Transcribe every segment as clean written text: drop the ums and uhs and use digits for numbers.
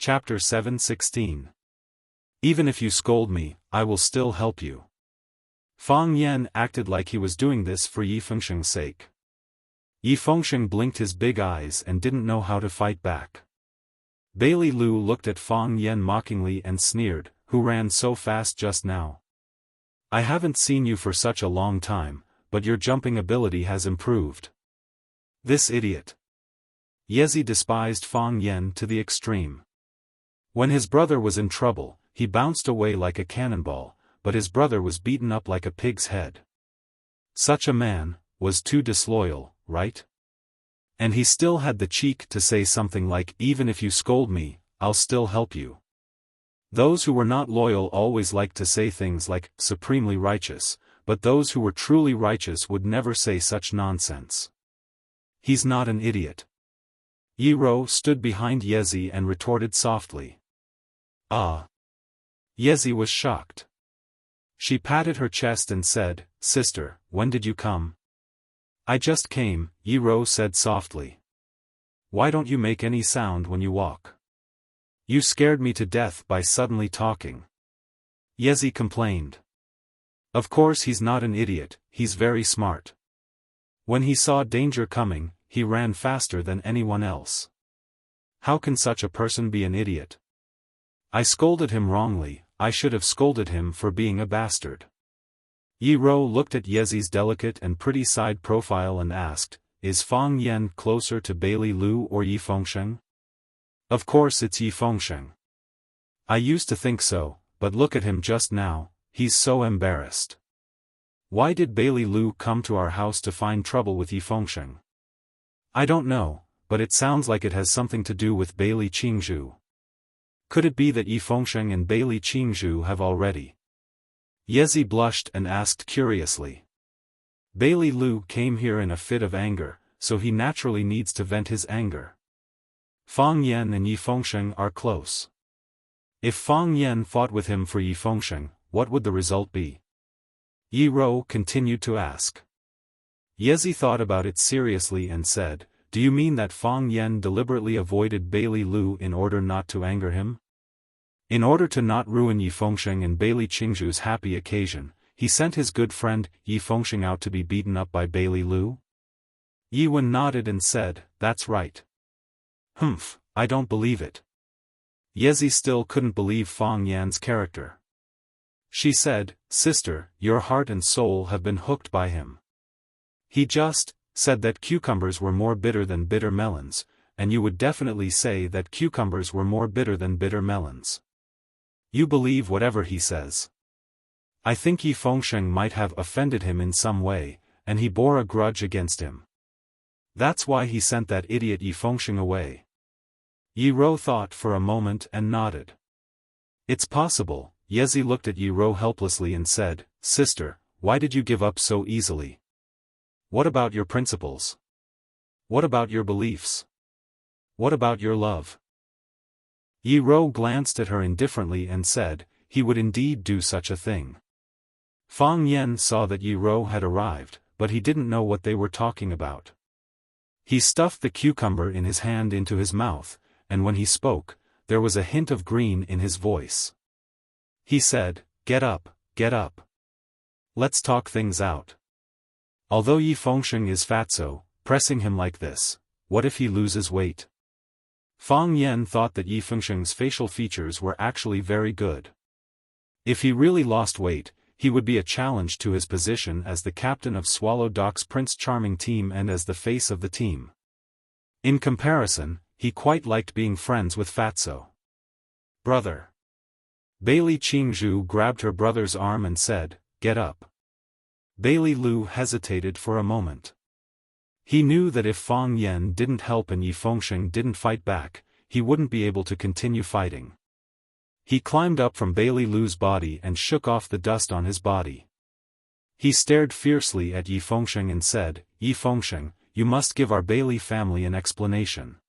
Chapter 7:16. Even if you scold me, I will still help you. Fang Yan acted like he was doing this for Yi Fengsheng's sake. Yi Fengsheng blinked his big eyes and didn't know how to fight back. Bailey Lu looked at Fang Yan mockingly and sneered, "Who ran so fast just now? I haven't seen you for such a long time, but your jumping ability has improved." This idiot. Yezi despised Fang Yan to the extreme. When his brother was in trouble, he bounced away like a cannonball, but his brother was beaten up like a pig's head. Such a man was too disloyal, right? And he still had the cheek to say something like, "Even if you scold me, I'll still help you." Those who were not loyal always liked to say things like, "supremely righteous," but those who were truly righteous would never say such nonsense. He's not an idiot. Yi Rou stood behind Yezi and retorted softly. "Ah." Yezi was shocked. She patted her chest and said, "Sister, when did you come?" "I just came," Yi Rou said softly. "Why don't you make any sound when you walk? You scared me to death by suddenly talking." Yezi complained. Of course he's not an idiot, he's very smart. When he saw danger coming, he ran faster than anyone else. How can such a person be an idiot? I scolded him wrongly, I should have scolded him for being a bastard. Yi Rou looked at Yezi's delicate and pretty side profile and asked, "Is Fang Yan closer to Bailey Lu or Yi Fengsheng?" "Of course it's Yi Fengsheng. I used to think so, but look at him just now, he's so embarrassed. Why did Bailey Lu come to our house to find trouble with Yi Fengsheng?" "I don't know, but it sounds like it has something to do with Bailey Qingzhu. Could it be that Yi Fengsheng and Bailey Qingzhu have already?" Yezi blushed and asked curiously. "Bailey Lu came here in a fit of anger, so he naturally needs to vent his anger. Fang Yan and Yi Fengsheng are close. If Fang Yan fought with him for Yi Fengsheng, what would the result be?" Yi Rou continued to ask. Yezi thought about it seriously and said, "Do you mean that Fang Yan deliberately avoided Bailey Lu in order not to anger him? In order to not ruin Yi Fengsheng and Bailey Qingzhu's happy occasion, he sent his good friend Yi Fengsheng out to be beaten up by Bailey Lu?" Yi Wen nodded and said, "That's right." "Humph, I don't believe it." Yezi still couldn't believe Fang Yan's character. She said, "Sister, your heart and soul have been hooked by him. He just said that cucumbers were more bitter than bitter melons, and you would definitely say that cucumbers were more bitter than bitter melons. You believe whatever he says. I think Yi Fengsheng might have offended him in some way, and he bore a grudge against him. That's why he sent that idiot Yi Fengsheng away." Yi Rou thought for a moment and nodded. "It's possible." Yezi looked at Yi Rou helplessly and said, "Sister, why did you give up so easily? What about your principles? What about your beliefs? What about your love?" Yi Rou glanced at her indifferently and said, "He would indeed do such a thing." Fang Yan saw that Yi Rou had arrived, but he didn't know what they were talking about. He stuffed the cucumber in his hand into his mouth, and when he spoke, there was a hint of green in his voice. He said, "Get up, get up. Let's talk things out. Although Yi Fengsheng is fatso, pressing him like this, what if he loses weight?" Fang Yan thought that Yi Fengsheng's facial features were actually very good. If he really lost weight, he would be a challenge to his position as the captain of Swallow Doc's Prince Charming team and as the face of the team. In comparison, he quite liked being friends with Fatso. "Brother." Bailey Qingzhu grabbed her brother's arm and said, "Get up." Bailey Lu hesitated for a moment. He knew that if Fang Yan didn't help and Yi Fengsheng didn't fight back, he wouldn't be able to continue fighting. He climbed up from Bailey Lu's body and shook off the dust on his body. He stared fiercely at Yi Fengsheng and said, "Yi Fengsheng, you must give our Bailey family an explanation.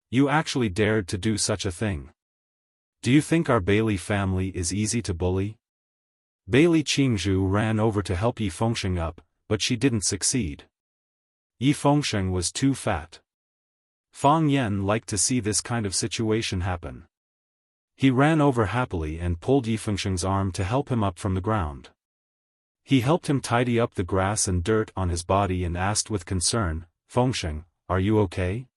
You actually dared to do such a thing. Do you think our Bailey family is easy to bully?" Bailey Qingzhu ran over to help Yi Fengsheng up, but she didn't succeed. Yi Fengsheng was too fat. Fang Yan liked to see this kind of situation happen. He ran over happily and pulled Yi Fengsheng's arm to help him up from the ground. He helped him tidy up the grass and dirt on his body and asked with concern, "Fengsheng, are you okay?"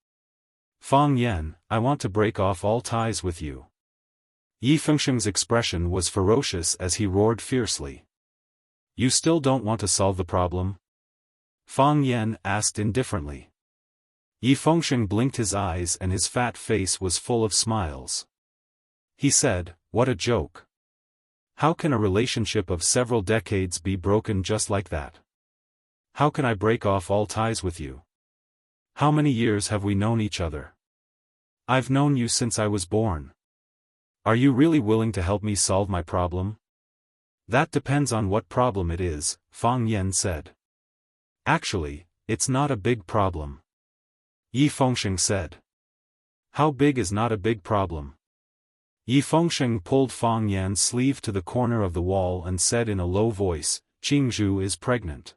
"Fang Yan, I want to break off all ties with you." Yi Fengsheng's expression was ferocious as he roared fiercely. "You still don't want to solve the problem?" Fang Yan asked indifferently. Yi Fengsheng blinked his eyes and his fat face was full of smiles. He said, "What a joke. How can a relationship of several decades be broken just like that? How can I break off all ties with you? How many years have we known each other? I've known you since I was born. Are you really willing to help me solve my problem?" "That depends on what problem it is," Fang Yan said. "Actually, it's not a big problem," Yi Fengsheng said. "How big is not a big problem?" Yi Fengsheng pulled Fang Yan's sleeve to the corner of the wall and said in a low voice, "Qingzhu is pregnant."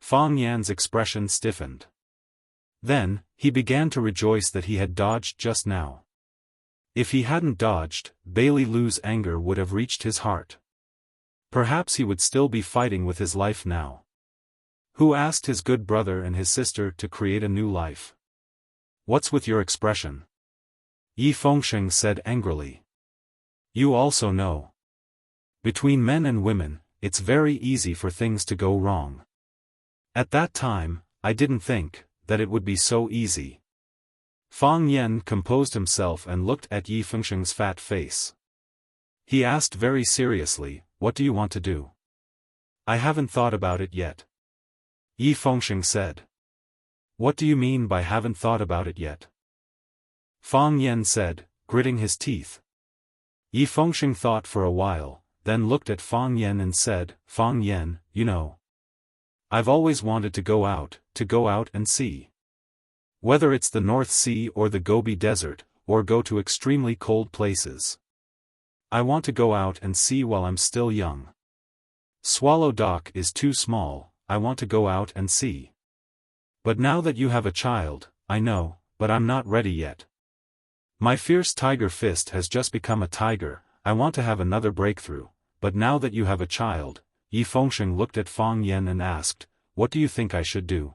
Fang Yan's expression stiffened. Then, he began to rejoice that he had dodged just now. If he hadn't dodged, Bailey Lu's anger would have reached his heart. Perhaps he would still be fighting with his life now. Who asked his good brother and his sister to create a new life? "What's with your expression?" Yi Fengsheng said angrily. "You also know. Between men and women, it's very easy for things to go wrong. At that time, I didn't think that it would be so easy." Fang Yan composed himself and looked at Yi Fengsheng's fat face. He asked very seriously, "What do you want to do?" "I haven't thought about it yet," Yi Fengsheng said. "What do you mean by haven't thought about it yet?" Fang Yan said, gritting his teeth. Yi Fengsheng thought for a while, then looked at Fang Yan and said, "Fang Yan, you know. I've always wanted to go out and see. Whether it's the North Sea or the Gobi Desert, or go to extremely cold places. I want to go out and see while I'm still young. Swallow Dock is too small, I want to go out and see. But now that you have a child, I know, but I'm not ready yet. My fierce tiger fist has just become a tiger, I want to have another breakthrough, but now that you have a child," Yi Fengsheng looked at Fang Yan and asked, "What do you think I should do?"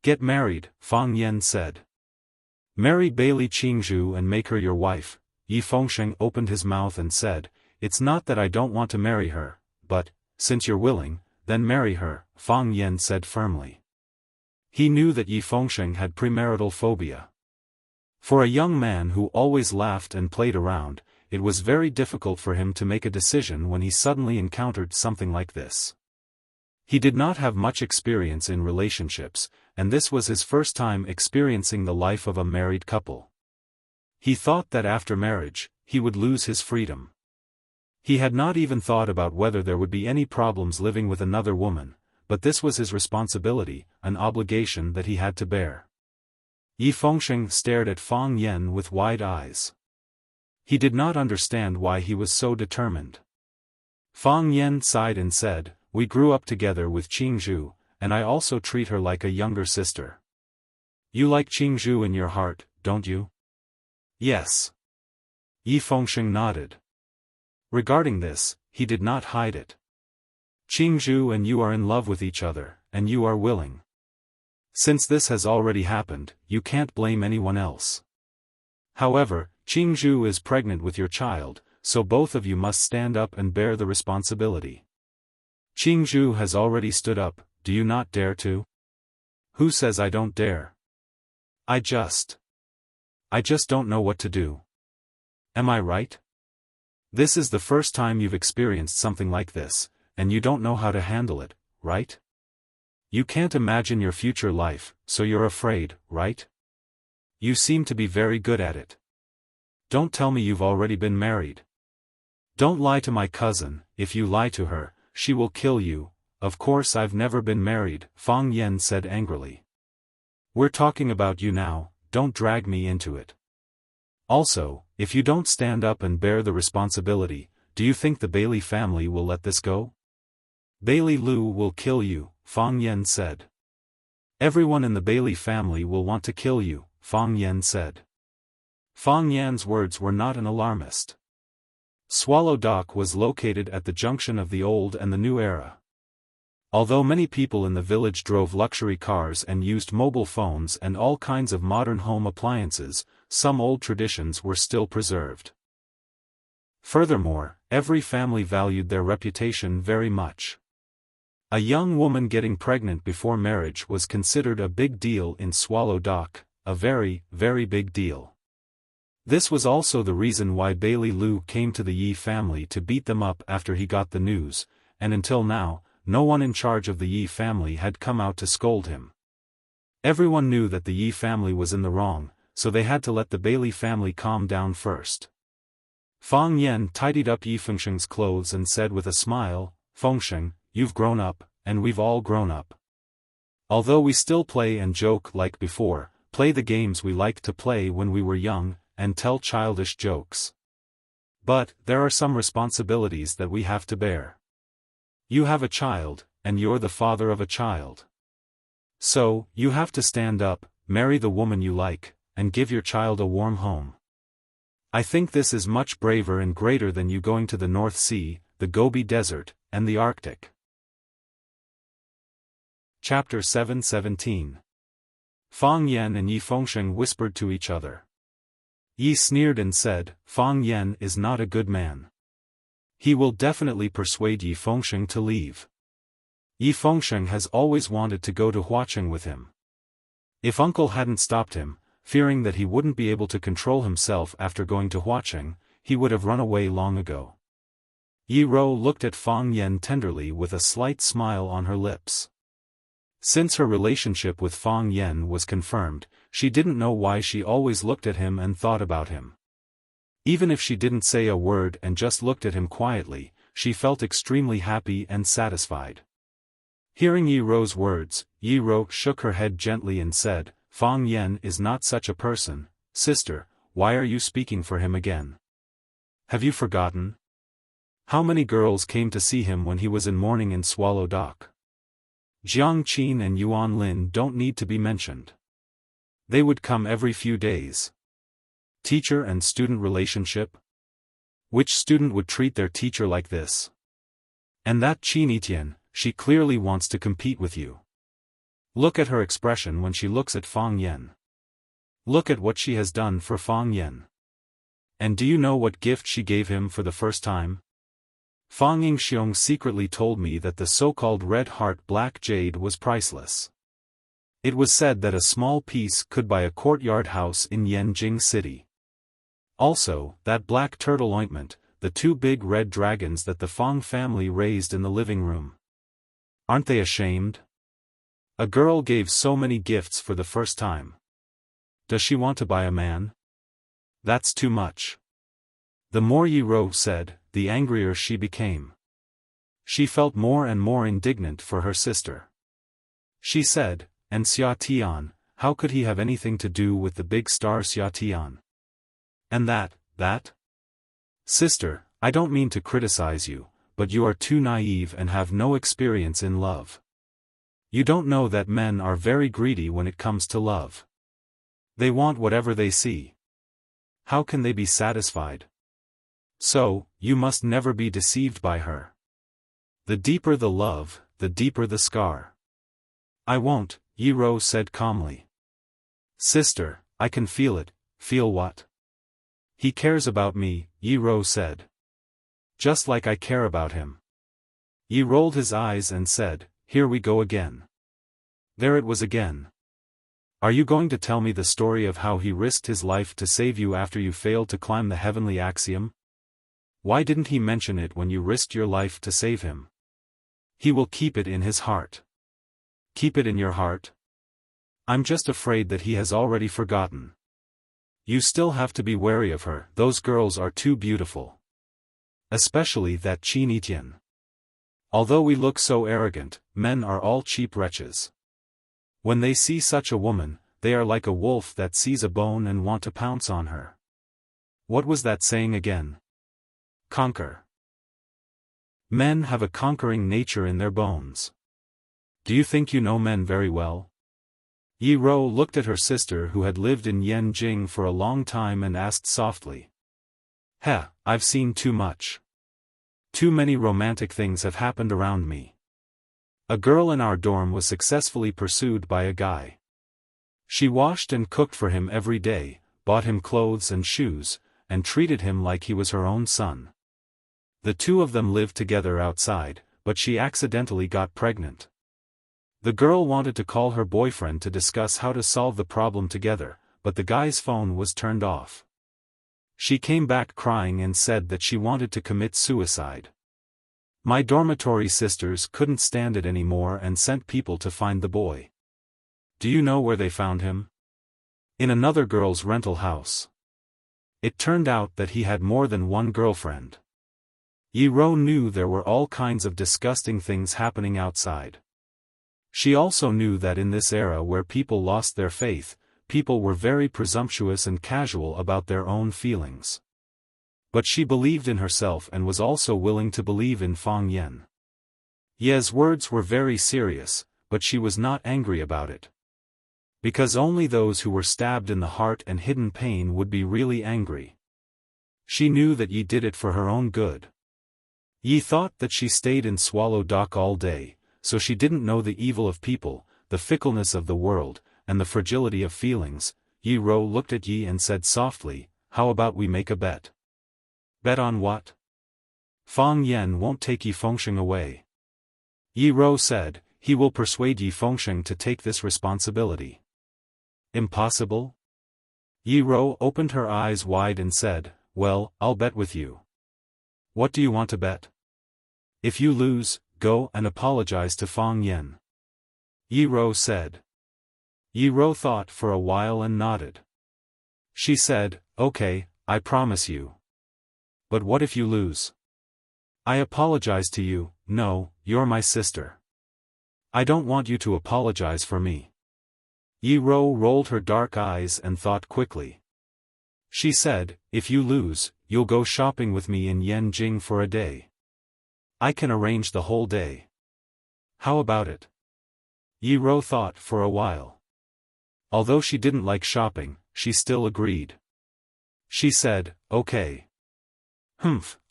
"Get married," Fang Yan said. "Marry Bailey Qingzhu and make her your wife." Yi Fengsheng opened his mouth and said, "It's not that I don't want to marry her, but, since you're willing, then marry her," Fang Yan said firmly. He knew that Yi Fengsheng had premarital phobia. For a young man who always laughed and played around, it was very difficult for him to make a decision when he suddenly encountered something like this. He did not have much experience in relationships, and this was his first time experiencing the life of a married couple. He thought that after marriage, he would lose his freedom. He had not even thought about whether there would be any problems living with another woman, but this was his responsibility, an obligation that he had to bear. Yi Fengsheng stared at Fang Yan with wide eyes. He did not understand why he was so determined. Fang Yan sighed and said, "We grew up together with Qingzhu, and I also treat her like a younger sister." "You like Qingzhu in your heart, don't you?" "Yes." Yi Fengsheng nodded. Regarding this, he did not hide it. "Qingzhu and you are in love with each other, and you are willing. Since this has already happened, you can't blame anyone else. However, Qingzhu is pregnant with your child, so both of you must stand up and bear the responsibility. Qingzhu has already stood up, do you not dare to?" "Who says I don't dare? I just don't know what to do. Am I right? This is the first time you've experienced something like this, and you don't know how to handle it, right? You can't imagine your future life, so you're afraid, right? You seem to be very good at it. Don't tell me you've already been married. Don't lie to my cousin, if you lie to her, she will kill you." "Of course I've never been married," Fang Yan said angrily. "We're talking about you now, don't drag me into it. Also, if you don't stand up and bear the responsibility, do you think the Bailey family will let this go?" "Bailey Lu will kill you," Fang Yan said. "Everyone in the Bailey family will want to kill you," Fang Yan said. Fang Yan's words were not an alarmist. Swallow Dock was located at the junction of the old and the new era. Although many people in the village drove luxury cars and used mobile phones and all kinds of modern home appliances, some old traditions were still preserved. Furthermore, every family valued their reputation very much. A young woman getting pregnant before marriage was considered a big deal in Swallow Dock, a very, very big deal. This was also the reason why Bailey Lu came to the Yi family to beat them up after he got the news, and until now, no one in charge of the Yi family had come out to scold him. Everyone knew that the Yi family was in the wrong, so they had to let the Bailey family calm down first. Fang Yan tidied up Yi Fengsheng's clothes and said with a smile, "Fengsheng, you've grown up, and we've all grown up. Although we still play and joke like before, play the games we liked to play when we were young, and tell childish jokes. But, there are some responsibilities that we have to bear. You have a child, and you're the father of a child. So, you have to stand up, marry the woman you like, and give your child a warm home. I think this is much braver and greater than you going to the North Sea, the Gobi Desert, and the Arctic." Chapter 7:17. Fang Yan and Yi Fengsheng whispered to each other. Yi sneered and said, "Fang Yan is not a good man. He will definitely persuade Yi Fengsheng to leave. Yi Fengsheng has always wanted to go to Huacheng with him. If uncle hadn't stopped him, fearing that he wouldn't be able to control himself after going to Huacheng, he would have run away long ago." Yi Rou looked at Fang Yan tenderly with a slight smile on her lips. Since her relationship with Fang Yan was confirmed, she didn't know why she always looked at him and thought about him. Even if she didn't say a word and just looked at him quietly, she felt extremely happy and satisfied. Hearing Yi Rou's words, Yi Rou shook her head gently and said, "Fang Yan is not such a person, sister, why are you speaking for him again? Have you forgotten? How many girls came to see him when he was in mourning in Swallow Dock? Jiang Qin and Yuan Lin don't need to be mentioned. They would come every few days. Teacher and student relationship? Which student would treat their teacher like this? And that Qin Etienne, she clearly wants to compete with you. Look at her expression when she looks at Fang Yan. Look at what she has done for Fang Yan. And do you know what gift she gave him for the first time? Fang Yingxiong secretly told me that the so-called red heart black jade was priceless. It was said that a small piece could buy a courtyard house in Yanjing City. Also, that black turtle ointment, the two big red dragons that the Fang family raised in the living room. Aren't they ashamed? A girl gave so many gifts for the first time. Does she want to buy a man? That's too much. The more Yi Rou said, the angrier she became. She felt more and more indignant for her sister. She said, "And Xia Tian, how could he have anything to do with the big star Xia Tian? And that? Sister, I don't mean to criticize you, but you are too naive and have no experience in love. You don't know that men are very greedy when it comes to love. They want whatever they see. How can they be satisfied? So, you must never be deceived by her. The deeper the love, the deeper the scar." "I won't," Yi Rou said calmly. "Sister, I can feel it." "Feel what?" "He cares about me," Yi Rou said. "Just like I care about him." Yi rolled his eyes and said, "Here we go again." There it was again. "Are you going to tell me the story of how he risked his life to save you after you failed to climb the heavenly axiom? Why didn't he mention it when you risked your life to save him? He will keep it in his heart." "Keep it in your heart?" "I'm just afraid that he has already forgotten. You still have to be wary of her, those girls are too beautiful. Especially that Qin Etienne. Although we look so arrogant, men are all cheap wretches. When they see such a woman, they are like a wolf that sees a bone and want to pounce on her. What was that saying again? Conquer. Men have a conquering nature in their bones. Do you think you know men very well? Yi Rou looked at her sister who had lived in Yanjing for a long time and asked softly. I've seen too much. Too many romantic things have happened around me. A girl in our dorm was successfully pursued by a guy. She washed and cooked for him every day, bought him clothes and shoes, and treated him like he was her own son. The two of them lived together outside, but she accidentally got pregnant. The girl wanted to call her boyfriend to discuss how to solve the problem together, but the guy's phone was turned off. She came back crying and said that she wanted to commit suicide. My dormitory sisters couldn't stand it anymore and sent people to find the boy. Do you know where they found him? In another girl's rental house. It turned out that he had more than one girlfriend. Yi Rou knew there were all kinds of disgusting things happening outside. She also knew that in this era where people lost their faith, people were very presumptuous and casual about their own feelings. But she believed in herself and was also willing to believe in Fang Yan. Ye's words were very serious, but she was not angry about it. Because only those who were stabbed in the heart and hidden pain would be really angry. She knew that Yi did it for her own good. Yi thought that she stayed in Swallow Dock all day, so she didn't know the evil of people, the fickleness of the world, and the fragility of feelings. Yi Rou looked at Yi and said softly, "How about we make a bet?" Bet on what? Fang Yan won't take Yi Fengsheng away. Yi Rou said, he will persuade Yi Fengsheng to take this responsibility. Impossible? Yi Rou opened her eyes wide and said, well, I'll bet with you. What do you want to bet? If you lose, go and apologize to Fang Yan. Yi Rou said. Yi Rou thought for a while and nodded. She said, okay, I promise you. But what if you lose? I apologize to you. No, you're my sister. I don't want you to apologize for me. Yi Rou rolled her dark eyes and thought quickly. She said, if you lose, you'll go shopping with me in Yanjing for a day. I can arrange the whole day. How about it? Yi Rou thought for a while. Although she didn't like shopping, she still agreed. She said, okay.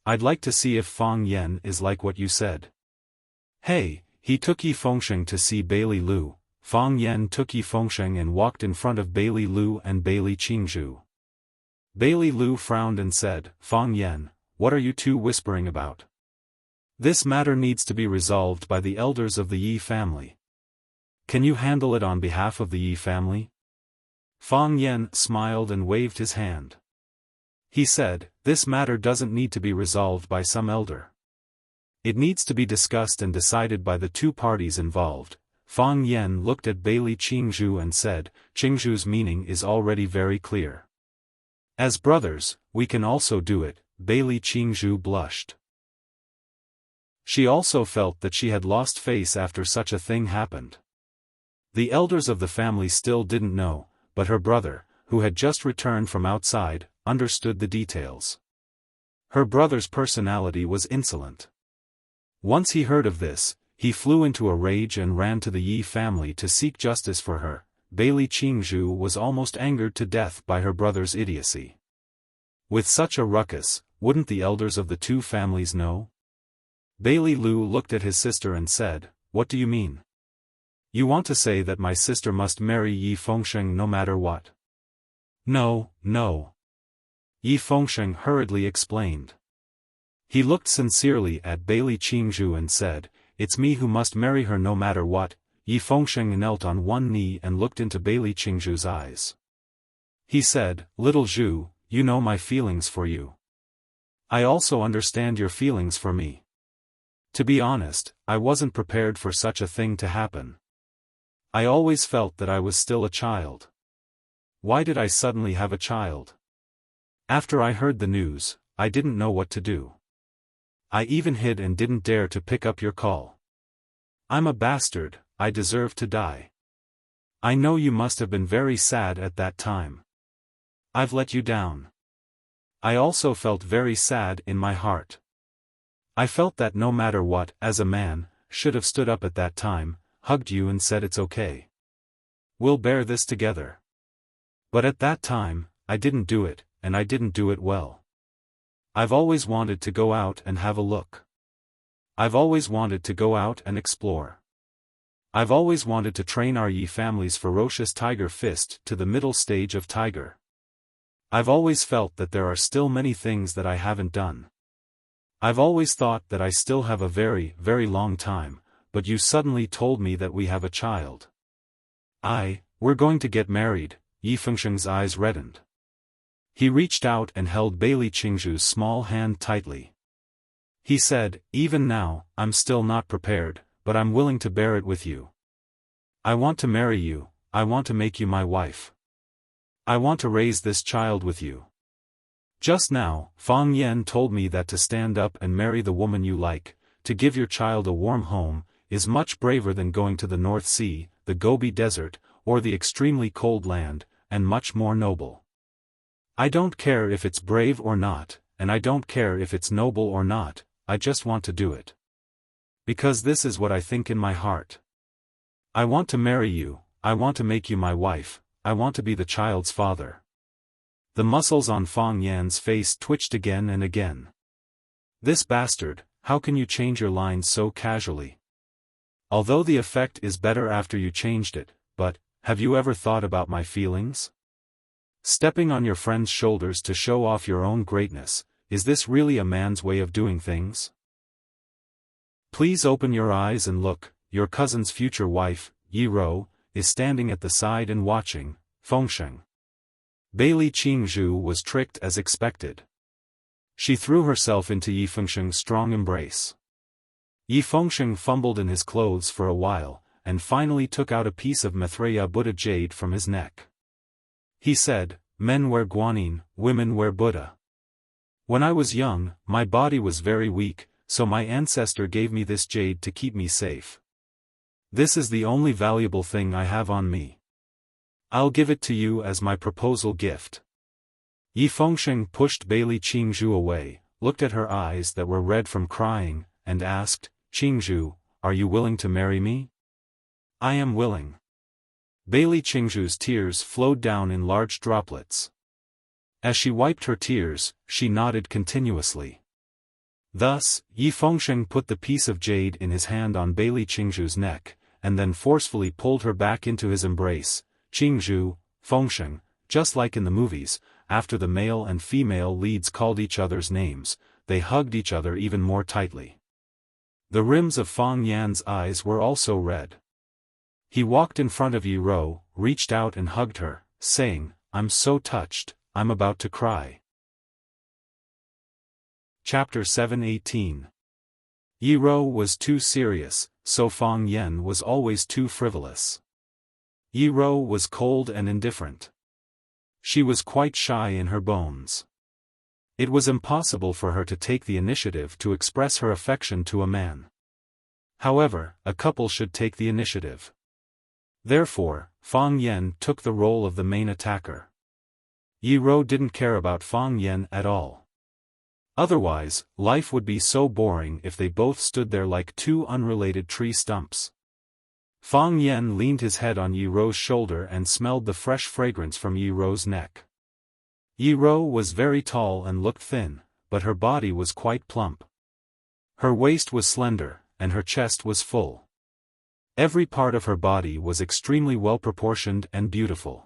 I'd like to see if Fang Yan is like what you said. Hey, he took Yi Fengsheng to see Bailey Lu. Fang Yan took Yi Fengsheng and walked in front of Bailey Lu and Bailey Qingzhu. Bailey Lu frowned and said, Fang Yan, what are you two whispering about? This matter needs to be resolved by the elders of the Yi family. Can you handle it on behalf of the Yi family? Fang Yan smiled and waved his hand. He said, this matter doesn't need to be resolved by some elder. It needs to be discussed and decided by the two parties involved. Fang Yan looked at Bailey Qingzhu and said, Qingzhu's meaning is already very clear. As brothers, we can also do it. Bailey Qingzhu blushed. She also felt that she had lost face after such a thing happened. The elders of the family still didn't know, but her brother, who had just returned from outside, understood the details. Her brother's personality was insolent. Once he heard of this, he flew into a rage and ran to the Yi family to seek justice for her. Bailey Qingzhu was almost angered to death by her brother's idiocy. With such a ruckus, wouldn't the elders of the two families know? Bailey Lu looked at his sister and said, what do you mean? You want to say that my sister must marry Yi Fengsheng no matter what? No, no. Yi Fengsheng hurriedly explained. He looked sincerely at Bailey Qingzhu and said, it's me who must marry her no matter what. Yi Fengsheng knelt on one knee and looked into Bailey Qingzhu's eyes. He said, little Zhu, you know my feelings for you. I also understand your feelings for me. To be honest, I wasn't prepared for such a thing to happen. I always felt that I was still a child. Why did I suddenly have a child? After I heard the news, I didn't know what to do. I even hid and didn't dare to pick up your call. I'm a bastard, I deserve to die. I know you must have been very sad at that time. I've let you down. I also felt very sad in my heart. I felt that no matter what, as a man, should have stood up at that time, hugged you and said it's okay. We'll bear this together. But at that time, I didn't do it, and I didn't do it well. I've always wanted to go out and have a look. I've always wanted to go out and explore. I've always wanted to train our Yi family's ferocious tiger fist to the middle stage of tiger. I've always felt that there are still many things that I haven't done. I've always thought that I still have a very, very long time, but you suddenly told me that we have a child. We're going to get married. Yi Fengsheng's eyes reddened. He reached out and held Bailey Qingzhu's small hand tightly. He said, even now, I'm still not prepared, but I'm willing to bear it with you. I want to marry you, I want to make you my wife. I want to raise this child with you. Just now, Fang Yan told me that to stand up and marry the woman you like, to give your child a warm home, is much braver than going to the North Sea, the Gobi Desert, or the extremely cold land, and much more noble. I don't care if it's brave or not, and I don't care if it's noble or not, I just want to do it. Because this is what I think in my heart. I want to marry you, I want to make you my wife, I want to be the child's father. The muscles on Fang Yan's face twitched again and again. This bastard, how can you change your lines so casually? Although the effect is better after you changed it, but, have you ever thought about my feelings? Stepping on your friend's shoulders to show off your own greatness, is this really a man's way of doing things? Please open your eyes and look, your cousin's future wife, Yi Rou, is standing at the side and watching, Fengsheng. Bailey Qingzhu was tricked as expected. She threw herself into Yi Fengsheng's strong embrace. Yi Fengsheng fumbled in his clothes for a while, and finally took out a piece of Maitreya Buddha jade from his neck. He said, men wear guanyin, women wear Buddha. When I was young, my body was very weak, so my ancestor gave me this jade to keep me safe. This is the only valuable thing I have on me. I'll give it to you as my proposal gift. Yi Fengsheng pushed Bailey Qingzhu away, looked at her eyes that were red from crying, and asked, Qingzhu, are you willing to marry me? I am willing. Bailey Qingzhu's tears flowed down in large droplets. As she wiped her tears, she nodded continuously. Thus, Yi Fengsheng put the piece of jade in his hand on Bailey Qingzhu's neck, and then forcefully pulled her back into his embrace. Qingzhu, Fengsheng, just like in the movies, after the male and female leads called each other's names, they hugged each other even more tightly. The rims of Fang Yan's eyes were also red. He walked in front of Yi Rou, reached out and hugged her, saying, I'm so touched, I'm about to cry. Chapter 7:18. Yi Rou was too serious, so Fang Yan was always too frivolous. Yi Rou was cold and indifferent. She was quite shy in her bones. It was impossible for her to take the initiative to express her affection to a man. However, a couple should take the initiative. Therefore, Fang Yan took the role of the main attacker. Yi Rou didn't care about Fang Yan at all. Otherwise, life would be so boring if they both stood there like two unrelated tree stumps. Fang Yan leaned his head on Yi Rou's shoulder and smelled the fresh fragrance from Yi Rou's neck. Yi Rou was very tall and looked thin, but her body was quite plump. Her waist was slender, and her chest was full. Every part of her body was extremely well proportioned and beautiful.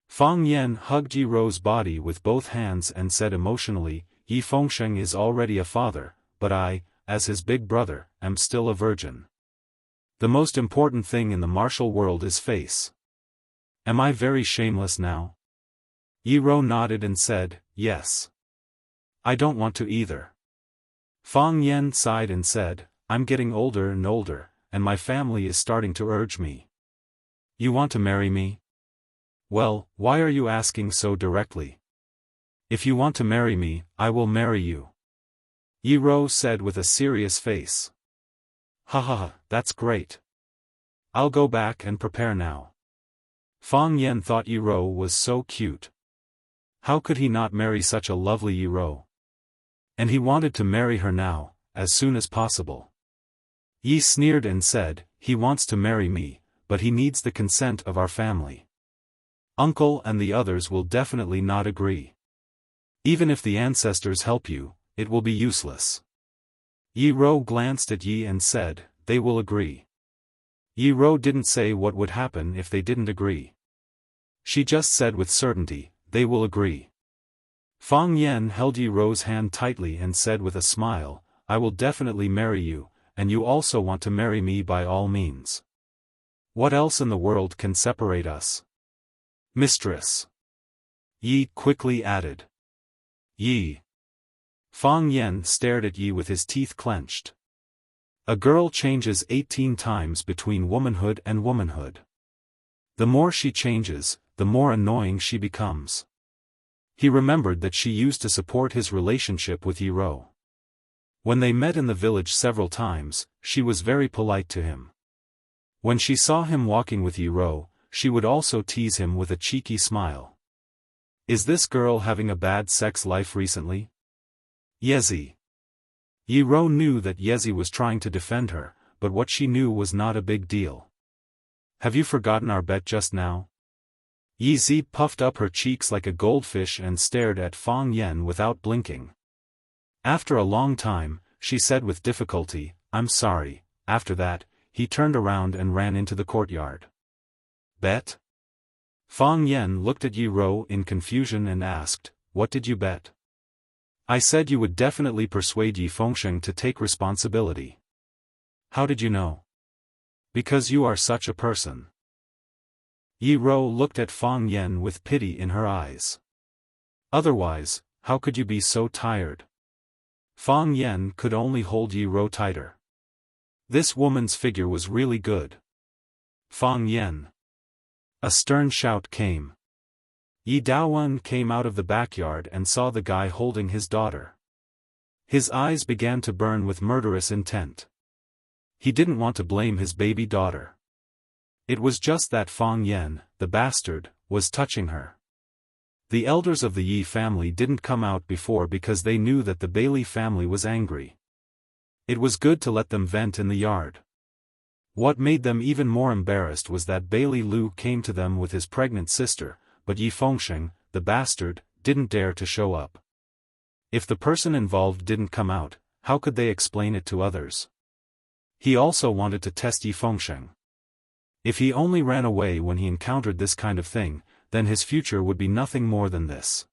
Fang Yan hugged Yi Rou's body with both hands and said emotionally, Yi Fengsheng is already a father, but I, as his big brother, am still a virgin. The most important thing in the martial world is face. Am I very shameless now? Yi Rou nodded and said, yes. I don't want to either. Fang Yan sighed and said, I'm getting older and older, and my family is starting to urge me. You want to marry me? Well, why are you asking so directly? If you want to marry me, I will marry you. Yi Rou said with a serious face. Ha ha ha, that's great. I'll go back and prepare now. Fang Yan thought Yi Rou was so cute. How could he not marry such a lovely Yi Rou? And he wanted to marry her now, as soon as possible. Yi sneered and said, he wants to marry me, but he needs the consent of our family. Uncle and the others will definitely not agree. Even if the ancestors help you, it will be useless. Yi Rou glanced at Yi and said, they will agree. Yi Rou didn't say what would happen if they didn't agree. She just said with certainty, they will agree. Fang Yan held Yi Rou's hand tightly and said with a smile, I will definitely marry you, and you also want to marry me by all means. What else in the world can separate us? Mistress. Yi quickly added. Yi. Fang Yan stared at Yi with his teeth clenched. A girl changes 18 times between womanhood and womanhood. The more she changes, the more annoying she becomes. He remembered that she used to support his relationship with Yi Rou. When they met in the village several times, she was very polite to him. When she saw him walking with Yi Rou, she would also tease him with a cheeky smile. Is this girl having a bad sex life recently? Yezi. Yi Rou knew that Yezi was trying to defend her, but what she knew was not a big deal. Have you forgotten our bet just now? Yezi puffed up her cheeks like a goldfish and stared at Fang Yan without blinking. After a long time, she said with difficulty, I'm sorry. After that, he turned around and ran into the courtyard. Bet? Fang Yan looked at Yi Rou in confusion and asked, what did you bet? I said you would definitely persuade Yi Fengsheng to take responsibility. How did you know? Because you are such a person. Yi Rou looked at Fang Yan with pity in her eyes. Otherwise, how could you be so tired? Fang Yan could only hold Yi Rou tighter. This woman's figure was really good. Fang Yan. A stern shout came. Yi Daowen came out of the backyard and saw the guy holding his daughter. His eyes began to burn with murderous intent. He didn't want to blame his baby daughter. It was just that Fang Yan, the bastard, was touching her. The elders of the Yi family didn't come out before because they knew that the Bailey family was angry. It was good to let them vent in the yard. What made them even more embarrassed was that Bailey Lu came to them with his pregnant sister, but Yi Fengsheng, the bastard, didn't dare to show up. If the person involved didn't come out, how could they explain it to others? He also wanted to test Yi Fengsheng. If he only ran away when he encountered this kind of thing, then his future would be nothing more than this.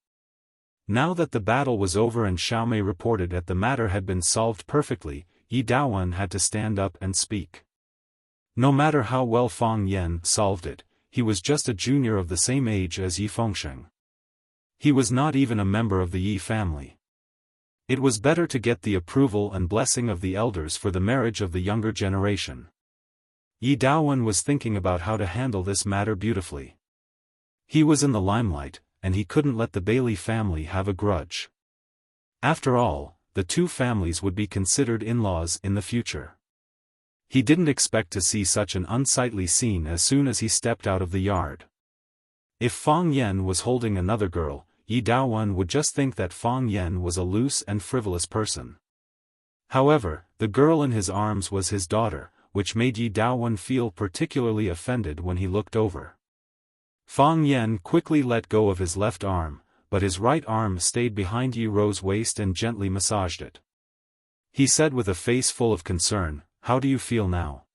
Now that the battle was over and Xiaomei reported that the matter had been solved perfectly, Yi Daowen had to stand up and speak. No matter how well Fang Yan solved it, he was just a junior of the same age as Yi Fengsheng. He was not even a member of the Yi family. It was better to get the approval and blessing of the elders for the marriage of the younger generation. Yi Daowen was thinking about how to handle this matter beautifully. He was in the limelight, and he couldn't let the Bailey family have a grudge. After all, the two families would be considered in-laws in the future. He didn't expect to see such an unsightly scene as soon as he stepped out of the yard. If Fang Yan was holding another girl, Yi Daowen would just think that Fang Yan was a loose and frivolous person. However, the girl in his arms was his daughter, which made Yi Daowen feel particularly offended when he looked over. Fang Yan quickly let go of his left arm, but his right arm stayed behind Yi Rou's waist and gently massaged it. He said with a face full of concern, how do you feel now?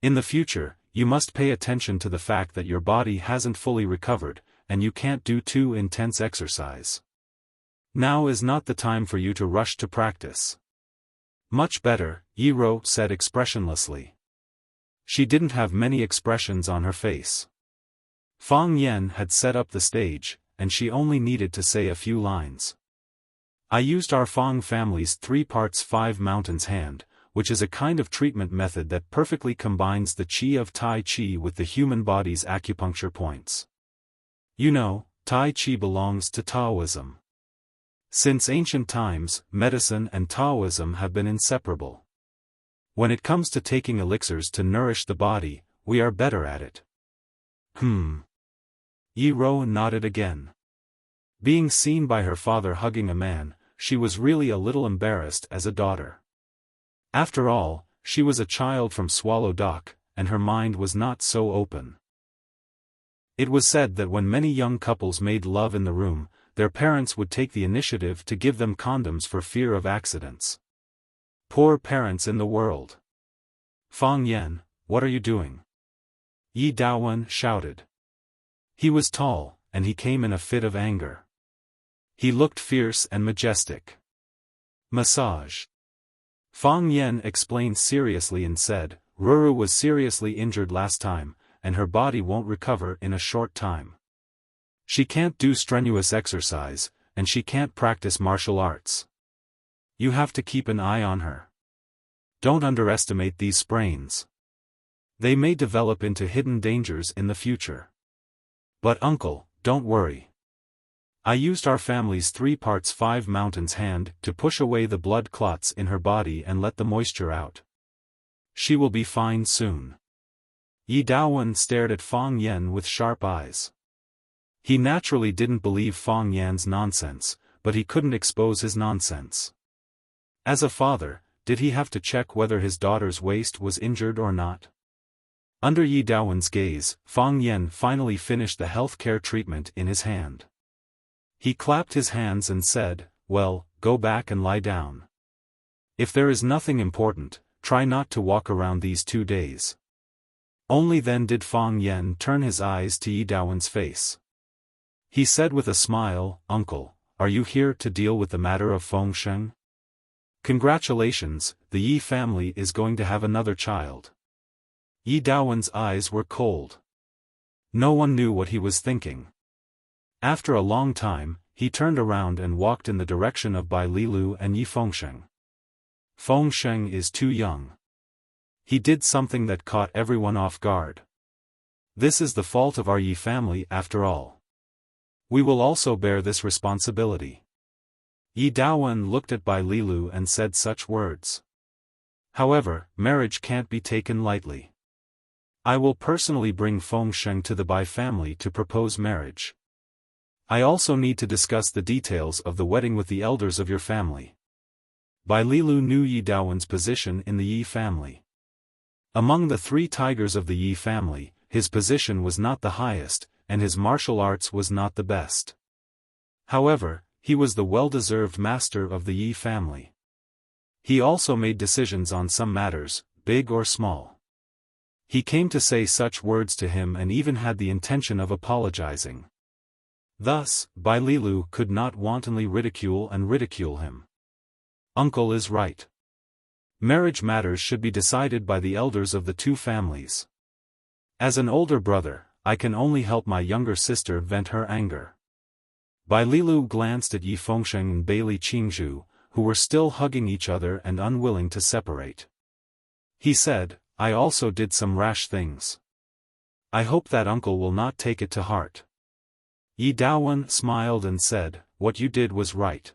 In the future, you must pay attention to the fact that your body hasn't fully recovered, and you can't do too intense exercise. Now is not the time for you to rush to practice. Much better, Yi Rou said expressionlessly. She didn't have many expressions on her face. Fang Yan had set up the stage, and she only needed to say a few lines. I used our Fang family's 3 parts 5 mountains hand, which is a kind of treatment method that perfectly combines the qi of Tai Chi with the human body's acupuncture points. You know, Tai Chi belongs to Taoism. Since ancient times, medicine and Taoism have been inseparable. When it comes to taking elixirs to nourish the body, we are better at it. Yi Rou nodded again. Being seen by her father hugging a man, she was really a little embarrassed as a daughter. After all, she was a child from Swallow Dock, and her mind was not so open. It was said that when many young couples made love in the room, their parents would take the initiative to give them condoms for fear of accidents. Poor parents in the world. Fang Yan, what are you doing? Yi Daowen shouted. He was tall, and he came in a fit of anger. He looked fierce and majestic. Massage. Fang Yan explained seriously and said, Ruru was seriously injured last time, and her body won't recover in a short time. She can't do strenuous exercise, and she can't practice martial arts. You have to keep an eye on her. Don't underestimate these sprains. They may develop into hidden dangers in the future. But uncle, don't worry. I used our family's 3 parts 5 mountains hand to push away the blood clots in her body and let the moisture out. She will be fine soon. Yi Daowen stared at Fang Yan with sharp eyes. He naturally didn't believe Fang Yan's nonsense, but he couldn't expose his nonsense. As a father, did he have to check whether his daughter's waist was injured or not? Under Yi Daowen's gaze, Fang Yan finally finished the healthcare treatment in his hand. He clapped his hands and said, well, go back and lie down. If there is nothing important, try not to walk around these 2 days. Only then did Fang Yan turn his eyes to Yi Daowen's face. He said with a smile, Uncle, are you here to deal with the matter of Fengsheng? Congratulations, the Yi family is going to have another child. Yi Daowen's eyes were cold. No one knew what he was thinking. After a long time, he turned around and walked in the direction of Bai Lilu and Yi Fengsheng. Fengsheng is too young. He did something that caught everyone off guard. This is the fault of our Yi family after all. We will also bear this responsibility. Yi Daowen looked at Bai Lilu and said such words. However, marriage can't be taken lightly. I will personally bring Fengsheng to the Bai family to propose marriage. I also need to discuss the details of the wedding with the elders of your family. Bai Lilu knew Yi Daowen's position in the Yi family. Among the 3 tigers of the Yi family, his position was not the highest, and his martial arts was not the best. However, he was the well-deserved master of the Yi family. He also made decisions on some matters, big or small. He came to say such words to him and even had the intention of apologizing. Thus, Bai Lilu could not wantonly ridicule him. Uncle is right. Marriage matters should be decided by the elders of the 2 families. As an older brother, I can only help my younger sister vent her anger. Bai Lilu glanced at Yi Fengsheng and Bailey Qingzhu, who were still hugging each other and unwilling to separate. He said, I also did some rash things. I hope that uncle will not take it to heart. Yi Daowen smiled and said, what you did was right.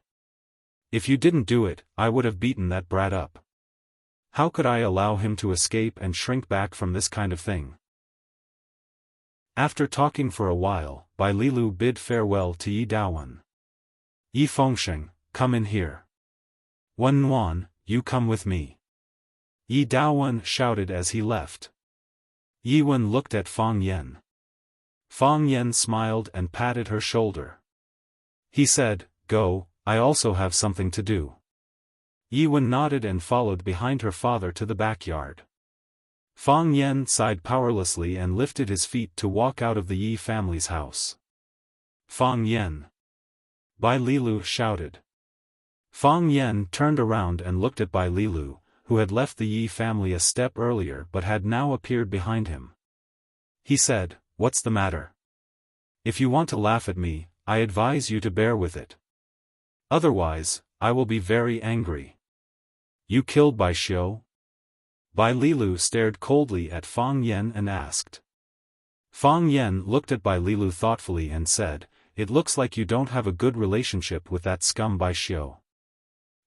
If you didn't do it, I would have beaten that brat up. How could I allow him to escape and shrink back from this kind of thing? After talking for a while, Bai Lilu bid farewell to Yi Daowen. Yi Fengsheng, come in here. Wen Nuan, you come with me. Yi Daowen shouted as he left. Yi Wen looked at Fang Yan. Fang Yan smiled and patted her shoulder. He said, go, I also have something to do. Yi Wen nodded and followed behind her father to the backyard. Fang Yan sighed powerlessly and lifted his feet to walk out of the Yi family's house. Fang Yan! Bai Lilu shouted. Fang Yan turned around and looked at Bai Lilu, who had left the Yi family a step earlier but had now appeared behind him. He said, what's the matter? If you want to laugh at me, I advise you to bear with it. Otherwise, I will be very angry. You killed Bai Xiu? Bai Lilu stared coldly at Fang Yan and asked. Fang Yan looked at Bai Lilu thoughtfully and said, it looks like you don't have a good relationship with that scum Bai Xiu.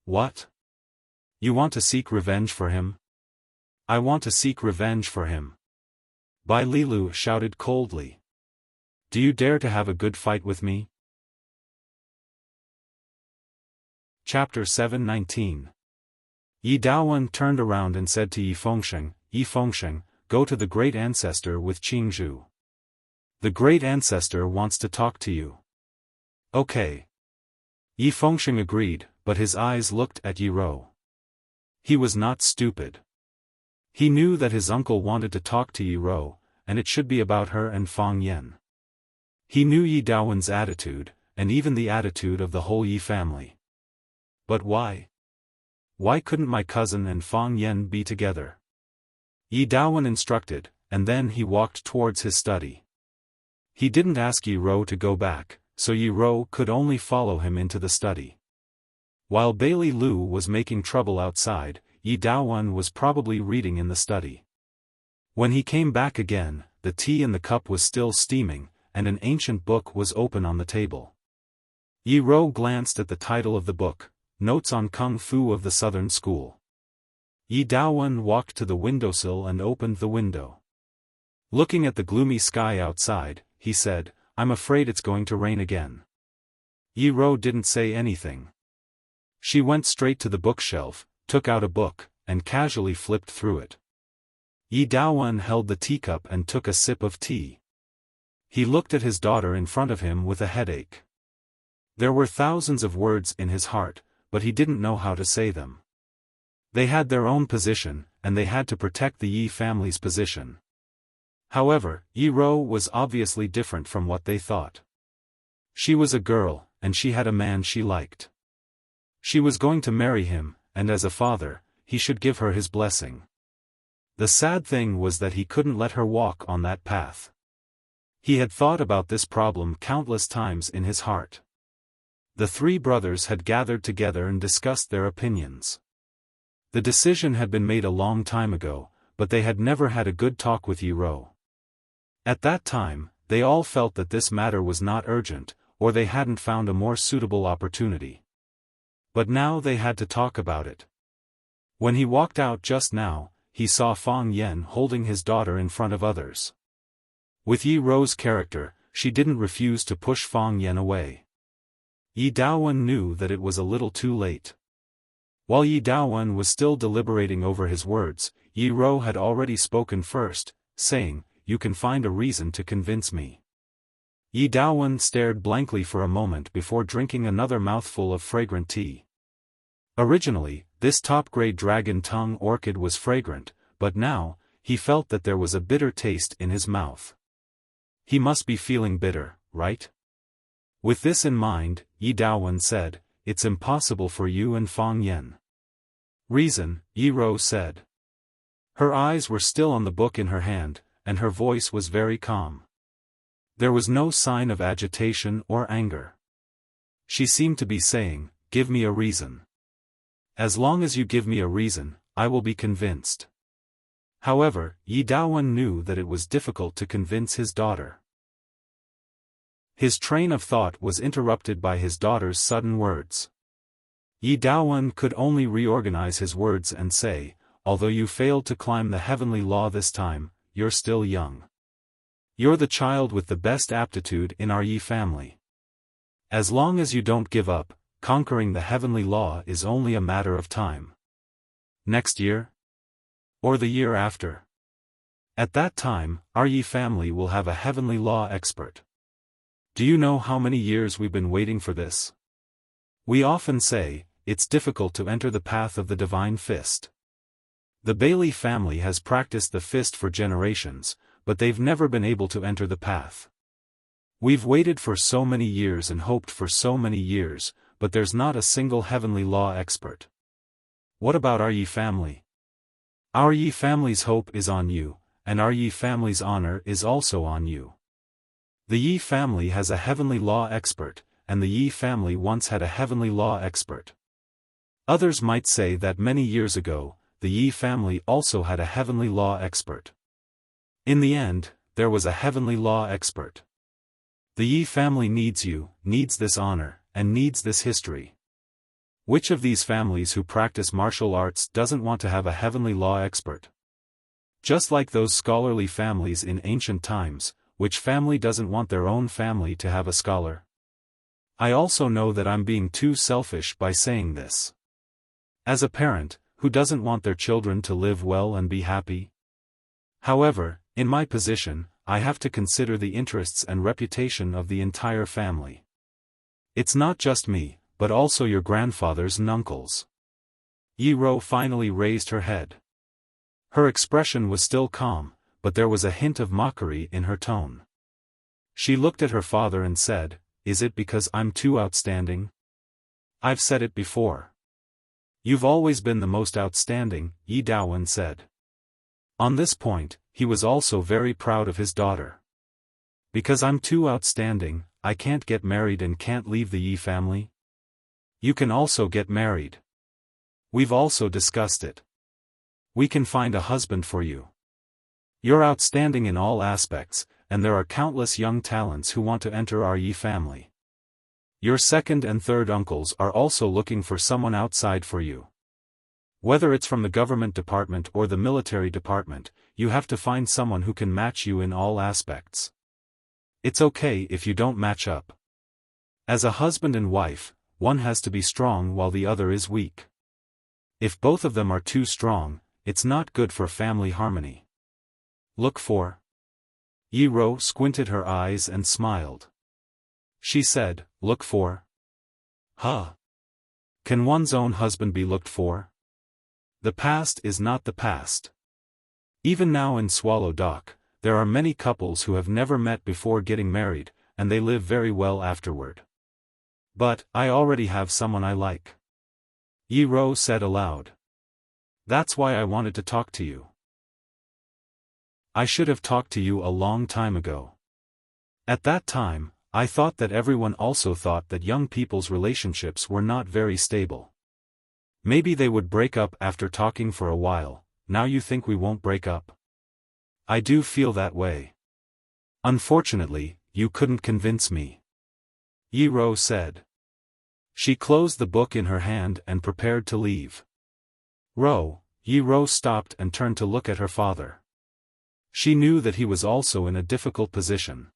What? You want to seek revenge for him? I want to seek revenge for him. Bai Lilu shouted coldly. Do you dare to have a good fight with me? Chapter 719. Yi Daowen turned around and said to Yi Fengsheng, go to the great ancestor with Qingzhu. The great ancestor wants to talk to you. Okay. Yi Fengsheng agreed, but his eyes looked at Yi Rou. He was not stupid. He knew that his uncle wanted to talk to Yi Rou, and it should be about her and Fang Yan. He knew Yi Daowen's attitude, and even the attitude of the whole Yi family. But why? Why couldn't my cousin and Fang Yan be together? Yi Daowen instructed, and then he walked towards his study. He didn't ask Yi Rou to go back, so Yi Rou could only follow him into the study. While Bailey Lu was making trouble outside, Yi Daowen was probably reading in the study. When he came back again, the tea in the cup was still steaming, and an ancient book was open on the table. Yi Rou glanced at the title of the book, Notes on Kung Fu of the Southern School. Yi Daowen walked to the windowsill and opened the window. Looking at the gloomy sky outside, he said, "I'm afraid it's going to rain again." Yi Rou didn't say anything. She went straight to the bookshelf, took out a book, and casually flipped through it. Yi Daowen held the teacup and took a sip of tea. He looked at his daughter in front of him with a headache. There were thousands of words in his heart, but he didn't know how to say them. They had their own position, and they had to protect the Yi family's position. However, Yi Rou was obviously different from what they thought. She was a girl, and she had a man she liked. She was going to marry him, and as a father, he should give her his blessing. The sad thing was that he couldn't let her walk on that path. He had thought about this problem countless times in his heart. The three brothers had gathered together and discussed their opinions. The decision had been made a long time ago, but they had never had a good talk with Yi Rou. At that time, they all felt that this matter was not urgent, or they hadn't found a more suitable opportunity. But now they had to talk about it. When he walked out just now, he saw Fang Yan holding his daughter in front of others. With Yi Rou's character, she didn't refuse to push Fang Yan away. Yi Daowen knew that it was a little too late. While Yi Daowen was still deliberating over his words, Yi Rou had already spoken first, saying, "You can find a reason to convince me." Yi Daowen stared blankly for a moment before drinking another mouthful of fragrant tea. Originally, this top-grade dragon tongue orchid was fragrant, but now, he felt that there was a bitter taste in his mouth. He must be feeling bitter, right? With this in mind, Yi Daowen said, "It's impossible for you and Fang Yan." "Reason," Yi Rou said. Her eyes were still on the book in her hand, and her voice was very calm. There was no sign of agitation or anger. She seemed to be saying, "Give me a reason. As long as you give me a reason, I will be convinced." However, Yi Daowen knew that it was difficult to convince his daughter. His train of thought was interrupted by his daughter's sudden words. Yi Daowen could only reorganize his words and say, "Although you failed to climb the heavenly law this time, you're still young. You're the child with the best aptitude in our Yi family. As long as you don't give up, conquering the heavenly law is only a matter of time. Next year? Or the year after? At that time, our Yi family will have a heavenly law expert. Do you know how many years we've been waiting for this? We often say, it's difficult to enter the path of the divine fist. The Bailey family has practiced the fist for generations, but they've never been able to enter the path. We've waited for so many years and hoped for so many years, but there's not a single heavenly law expert. What about our Yi family? Our Yi family's hope is on you, and our Yi family's honor is also on you. The Yi family has a heavenly law expert, and the Yi family once had a heavenly law expert. Others might say that many years ago, the Yi family also had a heavenly law expert. In the end, there was a heavenly law expert. The Yi family needs you, needs this honor, and needs this history. Which of these families who practice martial arts doesn't want to have a heavenly law expert? Just like those scholarly families in ancient times, which family doesn't want their own family to have a scholar? I also know that I'm being too selfish by saying this. As a parent, who doesn't want their children to live well and be happy? However, in my position, I have to consider the interests and reputation of the entire family. It's not just me, but also your grandfathers and uncles. Yi Rou finally raised her head. Her expression was still calm, but there was a hint of mockery in her tone. She looked at her father and said, "Is it because I'm too outstanding? I've said it before. You've always been the most outstanding," Yi Daowen said. On this point, he was also very proud of his daughter. "Because I'm too outstanding, I can't get married and can't leave the Yi family? You can also get married. We've also discussed it. We can find a husband for you. You're outstanding in all aspects, and there are countless young talents who want to enter our Yi family. Your second and third uncles are also looking for someone outside for you. Whether it's from the government department or the military department, you have to find someone who can match you in all aspects. It's okay if you don't match up. As a husband and wife, one has to be strong while the other is weak. If both of them are too strong, it's not good for family harmony. Look for." Yi Rou squinted her eyes and smiled. She said, "Look for? Huh? Can one's own husband be looked for? The past is not the past. Even now in Swallow Dock, there are many couples who have never met before getting married, and they live very well afterward. But, I already have someone I like." Yi Rou said aloud. "That's why I wanted to talk to you. I should have talked to you a long time ago. At that time, I thought that everyone also thought that young people's relationships were not very stable. Maybe they would break up after talking for a while. Now you think we won't break up? I do feel that way. Unfortunately, you couldn't convince me," Yi Rou said. She closed the book in her hand and prepared to leave. Yi Rou stopped and turned to look at her father. She knew that he was also in a difficult position.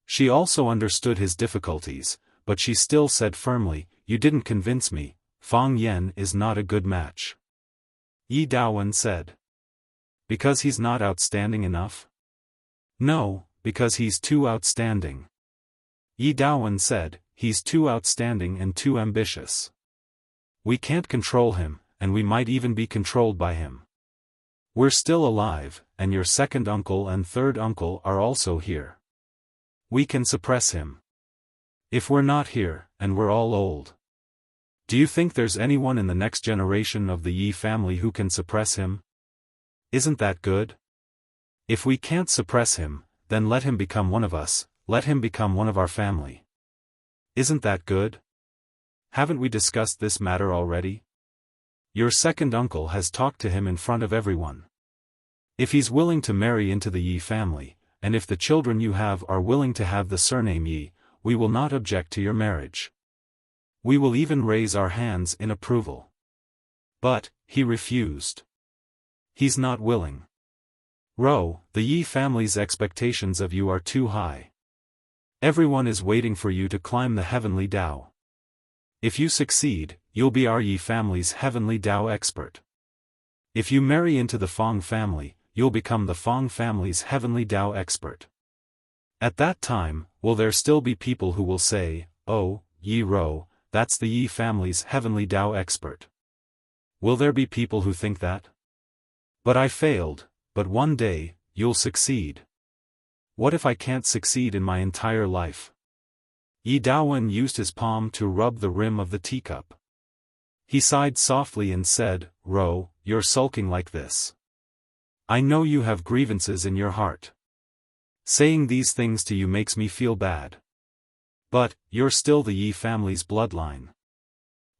She also understood his difficulties, but she still said firmly, "You didn't convince me. Fang Yan is not a good match." Yi Daowen said. "Because he's not outstanding enough?" "No, because he's too outstanding." Yi Daowen said, "He's too outstanding and too ambitious. We can't control him, and we might even be controlled by him. We're still alive, and your second uncle and third uncle are also here. We can suppress him. If we're not here, and we're all old. Do you think there's anyone in the next generation of the Yi family who can suppress him? Isn't that good? If we can't suppress him, then let him become one of us, let him become one of our family. Isn't that good? Haven't we discussed this matter already? Your second uncle has talked to him in front of everyone. If he's willing to marry into the Yi family, and if the children you have are willing to have the surname Yi, we will not object to your marriage. We will even raise our hands in approval." But, he refused. He's not willing. "The Yi family's expectations of you are too high. Everyone is waiting for you to climb the heavenly Tao. If you succeed, you'll be our Yi family's heavenly Tao expert. If you marry into the Fang family, you'll become the Fang family's heavenly Tao expert. At that time, will there still be people who will say, 'Oh, Yi Rou, that's the Yi family's heavenly Tao expert'? Will there be people who think that? But I failed, but one day, you'll succeed. What if I can't succeed in my entire life?" Yi Daowen used his palm to rub the rim of the teacup. He sighed softly and said, "You're sulking like this. I know you have grievances in your heart. Saying these things to you makes me feel bad. But, you're still the Yi family's bloodline.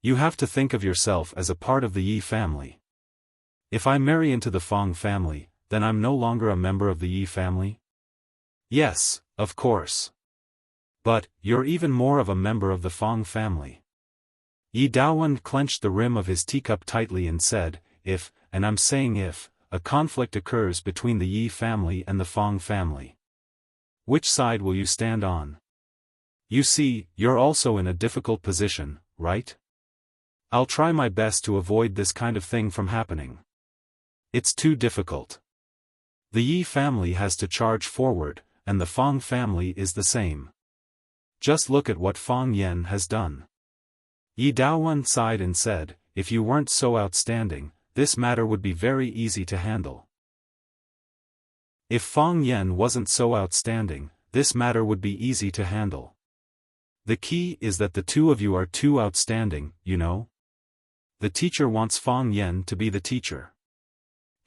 You have to think of yourself as a part of the Yi family. If I marry into the Fang family, then I'm no longer a member of the Yi family?" "Yes, of course. But, you're even more of a member of the Fang family." Yi Daowen clenched the rim of his teacup tightly and said, "If, and I'm saying if, a conflict occurs between the Yi family and the Fang family, which side will you stand on? You see, you're also in a difficult position, right? I'll try my best to avoid this kind of thing from happening. It's too difficult. The Yi family has to charge forward, and the Fang family is the same. Just look at what Fang Yan has done. Yi Daowen sighed and said, if you weren't so outstanding, this matter would be very easy to handle. If Fang Yan wasn't so outstanding, this matter would be easy to handle. The key is that the two of you are too outstanding, you know? The teacher wants Fang Yan to be the teacher.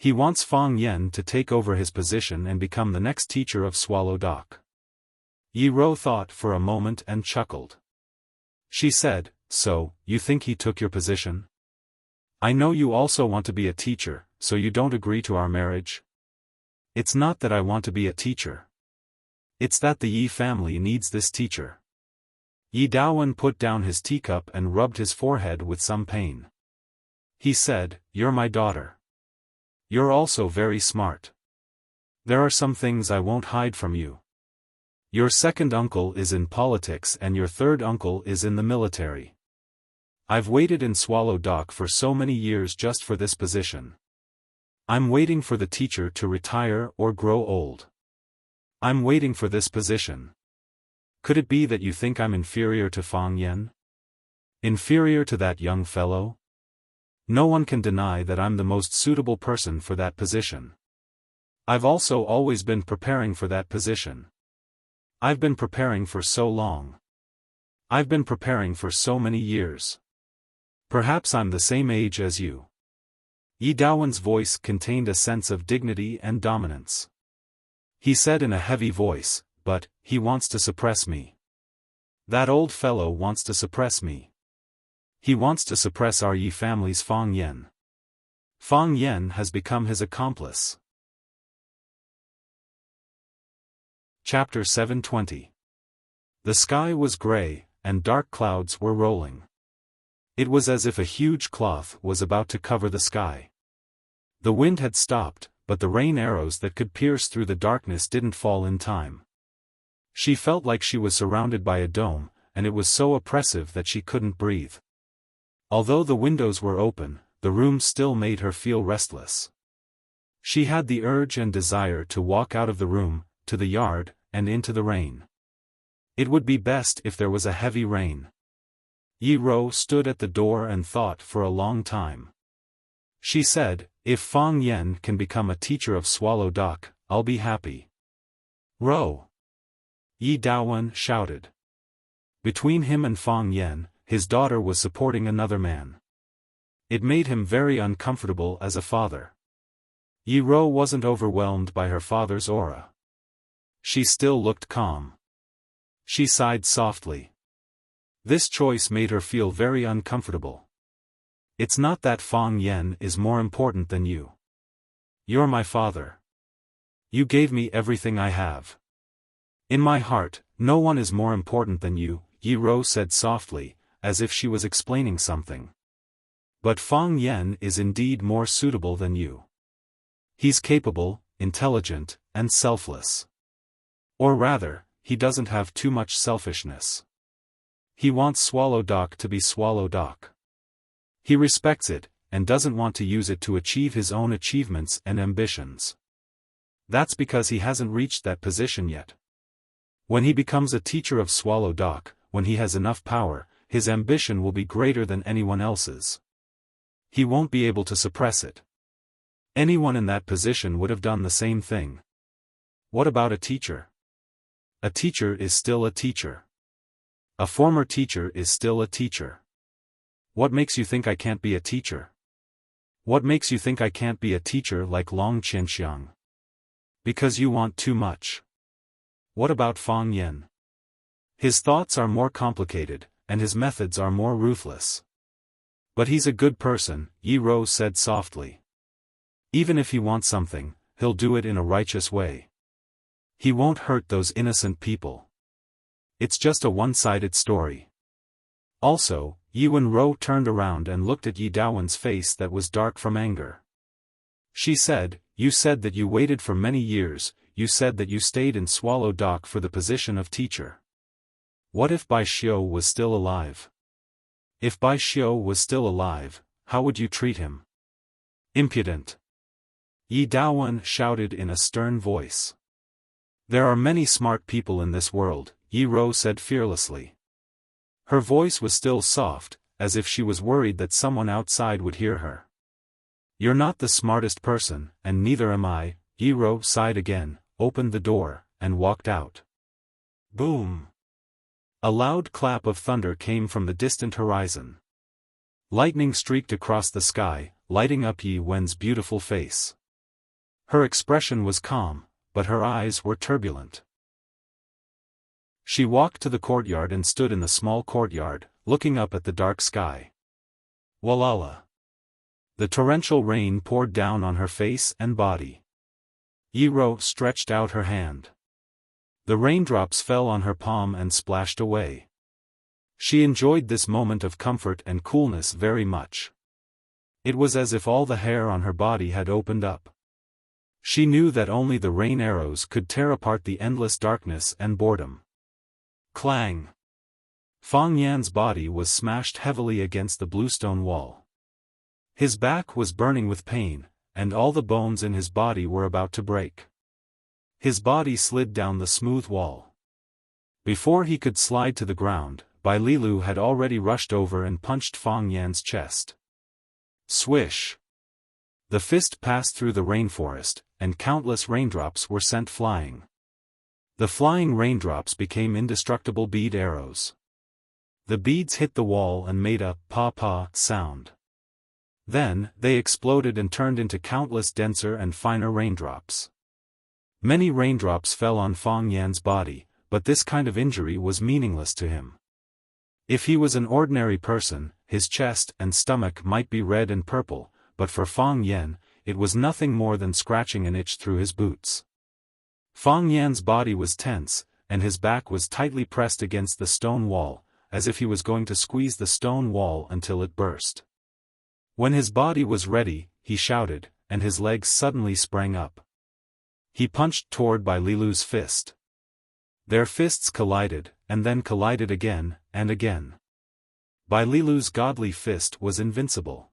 He wants Fang Yan to take over his position and become the next teacher of Swallow Dock. Yi Rou thought for a moment and chuckled. She said, so, you think he took your position? I know you also want to be a teacher, so you don't agree to our marriage? It's not that I want to be a teacher. It's that the Yi family needs this teacher. Yi Daowen put down his teacup and rubbed his forehead with some pain. He said, you're my daughter. You're also very smart. There are some things I won't hide from you. Your second uncle is in politics and your third uncle is in the military. I've waited in Swallow Dock for so many years just for this position. I'm waiting for the teacher to retire or grow old. I'm waiting for this position. Could it be that you think I'm inferior to Fang Yan? Inferior to that young fellow? No one can deny that I'm the most suitable person for that position. I've also always been preparing for that position. I've been preparing for so long. I've been preparing for so many years. Perhaps I'm the same age as you. Yi Daowen's voice contained a sense of dignity and dominance. He said in a heavy voice, but, he wants to suppress me. That old fellow wants to suppress me. He wants to suppress our Yi family's Fang Yan. Fang Yan has become his accomplice. Chapter 720. The sky was gray, and dark clouds were rolling. It was as if a huge cloth was about to cover the sky. The wind had stopped, but the rain arrows that could pierce through the darkness didn't fall in time. She felt like she was surrounded by a dome, and it was so oppressive that she couldn't breathe. Although the windows were open, the room still made her feel restless. She had the urge and desire to walk out of the room, to the yard, and into the rain. It would be best if there was a heavy rain. Yi Rou stood at the door and thought for a long time. She said, if Fang Yan can become a teacher of Swallow Dock, I'll be happy. Rou! Yi Daowen shouted. Between him and Fang Yan, his daughter was supporting another man. It made him very uncomfortable as a father. Yi Rou wasn't overwhelmed by her father's aura. She still looked calm. She sighed softly. This choice made her feel very uncomfortable. It's not that Fang Yan is more important than you. You're my father. You gave me everything I have. In my heart, no one is more important than you, Yi Rou said softly, as if she was explaining something. But Fang Yan is indeed more suitable than you. He's capable, intelligent, and selfless. Or rather, he doesn't have too much selfishness. He wants Swallow Dock to be Swallow Dock. He respects it, and doesn't want to use it to achieve his own achievements and ambitions. That's because he hasn't reached that position yet. When he becomes a teacher of Swallow Dock, when he has enough power, his ambition will be greater than anyone else's. He won't be able to suppress it. Anyone in that position would have done the same thing. What about a teacher? A teacher is still a teacher. A former teacher is still a teacher. What makes you think I can't be a teacher? What makes you think I can't be a teacher like Long Qianxiang? Because you want too much. What about Fang Yan? His thoughts are more complicated, and his methods are more ruthless. But he's a good person, Yi Rou said softly. Even if he wants something, he'll do it in a righteous way. He won't hurt those innocent people. It's just a one-sided story. Also, Yi Rou turned around and looked at Yi Daowen's face that was dark from anger. She said, you said that you waited for many years, you said that you stayed in Swallow Dock for the position of teacher. What if Bai Xiu was still alive? If Bai Xiu was still alive, how would you treat him? Impudent. Yi Daowen shouted in a stern voice. There are many smart people in this world, Yi Rou said fearlessly. Her voice was still soft, as if she was worried that someone outside would hear her. You're not the smartest person, and neither am I, Yi Rou sighed again, opened the door, and walked out. Boom! A loud clap of thunder came from the distant horizon. Lightning streaked across the sky, lighting up Yi Wen's beautiful face. Her expression was calm, but her eyes were turbulent. She walked to the courtyard and stood in the small courtyard, looking up at the dark sky. Walala! The torrential rain poured down on her face and body. Yi Rou stretched out her hand. The raindrops fell on her palm and splashed away. She enjoyed this moment of comfort and coolness very much. It was as if all the hair on her body had opened up. She knew that only the rain arrows could tear apart the endless darkness and boredom. Clang! Fang Yan's body was smashed heavily against the bluestone wall. His back was burning with pain, and all the bones in his body were about to break. His body slid down the smooth wall. Before he could slide to the ground, Bai Lilu had already rushed over and punched Fang Yan's chest. Swish! The fist passed through the rainforest, and countless raindrops were sent flying. The flying raindrops became indestructible bead arrows. The beads hit the wall and made a pa-pa sound. Then, they exploded and turned into countless denser and finer raindrops. Many raindrops fell on Fang Yan's body, but this kind of injury was meaningless to him. If he was an ordinary person, his chest and stomach might be red and purple, but for Fang Yan, it was nothing more than scratching an itch through his boots. Fang Yan's body was tense, and his back was tightly pressed against the stone wall, as if he was going to squeeze the stone wall until it burst. When his body was ready, he shouted, and his legs suddenly sprang up. He punched toward Bai Lilu's fist. Their fists collided, and then collided again, and again. Bai Lilu's godly fist was invincible.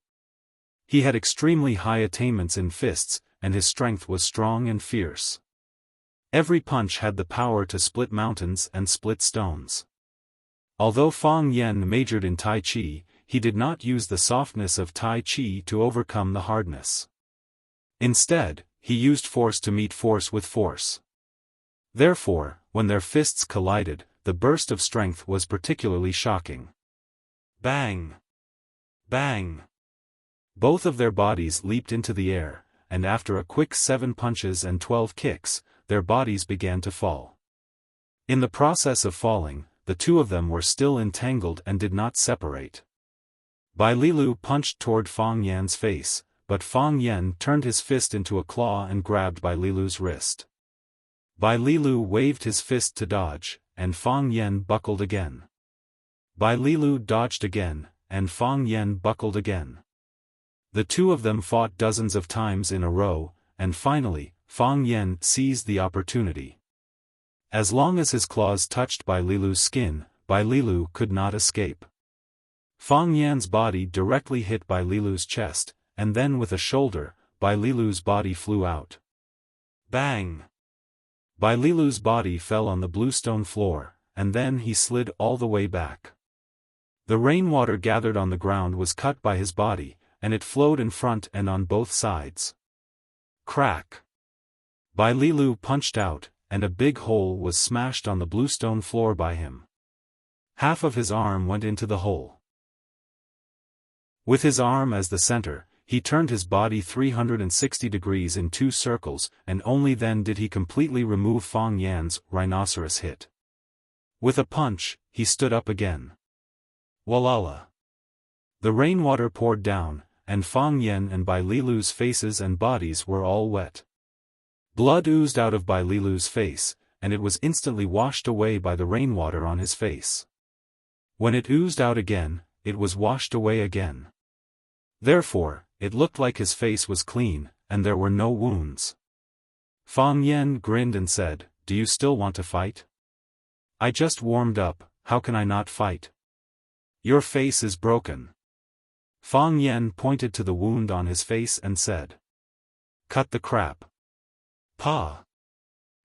He had extremely high attainments in fists, and his strength was strong and fierce. Every punch had the power to split mountains and split stones. Although Fang Yan majored in Tai Chi, he did not use the softness of Tai Chi to overcome the hardness. Instead, he used force to meet force with force. Therefore, when their fists collided, the burst of strength was particularly shocking. Bang! Bang! Both of their bodies leaped into the air, and after a quick 7 punches and 12 kicks, their bodies began to fall. In the process of falling, the two of them were still entangled and did not separate. Bai Lilu punched toward Fang Yan's face, but Fang Yan turned his fist into a claw and grabbed Bai Lilu's wrist. Bai Lilu waved his fist to dodge, and Fang Yan buckled again. Bai Lilu dodged again, and Fang Yan buckled again. The two of them fought dozens of times in a row, and finally, Fang Yan seized the opportunity. As long as his claws touched Bai Lilu's skin, Bai Lilu could not escape. Fang Yan's body directly hit Bai Lilu's chest, and then with a shoulder, Bai Lilu's body flew out. Bang! Bai Lilu's body fell on the bluestone floor, and then he slid all the way back. The rainwater gathered on the ground was cut by his body, and it flowed in front and on both sides. Crack! Bai Lilu punched out, and a big hole was smashed on the bluestone floor by him. Half of his arm went into the hole. With his arm as the center, he turned his body 360 degrees in 2 circles, and only then did he completely remove Fang Yan's rhinoceros hit. With a punch, he stood up again. Walala! The rainwater poured down, and Fang Yan and Bai Lilu's faces and bodies were all wet. Blood oozed out of Bai Lilu's face, and it was instantly washed away by the rainwater on his face. When it oozed out again, it was washed away again. Therefore, it looked like his face was clean, and there were no wounds. Fang Yan grinned and said, "Do you still want to fight? I just warmed up, how can I not fight? Your face is broken." Fang Yan pointed to the wound on his face and said, Cut the crap. Pa!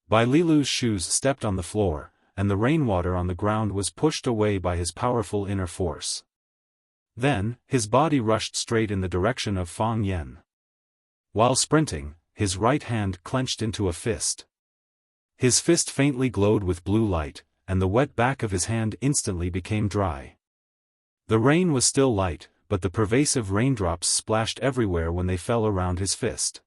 Bai Lilu's shoes stepped on the floor, and the rainwater on the ground was pushed away by his powerful inner force. Then, his body rushed straight in the direction of Fang Yan. While sprinting, his right hand clenched into a fist. His fist faintly glowed with blue light, and the wet back of his hand instantly became dry. The rain was still light, but the pervasive raindrops splashed everywhere when they fell around his fist.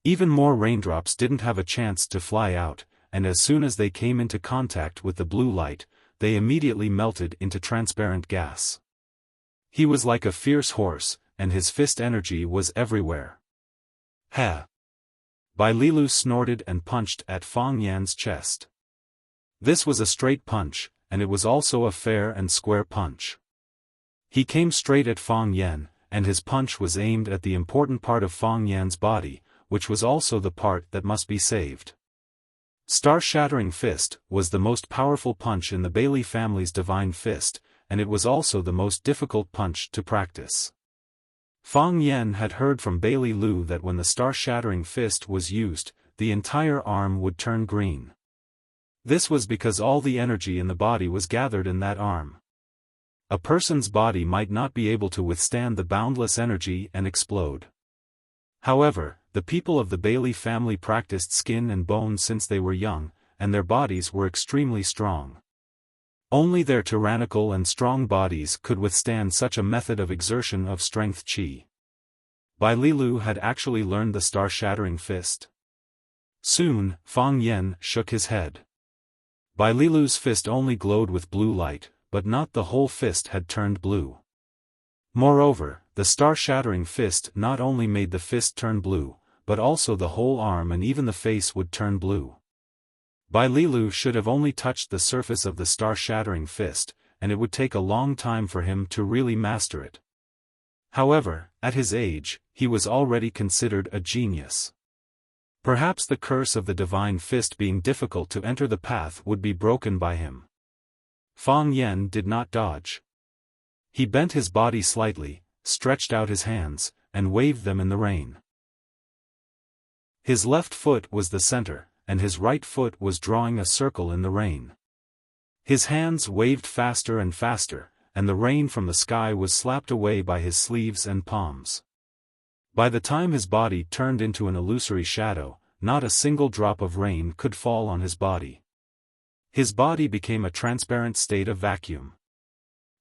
Even more raindrops didn't have a chance to fly out, and as soon as they came into contact with the blue light, they immediately melted into transparent gas. He was like a fierce horse, and his fist energy was everywhere. Ha! Bai Lilu snorted and punched at Fang Yan's chest. This was a straight punch, and it was also a fair and square punch. He came straight at Fang Yan, and his punch was aimed at the important part of Fang Yan's body, which was also the part that must be saved. Star-Shattering Fist was the most powerful punch in the Bailey family's Divine Fist, and it was also the most difficult punch to practice. Fang Yan had heard from Bailey Lu that when the Star-Shattering Fist was used, the entire arm would turn green. This was because all the energy in the body was gathered in that arm. A person's body might not be able to withstand the boundless energy and explode. However, the people of the Bailey family practiced skin and bone since they were young, and their bodies were extremely strong. Only their tyrannical and strong bodies could withstand such a method of exertion of strength qi. Bai Lilu had actually learned the Star-Shattering Fist. Soon, Fang Yan shook his head. Bai Lilu's fist only glowed with blue light, but not the whole fist had turned blue. Moreover, the Star-Shattering Fist not only made the fist turn blue, but also the whole arm and even the face would turn blue. Bai Lilu should have only touched the surface of the Star-Shattering Fist, and it would take a long time for him to really master it. However, at his age, he was already considered a genius. Perhaps the curse of the Divine Fist being difficult to enter the path would be broken by him. Fang Yan did not dodge. He bent his body slightly, stretched out his hands, and waved them in the rain. His left foot was the center, and his right foot was drawing a circle in the rain. His hands waved faster and faster, and the rain from the sky was slapped away by his sleeves and palms. By the time his body turned into an illusory shadow, not a single drop of rain could fall on his body. His body became a transparent state of vacuum.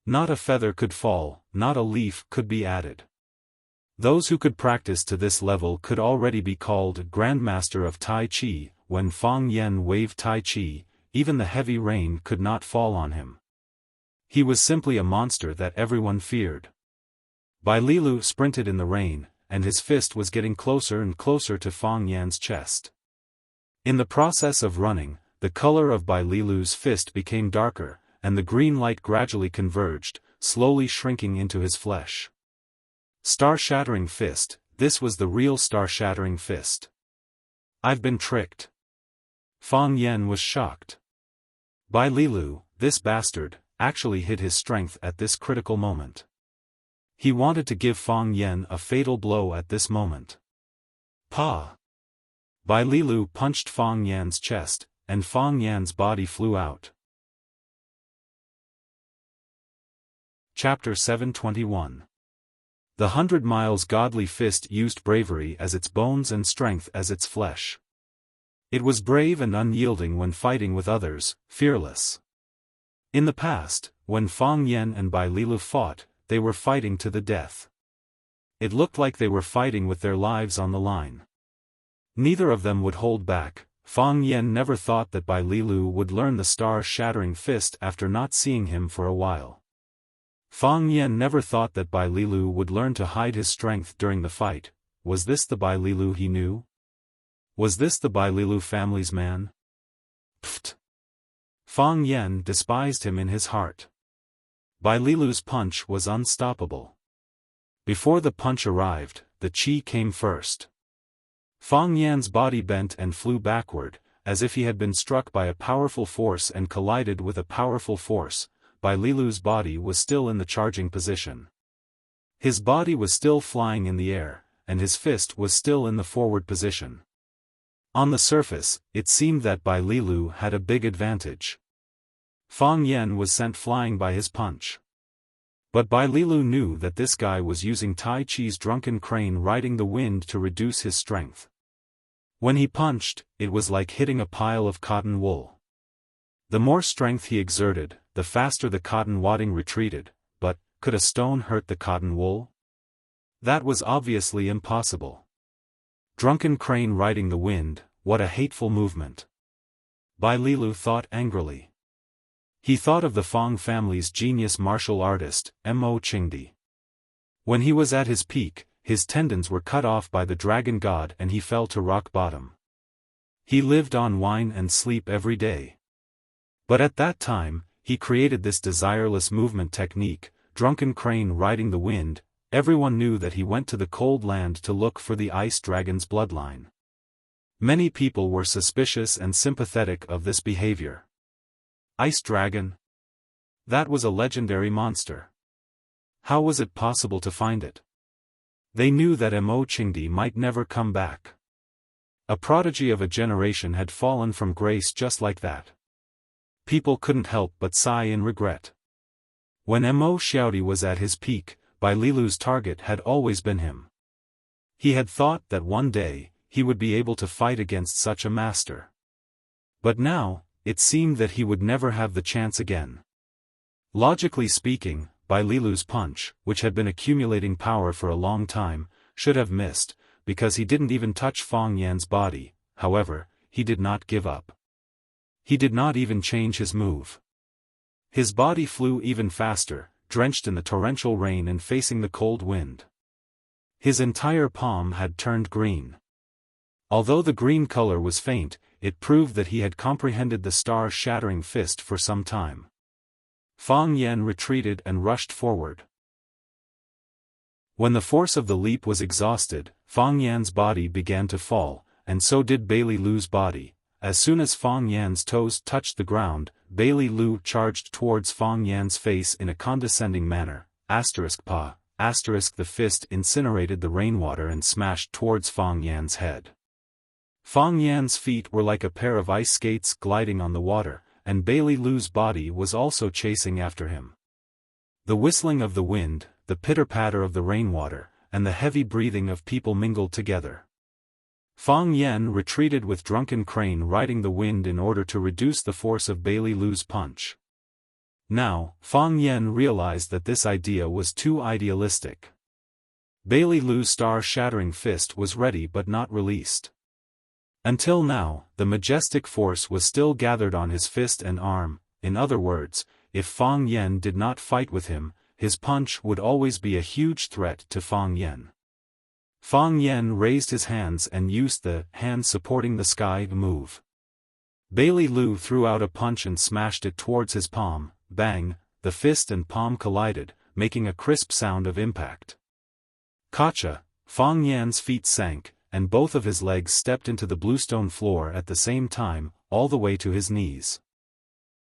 Not a feather could fall, not a leaf could be added. Those who could practice to this level could already be called Grandmaster of Tai Chi. When Fang Yan waved Tai Chi, even the heavy rain could not fall on him. He was simply a monster that everyone feared. Bai Lilu sprinted in the rain, and his fist was getting closer and closer to Fang Yan's chest. In the process of running, the color of Bai Lilu's fist became darker, and the green light gradually converged, slowly shrinking into his flesh. Star-Shattering Fist, this was the real Star-Shattering Fist. I've been tricked. Fang Yan was shocked. Bai Lilu, this bastard, actually hid his strength at this critical moment. He wanted to give Fang Yan a fatal blow at this moment. Pa! Bai Lilu punched Fang Yan's chest, and Fang Yan's body flew out. Chapter 721. The 100 Miles Godly Fist used bravery as its bones and strength as its flesh. It was brave and unyielding when fighting with others, fearless. In the past, when Fang Yan and Bai Lilu fought, they were fighting to the death. It looked like they were fighting with their lives on the line. Neither of them would hold back. Fang Yan never thought that Bai Lilu would learn the Star-Shattering Fist after not seeing him for a while. Fang Yan never thought that Bai Lilu would learn to hide his strength during the fight. Was this the Bai Lilu he knew? Was this the Bai Lilu family's man? Pfft! Fang Yan despised him in his heart. Bai Lilu's punch was unstoppable. Before the punch arrived, the qi came first. Fang Yan's body bent and flew backward, as if he had been struck by a powerful force and collided with a powerful force. Bai Lilu's body was still in the charging position. His body was still flying in the air, and his fist was still in the forward position. On the surface, it seemed that Bai Lilu had a big advantage. Fang Yan was sent flying by his punch. But Bai Lilu knew that this guy was using Tai Chi's drunken crane riding the wind to reduce his strength. When he punched, it was like hitting a pile of cotton wool. The more strength he exerted, the faster the cotton wadding retreated, but, could a stone hurt the cotton wool? That was obviously impossible. Drunken crane riding the wind, what a hateful movement. Bai Lilu thought angrily. He thought of the Fang family's genius martial artist, Mo Qingdi. When he was at his peak, his tendons were cut off by the dragon god and he fell to rock bottom. He lived on wine and sleep every day. But at that time, he created this desireless movement technique, drunken crane riding the wind. Everyone knew that he went to the cold land to look for the ice dragon's bloodline. Many people were suspicious and sympathetic of this behavior. Ice dragon? That was a legendary monster. How was it possible to find it? They knew that Mo Qingdi might never come back. A prodigy of a generation had fallen from grace just like that. People couldn't help but sigh in regret. When Mo Xiaodi was at his peak, Bai Lilu's target had always been him. He had thought that one day, he would be able to fight against such a master. But now, it seemed that he would never have the chance again. Logically speaking, Bai Lilu's punch, which had been accumulating power for a long time, should have missed, because he didn't even touch Fang Yan's body. However, he did not give up. He did not even change his move. His body flew even faster, drenched in the torrential rain and facing the cold wind. His entire palm had turned green. Although the green color was faint, it proved that he had comprehended the star-shattering fist for some time. Fang Yan retreated and rushed forward. When the force of the leap was exhausted, Fang Yan's body began to fall, and so did Bai Lilu's body. As soon as Fang Yan's toes touched the ground, Bai Lilu charged towards Fang Yan's face in a condescending manner. *Pa*. The fist incinerated the rainwater and smashed towards Fang Yan's head. Fang Yan's feet were like a pair of ice skates gliding on the water, and Bai Lilu's body was also chasing after him. The whistling of the wind, the pitter-patter of the rainwater, and the heavy breathing of people mingled together. Fang Yan retreated with drunken crane riding the wind in order to reduce the force of Bai Lilu's punch. Now, Fang Yan realized that this idea was too idealistic. Bai Lilu's star-shattering fist was ready but not released. Until now, the majestic force was still gathered on his fist and arm. In other words, if Fang Yan did not fight with him, his punch would always be a huge threat to Fang Yan. Fang Yan raised his hands and used the hands supporting the sky move. Bai Lilu threw out a punch and smashed it towards his palm. Bang! The fist and palm collided, making a crisp sound of impact. Kacha! Fang Yan's feet sank, and both of his legs stepped into the bluestone floor at the same time, all the way to his knees.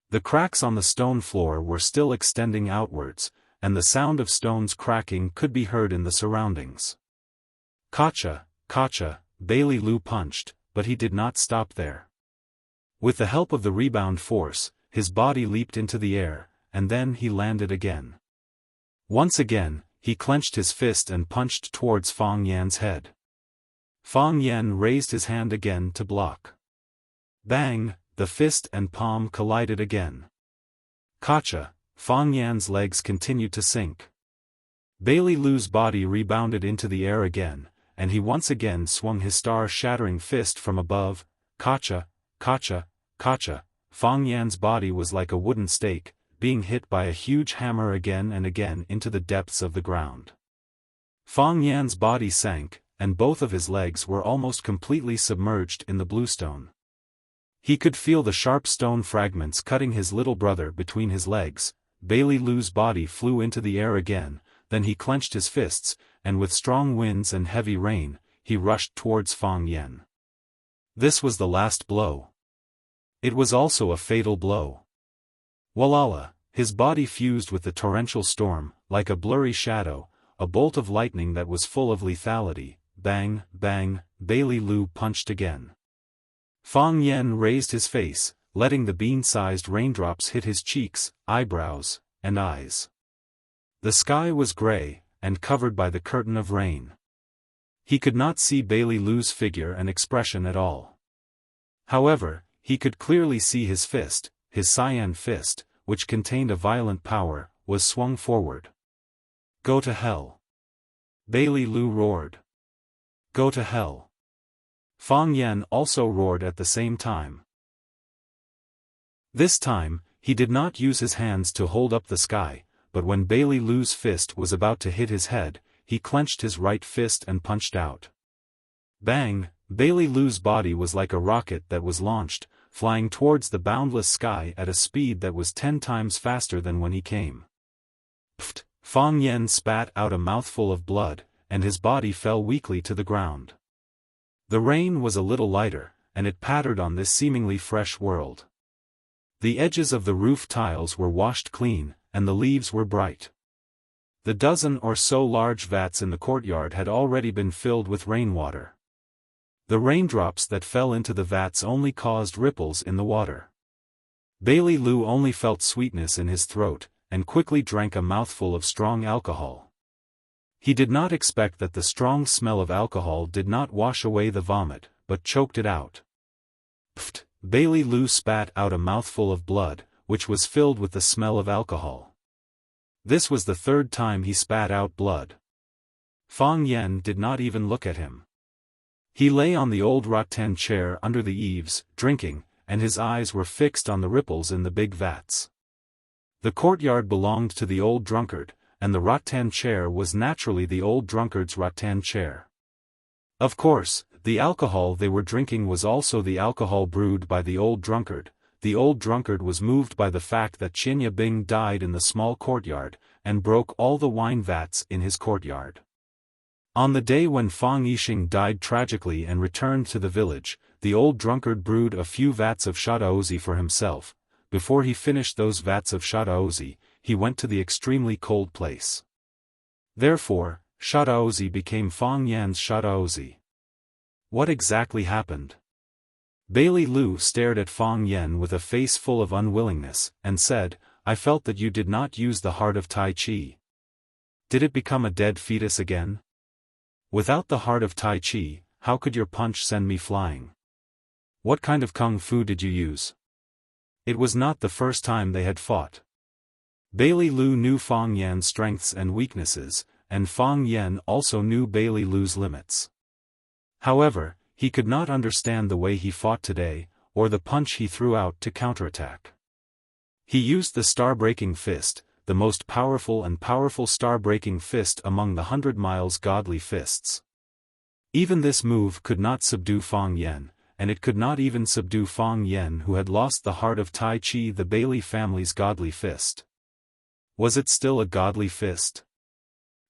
The cracks on the stone floor were still extending outwards, and the sound of stones cracking could be heard in the surroundings. Kacha! Bai Lilu punched, but he did not stop there. With the help of the rebound force, his body leaped into the air, and then he landed again. Once again, he clenched his fist and punched towards Fang Yan's head. Fang Yan raised his hand again to block. Bang! The fist and palm collided again. Kacha! Fang Yan's legs continued to sink. Bai Lilu's body rebounded into the air again, and he once again swung his star-shattering fist from above. Kacha! Fang Yan's body was like a wooden stake, being hit by a huge hammer again and again into the depths of the ground. Fang Yan's body sank, and both of his legs were almost completely submerged in the bluestone. He could feel the sharp stone fragments cutting his little brother between his legs. Bai Lilu's body flew into the air again, then he clenched his fists, and with strong winds and heavy rain, he rushed towards Fang Yan. This was the last blow. It was also a fatal blow. Walala! His body fused with the torrential storm, like a blurry shadow, a bolt of lightning that was full of lethality. bang, bang, Bailey Lu punched again. Fang Yen raised his face, letting the bean-sized raindrops hit his cheeks, eyebrows, and eyes. The sky was gray, and covered by the curtain of rain. He could not see Bailey Lu's figure and expression at all. However, he could clearly see his fist, his cyan fist, which contained a violent power, was swung forward. "Go to hell!" Bailey Lu roared. "Go to hell!" Fang Yen also roared at the same time. This time, he did not use his hands to hold up the sky, but when Bailey Lu's fist was about to hit his head, he clenched his right fist and punched out. Bang! Bailey Lu's body was like a rocket that was launched, flying towards the boundless sky at a speed that was 10 times faster than when he came. Pfft! Fang Yen spat out a mouthful of blood, and his body fell weakly to the ground. The rain was a little lighter, and it pattered on this seemingly fresh world. The edges of the roof tiles were washed clean, and the leaves were bright. The dozen or so large vats in the courtyard had already been filled with rainwater. The raindrops that fell into the vats only caused ripples in the water. Bailey Lu only felt sweetness in his throat, and quickly drank a mouthful of strong alcohol. He did not expect that the strong smell of alcohol did not wash away the vomit, but choked it out. Pfft! Bailey Lu spat out a mouthful of blood, which was filled with the smell of alcohol. This was the third time he spat out blood. Fang Yen did not even look at him. He lay on the old rattan chair under the eaves, drinking, and his eyes were fixed on the ripples in the big vats. The courtyard belonged to the old drunkard, and the rattan chair was naturally the old drunkard's rattan chair. Of course, the alcohol they were drinking was also the alcohol brewed by the old drunkard. The old drunkard was moved by the fact that Qinya Bing died in the small courtyard, and broke all the wine vats in his courtyard. On the day when Fang Yixing died tragically and returned to the village, the old drunkard brewed a few vats of shadaozi for himself. Before he finished those vats of shadaozi, he went to the extremely cold place. Therefore, shadaozi became Fang Yan's shadaozi. What exactly happened? Bailey Lu stared at Fang Yen with a face full of unwillingness, and said, "I felt that you did not use the heart of Tai Chi. Did it become a dead fetus again? Without the heart of Tai Chi, how could your punch send me flying? What kind of kung fu did you use?" It was not the first time they had fought. Bailey Lu knew Fang Yan's strengths and weaknesses, and Fang Yen also knew Bailey Lu's limits. However, he could not understand the way he fought today, or the punch he threw out to counterattack. He used the star-breaking fist, the most powerful star-breaking fist among the 100 miles godly fists. Even this move could not subdue Fang Yen, and it could not even subdue Fang Yen who had lost the heart of Tai Chi, the Bailey family's godly fist. Was it still a godly fist?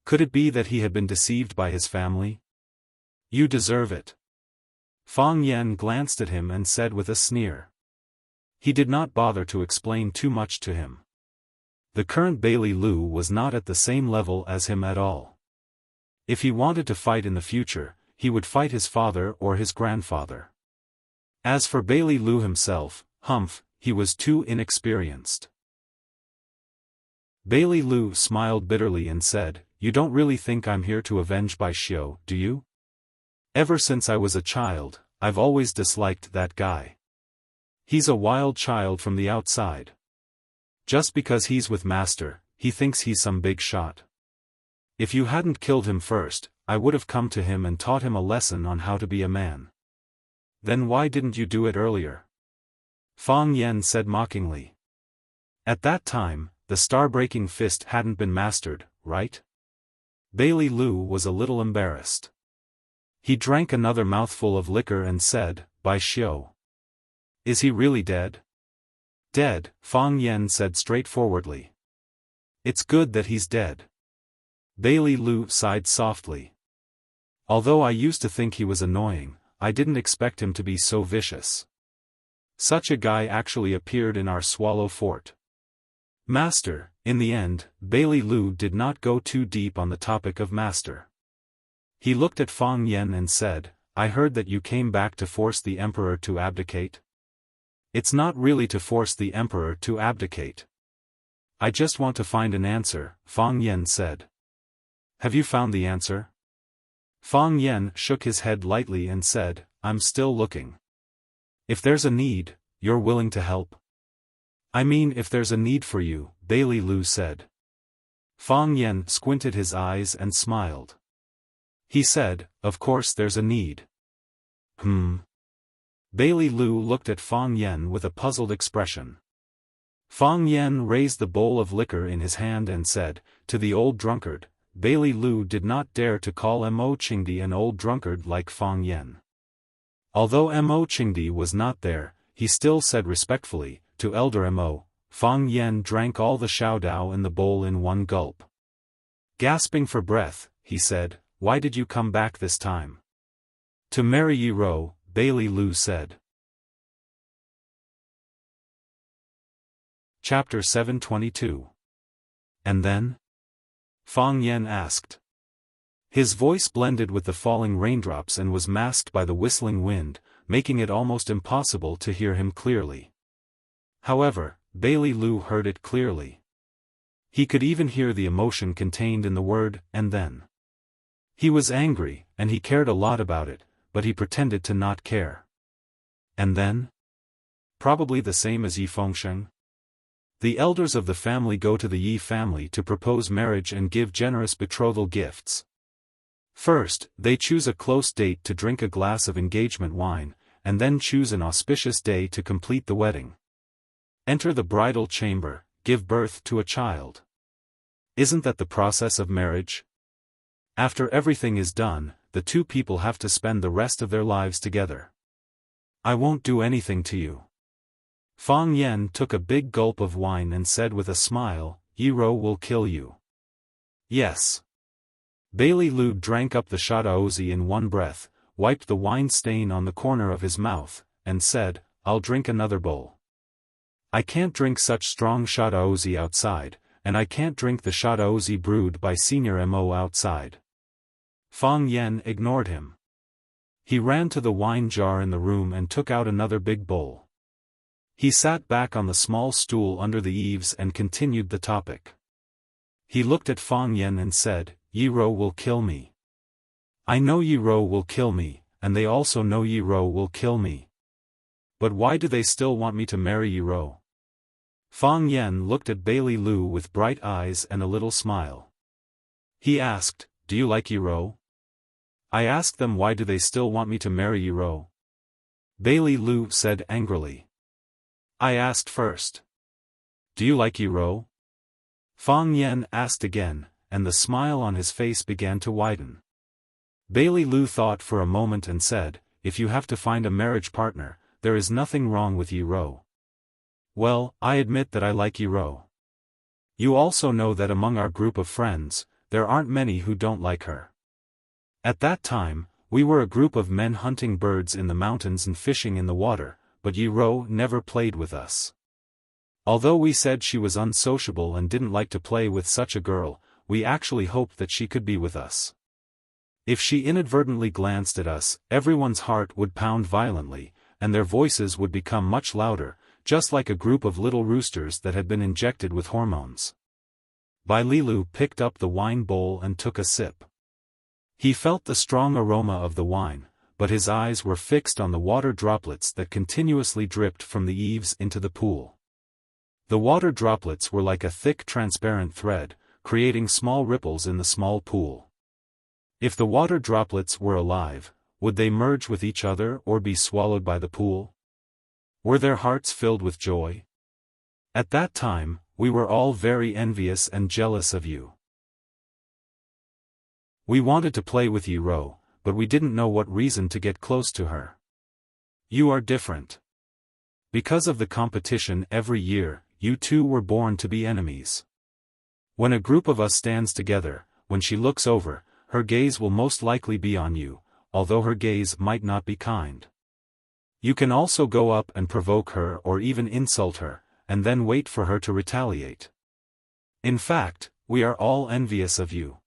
Could it be that he had been deceived by his family? "You deserve it." Fang Yen glanced at him and said with a sneer. He did not bother to explain too much to him. The current Bailey Lu was not at the same level as him at all. If he wanted to fight in the future, he would fight his father or his grandfather. As for Bailey Lu himself, he was too inexperienced. Bailey Lu smiled bitterly and said, "You don't really think I'm here to avenge Bai Xiu, do you? Ever since I was a child, I've always disliked that guy. He's a wild child from the outside. Just because he's with Master, he thinks he's some big shot. If you hadn't killed him first, I would have come to him and taught him a lesson on how to be a man." "Then why didn't you do it earlier?" Fang Yen said mockingly. "At that time, the star-breaking fist hadn't been mastered, right?" Bailey Lu was a little embarrassed. He drank another mouthful of liquor and said, "Bai Xiu. Is he really dead?" "Dead," Fang Yen said straightforwardly. "It's good that he's dead." Bailey Lu sighed softly. "Although I used to think he was annoying, I didn't expect him to be so vicious. Such a guy actually appeared in our Swallow Fort." Master, in the end, Bailey Lu did not go too deep on the topic of Master. He looked at Fang Yen and said, I heard that you came back to force the emperor to abdicate. It's not really to force the emperor to abdicate. I just want to find an answer, Fang Yen said. Have you found the answer? Fang Yen shook his head lightly and said, I'm still looking. If there's a need, you're willing to help? I mean if there's a need for you, Bailey Lu said. Fang Yen squinted his eyes and smiled. He said, of course there's a need. Bailey Lu looked at Fang Yen with a puzzled expression. Fang Yen raised the bowl of liquor in his hand and said, to the old drunkard. Bailey Lu did not dare to call Mo Qingdi an old drunkard like Fang Yen. Although Mo Qingdi was not there, he still said respectfully, to Elder Mo. Fang Yen drank all the xiaodao in the bowl in one gulp. Gasping for breath, he said, why did you come back this time? To marry Yi Ro, Bailey Lu said. Chapter 722. And then? Fang Yen asked. His voice blended with the falling raindrops and was masked by the whistling wind, making it almost impossible to hear him clearly. However, Bailey Lu heard it clearly. He could even hear the emotion contained in the word, and then. He was angry, and he cared a lot about it, but he pretended to not care. And then? Probably the same as Yi Fengsheng. The elders of the family go to the Yi family to propose marriage and give generous betrothal gifts. First, they choose a close date to drink a glass of engagement wine, and then choose an auspicious day to complete the wedding. Enter the bridal chamber, give birth to a child. Isn't that the process of marriage? After everything is done, the two people have to spend the rest of their lives together. I won't do anything to you. Fang Yen took a big gulp of wine and said with a smile, Yi Ro will kill you. Yes. Bailey Lu drank up the shadaozi in one breath, wiped the wine stain on the corner of his mouth, and said, I'll drink another bowl. I can't drink such strong shadaozi outside, and I can't drink the shadaozi brewed by Senior Mo outside. Fang Yen ignored him. He ran to the wine jar in the room and took out another big bowl. He sat back on the small stool under the eaves and continued the topic. He looked at Fang Yen and said, Yi Ro will kill me. I know Yi Ro will kill me, and they also know Yi Ro will kill me. But why do they still want me to marry Yi Ro? Fang Yen looked at Bailey Lu with bright eyes and a little smile. He asked, do you like Yi Ro? I asked them why do they still want me to marry Yi Ro? Bailey Lu said angrily. I asked first. Do you like Yi Ro? Fang Yen asked again, and the smile on his face began to widen. Bailey Lu thought for a moment and said, if you have to find a marriage partner, there is nothing wrong with Yi Ro. Well, I admit that I like Yi Ro. You also know that among our group of friends, there aren't many who don't like her. At that time, we were a group of men hunting birds in the mountains and fishing in the water, but Yi Ro never played with us. Although we said she was unsociable and didn't like to play with such a girl, we actually hoped that she could be with us. If she inadvertently glanced at us, everyone's heart would pound violently, and their voices would become much louder, just like a group of little roosters that had been injected with hormones. Bai Lilu picked up the wine bowl and took a sip. He felt the strong aroma of the wine, but his eyes were fixed on the water droplets that continuously dripped from the eaves into the pool. The water droplets were like a thick transparent thread, creating small ripples in the small pool. If the water droplets were alive, would they merge with each other or be swallowed by the pool? Were their hearts filled with joy? At that time, we were all very envious and jealous of you. We wanted to play with Yi Ro, but we didn't know what reason to get close to her. You are different. Because of the competition every year, you two were born to be enemies. When a group of us stands together, when she looks over, her gaze will most likely be on you, although her gaze might not be kind. You can also go up and provoke her or even insult her, and then wait for her to retaliate. In fact, we are all envious of you.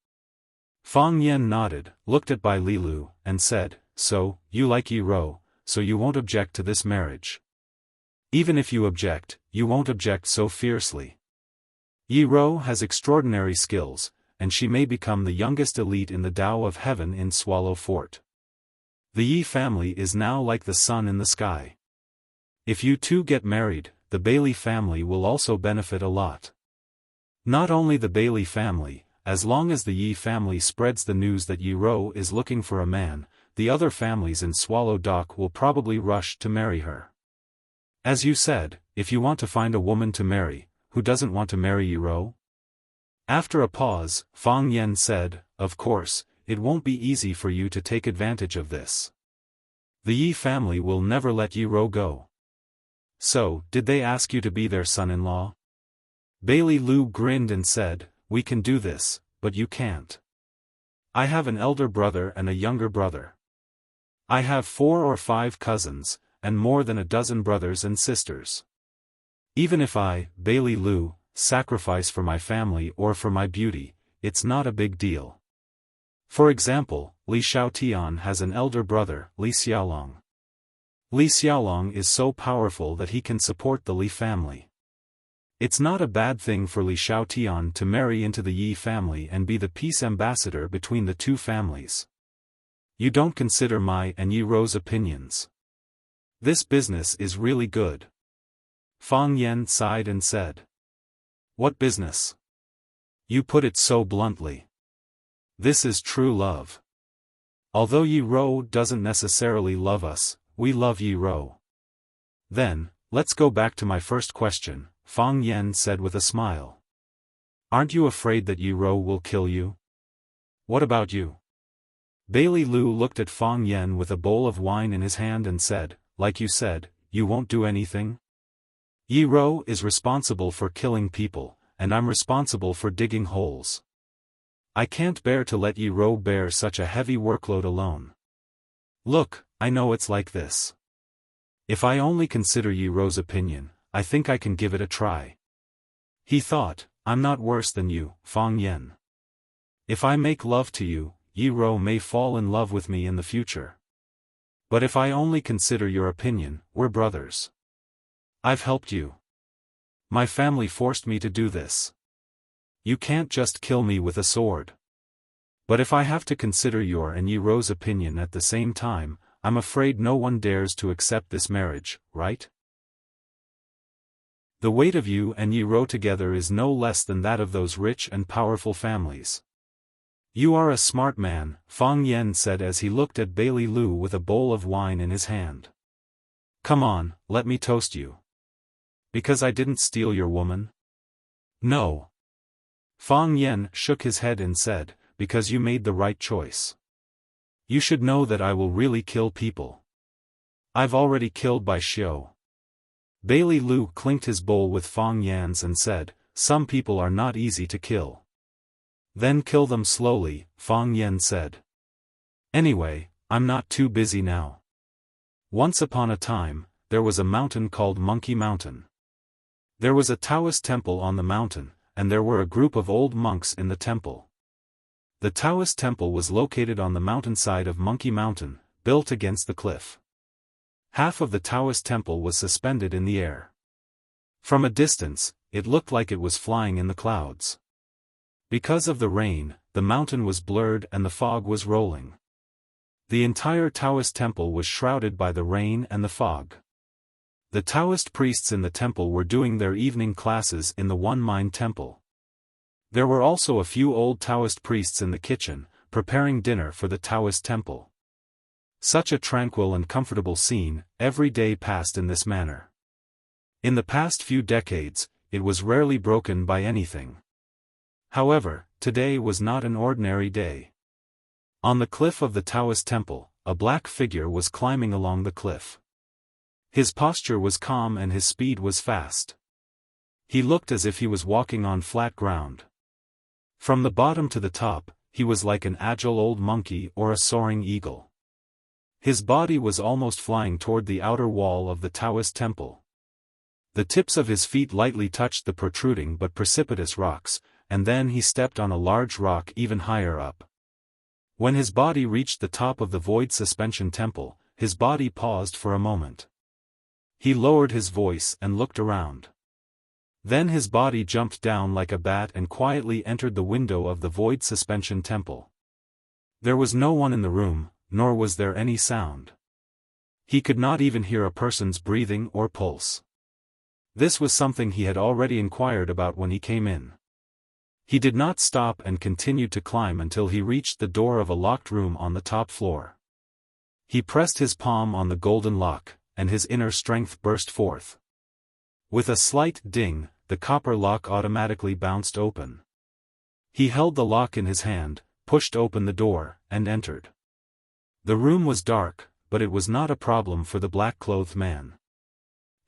Fang Yen nodded, looked at Bai Lilu, and said, "So, you like Yi Rou, so you won't object to this marriage. Even if you object, you won't object so fiercely. Yi Rou has extraordinary skills, and she may become the youngest elite in the Tao of Heaven in Swallow Fort. The Yi family is now like the sun in the sky. If you two get married, the Bailey family will also benefit a lot. Not only the Bailey family, as long as the Yi family spreads the news that Yi Rou is looking for a man, the other families in Swallow Dock will probably rush to marry her. As you said, if you want to find a woman to marry, who doesn't want to marry Yi Rou?" After a pause, Fang Yen said, "Of course, it won't be easy for you to take advantage of this. The Yi family will never let Yi Rou go. So, did they ask you to be their son-in-law?" Bailey Lu grinned and said, "We can do this, but you can't. I have an elder brother and a younger brother. I have 4 or 5 cousins, and more than a dozen brothers and sisters. Even if I, Bailey Lu, sacrifice for my family or for my beauty, it's not a big deal. For example, Li Xiaotian has an elder brother, Li Xiaolong. Li Xiaolong is so powerful that he can support the Li family. It's not a bad thing for Li Xiaotian to marry into the Yi family and be the peace ambassador between the two families. You don't consider my and Yi Rou's opinions. This business is really good." Fang Yen sighed and said, "What business? You put it so bluntly. This is true love. Although Yi Rou doesn't necessarily love us, we love Yi Rou." "Then, let's go back to my first question," Fang Yen said with a smile. "Aren't you afraid that Yi Rou will kill you? What about you?" Bailey Lu looked at Fang Yen with a bowl of wine in his hand and said, "Like you said, you won't do anything? Yi Rou is responsible for killing people, and I'm responsible for digging holes. I can't bear to let Yi Rou bear such a heavy workload alone. Look, I know it's like this. If I only consider Yi Rou's opinion, I think I can give it a try." He thought, "I'm not worse than you, Fang Yen. If I make love to you, Yi Rou may fall in love with me in the future. But if I only consider your opinion, we're brothers. I've helped you. My family forced me to do this. You can't just kill me with a sword. But if I have to consider your and Yi Rou's opinion at the same time, I'm afraid no one dares to accept this marriage, right? The weight of you and Yi Rou together is no less than that of those rich and powerful families." "You are a smart man," Fang Yen said as he looked at Bailey Lu with a bowl of wine in his hand. "Come on, let me toast you. Because I didn't steal your woman?" "No." Fang Yen shook his head and said, "Because you made the right choice. You should know that I will really kill people. I've already killed Bai Xiu." Bailey Lu clinked his bowl with Fang Yan's and said, "Some people are not easy to kill." "Then kill them slowly," Fang Yen said. "Anyway, I'm not too busy now. Once upon a time, there was a mountain called Monkey Mountain. There was a Taoist temple on the mountain, and there were a group of old monks in the temple. The Taoist temple was located on the mountainside of Monkey Mountain, built against the cliff. Half of the Taoist temple was suspended in the air. From a distance, it looked like it was flying in the clouds. Because of the rain, the mountain was blurred and the fog was rolling. The entire Taoist temple was shrouded by the rain and the fog. The Taoist priests in the temple were doing their evening classes in the One Mind Temple. There were also a few old Taoist priests in the kitchen, preparing dinner for the Taoist temple. Such a tranquil and comfortable scene, every day passed in this manner. In the past few decades, it was rarely broken by anything. However, today was not an ordinary day. On the cliff of the Taoist temple, a black figure was climbing along the cliff. His posture was calm and his speed was fast. He looked as if he was walking on flat ground. From the bottom to the top, he was like an agile old monkey or a soaring eagle. His body was almost flying toward the outer wall of the Taoist temple. The tips of his feet lightly touched the protruding but precipitous rocks, and then he stepped on a large rock even higher up. When his body reached the top of the void suspension temple, his body paused for a moment. He lowered his voice and looked around. Then his body jumped down like a bat and quietly entered the window of the void suspension temple. There was no one in the room, nor was there any sound. He could not even hear a person's breathing or pulse. This was something he had already inquired about when he came in. He did not stop and continued to climb until he reached the door of a locked room on the top floor. He pressed his palm on the golden lock, and his inner strength burst forth. With a slight ding, the copper lock automatically bounced open. He held the lock in his hand, pushed open the door, and entered. The room was dark, but it was not a problem for the black-clothed man.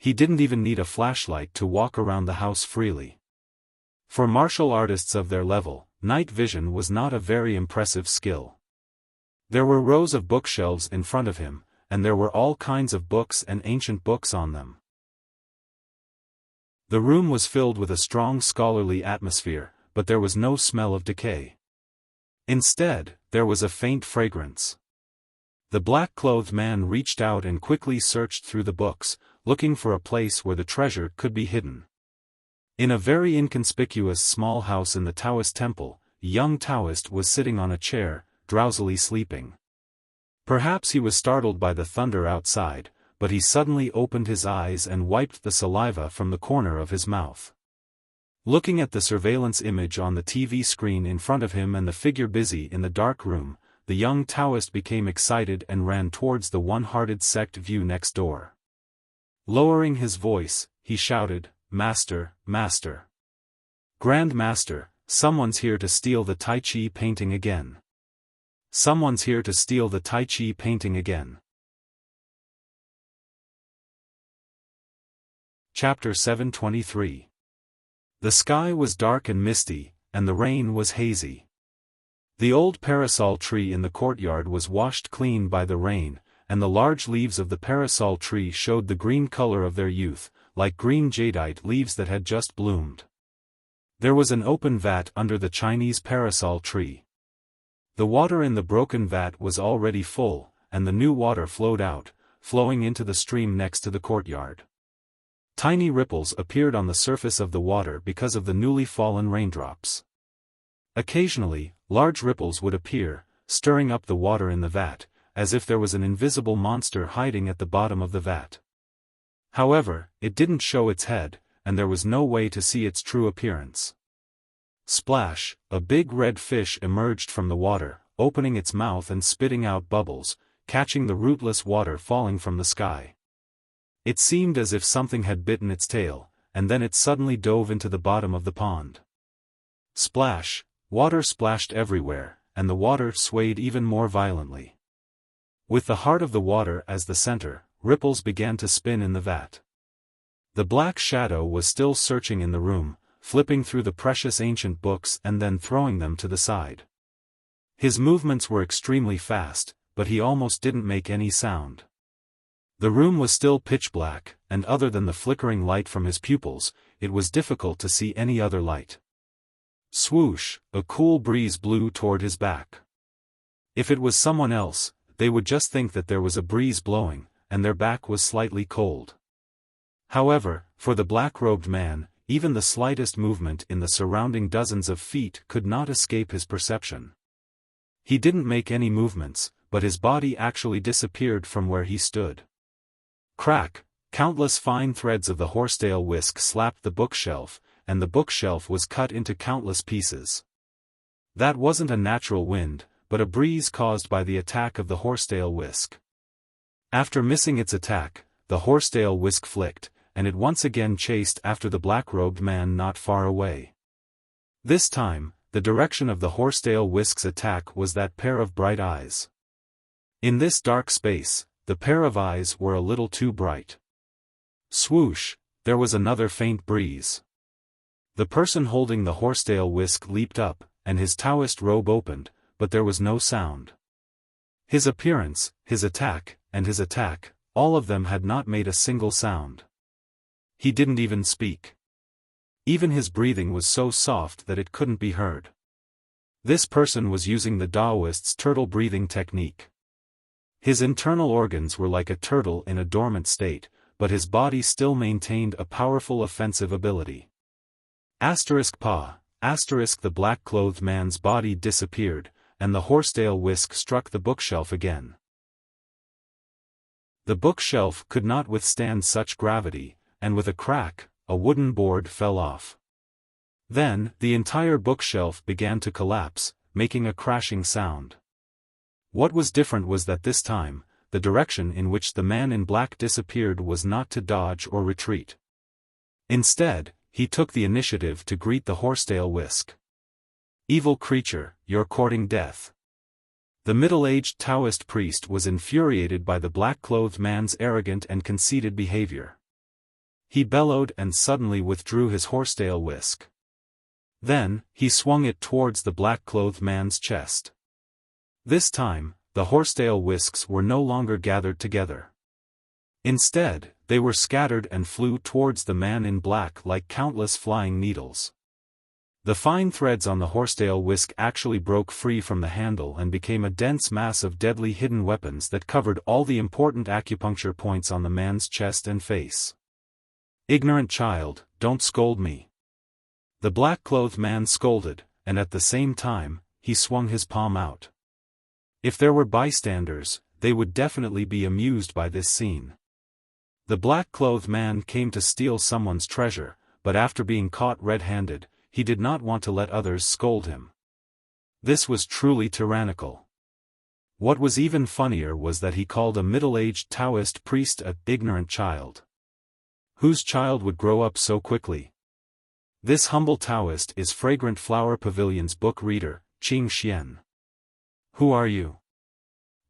He didn't even need a flashlight to walk around the house freely. For martial artists of their level, night vision was not a very impressive skill. There were rows of bookshelves in front of him, and there were all kinds of books and ancient books on them. The room was filled with a strong scholarly atmosphere, but there was no smell of decay. Instead, there was a faint fragrance. The black-clothed man reached out and quickly searched through the books, looking for a place where the treasure could be hidden. In a very inconspicuous small house in the Taoist temple, a young Taoist was sitting on a chair, drowsily sleeping. Perhaps he was startled by the thunder outside, but he suddenly opened his eyes and wiped the saliva from the corner of his mouth. Looking at the surveillance image on the TV screen in front of him and the figure busy in the dark room, the young Taoist became excited and ran towards the one-hearted sect view next door. Lowering his voice, he shouted, "Master, Master! Grand Master, someone's here to steal the Tai Chi painting again. Someone's here to steal the Tai Chi painting again." Chapter 723. The sky was dark and misty, and the rain was hazy. The old parasol tree in the courtyard was washed clean by the rain, and the large leaves of the parasol tree showed the green color of their youth, like green jadeite leaves that had just bloomed. There was an open vat under the Chinese parasol tree. The water in the broken vat was already full, and the new water flowed out, flowing into the stream next to the courtyard. Tiny ripples appeared on the surface of the water because of the newly fallen raindrops. Occasionally, large ripples would appear, stirring up the water in the vat, as if there was an invisible monster hiding at the bottom of the vat. However, it didn't show its head, and there was no way to see its true appearance. Splash, a big red fish emerged from the water, opening its mouth and spitting out bubbles, catching the rootless water falling from the sky. It seemed as if something had bitten its tail, and then it suddenly dove into the bottom of the pond. Splash, water splashed everywhere, and the water swayed even more violently. With the heart of the water as the center, ripples began to spin in the vat. The black shadow was still searching in the room, flipping through the precious ancient books and then throwing them to the side. His movements were extremely fast, but he almost didn't make any sound. The room was still pitch black, and other than the flickering light from his pupils, it was difficult to see any other light. Swoosh, a cool breeze blew toward his back. If it was someone else, they would just think that there was a breeze blowing, and their back was slightly cold. However, for the black-robed man, even the slightest movement in the surrounding dozens of feet could not escape his perception. He didn't make any movements, but his body actually disappeared from where he stood. Crack, countless fine threads of the horsetail whisk slapped the bookshelf, and the bookshelf was cut into countless pieces. That wasn't a natural wind, but a breeze caused by the attack of the horsetail whisk. After missing its attack, the horsetail whisk flicked, and it once again chased after the black-robed man not far away. This time, the direction of the horsetail whisk's attack was that pair of bright eyes. In this dark space, the pair of eyes were a little too bright. Swoosh, there was another faint breeze. The person holding the horsetail whisk leaped up, and his Taoist robe opened, but there was no sound. His appearance, his attack, and his attack, all of them had not made a single sound. He didn't even speak. Even his breathing was so soft that it couldn't be heard. This person was using the Taoist's turtle breathing technique. His internal organs were like a turtle in a dormant state, but his body still maintained a powerful offensive ability. The black-clothed man's body disappeared, and the horsetail whisk struck the bookshelf again. The bookshelf could not withstand such gravity, and with a crack, a wooden board fell off. Then, the entire bookshelf began to collapse, making a crashing sound. What was different was that this time, the direction in which the man in black disappeared was not to dodge or retreat. Instead, he took the initiative to greet the horsetail whisk. "Evil creature, you're courting death." The middle-aged Taoist priest was infuriated by the black-clothed man's arrogant and conceited behavior. He bellowed and suddenly withdrew his horsetail whisk. Then, he swung it towards the black-clothed man's chest. This time, the horsetail whisks were no longer gathered together. Instead, they were scattered and flew towards the man in black like countless flying needles. The fine threads on the horsetail whisk actually broke free from the handle and became a dense mass of deadly hidden weapons that covered all the important acupuncture points on the man's chest and face. "Ignorant child, don't scold me." The black-clothed man scolded, and at the same time, he swung his palm out. If there were bystanders, they would definitely be amused by this scene. The black-clothed man came to steal someone's treasure, but after being caught red-handed, he did not want to let others scold him. This was truly tyrannical. What was even funnier was that he called a middle-aged Taoist priest a ignorant child. Whose child would grow up so quickly? This humble Taoist is Fragrant Flower Pavilion's book reader, Qing Xian. Who are you?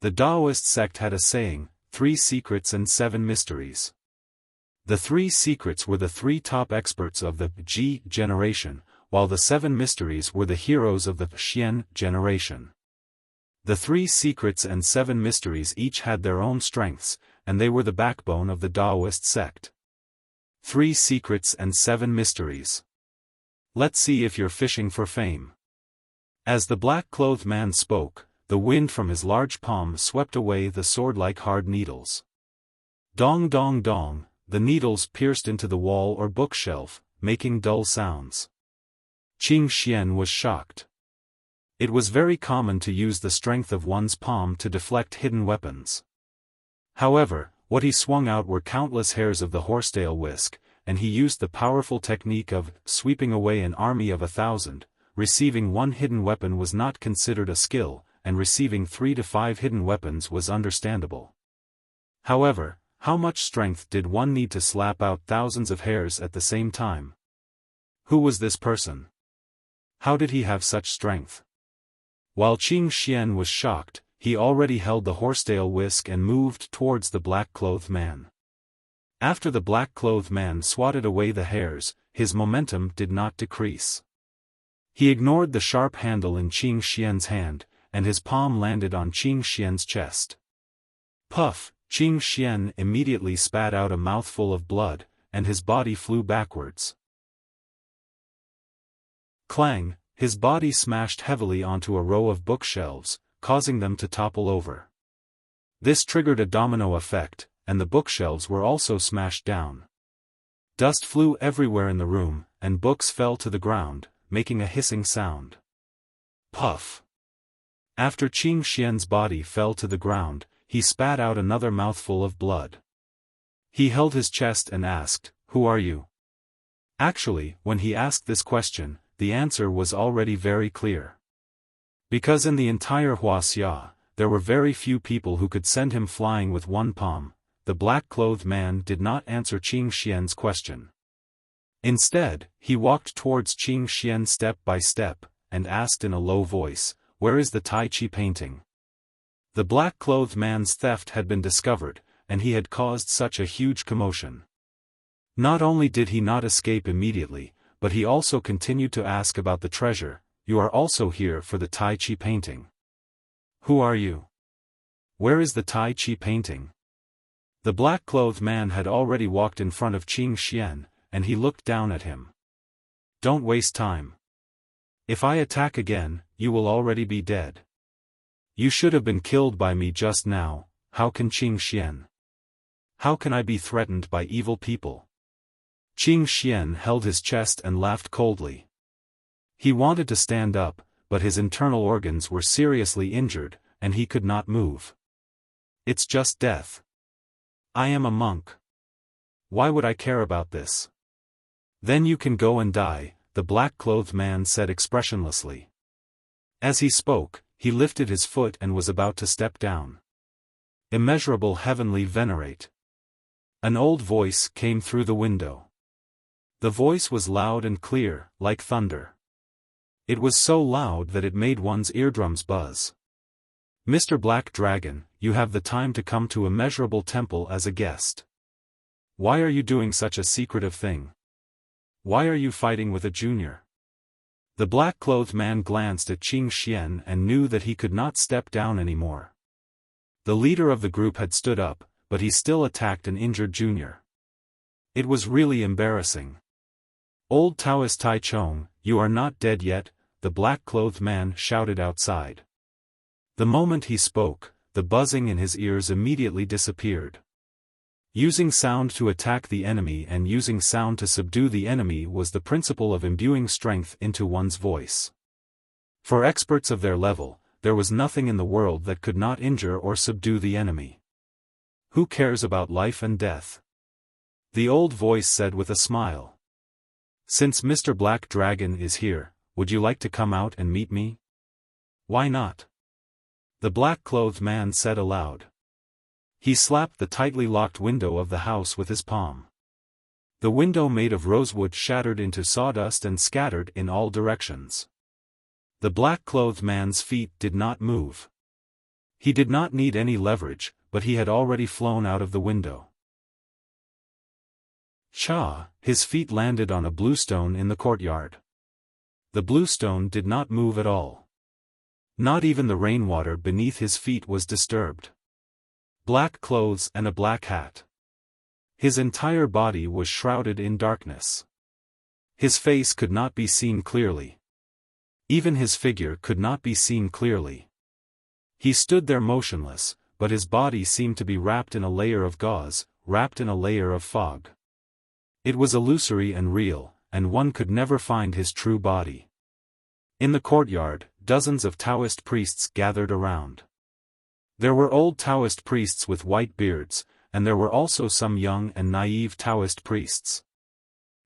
The Taoist sect had a saying, 3 secrets and 7 mysteries. The 3 secrets were the 3 top experts of the Ji generation, while the 7 mysteries were the heroes of the Xian generation. The 3 secrets and 7 mysteries each had their own strengths, and they were the backbone of the Taoist sect. 3 secrets and 7 mysteries. Let's see if you're fishing for fame. As the black-clothed man spoke, the wind from his large palm swept away the sword-like hard needles. Dong dong dong, the needles pierced into the wall or bookshelf, making dull sounds. Qing Xian was shocked. It was very common to use the strength of one's palm to deflect hidden weapons. However, what he swung out were countless hairs of the horsetail whisk, and he used the powerful technique of sweeping away an army of 1,000. Receiving 1 hidden weapon was not considered a skill, and receiving 3 to 5 hidden weapons was understandable. However, how much strength did one need to slap out thousands of hairs at the same time? Who was this person? How did he have such strength? While Qing Xian was shocked, he already held the horsetail whisk and moved towards the black-clothed man. After the black-clothed man swatted away the hairs, his momentum did not decrease. He ignored the sharp handle in Qing Xian's hand, and his palm landed on Qing Xian's chest. Puff! Qing Xian immediately spat out a mouthful of blood, and his body flew backwards. Clang! His body smashed heavily onto a row of bookshelves, causing them to topple over. This triggered a domino effect, and the bookshelves were also smashed down. Dust flew everywhere in the room, and books fell to the ground, making a hissing sound. Puff! After Qing Xian's body fell to the ground, he spat out another mouthful of blood. He held his chest and asked, "Who are you?" Actually, when he asked this question, the answer was already very clear. Because in the entire Wuxia, there were very few people who could send him flying with 1 palm, the black-clothed man did not answer Qing Xian's question. Instead, he walked towards Qing Xian step by step, and asked in a low voice, "Where is the Tai Chi painting?" The black-clothed man's theft had been discovered, and he had caused such a huge commotion. Not only did he not escape immediately, but he also continued to ask about the treasure. "You are also here for the Tai Chi painting. Who are you? Where is the Tai Chi painting?" The black-clothed man had already walked in front of Qing Xian, and he looked down at him. "Don't waste time. If I attack again, you will already be dead. You should have been killed by me just now. How can Qing Xian? How can I be threatened by evil people? Qing Xian held his chest and laughed coldly. He wanted to stand up, but his internal organs were seriously injured, and he could not move. It's just death. I am a monk. Why would I care about this? Then you can go and die, the black-clothed man said expressionlessly. As he spoke, he lifted his foot and was about to step down. Immeasurable heavenly venerate. An old voice came through the window. The voice was loud and clear, like thunder. It was so loud that it made one's eardrums buzz. Mr. Black Dragon, you have the time to come to Immeasurable Temple as a guest. Why are you doing such a secretive thing? Why are you fighting with a junior? The black-clothed man glanced at Qing Xian and knew that he could not step down anymore. The leader of the group had stood up, but he still attacked an injured junior. It was really embarrassing. Old Taoist Tai Chong, you are not dead yet, the black-clothed man shouted outside. The moment he spoke, the buzzing in his ears immediately disappeared. Using sound to attack the enemy and using sound to subdue the enemy was the principle of imbuing strength into one's voice. For experts of their level, there was nothing in the world that could not injure or subdue the enemy. Who cares about life and death? The old voice said with a smile. Since Mr. Black Dragon is here, would you like to come out and meet me? Why not? The black-clothed man said aloud. He slapped the tightly locked window of the house with his palm. The window made of rosewood shattered into sawdust and scattered in all directions. The black-clothed man's feet did not move. He did not need any leverage, but he had already flown out of the window. Cha! His feet landed on a bluestone in the courtyard. The bluestone did not move at all. Not even the rainwater beneath his feet was disturbed. Black clothes and a black hat. His entire body was shrouded in darkness. His face could not be seen clearly. Even his figure could not be seen clearly. He stood there motionless, but his body seemed to be wrapped in a layer of gauze, wrapped in a layer of fog. It was illusory and real, and one could never find his true body. In the courtyard, dozens of Taoist priests gathered around. There were old Taoist priests with white beards, and there were also some young and naive Taoist priests.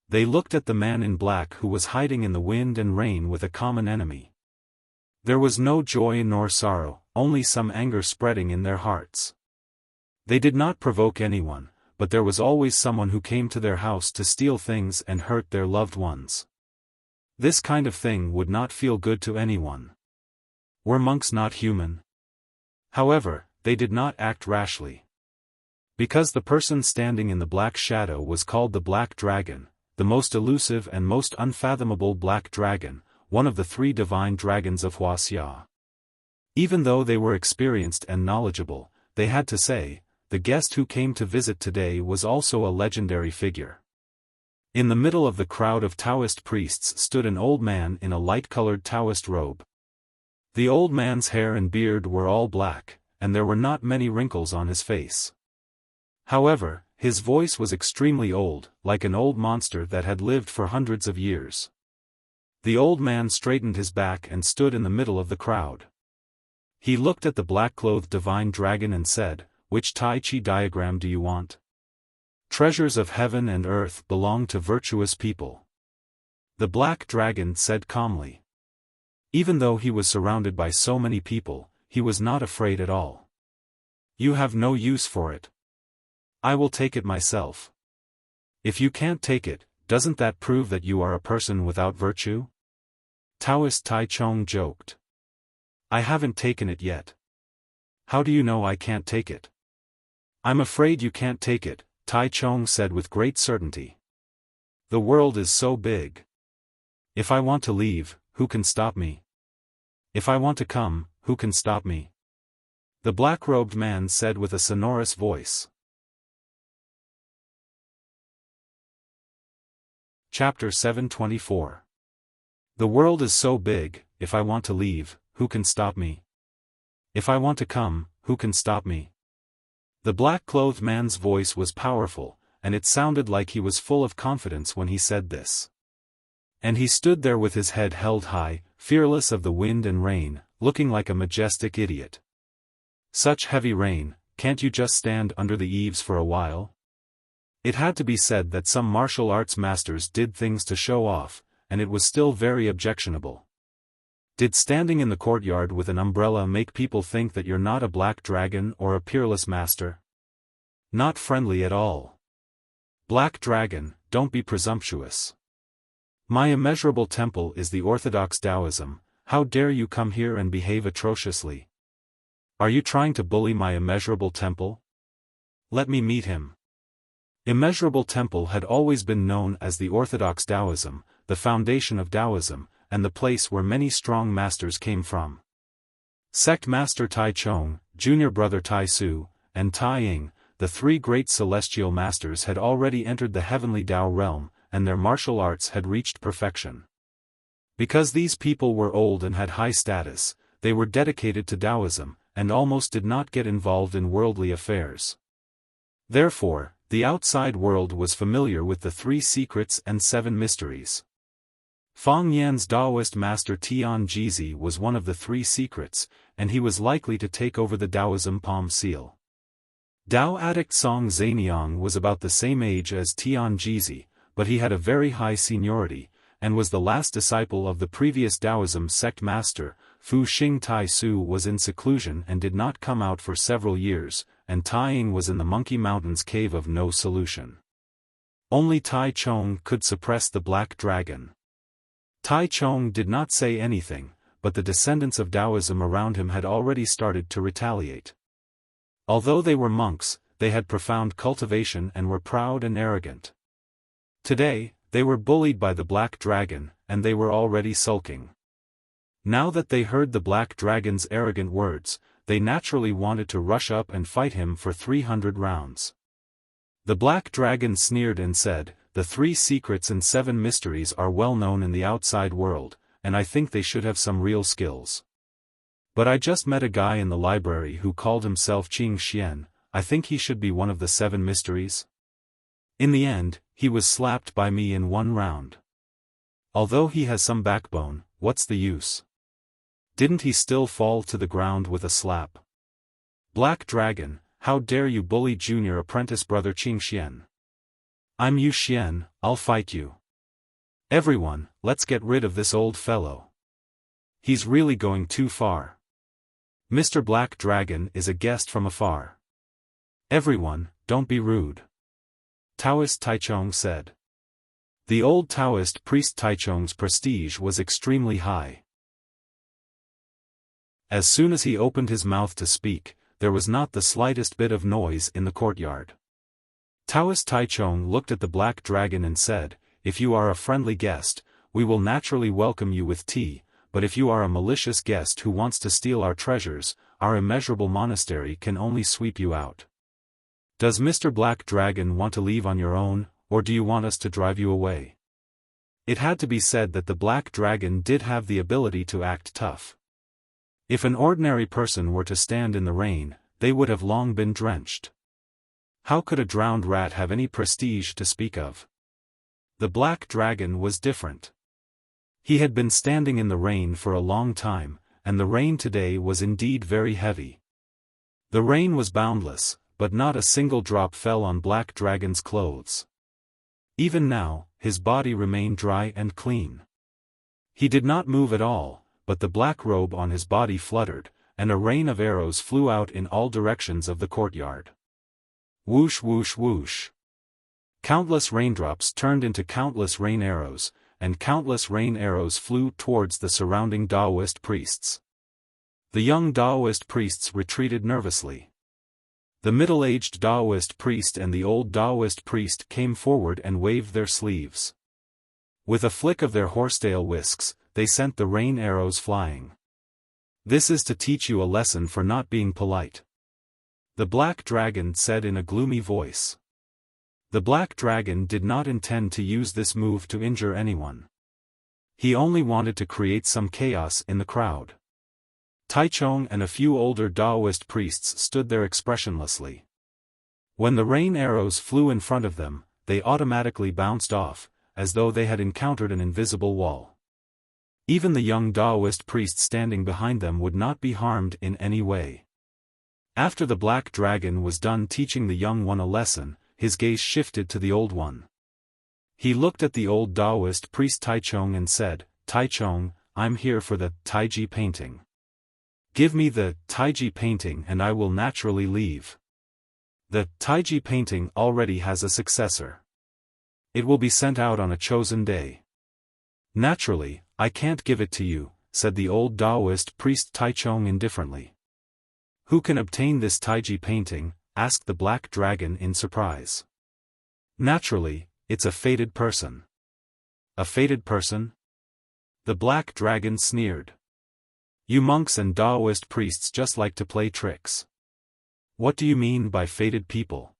They looked at the man in black who was hiding in the wind and rain with a common enemy. There was no joy nor sorrow, only some anger spreading in their hearts. They did not provoke anyone, but there was always someone who came to their house to steal things and hurt their loved ones. This kind of thing would not feel good to anyone. Were monks not human? However, they did not act rashly. Because the person standing in the black shadow was called the Black Dragon, the most elusive and most unfathomable black dragon, one of the 3 divine dragons of Wuxia. Even though they were experienced and knowledgeable, they had to say, the guest who came to visit today was also a legendary figure. In the middle of the crowd of Taoist priests stood an old man in a light-colored Taoist robe. The old man's hair and beard were all black, and there were not many wrinkles on his face. However, his voice was extremely old, like an old monster that had lived for hundreds of years. The old man straightened his back and stood in the middle of the crowd. He looked at the black-clothed divine dragon and said, "Which Tai Chi diagram do you want? Treasures of heaven and earth belong to virtuous people." The black dragon said calmly. Even though he was surrounded by so many people, he was not afraid at all. "You have no use for it. I will take it myself." "If you can't take it, doesn't that prove that you are a person without virtue?" Taoist Tai Chong joked. "I haven't taken it yet." "How do you know I can't take it?" "I'm afraid you can't take it," Tai Chong said with great certainty. "The world is so big. If I want to leave, who can stop me? If I want to come, who can stop me?" The black-robed man said with a sonorous voice. Chapter 724. The world is so big, if I want to leave, who can stop me? If I want to come, who can stop me? The black-clothed man's voice was powerful, and it sounded like he was full of confidence when he said this. And he stood there with his head held high, fearless of the wind and rain, looking like a majestic idiot. Such heavy rain, can't you just stand under the eaves for a while? It had to be said that some martial arts masters did things to show off, and it was still very objectionable. Did standing in the courtyard with an umbrella make people think that you're not a black dragon or a peerless master? Not friendly at all. Black dragon, don't be presumptuous. My immeasurable temple is the orthodox Taoism. How dare you come here and behave atrociously? Are you trying to bully my immeasurable temple? Let me meet him. Immeasurable Temple had always been known as the orthodox Taoism, the foundation of Taoism, and the place where many strong masters came from. Sect Master Tai Chong, Junior Brother Tai Su, and Tai Ying, the three great celestial masters had already entered the heavenly Tao realm, and their martial arts had reached perfection. Because these people were old and had high status, they were dedicated to Taoism, and almost did not get involved in worldly affairs. Therefore, the outside world was familiar with the 3 secrets and 7 mysteries. Fang Yan's Taoist master Tian Jizi was one of the 3 secrets, and he was likely to take over the Taoism palm seal. Tao addict Song Zaniang was about the same age as Tian Jizi, but he had a very high seniority, and was the last disciple of the previous Taoism sect master. Fu Xing Tai Su was in seclusion and did not come out for several years, and Tai Ying was in the Monkey Mountains cave of no solution. Only Tai Chong could suppress the black dragon. Tai Chong did not say anything, but the descendants of Taoism around him had already started to retaliate. Although they were monks, they had profound cultivation and were proud and arrogant. Today, they were bullied by the black dragon, and they were already sulking. Now that they heard the black dragon's arrogant words, they naturally wanted to rush up and fight him for 300 rounds. The black dragon sneered and said, "The 3 secrets and 7 mysteries are well known in the outside world, and I think they should have some real skills. But I just met a guy in the library who called himself Qing Xian. I think he should be one of the 7 mysteries. In the end, he was slapped by me in 1 round. Although he has some backbone, what's the use? Didn't he still fall to the ground with a slap? Black Dragon, how dare you bully junior apprentice brother Qing Xian? I'm Yu Xian, I'll fight you. Everyone, let's get rid of this old fellow. He's really going too far. Mr. Black Dragon is a guest from afar. Everyone, don't be rude. Taoist Taichung said. The old Taoist priest Taichung's prestige was extremely high. As soon as he opened his mouth to speak, there was not the slightest bit of noise in the courtyard. Taoist Taichung looked at the black dragon and said, "If you are a friendly guest, we will naturally welcome you with tea, but if you are a malicious guest who wants to steal our treasures, our immeasurable monastery can only sweep you out. Does Mr. Black Dragon want to leave on your own, or do you want us to drive you away?" It had to be said that the black dragon did have the ability to act tough. If an ordinary person were to stand in the rain, they would have long been drenched. How could a drowned rat have any prestige to speak of? The black dragon was different. He had been standing in the rain for a long time, and the rain today was indeed very heavy. The rain was boundless, but not a single drop fell on Black Dragon's clothes. Even now, his body remained dry and clean. He did not move at all, but the black robe on his body fluttered, and a rain of arrows flew out in all directions of the courtyard. Whoosh whoosh whoosh. Countless raindrops turned into countless rain arrows, and countless rain arrows flew towards the surrounding Taoist priests. The young Taoist priests retreated nervously. The middle-aged Taoist priest and the old Taoist priest came forward and waved their sleeves. With a flick of their horsetail whisks, they sent the rain arrows flying. "This is to teach you a lesson for not being polite," the black dragon said in a gloomy voice. The black dragon did not intend to use this move to injure anyone. He only wanted to create some chaos in the crowd. Taichung and a few older Taoist priests stood there expressionlessly. When the rain arrows flew in front of them, they automatically bounced off, as though they had encountered an invisible wall. Even the young Taoist priest standing behind them would not be harmed in any way. After the black dragon was done teaching the young one a lesson, his gaze shifted to the old one. He looked at the old Taoist priest Taichung and said, "Taichung, I'm here for the Taiji painting. Give me the Taiji painting and I will naturally leave. The Taiji painting already has a successor. It will be sent out on a chosen day." "Naturally, I can't give it to you," said the old Taoist priest Taichung indifferently. "Who can obtain this Taiji painting?" asked the black dragon in surprise. "Naturally, it's a fated person." "A fated person?" The black dragon sneered. "You monks and Taoist priests just like to play tricks. What do you mean by fated people?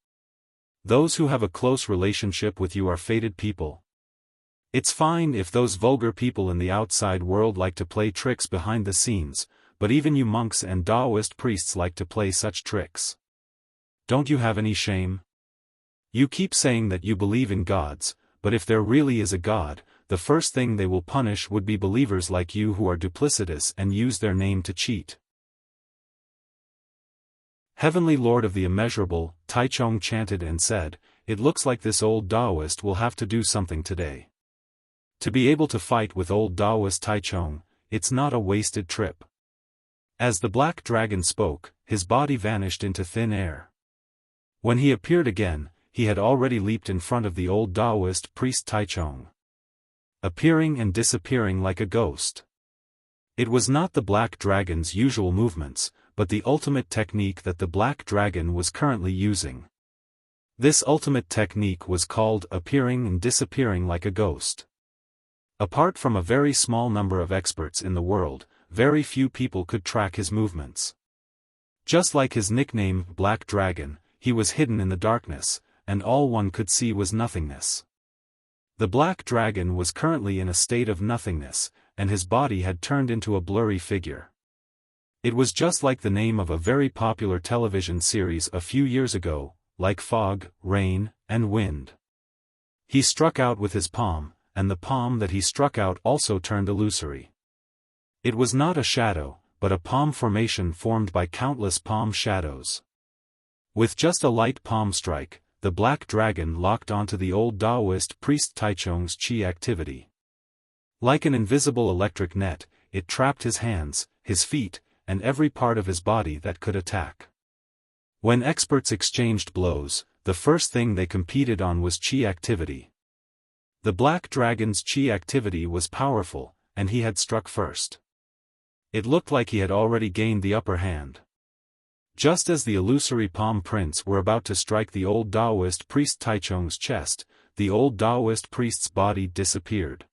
Those who have a close relationship with you are fated people. It's fine if those vulgar people in the outside world like to play tricks behind the scenes, but even you monks and Taoist priests like to play such tricks. Don't you have any shame? You keep saying that you believe in gods, but if there really is a god, the first thing they will punish would be believers like you who are duplicitous and use their name to cheat." "Heavenly Lord of the Immeasurable," Taichung chanted and said, "it looks like this old Taoist will have to do something today. To be able to fight with old Taoist Taichung, it's not a wasted trip." As the black dragon spoke, his body vanished into thin air. When he appeared again, he had already leaped in front of the old Taoist priest Taichung, appearing and disappearing like a ghost. It was not the black dragon's usual movements, but the ultimate technique that the black dragon was currently using. This ultimate technique was called appearing and disappearing like a ghost. Apart from a very small number of experts in the world, very few people could track his movements. Just like his nickname, Black Dragon, he was hidden in the darkness, and all one could see was nothingness. The black dragon was currently in a state of nothingness, and his body had turned into a blurry figure. It was just like the name of a very popular television series a few years ago, like Fog, Rain, and Wind. He struck out with his palm, and the palm that he struck out also turned illusory. It was not a shadow, but a palm formation formed by countless palm shadows. With just a light palm strike, the black dragon locked onto the old Taoist priest Taichung's chi activity. Like an invisible electric net, it trapped his hands, his feet, and every part of his body that could attack. When experts exchanged blows, the first thing they competed on was chi activity. The black dragon's chi activity was powerful, and he had struck first. It looked like he had already gained the upper hand. Just as the illusory palm prints were about to strike the old Taoist priest Taichung's chest, the old Taoist priest's body disappeared.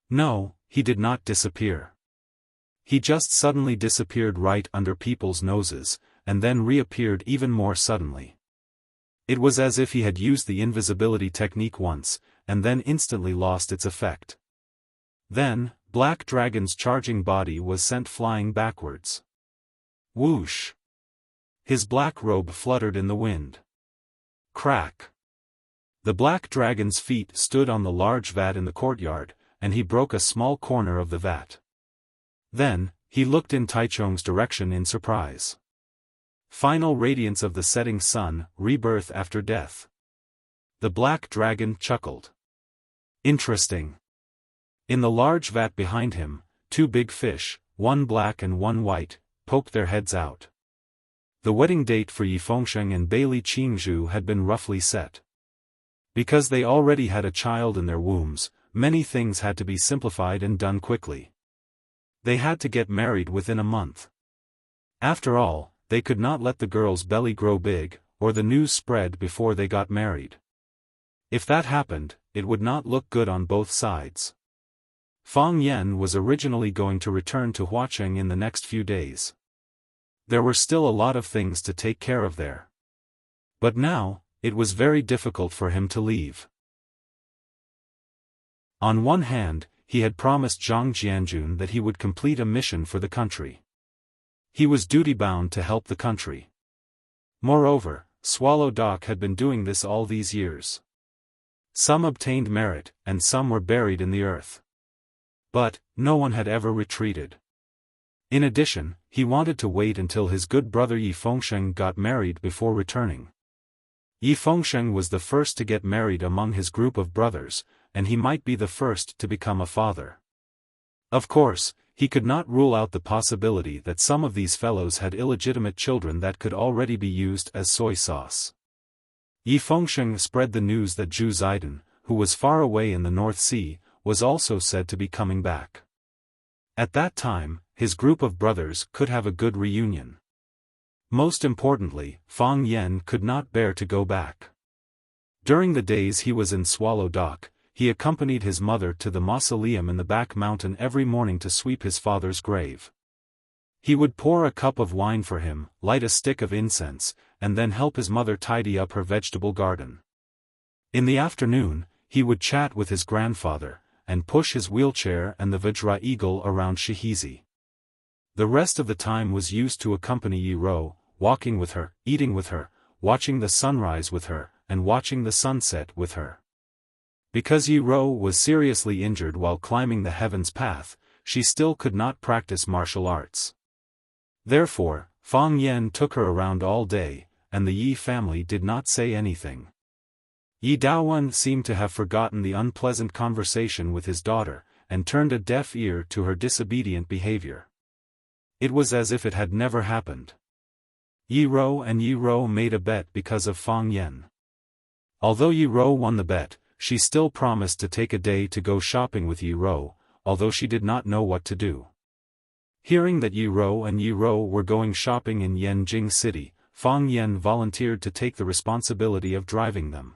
No, he did not disappear. He just suddenly disappeared right under people's noses, and then reappeared even more suddenly. It was as if he had used the invisibility technique once, and then instantly lost its effect. Then, Black Dragon's charging body was sent flying backwards. Whoosh! His black robe fluttered in the wind. Crack! The Black Dragon's feet stood on the large vat in the courtyard, and he broke a small corner of the vat. Then, he looked in Taichung's direction in surprise. Final radiance of the setting sun, rebirth after death. The Black Dragon chuckled. Interesting. In the large vat behind him, two big fish, one black and one white, poked their heads out. The wedding date for Yi Fengsheng and Bailey Qingzhu had been roughly set. Because they already had a child in their wombs, many things had to be simplified and done quickly. They had to get married within a month. After all, they could not let the girl's belly grow big, or the news spread before they got married. If that happened, it would not look good on both sides. Fang Yan was originally going to return to Huacheng in the next few days. There were still a lot of things to take care of there. But now, it was very difficult for him to leave. On one hand, he had promised Zhang Jianjun that he would complete a mission for the country. He was duty-bound to help the country. Moreover, Swallow Dock had been doing this all these years. Some obtained merit, and some were buried in the earth. But, no one had ever retreated. In addition, he wanted to wait until his good brother Yi Fengsheng got married before returning. Yi Fengsheng was the first to get married among his group of brothers, and he might be the first to become a father. Of course, he could not rule out the possibility that some of these fellows had illegitimate children that could already be used as soy sauce. Yi Fengsheng spread the news that Zhu Zaidan, who was far away in the North Sea, was also said to be coming back. At that time, his group of brothers could have a good reunion. Most importantly, Fang Yen could not bear to go back. During the days he was in Swallow Dock, he accompanied his mother to the mausoleum in the back mountain every morning to sweep his father's grave. He would pour a cup of wine for him, light a stick of incense, and then help his mother tidy up her vegetable garden. In the afternoon, he would chat with his grandfather, and push his wheelchair and the Vajra eagle around Shihizi. The rest of the time was used to accompany Yi Ro, walking with her, eating with her, watching the sunrise with her, and watching the sunset with her. Because Yi Ro was seriously injured while climbing the Heaven's Path, she still could not practice martial arts. Therefore, Fang Yen took her around all day, and the Yi family did not say anything. Yi Daowen seemed to have forgotten the unpleasant conversation with his daughter, and turned a deaf ear to her disobedient behavior. It was as if it had never happened. Yi Ro and Yi Ro made a bet because of Fang Yen. Although Yi Ro won the bet, she still promised to take a day to go shopping with Yi Ro, although she did not know what to do. Hearing that Yi Ro and Yi Ro were going shopping in Yanjing City, Fang Yen volunteered to take the responsibility of driving them.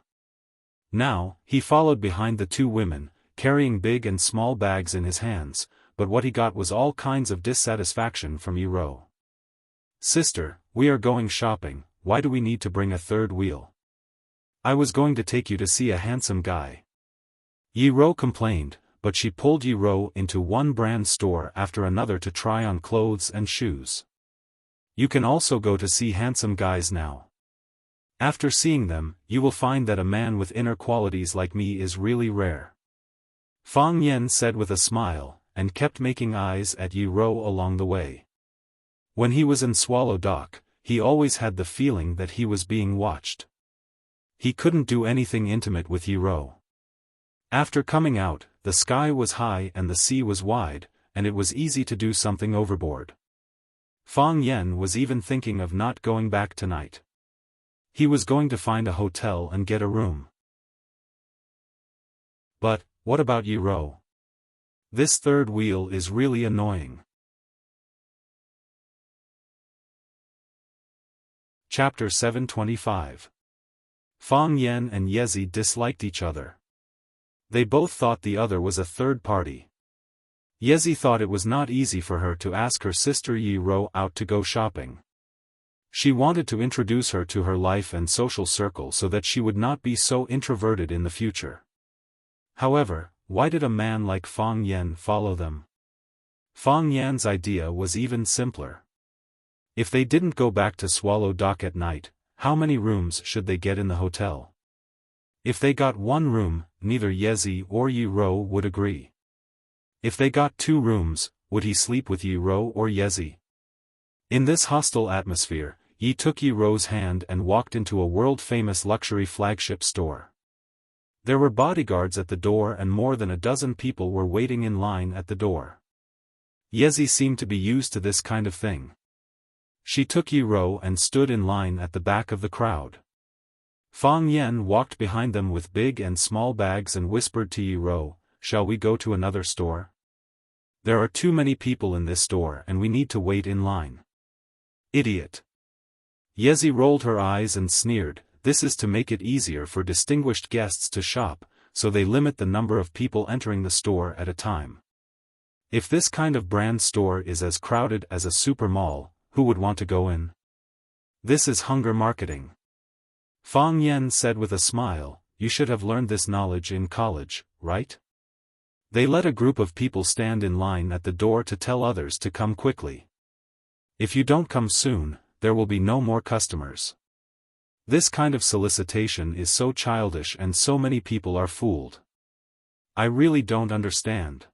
Now, he followed behind the two women, carrying big and small bags in his hands, but what he got was all kinds of dissatisfaction from Yi Ro. "Sister, we are going shopping, why do we need to bring a third wheel? I was going to take you to see a handsome guy." Yi Ro complained, but she pulled Yi Ro into one brand store after another to try on clothes and shoes. "You can also go to see handsome guys now. After seeing them, you will find that a man with inner qualities like me is really rare." Fang Yen said with a smile, and kept making eyes at Yi Ro along the way. When he was in Swallow Dock, he always had the feeling that he was being watched. He couldn't do anything intimate with Yi Ro. After coming out, the sky was high and the sea was wide, and it was easy to do something overboard. Fang Yen was even thinking of not going back tonight. He was going to find a hotel and get a room. But, what about Yi Ro? This third wheel is really annoying. Chapter 725. Fang Yen and Yezi disliked each other. They both thought the other was a third party. Yezi thought it was not easy for her to ask her sister Yi Ro out to go shopping. She wanted to introduce her to her life and social circle so that she would not be so introverted in the future. However, why did a man like Fang Yen follow them? Fang Yan's idea was even simpler. If they didn't go back to Swallow Dock at night, how many rooms should they get in the hotel? If they got one room, neither Yezi or Yi Ro would agree. If they got 2 rooms, would he sleep with Yi Ro or Yezi? In this hostile atmosphere, Yi took Yi Ro's hand and walked into a world-famous luxury flagship store. There were bodyguards at the door and more than a dozen people were waiting in line at the door. Yezi seemed to be used to this kind of thing. She took Yi Ro and stood in line at the back of the crowd. Fang Yen walked behind them with big and small bags and whispered to Yi Ro, "Shall we go to another store? There are too many people in this store and we need to wait in line." "Idiot." Yezi rolled her eyes and sneered, "This is to make it easier for distinguished guests to shop, so they limit the number of people entering the store at a time. If this kind of brand store is as crowded as a super mall, who would want to go in? This is hunger marketing." Fang Yen said with a smile, "You should have learned this knowledge in college, right?" They let a group of people stand in line at the door to tell others to come quickly. If you don't come soon, there will be no more customers. This kind of solicitation is so childish and so many people are fooled. I really don't understand.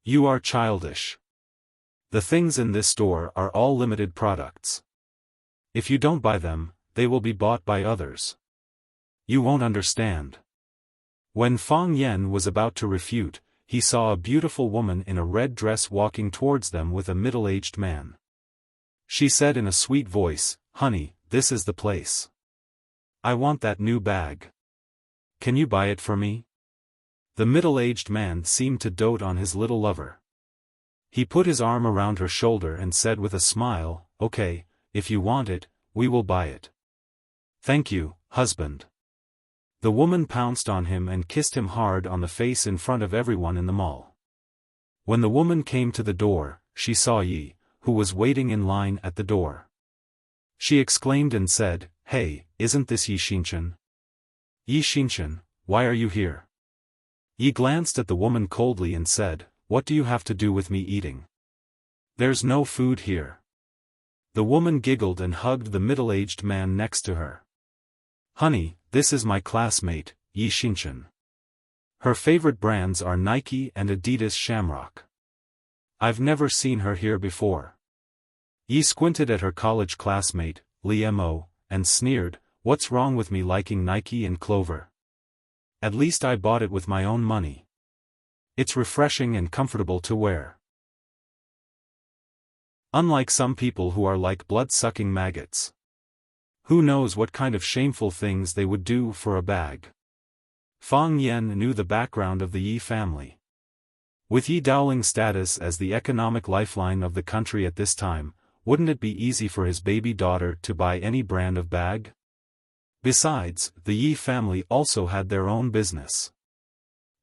You are childish. The things in this store are all limited products. If you don't buy them, they will be bought by others. You won't understand. When Fang Yan was about to refute, he saw a beautiful woman in a red dress walking towards them with a middle-aged man. She said in a sweet voice, "Honey, this is the place. I want that new bag. Can you buy it for me?" The middle-aged man seemed to dote on his little lover. He put his arm around her shoulder and said with a smile, "Okay, if you want it, we will buy it." "Thank you, husband." The woman pounced on him and kissed him hard on the face in front of everyone in the mall. When the woman came to the door, she saw Yi, who was waiting in line at the door. She exclaimed and said, "Hey, isn't this Yi Xinchen? Yi Xinchen, why are you here?" Yi glanced at the woman coldly and said, "What do you have to do with me eating? There's no food here." The woman giggled and hugged the middle-aged man next to her. "Honey, this is my classmate, Yi Xinchen. Her favorite brands are Nike and Adidas Shamrock. I've never seen her here before." Yi squinted at her college classmate, Li Mo, and sneered, "What's wrong with me liking Nike and Clover? At least I bought it with my own money. It's refreshing and comfortable to wear. Unlike some people who are like blood-sucking maggots. Who knows what kind of shameful things they would do for a bag." Fang Yan knew the background of the Yi family. With Yi Daoling's status as the economic lifeline of the country at this time, wouldn't it be easy for his baby daughter to buy any brand of bag? Besides, the Yi family also had their own business.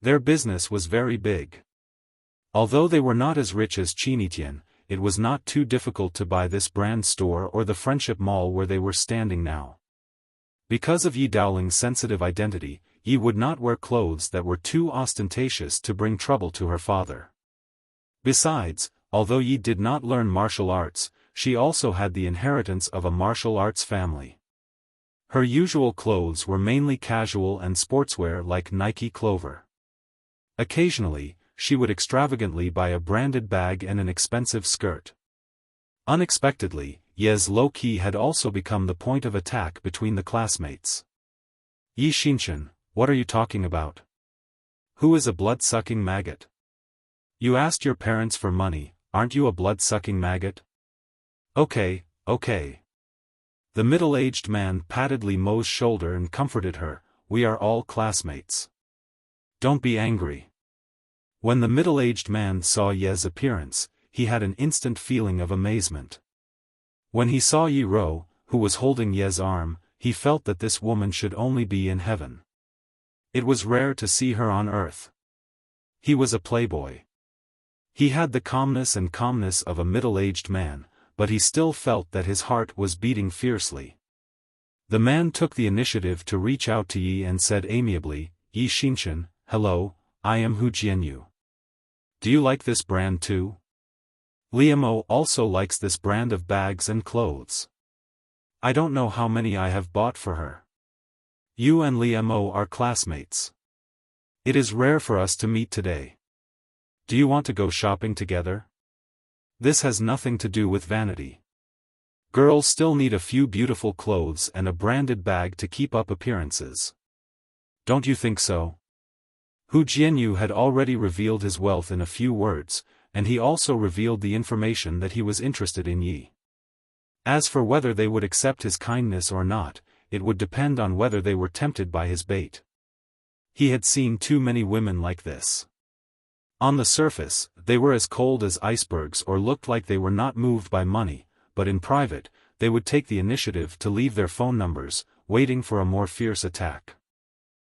Their business was very big. Although they were not as rich as Qinitian, it was not too difficult to buy this brand store or the Friendship Mall where they were standing now. Because of Yi Daoling's sensitive identity, Yi would not wear clothes that were too ostentatious to bring trouble to her father. Besides, although Yi did not learn martial arts, she also had the inheritance of a martial arts family. Her usual clothes were mainly casual and sportswear like Nike Clover. Occasionally, she would extravagantly buy a branded bag and an expensive skirt. Unexpectedly, Ye's low-key had also become the point of attack between the classmates. "Yi Xinchen, what are you talking about? Who is a blood-sucking maggot? You asked your parents for money, aren't you a blood-sucking maggot?" Okay. The middle-aged man patted Li Mo's shoulder and comforted her, "We are all classmates. Don't be angry." When the middle-aged man saw Ye's appearance, he had an instant feeling of amazement. When he saw Yi Ro, who was holding Ye's arm, he felt that this woman should only be in heaven. It was rare to see her on earth. He was a playboy. He had the calmness of a middle-aged man, but he still felt that his heart was beating fiercely. The man took the initiative to reach out to Yi and said amiably, "Yi Xinchen, hello, I am Hu Jianyu. Do you like this brand too? Li Mo also likes this brand of bags and clothes. I don't know how many I have bought for her. You and Li Mo are classmates. It is rare for us to meet today. Do you want to go shopping together? This has nothing to do with vanity. Girls still need a few beautiful clothes and a branded bag to keep up appearances. Don't you think so?" Hu Jianyu had already revealed his wealth in a few words, and he also revealed the information that he was interested in Yi. As for whether they would accept his kindness or not, it would depend on whether they were tempted by his bait. He had seen too many women like this. On the surface, they were as cold as icebergs or looked like they were not moved by money, but in private, they would take the initiative to leave their phone numbers, waiting for a more fierce attack.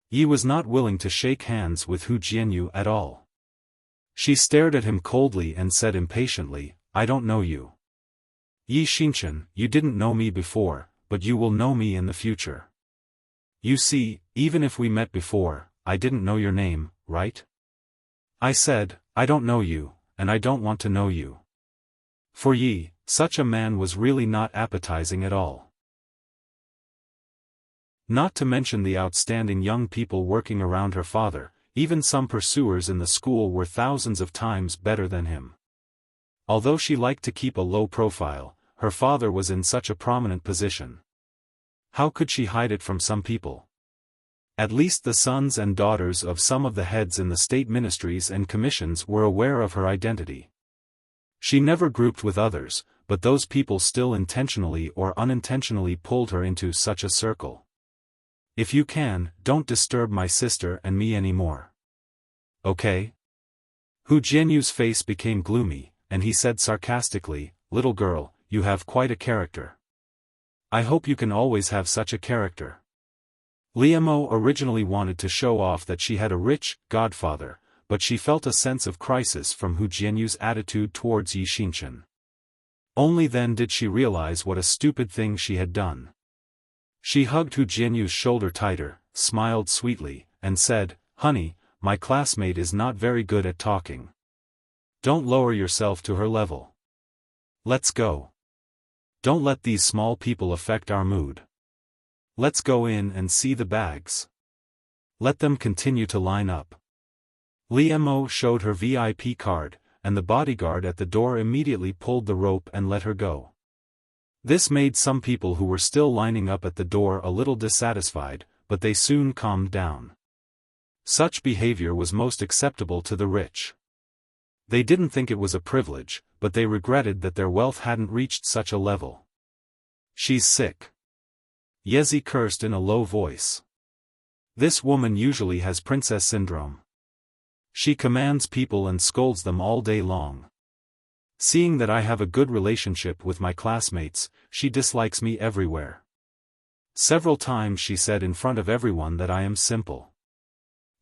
Yi was not willing to shake hands with Hu Jianyu at all. She stared at him coldly and said impatiently, "I don't know you. Yi Xinchen, you didn't know me before, but you will know me in the future. You see, even if we met before, I didn't know your name, right? I said, I don't know you, and I don't want to know you. For Yi, such a man was really not appetizing at all. Not to mention the outstanding young people working around her father, even some pursuers in the school were thousands of times better than him. Although she liked to keep a low profile, her father was in such a prominent position. How could she hide it from some people? At least the sons and daughters of some of the heads in the state ministries and commissions were aware of her identity. She never grouped with others, but those people still intentionally or unintentionally pulled her into such a circle. If you can, don't disturb my sister and me anymore. Okay? Hu Jianyu's face became gloomy, and he said sarcastically, little girl, you have quite a character. I hope you can always have such a character. Liamo originally wanted to show off that she had a rich godfather, but she felt a sense of crisis from Hu Jianyu's attitude towards Yi Xinchen. Only then did she realize what a stupid thing she had done. She hugged Hu Jianyu's shoulder tighter, smiled sweetly, and said, honey, my classmate is not very good at talking. Don't lower yourself to her level. Let's go. Don't let these small people affect our mood. Let's go in and see the bags. Let them continue to line up. Liamo showed her VIP card, and the bodyguard at the door immediately pulled the rope and let her go. This made some people who were still lining up at the door a little dissatisfied, but they soon calmed down. Such behavior was most acceptable to the rich. They didn't think it was a privilege, but they regretted that their wealth hadn't reached such a level. She's sick. Yezi cursed in a low voice. This woman usually has princess syndrome. She commands people and scolds them all day long. Seeing that I have a good relationship with my classmates, she dislikes me everywhere. Several times she said in front of everyone that I am simple.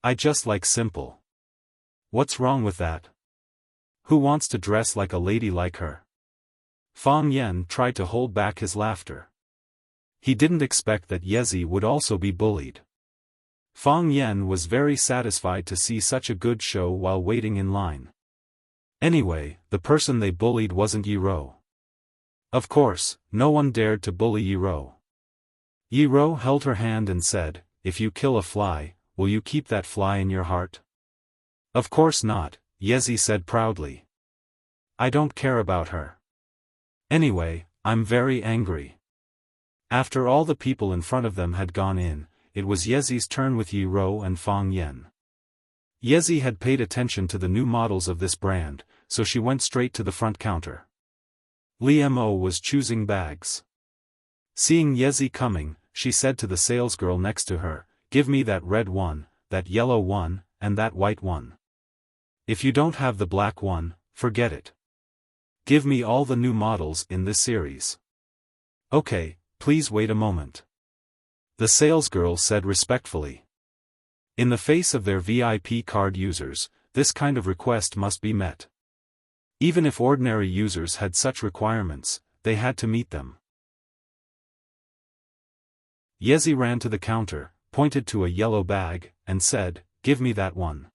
I just like simple. What's wrong with that? Who wants to dress like a lady like her? Fang Yan tried to hold back his laughter. He didn't expect that Yezi would also be bullied. Fang Yan was very satisfied to see such a good show while waiting in line. Anyway, the person they bullied wasn't Yi Ro. Of course, no one dared to bully Yi Ro. Yi Ro held her hand and said, if you kill a fly, will you keep that fly in your heart? Of course not, Yezi said proudly. I don't care about her. Anyway, I'm very angry. After all the people in front of them had gone in, it was Yezi's turn with Yi Ro and Fang Yan. Yezi had paid attention to the new models of this brand, so she went straight to the front counter. Liamo was choosing bags. Seeing Yezi coming, she said to the salesgirl next to her, give me that red one, that yellow one, and that white one. If you don't have the black one, forget it. Give me all the new models in this series. Okay, please wait a moment. The salesgirl said respectfully. In the face of their VIP card users, this kind of request must be met. Even if ordinary users had such requirements, they had to meet them. Yezi ran to the counter, pointed to a yellow bag, and said, give me that one.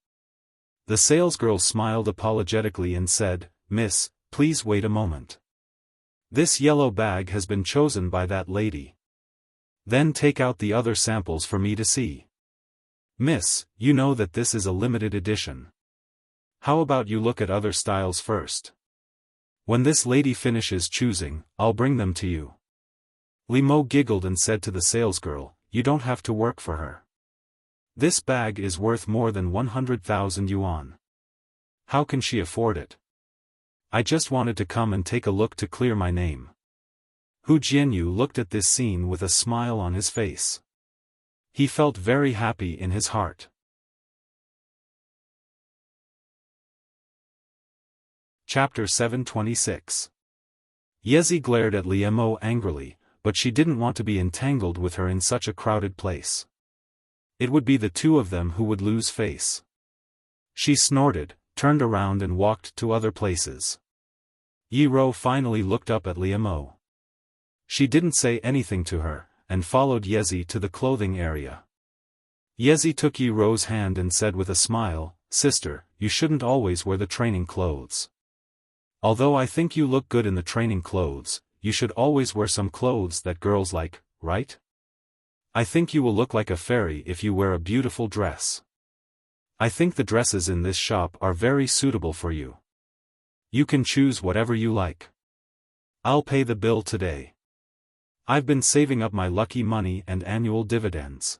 The salesgirl smiled apologetically and said, Miss, please wait a moment. This yellow bag has been chosen by that lady. Then take out the other samples for me to see. Miss, you know that this is a limited edition. How about you look at other styles first? When this lady finishes choosing, I'll bring them to you. Limo giggled and said to the salesgirl, you don't have to work for her. This bag is worth more than 100,000 yuan. How can she afford it? I just wanted to come and take a look to clear my name. Hu Jianyu looked at this scene with a smile on his face. He felt very happy in his heart. Chapter 726. Yezi glared at Liamo angrily, but she didn't want to be entangled with her in such a crowded place. It would be the two of them who would lose face. She snorted, turned around and walked to other places. Yi Ro finally looked up at Liamo. She didn't say anything to her, and followed Yezi to the clothing area. Yezi took Yi Ro's hand and said with a smile, sister, you shouldn't always wear the training clothes. Although I think you look good in the training clothes, you should always wear some clothes that girls like, right? I think you will look like a fairy if you wear a beautiful dress. I think the dresses in this shop are very suitable for you. You can choose whatever you like. I'll pay the bill today. I've been saving up my lucky money and annual dividends.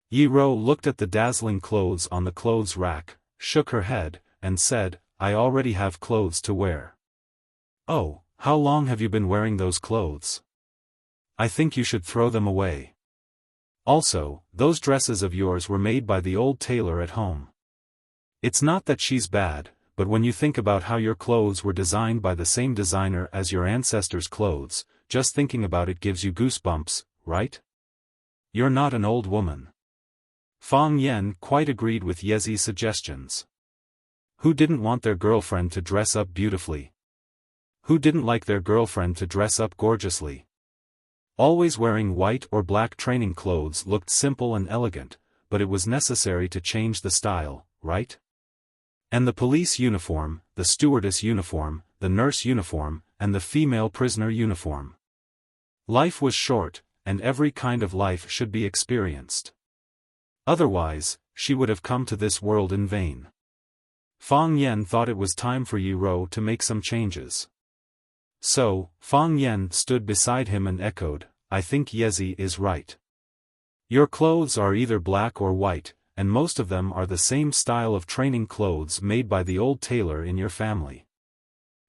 Yi Ro looked at the dazzling clothes on the clothes rack, shook her head, and said, I already have clothes to wear. Oh, how long have you been wearing those clothes? I think you should throw them away. Also, those dresses of yours were made by the old tailor at home. It's not that she's bad, but when you think about how your clothes were designed by the same designer as your ancestors' clothes, just thinking about it gives you goosebumps, right? You're not an old woman. Fang Yan quite agreed with Yezi's suggestions. Who didn't want their girlfriend to dress up beautifully? Who didn't like their girlfriend to dress up gorgeously? Always wearing white or black training clothes looked simple and elegant, but it was necessary to change the style, right? And the police uniform, the stewardess uniform, the nurse uniform, and the female prisoner uniform. Life was short, and every kind of life should be experienced. Otherwise, she would have come to this world in vain. Fang Yan thought it was time for Yi Ro to make some changes. So, Fang Yan stood beside him and echoed, I think Yezi is right. Your clothes are either black or white, and most of them are the same style of training clothes made by the old tailor in your family.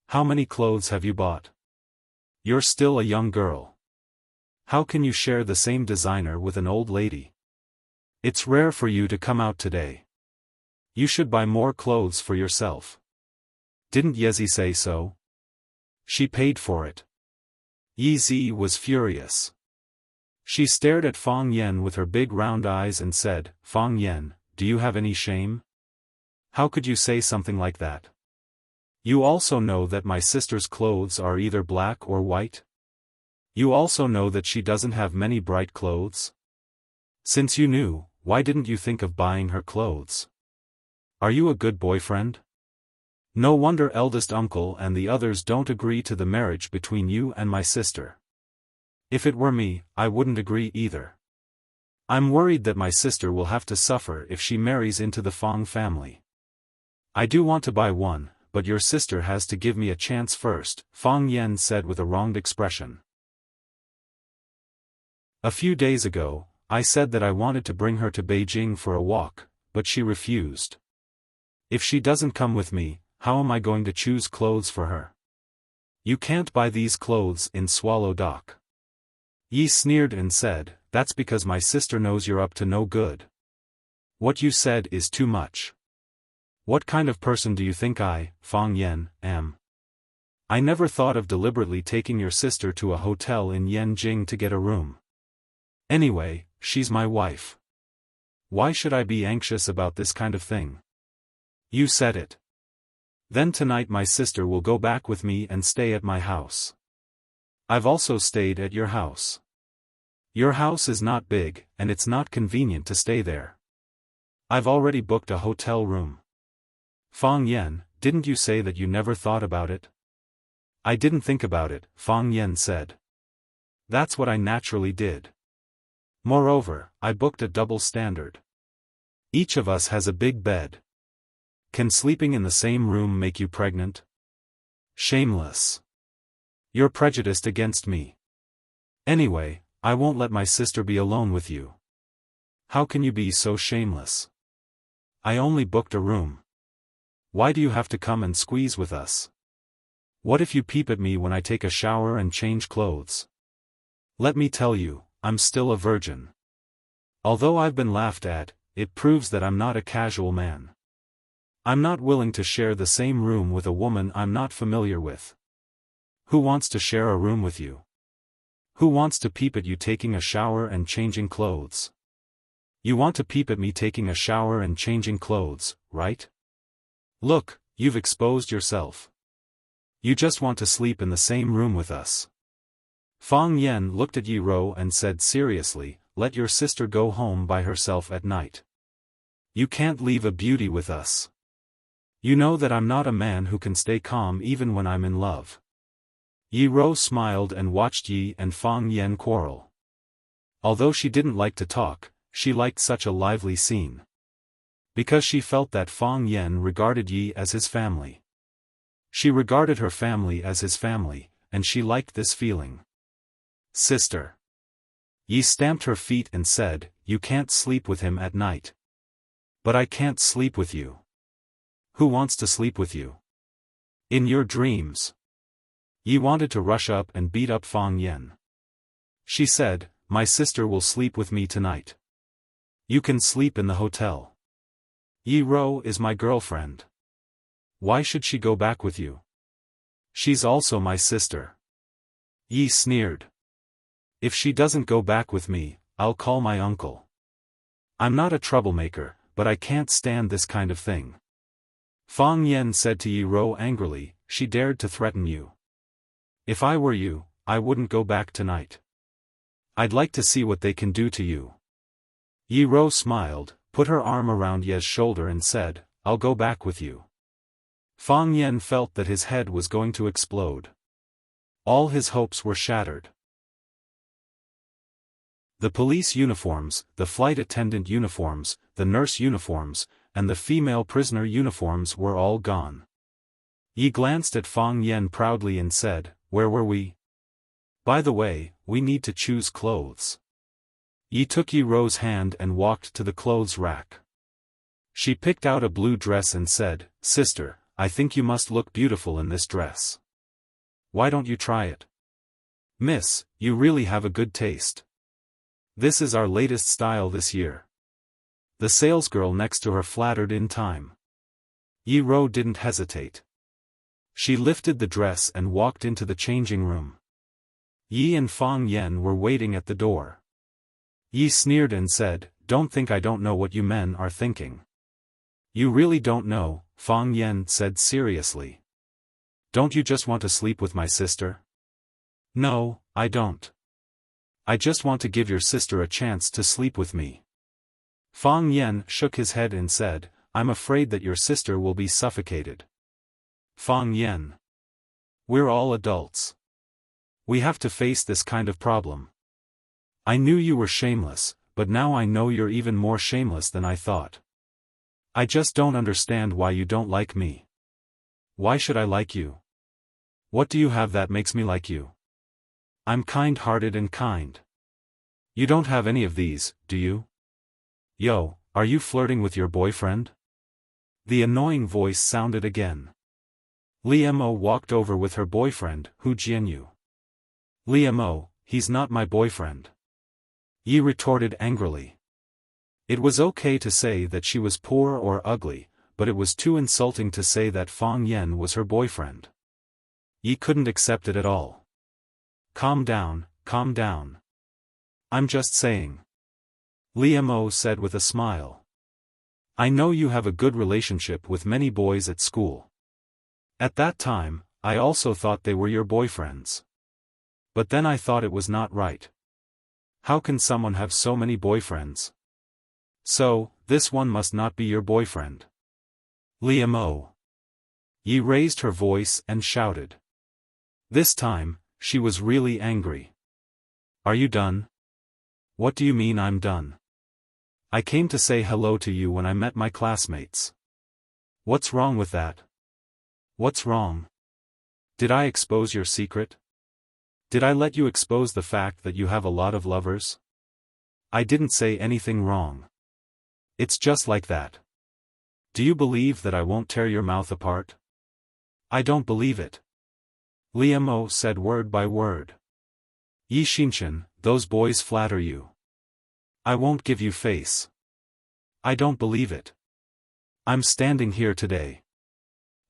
How many clothes have you bought? You're still a young girl. How can you share the same designer with an old lady? It's rare for you to come out today. You should buy more clothes for yourself. Didn't Yezi say so? She paid for it. Yi was furious. She stared at Fang Yan with her big round eyes and said, Fang Yan, do you have any shame? How could you say something like that? You also know that my sister's clothes are either black or white? You also know that she doesn't have many bright clothes? Since you knew, why didn't you think of buying her clothes? Are you a good boyfriend? No wonder eldest uncle and the others don't agree to the marriage between you and my sister. If it were me, I wouldn't agree either. I'm worried that my sister will have to suffer if she marries into the Fang family. I do want to buy one, but your sister has to give me a chance first, Fang Yan said with a wronged expression. A few days ago, I said that I wanted to bring her to Beijing for a walk, but she refused. If she doesn't come with me, how am I going to choose clothes for her? You can't buy these clothes in Swallow Dock. Yi sneered and said, that's because my sister knows you're up to no good. What you said is too much. What kind of person do you think I, Fang Yan, am? I never thought of deliberately taking your sister to a hotel in Yanjing to get a room. Anyway, she's my wife. Why should I be anxious about this kind of thing? You said it. Then tonight my sister will go back with me and stay at my house. I've also stayed at your house. Your house is not big, and it's not convenient to stay there. I've already booked a hotel room. Fang Yan, didn't you say that you never thought about it? I didn't think about it, Fang Yan said. That's what I naturally did. Moreover, I booked a double standard. Each of us has a big bed. Can sleeping in the same room make you pregnant? Shameless. You're prejudiced against me. Anyway, I won't let my sister be alone with you. How can you be so shameless? I only booked a room. Why do you have to come and squeeze with us? What if you peep at me when I take a shower and change clothes? Let me tell you, I'm still a virgin. Although I've been laughed at, it proves that I'm not a casual man. I'm not willing to share the same room with a woman I'm not familiar with. Who wants to share a room with you? Who wants to peep at you taking a shower and changing clothes? You want to peep at me taking a shower and changing clothes, right? Look, you've exposed yourself. You just want to sleep in the same room with us. Fang Yan looked at Yi Ro and said seriously, let your sister go home by herself at night. You can't leave a beauty with us. You know that I'm not a man who can stay calm even when I'm in love. Yi Rou smiled and watched Yi and Fang Yan quarrel. Although she didn't like to talk, she liked such a lively scene. Because she felt that Fang Yan regarded Yi as his family. She regarded her family as his family, and she liked this feeling. Sister. Yi stamped her feet and said, "You can't sleep with him at night." "But I can't sleep with you." "Who wants to sleep with you?" "In your dreams." Yi wanted to rush up and beat up Fang Yan. She said, "My sister will sleep with me tonight. You can sleep in the hotel. Yi Rou is my girlfriend. Why should she go back with you? She's also my sister." Yi sneered. "If she doesn't go back with me, I'll call my uncle. I'm not a troublemaker, but I can't stand this kind of thing." Fang Yan said to Yi Rou angrily, "She dared to threaten you. If I were you, I wouldn't go back tonight. I'd like to see what they can do to you." Yi Rou smiled, put her arm around Ye's shoulder and said, "I'll go back with you." Fang Yan felt that his head was going to explode. All his hopes were shattered. The police uniforms, the flight attendant uniforms, the nurse uniforms, and the female prisoner uniforms were all gone. Yi glanced at Fang Yan proudly and said, "Where were we? By the way, we need to choose clothes." Yi took Yi Rou's hand and walked to the clothes rack. She picked out a blue dress and said, "Sister, I think you must look beautiful in this dress. Why don't you try it? Miss, you really have a good taste. This is our latest style this year." The salesgirl next to her flattered in time. Yi Rou didn't hesitate. She lifted the dress and walked into the changing room. Yi and Fang Yan were waiting at the door. Yi sneered and said, "Don't think I don't know what you men are thinking." "You really don't know," Fang Yan said seriously. "Don't you just want to sleep with my sister?" "No, I don't. I just want to give your sister a chance to sleep with me." Fang Yan shook his head and said, "I'm afraid that your sister will be suffocated." "Fang Yan. We're all adults. We have to face this kind of problem. I knew you were shameless, but now I know you're even more shameless than I thought. I just don't understand why you don't like me. Why should I like you? What do you have that makes me like you? I'm kind-hearted and kind. You don't have any of these, do you? Yo, are you flirting with your boyfriend?" The annoying voice sounded again. Liemo walked over with her boyfriend, Hu Jianyu. "Liemo, he's not my boyfriend," Yi retorted angrily. It was okay to say that she was poor or ugly, but it was too insulting to say that Fang Yan was her boyfriend. Yi couldn't accept it at all. Calm down, calm down. I'm just saying," Liemo said with a smile. "I know you have a good relationship with many boys at school. At that time, I also thought they were your boyfriends. But then I thought it was not right. How can someone have so many boyfriends? So, this one must not be your boyfriend." "Liemo." Yi raised her voice and shouted. This time, she was really angry. "Are you done? What do you mean I'm done? I came to say hello to you when I met my classmates. What's wrong with that? What's wrong? Did I expose your secret? Did I let you expose the fact that you have a lot of lovers? I didn't say anything wrong. It's just like that. Do you believe that I won't tear your mouth apart? I don't believe it." Liemo said word by word. "Yi Xinchen, those boys flatter you. I won't give you face. I don't believe it. I'm standing here today.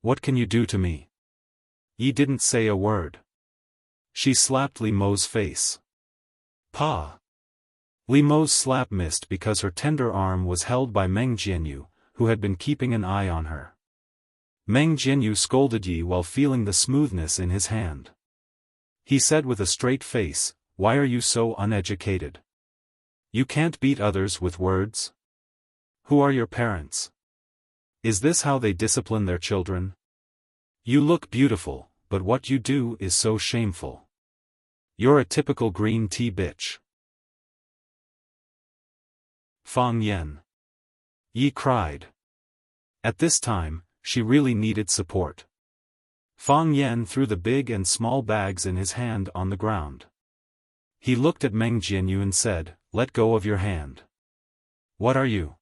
What can you do to me?" Yi didn't say a word. She slapped Limeau's face. "Pa!" Limeau's slap missed because her tender arm was held by Meng Jianyu, who had been keeping an eye on her. Meng Jianyu scolded Yi while feeling the smoothness in his hand. He said with a straight face, "Why are you so uneducated? You can't beat others with words? Who are your parents? Is this how they discipline their children? You look beautiful, but what you do is so shameful. You're a typical green tea bitch. Fang Yan. Yi cried. At this time, she really needed support. Fang Yan threw the big and small bags in his hand on the ground. He looked at Meng Jianyu and said, "Let go of your hand." "What are you?"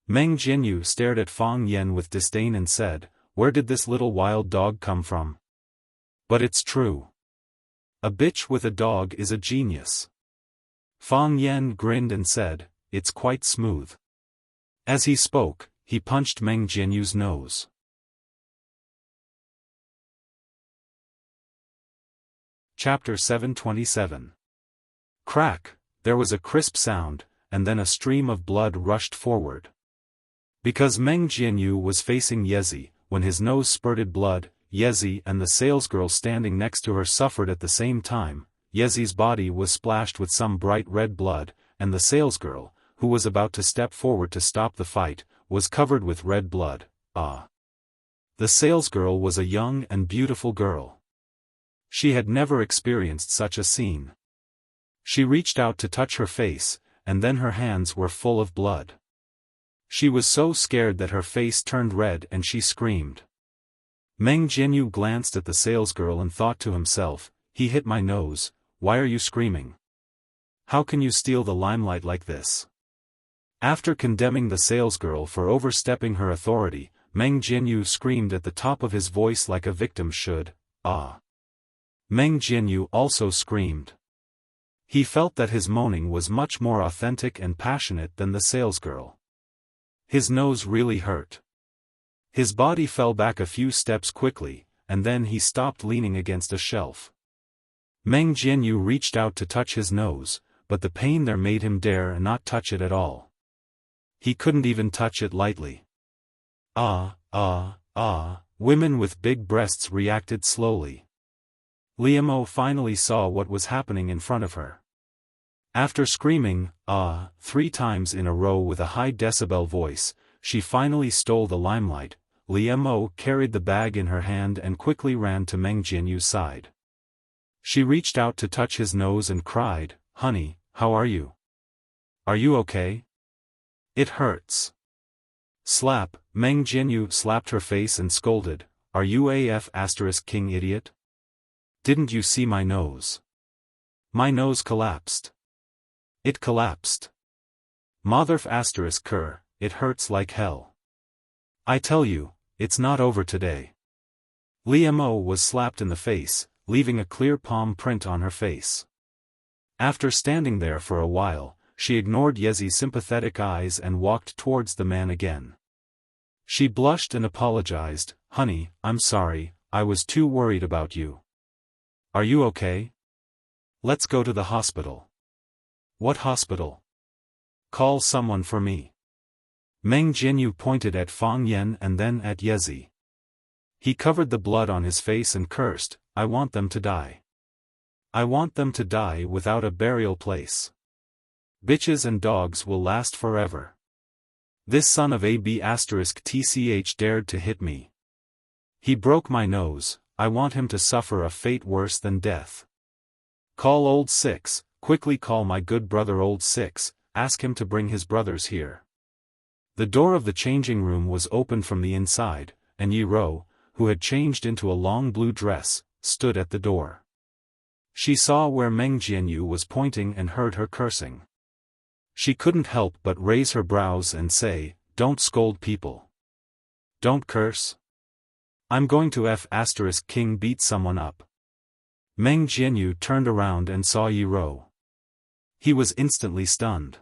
Meng Jianyu stared at Fang Yan with disdain and said, "Where did this little wild dog come from?" "But it's true. A bitch with a dog is a genius." Fang Yan grinned and said, "It's quite smooth." As he spoke, he punched Meng Jianyu's nose. Chapter 727. Crack, there was a crisp sound, and then a stream of blood rushed forward. Because Meng Jianyu was facing Yezi, when his nose spurted blood, Yezi and the salesgirl standing next to her suffered at the same time. Yezi's body was splashed with some bright red blood, and the salesgirl, who was about to step forward to stop the fight, was covered with red blood. Ah! The salesgirl was a young and beautiful girl. She had never experienced such a scene. She reached out to touch her face, and then her hands were full of blood. She was so scared that her face turned red and she screamed. Meng Jianyu glanced at the salesgirl and thought to himself, "He hit my nose, why are you screaming? How can you steal the limelight like this?" After condemning the salesgirl for overstepping her authority, Meng Jianyu screamed at the top of his voice like a victim should, "Ah!" Meng Jianyu also screamed. He felt that his moaning was much more authentic and passionate than the salesgirl. His nose really hurt. His body fell back a few steps quickly, and then he stopped leaning against a shelf. Meng Jianyu reached out to touch his nose, but the pain there made him dare not touch it at all. He couldn't even touch it lightly. Ah, ah, ah, women with big breasts reacted slowly. Liamo finally saw what was happening in front of her. After screaming, "Ah," 3 times in a row with a high decibel voice, she finally stole the limelight. Liamo carried the bag in her hand and quickly ran to Meng Jianyu's side. She reached out to touch his nose and cried, "Honey, how are you? Are you okay? It hurts." Slap, Meng Jianyu slapped her face and scolded, "Are you king idiot? Didn't you see my nose? My nose collapsed. It collapsed. Motherf *cur, it hurts like hell. I tell you, it's not over today." Liamo was slapped in the face, leaving a clear palm print on her face. After standing there for a while, she ignored Yezi's sympathetic eyes and walked towards the man again. She blushed and apologized, "Honey, I'm sorry, I was too worried about you. Are you okay? Let's go to the hospital." "What hospital? Call someone for me." Meng Jianyu pointed at Fang Yan and then at Yezi. He covered the blood on his face and cursed, "I want them to die. I want them to die without a burial place. Bitches and dogs will last forever. This son of a b*tch dared to hit me. He broke my nose, I want him to suffer a fate worse than death. Call old Six, quickly call my good brother old Six, ask him to bring his brothers here." The door of the changing room was opened from the inside, and Yi Ro, who had changed into a long blue dress, stood at the door. She saw where Meng Jianyu was pointing and heard her cursing. She couldn't help but raise her brows and say, "Don't scold people. Don't curse. I'm going to *king beat someone up." Meng Jianyu turned around and saw Yi Ro. He was instantly stunned.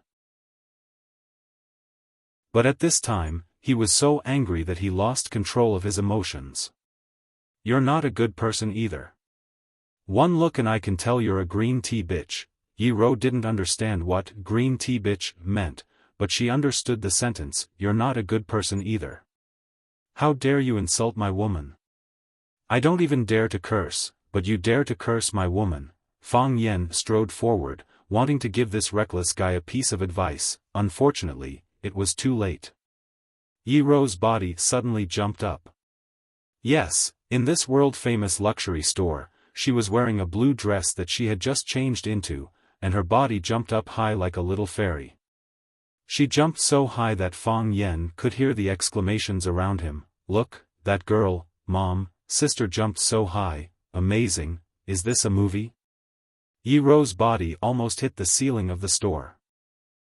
But at this time, he was so angry that he lost control of his emotions. "You're not a good person either. One look and I can tell you're a green tea bitch." Yi Ro didn't understand what green tea bitch meant, but she understood the sentence, "You're not a good person either. How dare you insult my woman? I don't even dare to curse, but you dare to curse my woman." Fang Yan strode forward, wanting to give this reckless guy a piece of advice. Unfortunately, it was too late. Yi Rou's body suddenly jumped up. Yes, in this world-famous luxury store, she was wearing a blue dress that she had just changed into, and her body jumped up high like a little fairy. She jumped so high that Fang Yan could hear the exclamations around him. Look, that girl, mom, sister jumped so high, amazing, is this a movie? Yi Rou's body almost hit the ceiling of the store.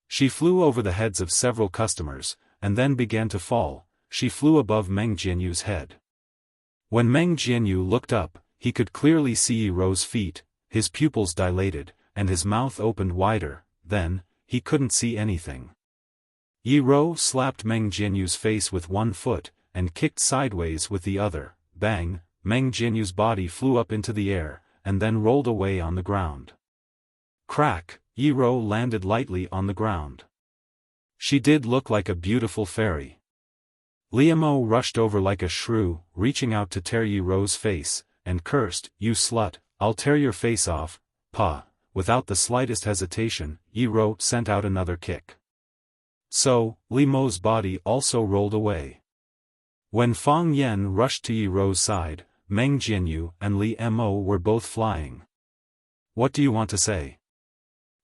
She flew over the heads of several customers, and then began to fall. She flew above Meng Jianyu's head. When Meng Jianyu looked up, he could clearly see Yi Rou's feet, his pupils dilated, and his mouth opened wider. Then, he couldn't see anything. Yi Rou slapped Meng Jianyu's face with one foot, and kicked sideways with the other. Bang! Meng Jianyu's body flew up into the air, and then rolled away on the ground. Crack! Yi Rou landed lightly on the ground. She did look like a beautiful fairy. Liamo rushed over like a shrew, reaching out to tear Yi Rou's face, and cursed, "You slut, I'll tear your face off." Pa! Without the slightest hesitation, Yi Rou sent out another kick. So, Li Mo's body also rolled away. When Fang Yan rushed to Yi Rou's side, Meng Jianyu and Li Mo were both flying. "What do you want to say?"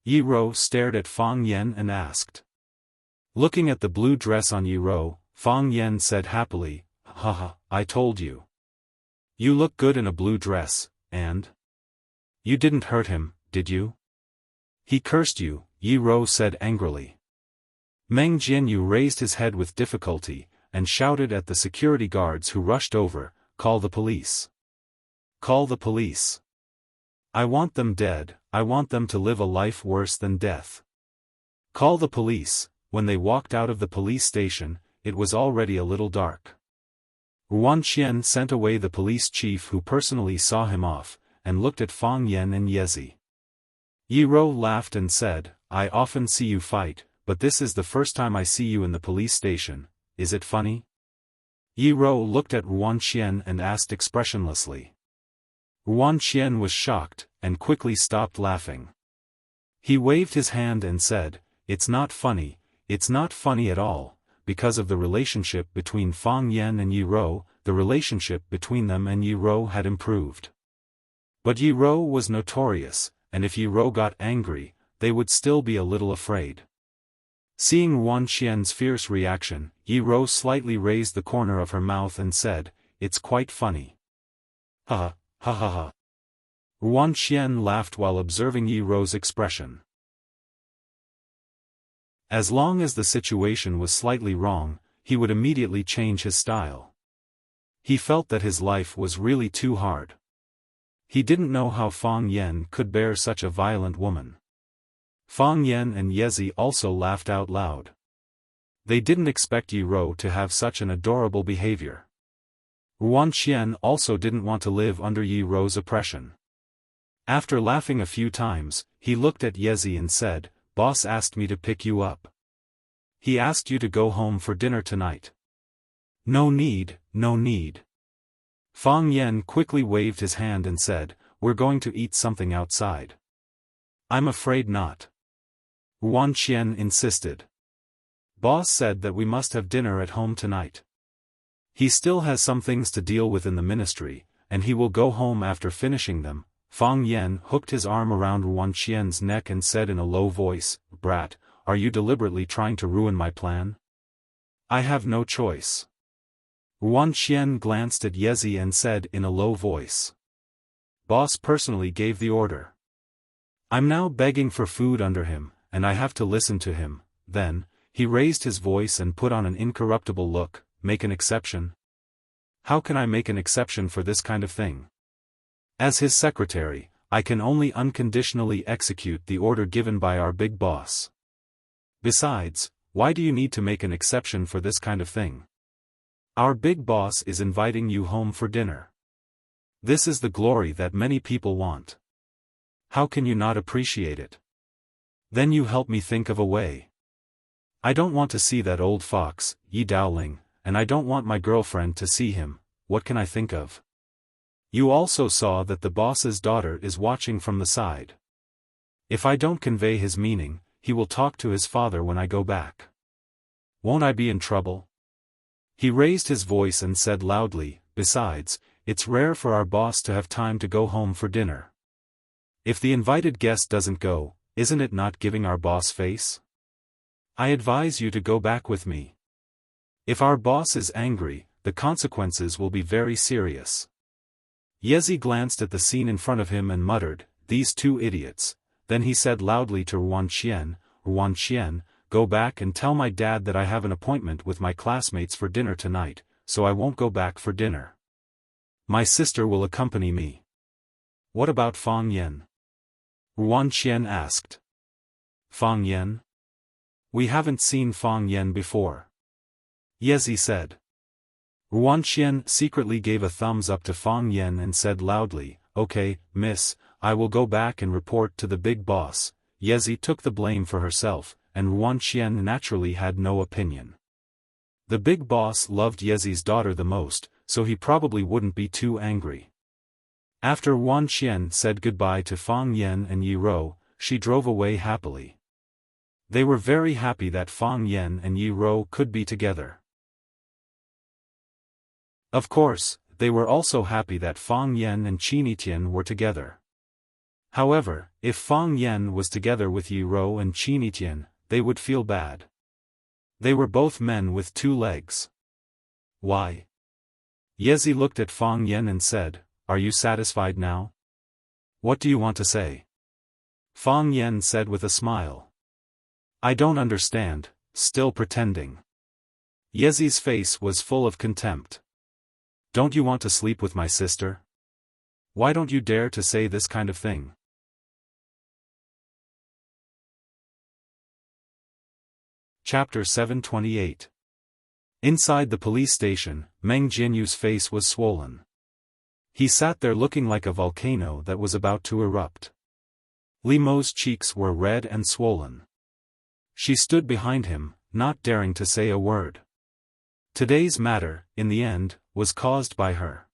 Yi Rou stared at Fang Yan and asked. Looking at the blue dress on Yi Rou, Fang Yan said happily, "Haha, I told you. You look good in a blue dress, and you didn't hurt him, did you?" "He cursed you," Yi Rou said angrily. Meng Jianyu raised his head with difficulty, and shouted at the security guards who rushed over, "Call the police. Call the police. I want them dead, I want them to live a life worse than death. Call the police." When they walked out of the police station, it was already a little dark. Ruan Qian sent away the police chief who personally saw him off, and looked at Fang Yan and Yezi. Yi Rou laughed and said, "I often see you fight, but this is the first time I see you in the police station, is it funny?" Yi Rou looked at Ruan Qian and asked expressionlessly. Ruan Qian was shocked, and quickly stopped laughing. He waved his hand and said, "It's not funny, it's not funny at all." Because of the relationship between Fang Yan and Yi Rou, the relationship between them and Yi Rou had improved. But Yi Rou was notorious, and if Yi Rou got angry, they would still be a little afraid. Seeing Ruan Qian's fierce reaction, Yi Rou slightly raised the corner of her mouth and said, "It's quite funny." "Ha ha ha ha." Ruan Qian laughed while observing Yi Rou's expression. As long as the situation was slightly wrong, he would immediately change his style. He felt that his life was really too hard. He didn't know how Fang Yan could bear such a violent woman. Fang Yan and Yezi also laughed out loud. They didn't expect Yi Rou to have such an adorable behavior. Ruan Qian also didn't want to live under Yi Rou's oppression. After laughing a few times, he looked at Yezi and said, "Boss asked me to pick you up. He asked you to go home for dinner tonight." "No need, no need." Fang Yan quickly waved his hand and said, "We're going to eat something outside." "I'm afraid not." Ruan Qian insisted. "Boss said that we must have dinner at home tonight. He still has some things to deal with in the ministry, and he will go home after finishing them." Fang Yan hooked his arm around Ruan Qian's neck and said in a low voice, "Brat, are you deliberately trying to ruin my plan?" "I have no choice." Ruan Qian glanced at Yezi and said in a low voice. "Boss personally gave the order. I'm now begging for food under him, and I have to listen to him." Then, he raised his voice and put on an incorruptible look, "Make an exception? How can I make an exception for this kind of thing? As his secretary, I can only unconditionally execute the order given by our big boss. Besides, why do you need to make an exception for this kind of thing? Our big boss is inviting you home for dinner. This is the glory that many people want. How can you not appreciate it? Then you help me think of a way. I don't want to see that old fox, Yi Daoling, and I don't want my girlfriend to see him. What can I think of? You also saw that the boss's daughter is watching from the side. If I don't convey his meaning, he will talk to his father when I go back. Won't I be in trouble? He raised his voice and said loudly, besides, it's rare for our boss to have time to go home for dinner. If the invited guest doesn't go, isn't it not giving our boss face? I advise you to go back with me. If our boss is angry, the consequences will be very serious. Yezi glanced at the scene in front of him and muttered, these two idiots. Then he said loudly to Ruan-Qian, go back and tell my dad that I have an appointment with my classmates for dinner tonight, so I won't go back for dinner. My sister will accompany me. What about Fang Yan? Ruan-Qian asked. Fang Yan? We haven't seen Fang Yan before. Yezi said. Ruan-Qian secretly gave a thumbs up to Fang Yan and said loudly, okay, miss, I will go back and report to the big boss. Yezi took the blame for herself, and Ruan-Qian naturally had no opinion. The big boss loved Yezi's daughter the most, so he probably wouldn't be too angry. After Ruan-Qian said goodbye to Fang Yan and Yi Rou, she drove away happily. They were very happy that Fang Yan and Yi Rou could be together. Of course, they were also happy that Fang Yan and Qinitian were together. However, if Fang Yan was together with Yi Rou and Qinitian, they would feel bad. They were both men with two legs. Why? Yezi looked at Fang Yan and said, are you satisfied now? What do you want to say? Fang Yan said with a smile. I don't understand, still pretending. Yezi's face was full of contempt. Don't you want to sleep with my sister? Why don't you dare to say this kind of thing? Chapter 728. Inside the police station, Meng Jianyu's face was swollen. He sat there looking like a volcano that was about to erupt. Li Mo's cheeks were red and swollen. She stood behind him, not daring to say a word. Today's matter, in the end, was caused by her.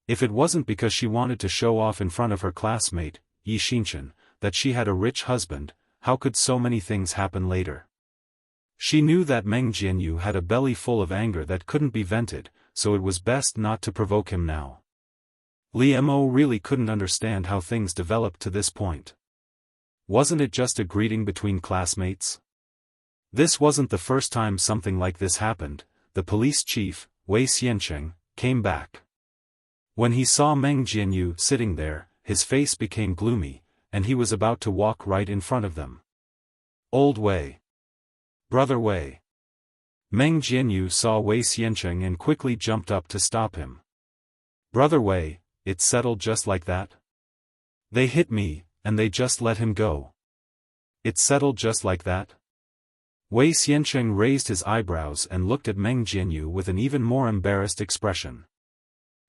If it wasn't because she wanted to show off in front of her classmate, Yi Xinchen, that she had a rich husband, how could so many things happen later? She knew that Meng Jianyu had a belly full of anger that couldn't be vented, so it was best not to provoke him now. Li Mo really couldn't understand how things developed to this point. Wasn't it just a greeting between classmates? This wasn't the first time something like this happened. The police chief, Wei Xiancheng, came back. When he saw Meng Jianyu sitting there, his face became gloomy, and he was about to walk right in front of them. Old Wei. Brother Wei. Meng Jianyu saw Wei Xiancheng and quickly jumped up to stop him. Brother Wei, it's settled just like that? They hit me, and they just let him go. It's settled just like that? Wei Xiancheng raised his eyebrows and looked at Meng Jianyu with an even more embarrassed expression.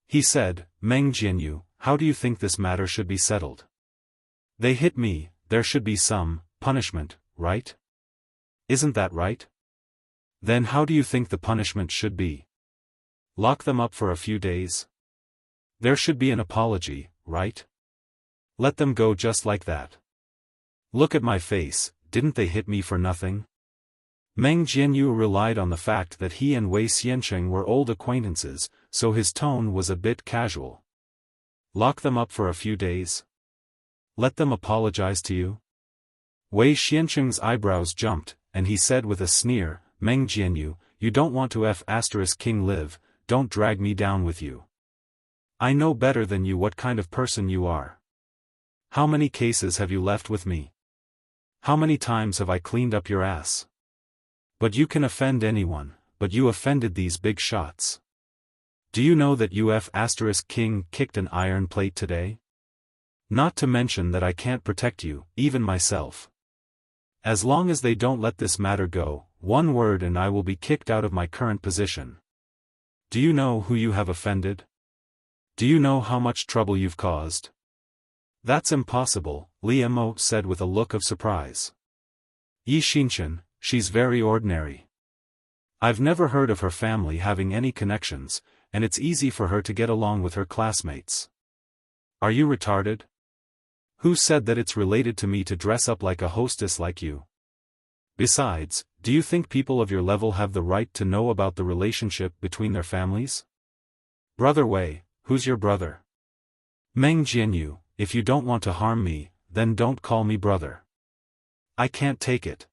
He said, Meng Jianyu, how do you think this matter should be settled? They hit me, there should be some punishment, right? Isn't that right? Then how do you think the punishment should be? Lock them up for a few days? There should be an apology, right? Let them go just like that. Look at my face, didn't they hit me for nothing? Meng Jianyu relied on the fact that he and Wei Xiancheng were old acquaintances, so his tone was a bit casual. Lock them up for a few days? Let them apologize to you? Wei Xiancheng's eyebrows jumped, and he said with a sneer, Meng Jianyu, you don't want to King live, don't drag me down with you. I know better than you what kind of person you are. How many cases have you left with me? How many times have I cleaned up your ass? But you can offend anyone, but you offended these big shots. Do you know that King kicked an iron plate today? Not to mention that I can't protect you, even myself. As long as they don't let this matter go, one word and I will be kicked out of my current position. Do you know who you have offended? Do you know how much trouble you've caused? That's impossible, Li Mo said with a look of surprise. Yi Xinchen, she's very ordinary. I've never heard of her family having any connections, and it's easy for her to get along with her classmates. Are you retarded? Who said that it's related to me to dress up like a hostess like you? Besides, do you think people of your level have the right to know about the relationship between their families? Brother Wei, who's your brother? Meng Jianyu, if you don't want to harm me, then don't call me brother. I can't take it.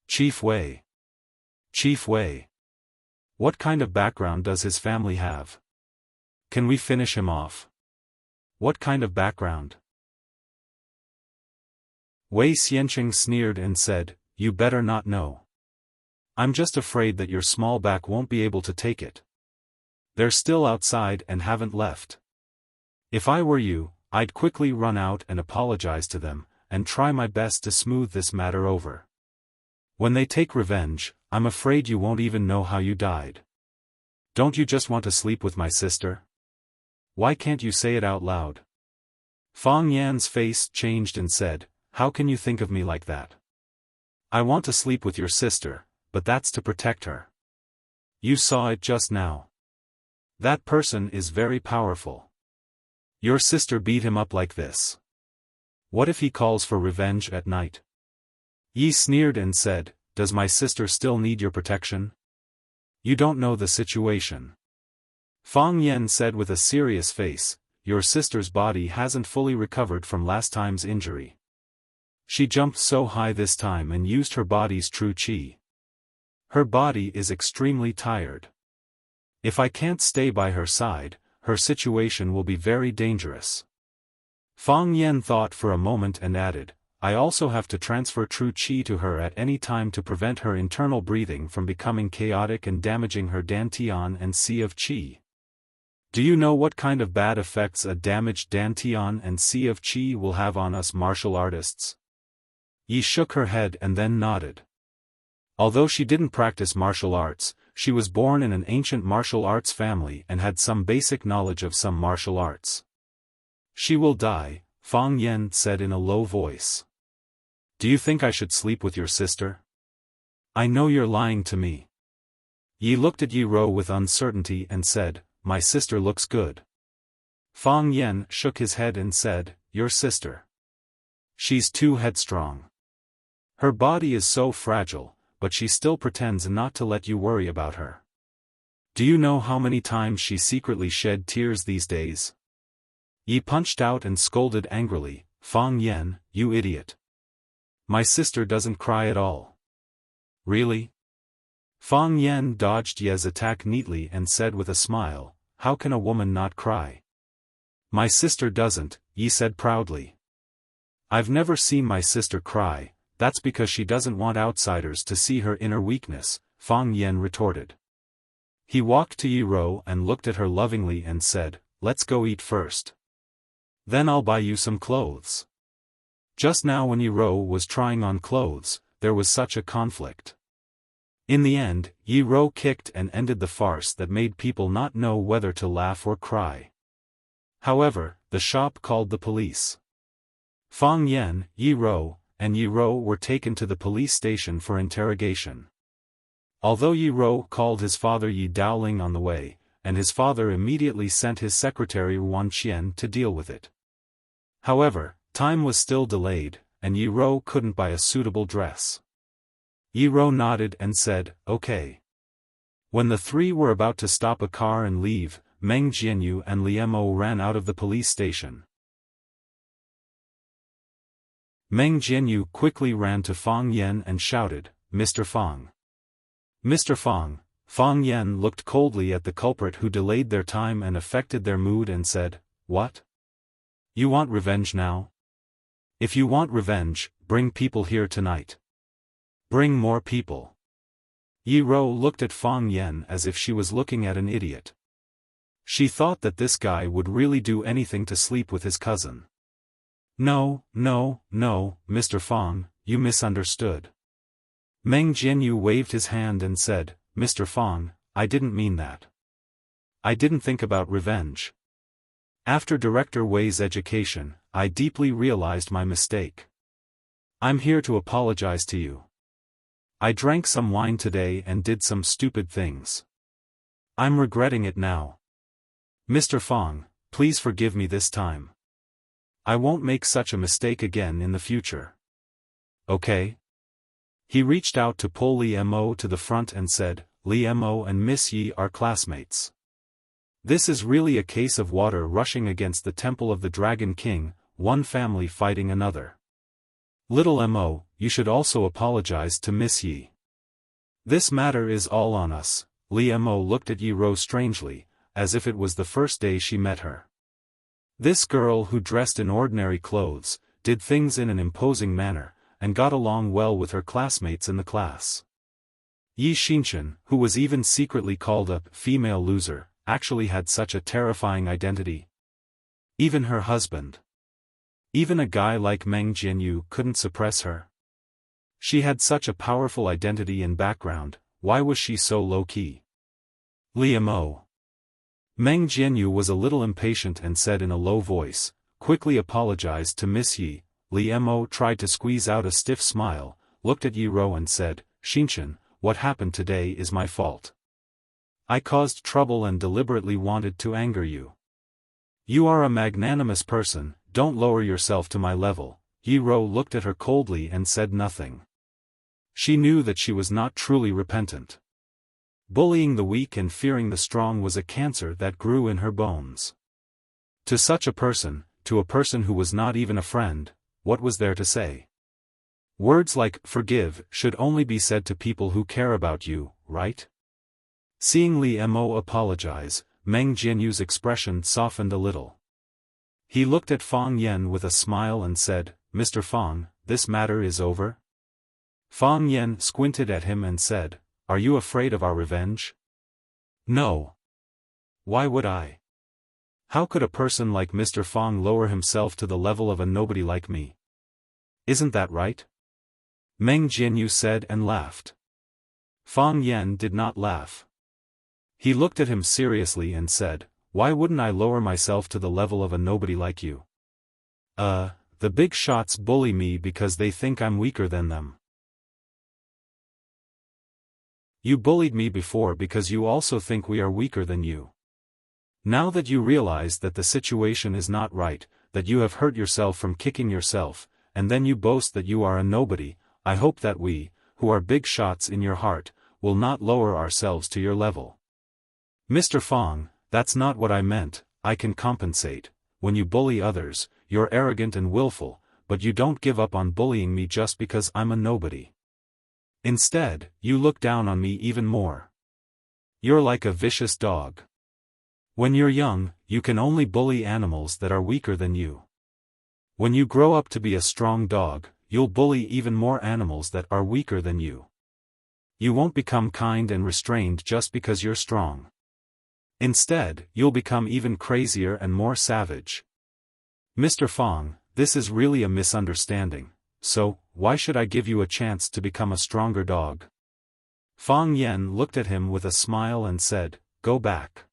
Chief Wei. Chief Wei. What kind of background does his family have? Can we finish him off? What kind of background? Wei Xianqing sneered and said, you better not know. I'm just afraid that your small back won't be able to take it. They're still outside and haven't left. If I were you, I'd quickly run out and apologize to them, and try my best to smooth this matter over. When they take revenge, I'm afraid you won't even know how you died. Don't you just want to sleep with my sister? Why can't you say it out loud? Fang Yan's face changed and said, how can you think of me like that? I want to sleep with your sister, but that's to protect her. You saw it just now. That person is very powerful. Your sister beat him up like this. What if he calls for revenge at night? Yi sneered and said, does my sister still need your protection? You don't know the situation. Fang Yan said with a serious face, your sister's body hasn't fully recovered from last time's injury. She jumped so high this time and used her body's true qi. Her body is extremely tired. If I can't stay by her side, her situation will be very dangerous. Fang Yan thought for a moment and added, I also have to transfer true qi to her at any time to prevent her internal breathing from becoming chaotic and damaging her dantian and sea of qi. Do you know what kind of bad effects a damaged dantian and sea of qi will have on us martial artists? Yi shook her head and then nodded. Although she didn't practice martial arts, she was born in an ancient martial arts family and had some basic knowledge of some martial arts. She will die, Fang Yan said in a low voice. Do you think I should sleep with your sister? I know you're lying to me. Yi looked at Yi Ro with uncertainty and said, my sister looks good. Fang Yan shook his head and said, your sister. She's too headstrong. Her body is so fragile, but she still pretends not to let you worry about her. Do you know how many times she secretly shed tears these days? Yi punched out and scolded angrily, Fang Yan, you idiot. My sister doesn't cry at all. Really? Fang Yan dodged Ye's attack neatly and said with a smile, how can a woman not cry? My sister doesn't, Yi said proudly. I've never seen my sister cry, that's because she doesn't want outsiders to see her inner weakness, Fang Yan retorted. He walked to Yi Ro and looked at her lovingly and said, let's go eat first. Then I'll buy you some clothes. Just now when Yi Ro was trying on clothes, there was such a conflict. In the end, Yi Ro kicked and ended the farce that made people not know whether to laugh or cry. However, the shop called the police. Fang Yan, Yi Ro, and Yi Ro were taken to the police station for interrogation. Although Yi Ro called his father Yi Daoling on the way, and his father immediately sent his secretary Wan Qian to deal with it. However, time was still delayed, and Yi Ro couldn't buy a suitable dress. Yi Ro nodded and said, okay. When the three were about to stop a car and leave, Meng Jianyu and Liemo ran out of the police station. Meng Jianyu quickly ran to Fang Yan and shouted, Mr. Fang. Mr. Fang. Fang Yan looked coldly at the culprit who delayed their time and affected their mood and said, what? You want revenge now? If you want revenge, bring people here tonight. Bring more people. Yi Ro looked at Fang Yan as if she was looking at an idiot. She thought that this guy would really do anything to sleep with his cousin. No, no, no, Mr. Fang, you misunderstood. Meng Jianyu waved his hand and said, Mr. Fang, I didn't mean that. I didn't think about revenge. After Director Wei's education, I deeply realized my mistake. I'm here to apologize to you. I drank some wine today and did some stupid things. I'm regretting it now. Mr. Fang, please forgive me this time. I won't make such a mistake again in the future. Okay? He reached out to pull Li Mo to the front and said, Li Mo and Miss Yi are classmates. This is really a case of water rushing against the temple of the Dragon King, one family fighting another. Little Mo, you should also apologize to Miss Yi. This matter is all on us. Li Mo looked at Yi Ro strangely, as if it was the first day she met her. This girl who dressed in ordinary clothes, did things in an imposing manner, and got along well with her classmates in the class. Yi Xinshan, who was even secretly called a female loser, actually had such a terrifying identity. Even her husband. Even a guy like Meng Jianyu couldn't suppress her. She had such a powerful identity and background, why was she so low-key? Li Mo. Meng Jianyu was a little impatient and said in a low voice, quickly apologized to Miss Yi. Li Mo tried to squeeze out a stiff smile, looked at Yi Ro and said, Xinshan, what happened today is my fault. I caused trouble and deliberately wanted to anger you. You are a magnanimous person, don't lower yourself to my level. Yi Ro looked at her coldly and said nothing. She knew that she was not truly repentant. Bullying the weak and fearing the strong was a cancer that grew in her bones. To such a person, to a person who was not even a friend, what was there to say? Words like forgive should only be said to people who care about you, right? Seeing Li Mo apologize, Meng Jianyu's expression softened a little. He looked at Fang Yan with a smile and said, Mr. Fang, this matter is over? Fang Yan squinted at him and said, Are you afraid of our revenge? No. Why would I? How could a person like Mr. Fang lower himself to the level of a nobody like me? Isn't that right? Meng Jianyu said and laughed. Fang Yan did not laugh. He looked at him seriously and said, Why wouldn't I lower myself to the level of a nobody like you? The big shots bully me because they think I'm weaker than them. You bullied me before because you also think we are weaker than you. Now that you realize that the situation is not right, that you have hurt yourself from kicking yourself, and then you boast that you are a nobody, I hope that we, who are big shots in your heart, will not lower ourselves to your level. Mr. Fang, that's not what I meant. I can compensate. When you bully others, you're arrogant and willful, but you don't give up on bullying me just because I'm a nobody. Instead, you look down on me even more. You're like a vicious dog. When you're young, you can only bully animals that are weaker than you. When you grow up to be a strong dog, you'll bully even more animals that are weaker than you. You won't become kind and restrained just because you're strong. Instead, you'll become even crazier and more savage. Mr. Fang, this is really a misunderstanding, so, why should I give you a chance to become a stronger dog? Fang Yan looked at him with a smile and said, Go back.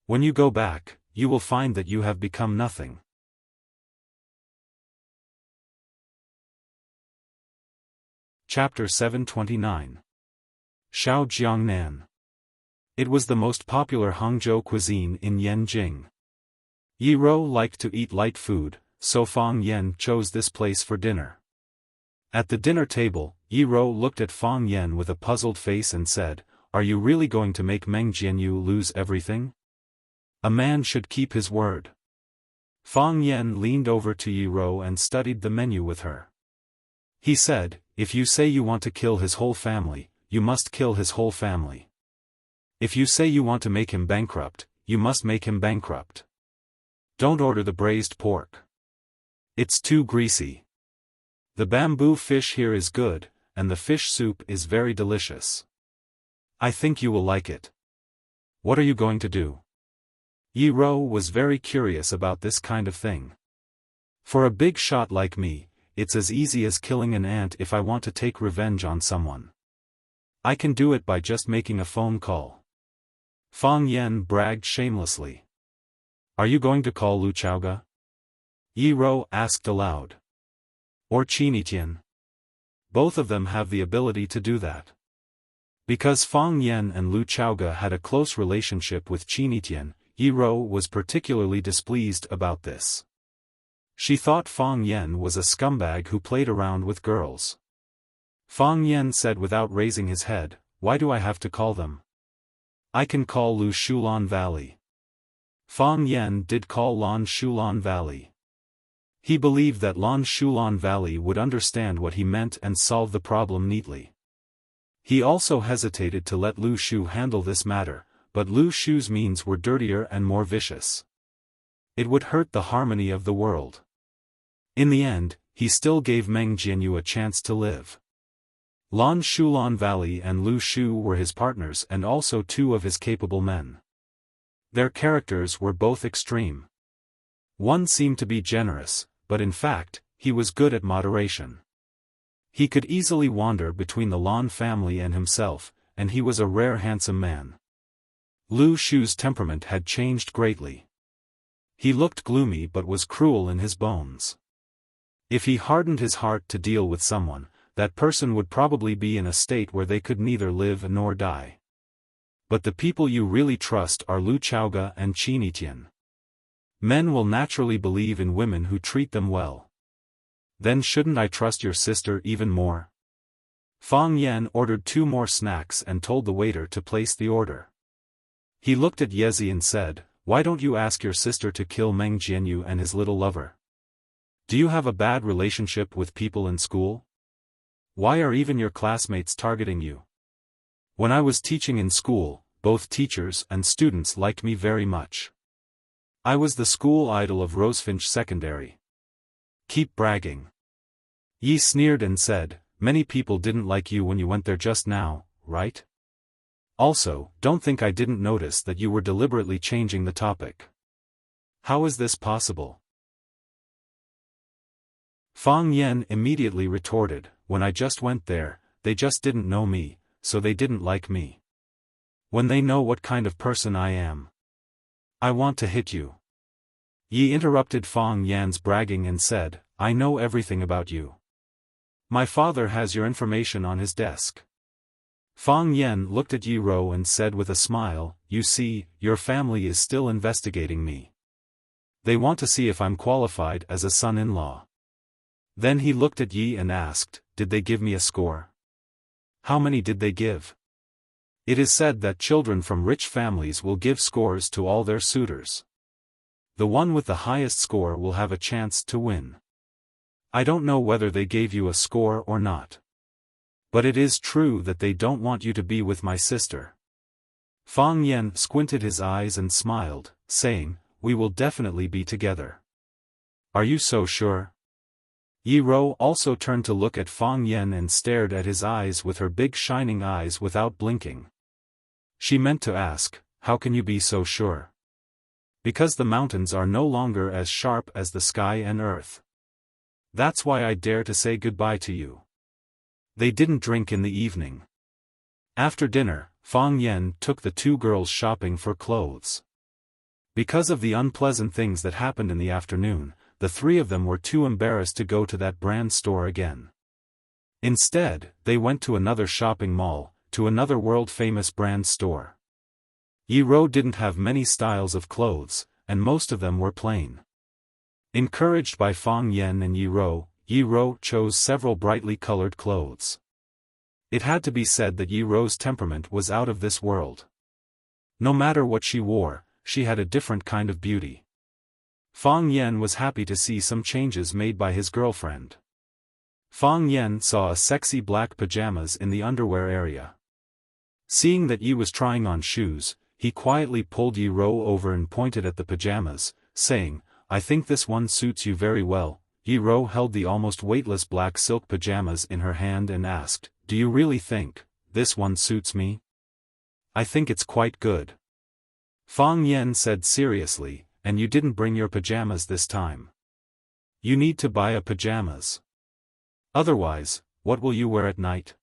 When you go back, you will find that you have become nothing. Chapter 729. Xiao Jiangnan. It was the most popular Hangzhou cuisine in Yanjing. Yi Ro liked to eat light food, so Fang Yan chose this place for dinner. At the dinner table, Yi Ro looked at Fang Yan with a puzzled face and said, Are you really going to make Meng Jianyu lose everything? A man should keep his word. Fang Yan leaned over to Yi Ro and studied the menu with her. He said, If you say you want to kill his whole family, you must kill his whole family. If you say you want to make him bankrupt, you must make him bankrupt. Don't order the braised pork. It's too greasy. The bamboo fish here is good, and the fish soup is very delicious. I think you will like it. What are you going to do? Yi Ro was very curious about this kind of thing. For a big shot like me, it's as easy as killing an ant if I want to take revenge on someone. I can do it by just making a phone call. Fang Yan bragged shamelessly. Are you going to call Lu Chaoga? Yi Ro asked aloud. Or Qinitian? Both of them have the ability to do that. Because Fang Yan and Lu Chaoga had a close relationship with Qinitian, Yi Ro was particularly displeased about this. She thought Fang Yan was a scumbag who played around with girls. Fang Yan said without raising his head, why do I have to call them? I can call Lu Shulan Valley. Fang Yan did call Lan Shulan Valley. He believed that Lan Shulan Valley would understand what he meant and solve the problem neatly. He also hesitated to let Lu Shu handle this matter, but Lu Shu's means were dirtier and more vicious. It would hurt the harmony of the world. In the end, he still gave Meng Jianyu a chance to live. Lan Shulan Valley and Lu Shu were his partners and also two of his capable men. Their characters were both extreme. One seemed to be generous, but in fact, he was good at moderation. He could easily wander between the Lan family and himself, and he was a rare handsome man. Lu Shu's temperament had changed greatly. He looked gloomy but was cruel in his bones. If he hardened his heart to deal with someone, that person would probably be in a state where they could neither live nor die. But the people you really trust are Lu Chaoga and Qin Etian. Men will naturally believe in women who treat them well. Then shouldn't I trust your sister even more? Fang Yan ordered 2 more snacks and told the waiter to place the order. He looked at Yezi and said, why don't you ask your sister to kill Meng Jianyu and his little lover? Do you have a bad relationship with people in school? Why are even your classmates targeting you? When I was teaching in school, both teachers and students liked me very much. I was the school idol of Rosefinch Secondary. Keep bragging. Yi sneered and said, many people didn't like you when you went there just now, right? Also, don't think I didn't notice that you were deliberately changing the topic. How is this possible? Fang Yan immediately retorted, when I just went there, they just didn't know me, so they didn't like me. When they know what kind of person I am. I want to hit you. Yi interrupted Fang Yan's bragging and said, I know everything about you. My father has your information on his desk. Fang Yan looked at Yi Rou and said with a smile, you see, your family is still investigating me. They want to see if I'm qualified as a son-in-law. Then he looked at Yi and asked, did they give me a score? How many did they give? It is said that children from rich families will give scores to all their suitors. The one with the highest score will have a chance to win. I don't know whether they gave you a score or not. But it is true that they don't want you to be with my sister. Fang Yan squinted his eyes and smiled, saying, we will definitely be together. Are you so sure? Yi Rou also turned to look at Fang Yan and stared at his eyes with her big shining eyes without blinking. She meant to ask, how can you be so sure? Because the mountains are no longer as sharp as the sky and earth. That's why I dare to say goodbye to you. They didn't drink in the evening. After dinner, Fang Yan took the 2 girls shopping for clothes. Because of the unpleasant things that happened in the afternoon, the 3 of them were too embarrassed to go to that brand store again. Instead, they went to another shopping mall, to another world-famous brand store. Yi Rou didn't have many styles of clothes, and most of them were plain. Encouraged by Fang Yan and Yi Rou chose several brightly colored clothes. It had to be said that Yi Rou's temperament was out of this world. No matter what she wore, she had a different kind of beauty. Fang Yan was happy to see some changes made by his girlfriend. Fang Yan saw a sexy black pajamas in the underwear area. Seeing that Yi was trying on shoes, he quietly pulled Yi Rou over and pointed at the pajamas, saying, I think this one suits you very well. Yi Rou held the almost weightless black silk pajamas in her hand and asked, do you really think this one suits me? I think it's quite good. Fang Yan said seriously, and you didn't bring your pajamas this time. You need to buy a pajamas. Otherwise, what will you wear at night?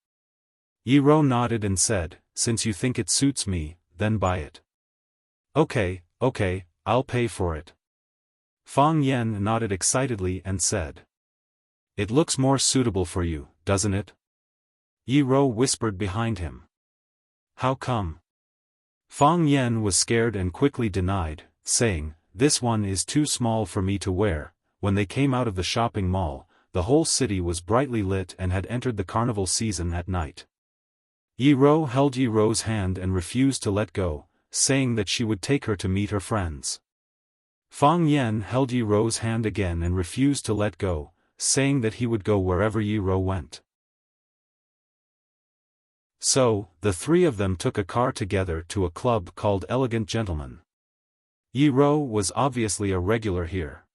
Yi Rou nodded and said, since you think it suits me, then buy it. Okay, I'll pay for it. Fang Yan nodded excitedly and said. It looks more suitable for you, doesn't it? Yi Rou whispered behind him. How come? Fang Yan was scared and quickly denied, saying, this one is too small for me to wear. When they came out of the shopping mall, the whole city was brightly lit and had entered the carnival season at night. Yi Ro held Yi Ro's hand and refused to let go, saying that she would take her to meet her friends. Fang Yan held Yi Ro's hand again and refused to let go, saying that he would go wherever Yi Ro went. So, the three of them took a car together to a club called Elegant Gentlemen. Yi Ro was obviously a regular here.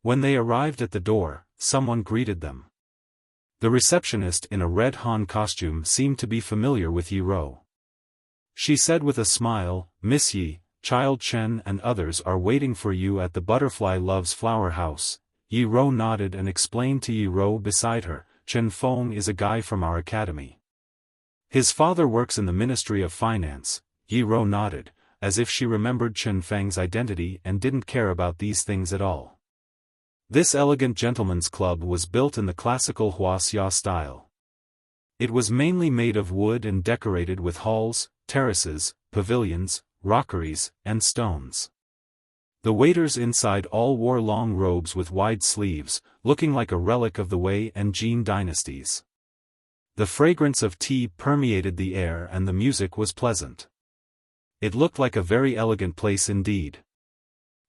When they arrived at the door, someone greeted them. The receptionist in a red Han costume seemed to be familiar with Yi Ro. She said with a smile, "Miss Yi, Child Chen and others are waiting for you at the Butterfly Loves Flower House." Yi Ro nodded and explained to Yi Ro beside her, "Chen Feng is a guy from our academy. His father works in the Ministry of Finance." Yi Ro nodded, as if she remembered Chen Feng's identity and didn't care about these things at all. This elegant gentleman's club was built in the classical Wuxia style. It was mainly made of wood and decorated with halls, terraces, pavilions, rockeries, and stones. The waiters inside all wore long robes with wide sleeves, looking like a relic of the Wei and Jin dynasties. The fragrance of tea permeated the air and the music was pleasant. It looked like a very elegant place indeed.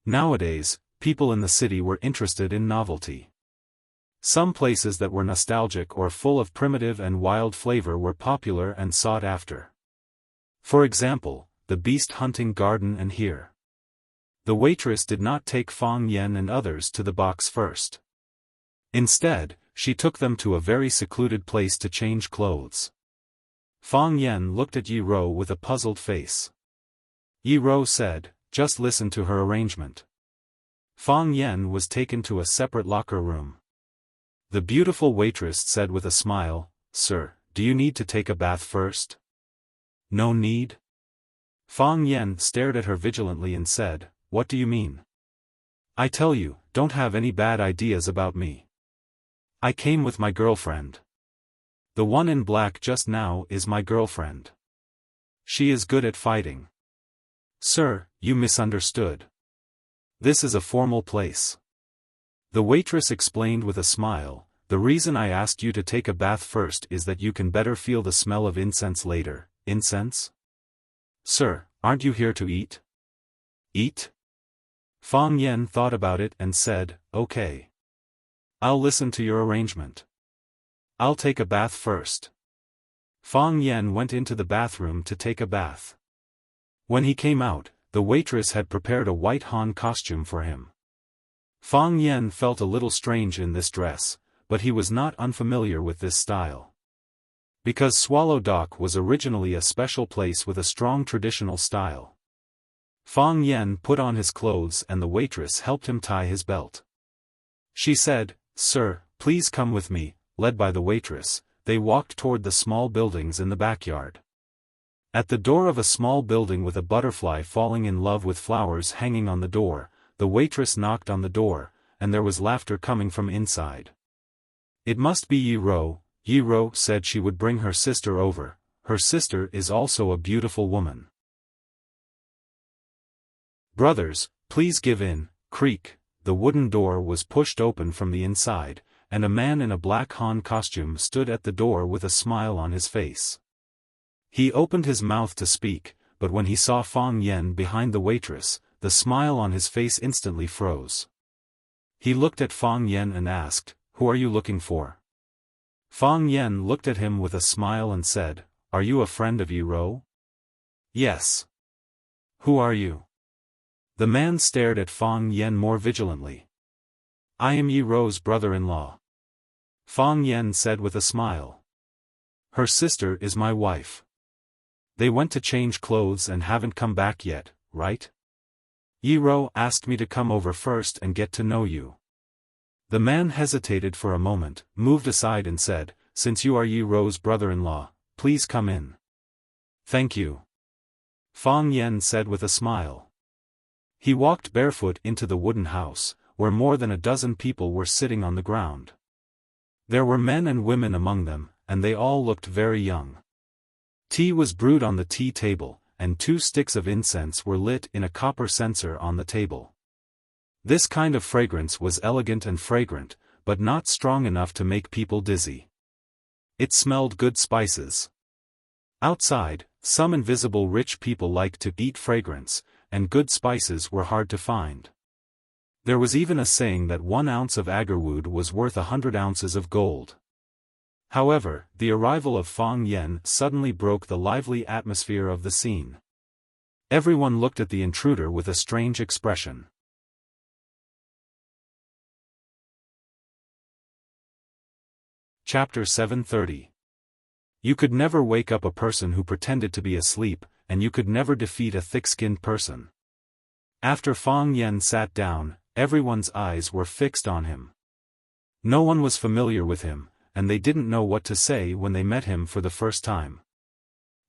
Nowadays, people in the city were interested in novelty. Some places that were nostalgic or full of primitive and wild flavor were popular and sought after. For example, the beast hunting garden and here. The waitress did not take Fang Yan and others to the box first. Instead, she took them to a very secluded place to change clothes. Fang Yan looked at Yi Ro with a puzzled face. Yi Ro said, "Just listen to her arrangement." Fang Yan was taken to a separate locker room. The beautiful waitress said with a smile, "Sir, do you need to take a bath first?" "No need." Fang Yan stared at her vigilantly and said, "What do you mean?" "I tell you, don't have any bad ideas about me. I came with my girlfriend. The one in black just now is my girlfriend. She is good at fighting." "Sir, you misunderstood. This is a formal place." The waitress explained with a smile, "The reason I asked you to take a bath first is that you can better feel the smell of incense later." "Incense? Sir, aren't you here to eat?" "Eat?" Fang Yan thought about it and said, "Okay. I'll listen to your arrangement. I'll take a bath first." Fang Yan went into the bathroom to take a bath. When he came out, the waitress had prepared a white Han costume for him. Fang Yan felt a little strange in this dress, but he was not unfamiliar with this style. Because Swallow Dock was originally a special place with a strong traditional style. Fang Yan put on his clothes and the waitress helped him tie his belt. She said, "Sir, please come with me." Led by the waitress, they walked toward the small buildings in the backyard. At the door of a small building with a butterfly falling in love with flowers hanging on the door, the waitress knocked on the door, and there was laughter coming from inside. "It must be Yi Ro." Yi Ro said she would bring her sister over. Her sister is also a beautiful woman. "Brothers, please give in." Creak, the wooden door was pushed open from the inside, and a man in a black Han costume stood at the door with a smile on his face. He opened his mouth to speak, but when he saw Fang Yan behind the waitress, the smile on his face instantly froze. He looked at Fang Yan and asked, "Who are you looking for?" Fang Yan looked at him with a smile and said, "Are you a friend of Yi Ro?" "Yes." "Who are you?" The man stared at Fang Yan more vigilantly. "I am Yi Ro's brother-in-law." Fang Yan said with a smile. "Her sister is my wife. They went to change clothes and haven't come back yet, right? Yi Ro asked me to come over first and get to know you." The man hesitated for a moment, moved aside and said, "Since you are Yi Ro's brother-in-law, please come in." "Thank you." Fang Yan said with a smile. He walked barefoot into the wooden house, where more than a dozen people were sitting on the ground. There were men and women among them, and they all looked very young. Tea was brewed on the tea table, and 2 sticks of incense were lit in a copper censer on the table. This kind of fragrance was elegant and fragrant, but not strong enough to make people dizzy. It smelled good spices. Outside, some invisible rich people liked to eat fragrance, and good spices were hard to find. There was even a saying that 1 ounce of agarwood was worth 100 ounces of gold. However, the arrival of Fang Yan suddenly broke the lively atmosphere of the scene. Everyone looked at the intruder with a strange expression. Chapter 730. You could never wake up a person who pretended to be asleep, and you could never defeat a thick-skinned person. After Fang Yan sat down, everyone's eyes were fixed on him. No one was familiar with him, and they didn't know what to say when they met him for the first time.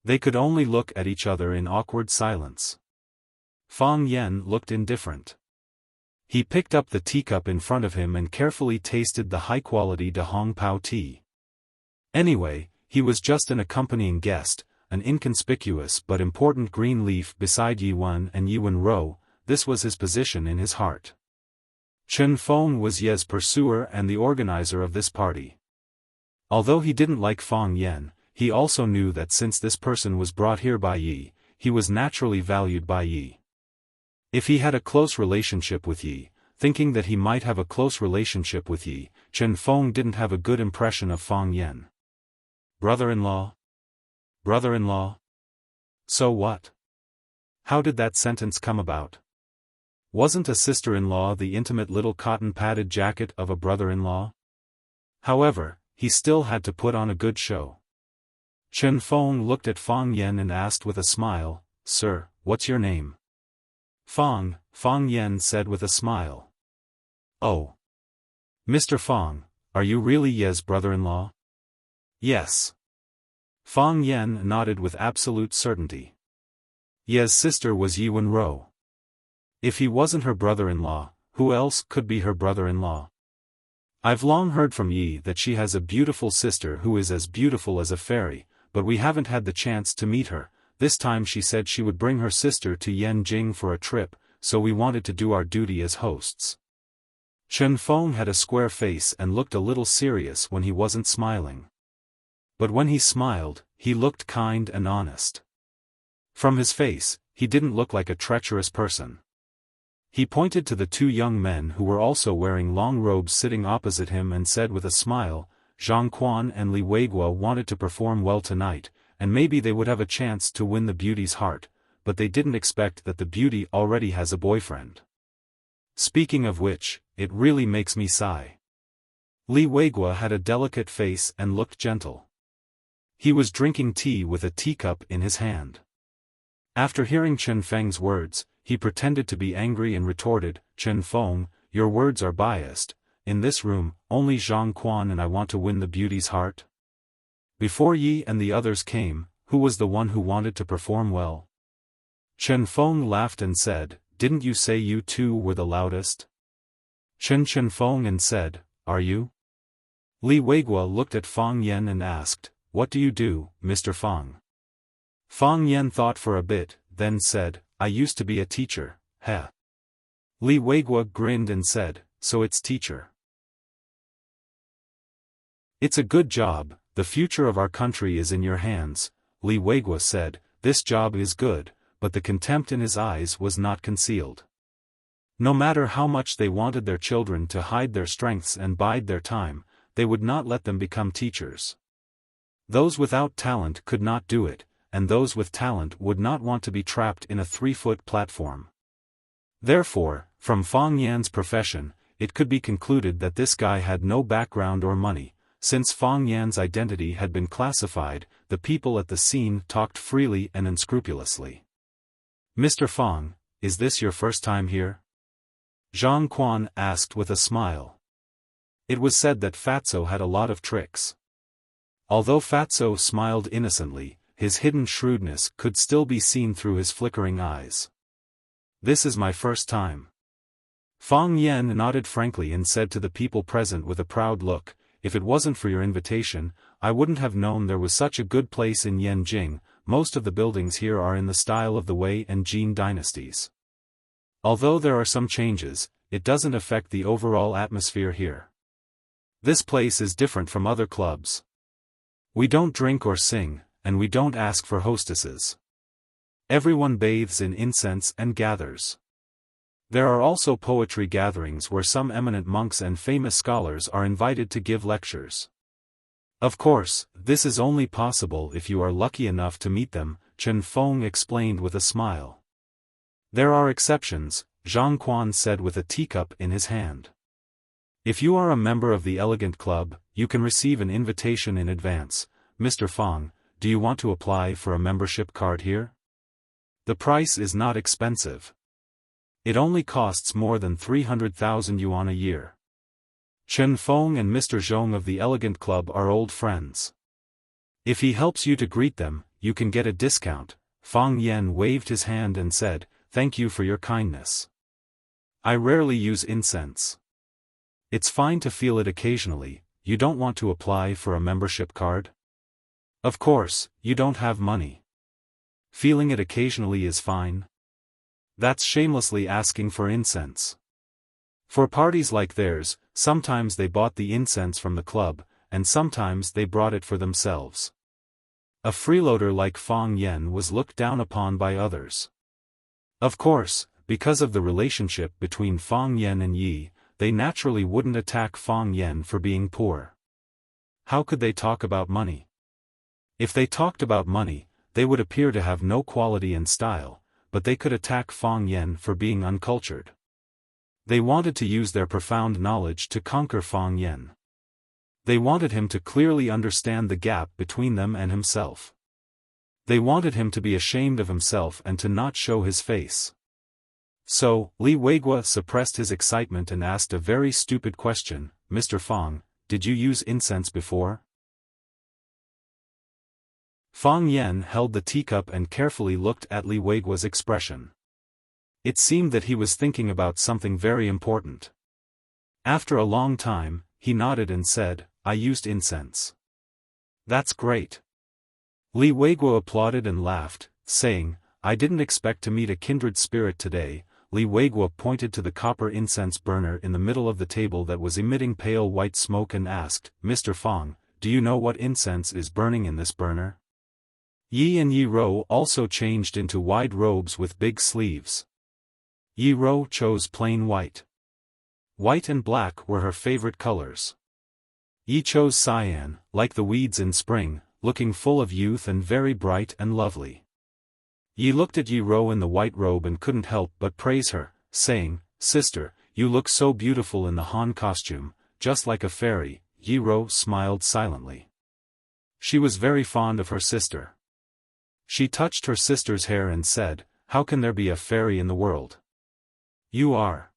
They could only look at each other in awkward silence. Fang Yan looked indifferent. He picked up the teacup in front of him and carefully tasted the high-quality De Hong Pao tea. Anyway, he was just an accompanying guest, an inconspicuous but important green leaf beside Yi Wen and Yi Wen-ro. This was his position in his heart. Chen Feng was Ye's pursuer and the organizer of this party. Although he didn't like Fang Yan, he also knew that since this person was brought here by Yi, he was naturally valued by Yi. If he had a close relationship with Yi, thinking that he might have a close relationship with Yi, Chen Feng didn't have a good impression of Fang Yan. Brother-in-law? Brother-in-law? So what? How did that sentence come about? Wasn't a sister-in-law the intimate little cotton-padded jacket of a brother-in-law? However, he still had to put on a good show. Chen Feng looked at Fang Yan and asked with a smile, "Sir, what's your name?" Fang Yan said with a smile. "Oh. Mr. Fang, are you really Ye's brother-in-law?" "Yes." Fang Yan nodded with absolute certainty. Ye's sister was Yi Wen-ro. If he wasn't her brother-in-law, who else could be her brother-in-law? "I've long heard from Yi that she has a beautiful sister who is as beautiful as a fairy, but we haven't had the chance to meet her. This time she said she would bring her sister to Yanjing for a trip, so we wanted to do our duty as hosts." Chen Feng had a square face and looked a little serious when he wasn't smiling. But when he smiled, he looked kind and honest. From his face, he didn't look like a treacherous person. He pointed to the 2 young men who were also wearing long robes sitting opposite him and said with a smile, "Zhang Quan and Li Weiguo wanted to perform well tonight, and maybe they would have a chance to win the beauty's heart, but they didn't expect that the beauty already has a boyfriend. Speaking of which, it really makes me sigh." Li Weiguo had a delicate face and looked gentle. He was drinking tea with a teacup in his hand. After hearing Chen Feng's words, he pretended to be angry and retorted, "Chen Feng, your words are biased. In this room, only Zhang Quan and I want to win the beauty's heart." Before Yi and the others came, who was the one who wanted to perform well? Chen Feng laughed and said, "Didn't you say you two were the loudest?" Chen Feng and said, "Are you?" Li Weiguo looked at Fang Yan and asked, "What do you do, Mr. Fang?" Fang Yan thought for a bit, then said, "I used to be a teacher, heh." Li Weiguo grinned and said, "So it's teacher." "It's a good job, the future of our country is in your hands," Li Weiguo said. This job is good, but the contempt in his eyes was not concealed. No matter how much they wanted their children to hide their strengths and bide their time, they would not let them become teachers. Those without talent could not do it, and those with talent would not want to be trapped in a 3-foot platform. Therefore, from Fang Yan's profession, it could be concluded that this guy had no background or money. Since Fang Yan's identity had been classified, the people at the scene talked freely and unscrupulously. "Mr. Fang, is this your first time here?" Zhang Quan asked with a smile. It was said that Fatso had a lot of tricks. Although Fatso smiled innocently, his hidden shrewdness could still be seen through his flickering eyes. "This is my first time." Fang Yan nodded frankly and said to the people present with a proud look, "If it wasn't for your invitation, I wouldn't have known there was such a good place in Yanjing. Most of the buildings here are in the style of the Wei and Jin dynasties. Although there are some changes, it doesn't affect the overall atmosphere here." This place is different from other clubs. We don't drink or sing, and we don't ask for hostesses. Everyone bathes in incense and gathers. There are also poetry gatherings where some eminent monks and famous scholars are invited to give lectures. Of course, this is only possible if you are lucky enough to meet them, Chen Feng explained with a smile. There are exceptions, Zhang Quan said with a teacup in his hand. If you are a member of the Elegant Club, you can receive an invitation in advance. Mr. Feng, do you want to apply for a membership card here? The price is not expensive. It only costs more than 300,000 yuan a year. Chen Feng and Mr. Zhong of the Elegant Club are old friends. If he helps you to greet them, you can get a discount. Fang Yan waved his hand and said, "Thank you for your kindness. I rarely use incense. It's fine to feel it occasionally. You don't want to apply for a membership card? Of course, you don't have money. Feeling it occasionally is fine. That's shamelessly asking for incense." For parties like theirs, sometimes they bought the incense from the club, and sometimes they brought it for themselves. A freeloader like Fang Yan was looked down upon by others. Of course, because of the relationship between Fang Yan and Yi, they naturally wouldn't attack Fang Yan for being poor. How could they talk about money? If they talked about money, they would appear to have no quality and style, but they could attack Fang Yan for being uncultured. They wanted to use their profound knowledge to conquer Fang Yan. They wanted him to clearly understand the gap between them and himself. They wanted him to be ashamed of himself and to not show his face. So, Li Weigua suppressed his excitement and asked a very stupid question, "Mr. Fang, did you use incense before?" Fang Yan held the teacup and carefully looked at Li Weigua's expression. It seemed that he was thinking about something very important. After a long time, he nodded and said, "I used incense." "That's great." Li Weigua applauded and laughed, saying, "I didn't expect to meet a kindred spirit today." Li Weigua pointed to the copper incense burner in the middle of the table that was emitting pale white smoke and asked, "Mr. Fang, do you know what incense is burning in this burner?" Yi and Yi Rou also changed into wide robes with big sleeves. Yi Rou chose plain white. White and black were her favorite colors. Yi chose cyan, like the weeds in spring, looking full of youth and very bright and lovely. Yi looked at Yi Rou in the white robe and couldn't help but praise her, saying, "Sister, you look so beautiful in the Han costume, just like a fairy." Yi Rou smiled silently. She was very fond of her sister. She touched her sister's hair and said, "How can there be a fairy in the world? You are."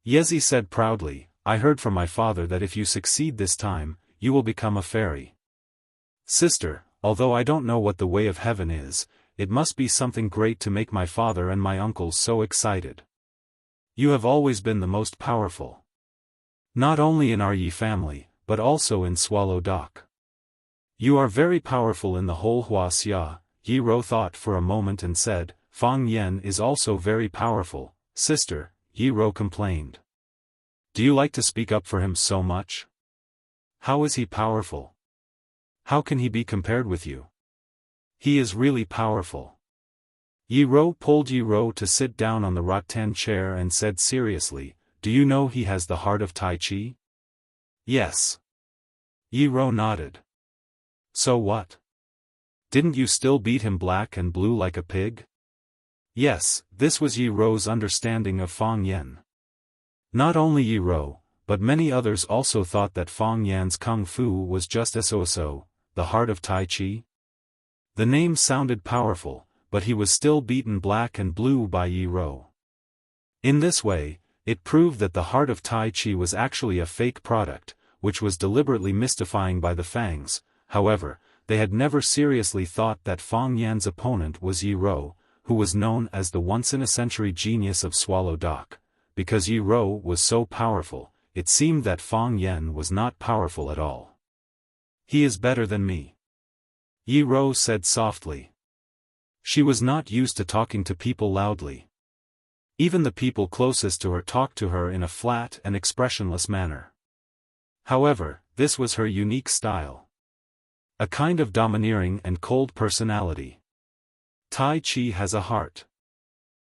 Yezi said proudly, "I heard from my father that if you succeed this time, you will become a fairy." "Sister, although I don't know what the way of heaven is, it must be something great to make my father and my uncles so excited. You have always been the most powerful. Not only in our Yi family, but also in Swallow Dock. You are very powerful in the whole Wuxia." Yi Rou thought for a moment and said, "Fang Yan is also very powerful, sister." Yi Rou complained. "Do you like to speak up for him so much? How is he powerful? How can he be compared with you? He is really powerful." Yi Rou pulled Yi Rou to sit down on the rattan chair and said seriously, "Do you know he has the heart of Tai Chi?" "Yes." Yi Rou nodded. "So what? Didn't you still beat him black and blue like a pig?" Yes, this was Yi Rou's understanding of Fang Yan. Not only Yi Rou, but many others also thought that Fang Yan's kung fu was just so, the heart of Tai Chi. The name sounded powerful, but he was still beaten black and blue by Yi Rou. In this way, it proved that the heart of Tai Chi was actually a fake product, which was deliberately mystifying by the Fangs. However, they had never seriously thought that Fang Yan's opponent was Yi Rou, who was known as the once-in-a-century genius of Swallow Dock. Because Yi Rou was so powerful, it seemed that Fang Yan was not powerful at all. "He is better than me," Yi Rou said softly. She was not used to talking to people loudly. Even the people closest to her talked to her in a flat and expressionless manner. However, this was her unique style. A kind of domineering and cold personality. Tai Chi has a heart.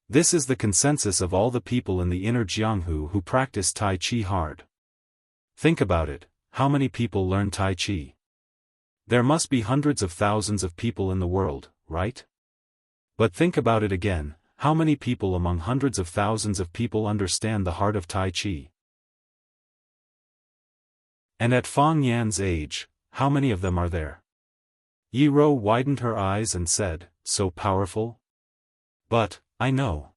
This is the consensus of all the people in the inner Jianghu who practice Tai Chi hard. Think about it, how many people learn Tai Chi? There must be hundreds of thousands of people in the world, right? But think about it again, how many people among hundreds of thousands of people understand the heart of Tai Chi? And at Fang Yan's age, how many of them are there? Yi Ro widened her eyes and said, so powerful? But, I know.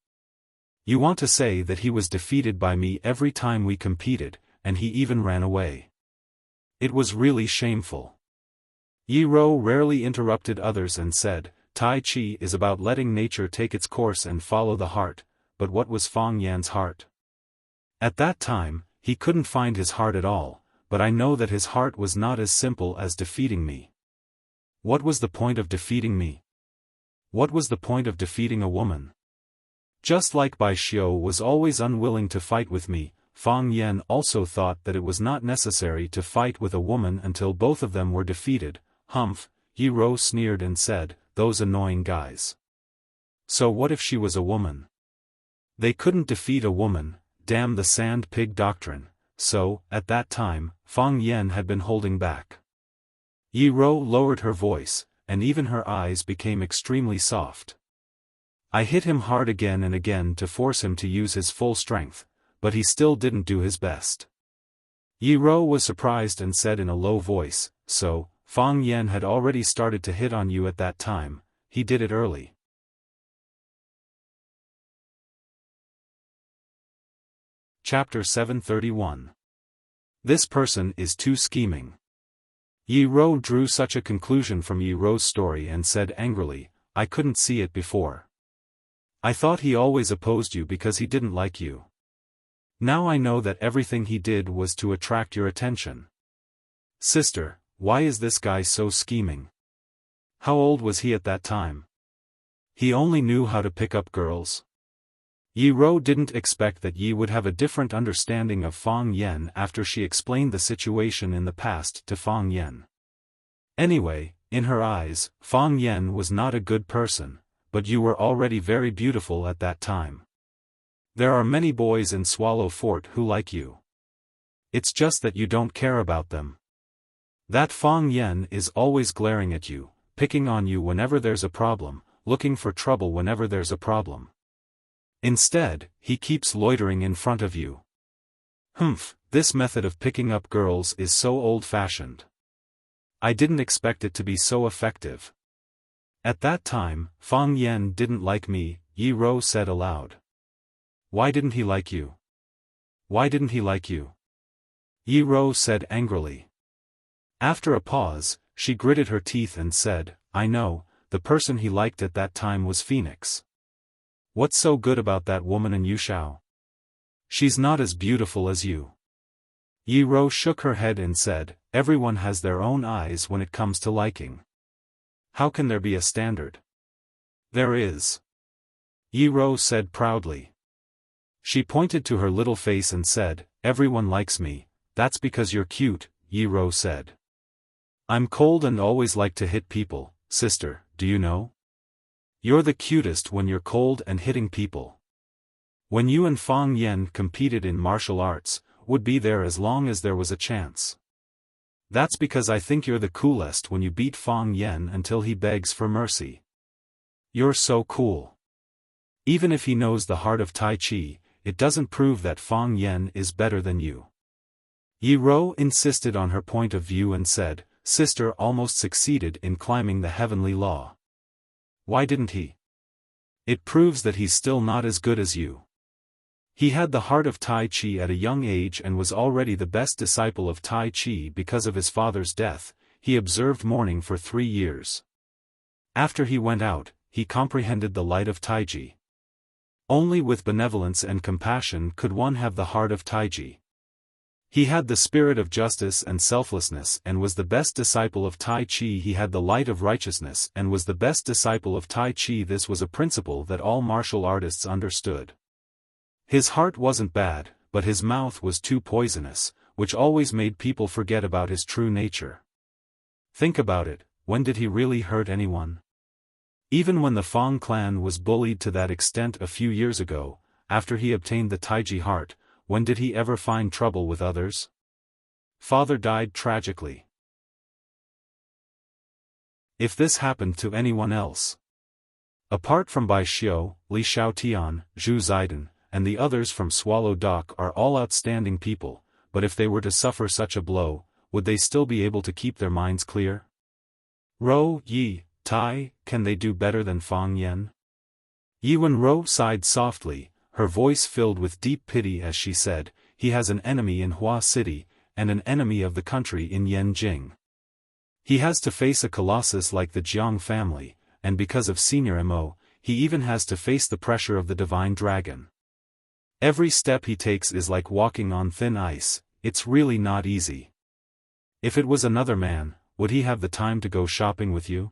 You want to say that he was defeated by me every time we competed, and he even ran away. It was really shameful. Yi Ro rarely interrupted others and said, Tai Chi is about letting nature take its course and follow the heart, but what was Fang Yan's heart? At that time, he couldn't find his heart at all, but I know that his heart was not as simple as defeating me. What was the point of defeating me? What was the point of defeating a woman? Just like Bai Xiu was always unwilling to fight with me, Fang Yan also thought that it was not necessary to fight with a woman until both of them were defeated. Humph, Yi Ro sneered and said, those annoying guys. So what if she was a woman? They couldn't defeat a woman, damn the sand pig doctrine, so, at that time, Fang Yan had been holding back. Yi Ro lowered her voice, and even her eyes became extremely soft. I hit him hard again and again to force him to use his full strength, but he still didn't do his best. Yi Ro was surprised and said in a low voice, so, Fang Yan had already started to hit on you at that time, he did it early. Chapter 731. This person is too scheming. Yi Ro drew such a conclusion from Yi Ro's story and said angrily, I couldn't see it before. I thought he always opposed you because he didn't like you. Now I know that everything he did was to attract your attention. Sister, why is this guy so scheming? How old was he at that time? He only knew how to pick up girls. Yi Ro didn't expect that Yi would have a different understanding of Fang Yan after she explained the situation in the past to Fang Yan. Anyway, in her eyes, Fang Yan was not a good person, but you were already very beautiful at that time. There are many boys in Swallow Fort who like you. It's just that you don't care about them. That Fang Yan is always glaring at you, picking on you whenever there's a problem, looking for trouble whenever there's a problem. Instead, he keeps loitering in front of you. Humph, this method of picking up girls is so old-fashioned. I didn't expect it to be so effective. At that time, Fang Yan didn't like me, Yi Ro said aloud. Why didn't he like you? Why didn't he like you? Yi Ro said angrily. After a pause, she gritted her teeth and said, I know, the person he liked at that time was Phoenix. What's so good about that woman in Yushao? She's not as beautiful as you. Yi Ro shook her head and said, everyone has their own eyes when it comes to liking. How can there be a standard? There is. Yi Ro said proudly. She pointed to her little face and said, everyone likes me, that's because you're cute, Yi Ro said. I'm cold and always like to hit people, sister, do you know? You're the cutest when you're cold and hitting people. When you and Fang Yan competed in martial arts, would be there as long as there was a chance. That's because I think you're the coolest when you beat Fang Yan until he begs for mercy. You're so cool. Even if he knows the heart of Tai Chi, it doesn't prove that Fang Yan is better than you. Yi Ro insisted on her point of view and said, Sister almost succeeded in climbing the heavenly law. Why didn't he? It proves that he's still not as good as you. He had the heart of Tai Chi at a young age and was already the best disciple of Tai Chi because of his father's death. He observed mourning for 3 years. After he went out, he comprehended the light of Taiji. Only with benevolence and compassion could one have the heart of Taiji. He had the spirit of justice and selflessness and was the best disciple of Tai Chi. He had the light of righteousness and was the best disciple of Tai Chi. This was a principle that all martial artists understood. His heart wasn't bad, but his mouth was too poisonous, which always made people forget about his true nature. Think about it, when did he really hurt anyone? Even when the Fang clan was bullied to that extent a few years ago, after he obtained the Taiji heart, when did he ever find trouble with others? Father died tragically. If this happened to anyone else. Apart from Bai Xiu, Li Xiaotian, Zhu Zaidan, and the others from Swallow Dock are all outstanding people, but if they were to suffer such a blow, would they still be able to keep their minds clear? Ro, Yi, Tai, can they do better than Fang Yan? Yiwen Ro sighed softly, her voice filled with deep pity as she said, he has an enemy in Hua City, and an enemy of the country in Yanjing. He has to face a colossus like the Jiang family, and because of Senior Mo, he even has to face the pressure of the Divine Dragon. Every step he takes is like walking on thin ice, it's really not easy. If it was another man, would he have the time to go shopping with you?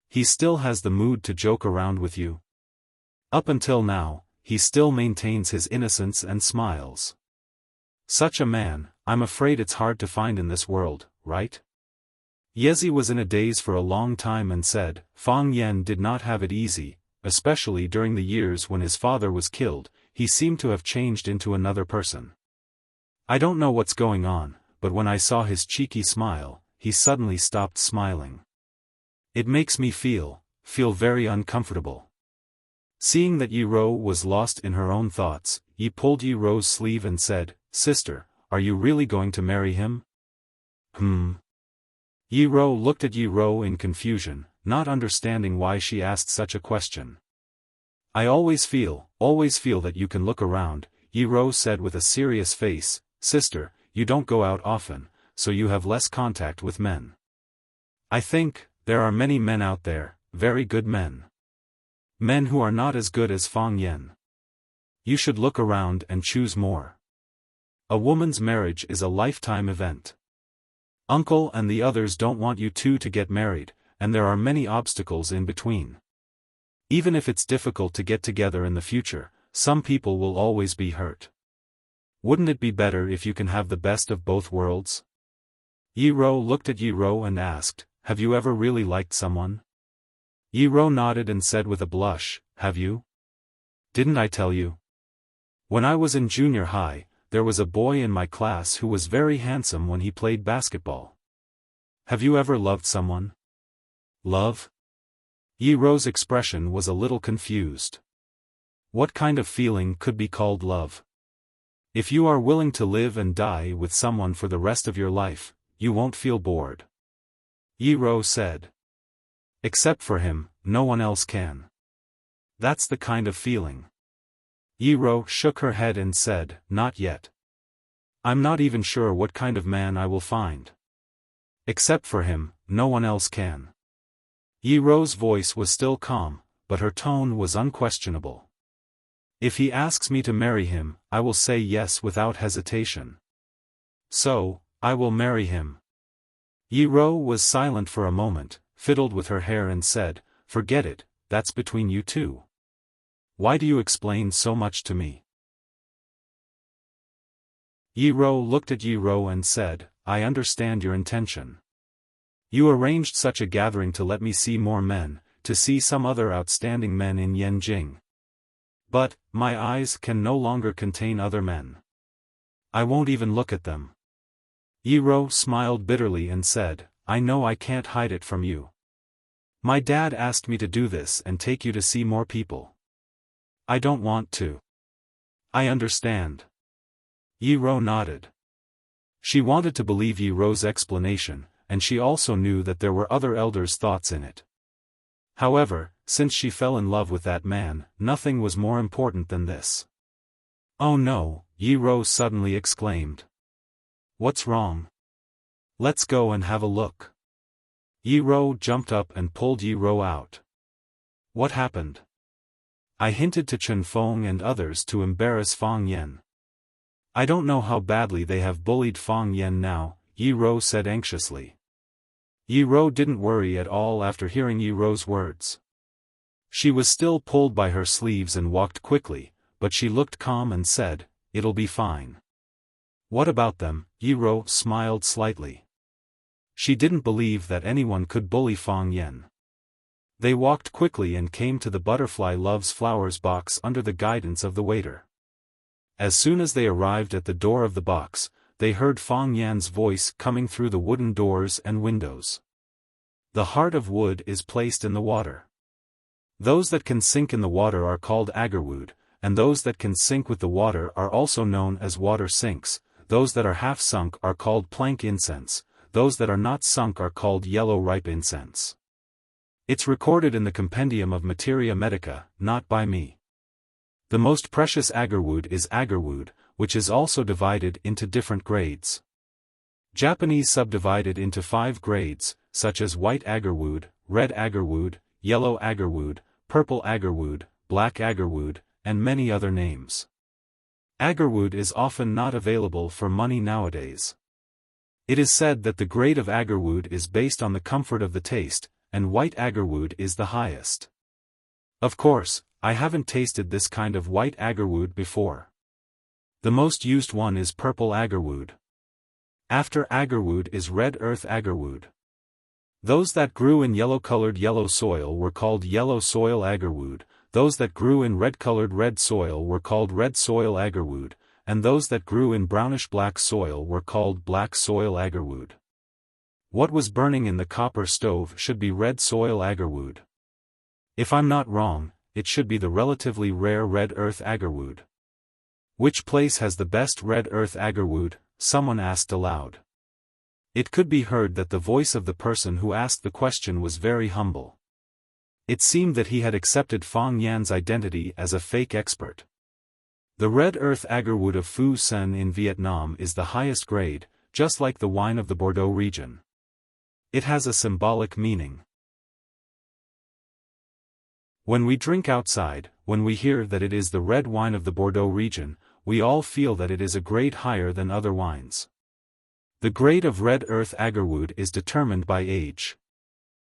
He still has the mood to joke around with you. Up until now, he still maintains his innocence and smiles. Such a man, I'm afraid it's hard to find in this world, right? Yezi was in a daze for a long time and said, Fang Yan did not have it easy, especially during the years when his father was killed, he seemed to have changed into another person. I don't know what's going on, but when I saw his cheeky smile, he suddenly stopped smiling. It makes me feel very uncomfortable. Seeing that Yi Ro was lost in her own thoughts, Yi pulled Yi Ro's sleeve and said, Sister, are you really going to marry him? Yi Ro looked at Yi Ro in confusion, not understanding why she asked such a question. I always feel that you can look around, Yi Ro said with a serious face, Sister, you don't go out often, so you have less contact with men. I think, there are many men out there, very good men. Men who are not as good as Fang Yan. You should look around and choose more. A woman's marriage is a lifetime event. Uncle and the others don't want you two to get married, and there are many obstacles in between. Even if it's difficult to get together in the future, some people will always be hurt. Wouldn't it be better if you can have the best of both worlds? Yi Ro looked at Yi Ro and asked, have you ever really liked someone? Yi Ro nodded and said with a blush, have you? Didn't I tell you? When I was in junior high, there was a boy in my class who was very handsome when he played basketball. Have you ever loved someone? Love? Yi Ro's expression was a little confused. What kind of feeling could be called love? If you are willing to live and die with someone for the rest of your life, you won't feel bored. Yi Ro said. Except for him, no one else can. That's the kind of feeling. Yi Ro shook her head and said, not yet. I'm not even sure what kind of man I will find. Except for him, no one else can. Yi Ro's voice was still calm, but her tone was unquestionable. If he asks me to marry him, I will say yes without hesitation. So, I will marry him. Yi Ro was silent for a moment, fiddled with her hair and said, forget it, that's between you two. Why do you explain so much to me? Yi Ro looked at Yi Ro and said, I understand your intention. You arranged such a gathering to let me see more men, to see some other outstanding men in Yanjing. But, my eyes can no longer contain other men. I won't even look at them. Yi Ro smiled bitterly and said, I know I can't hide it from you. My dad asked me to do this and take you to see more people. I don't want to. I understand. Yi Ro nodded. She wanted to believe Yi Ro's explanation, and she also knew that there were other elders' thoughts in it. However, since she fell in love with that man, nothing was more important than this. Oh no, Yi Ro suddenly exclaimed. What's wrong? Let's go and have a look. Yi Ro jumped up and pulled Yi Ro out. What happened? I hinted to Chen Feng and others to embarrass Fang Yan. I don't know how badly they have bullied Fang Yan now, Yi Ro said anxiously. Yi Ro didn't worry at all after hearing Yi Ro's words. She was still pulled by her sleeves and walked quickly, but she looked calm and said, it'll be fine. What about them? Yiro smiled slightly. She didn't believe that anyone could bully Fang Yan. They walked quickly and came to the Butterfly Loves Flowers box under the guidance of the waiter. As soon as they arrived at the door of the box, they heard Fang Yan's voice coming through the wooden doors and windows. The heart of wood is placed in the water. Those that can sink in the water are called agarwood, and those that can sink with the water are also known as water sinks. Those that are half sunk are called plank incense, those that are not sunk are called yellow ripe incense. It's recorded in the Compendium of Materia Medica, not by me. The most precious agarwood is agarwood, which is also divided into different grades. Japanese subdivided into 5 grades, such as white agarwood, red agarwood, yellow agarwood, purple agarwood, black agarwood, and many other names. Agarwood is often not available for money nowadays. It is said that the grade of agarwood is based on the comfort of the taste, and white agarwood is the highest. Of course, I haven't tasted this kind of white agarwood before. The most used one is purple agarwood. After agarwood is red earth agarwood. Those that grew in yellow-colored yellow soil were called yellow soil agarwood, those that grew in red-colored red soil were called red soil agarwood, and those that grew in brownish-black soil were called black soil agarwood. What was burning in the copper stove should be red soil agarwood. If I'm not wrong, it should be the relatively rare red earth agarwood. Which place has the best red earth agarwood? Someone asked aloud. It could be heard that the voice of the person who asked the question was very humble. It seemed that he had accepted Fang Yan's identity as a fake expert. The red earth agarwood of Phu Sen in Vietnam is the highest grade, just like the wine of the Bordeaux region. It has a symbolic meaning. When we drink outside, when we hear that it is the red wine of the Bordeaux region, we all feel that it is a grade higher than other wines. The grade of red earth agarwood is determined by age.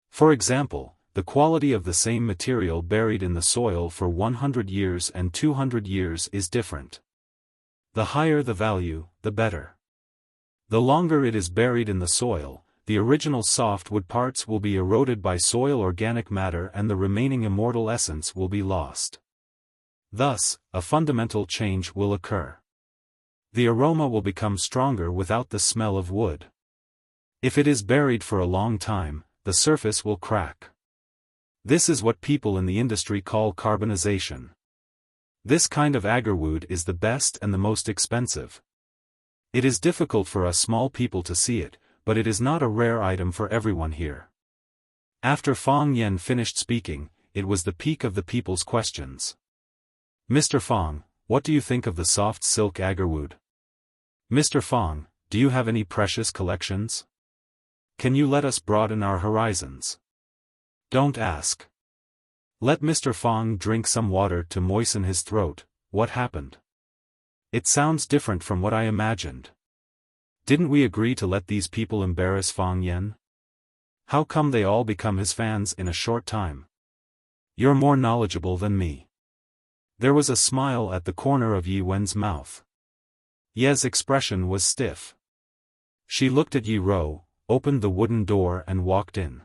For example, the quality of the same material buried in the soil for 100 years and 200 years is different. The higher the value, the better. The longer it is buried in the soil, the original soft wood parts will be eroded by soil organic matter and the remaining immortal essence will be lost. Thus, a fundamental change will occur. The aroma will become stronger without the smell of wood. If it is buried for a long time, the surface will crack. This is what people in the industry call carbonization. This kind of agarwood is the best and the most expensive. It is difficult for us small people to see it, but it is not a rare item for everyone here. After Fang Yan finished speaking, it was the peak of the people's questions. Mr. Fang, what do you think of the soft silk agarwood? Mr. Fang, do you have any precious collections? Can you let us broaden our horizons? Don't ask. Let Mr. Fang drink some water to moisten his throat. What happened? It sounds different from what I imagined. Didn't we agree to let these people embarrass Fang Yan? How come they all become his fans in a short time? You're more knowledgeable than me. There was a smile at the corner of Yi Wen's mouth. Ye's expression was stiff. She looked at Yi Ro, opened the wooden door and walked in.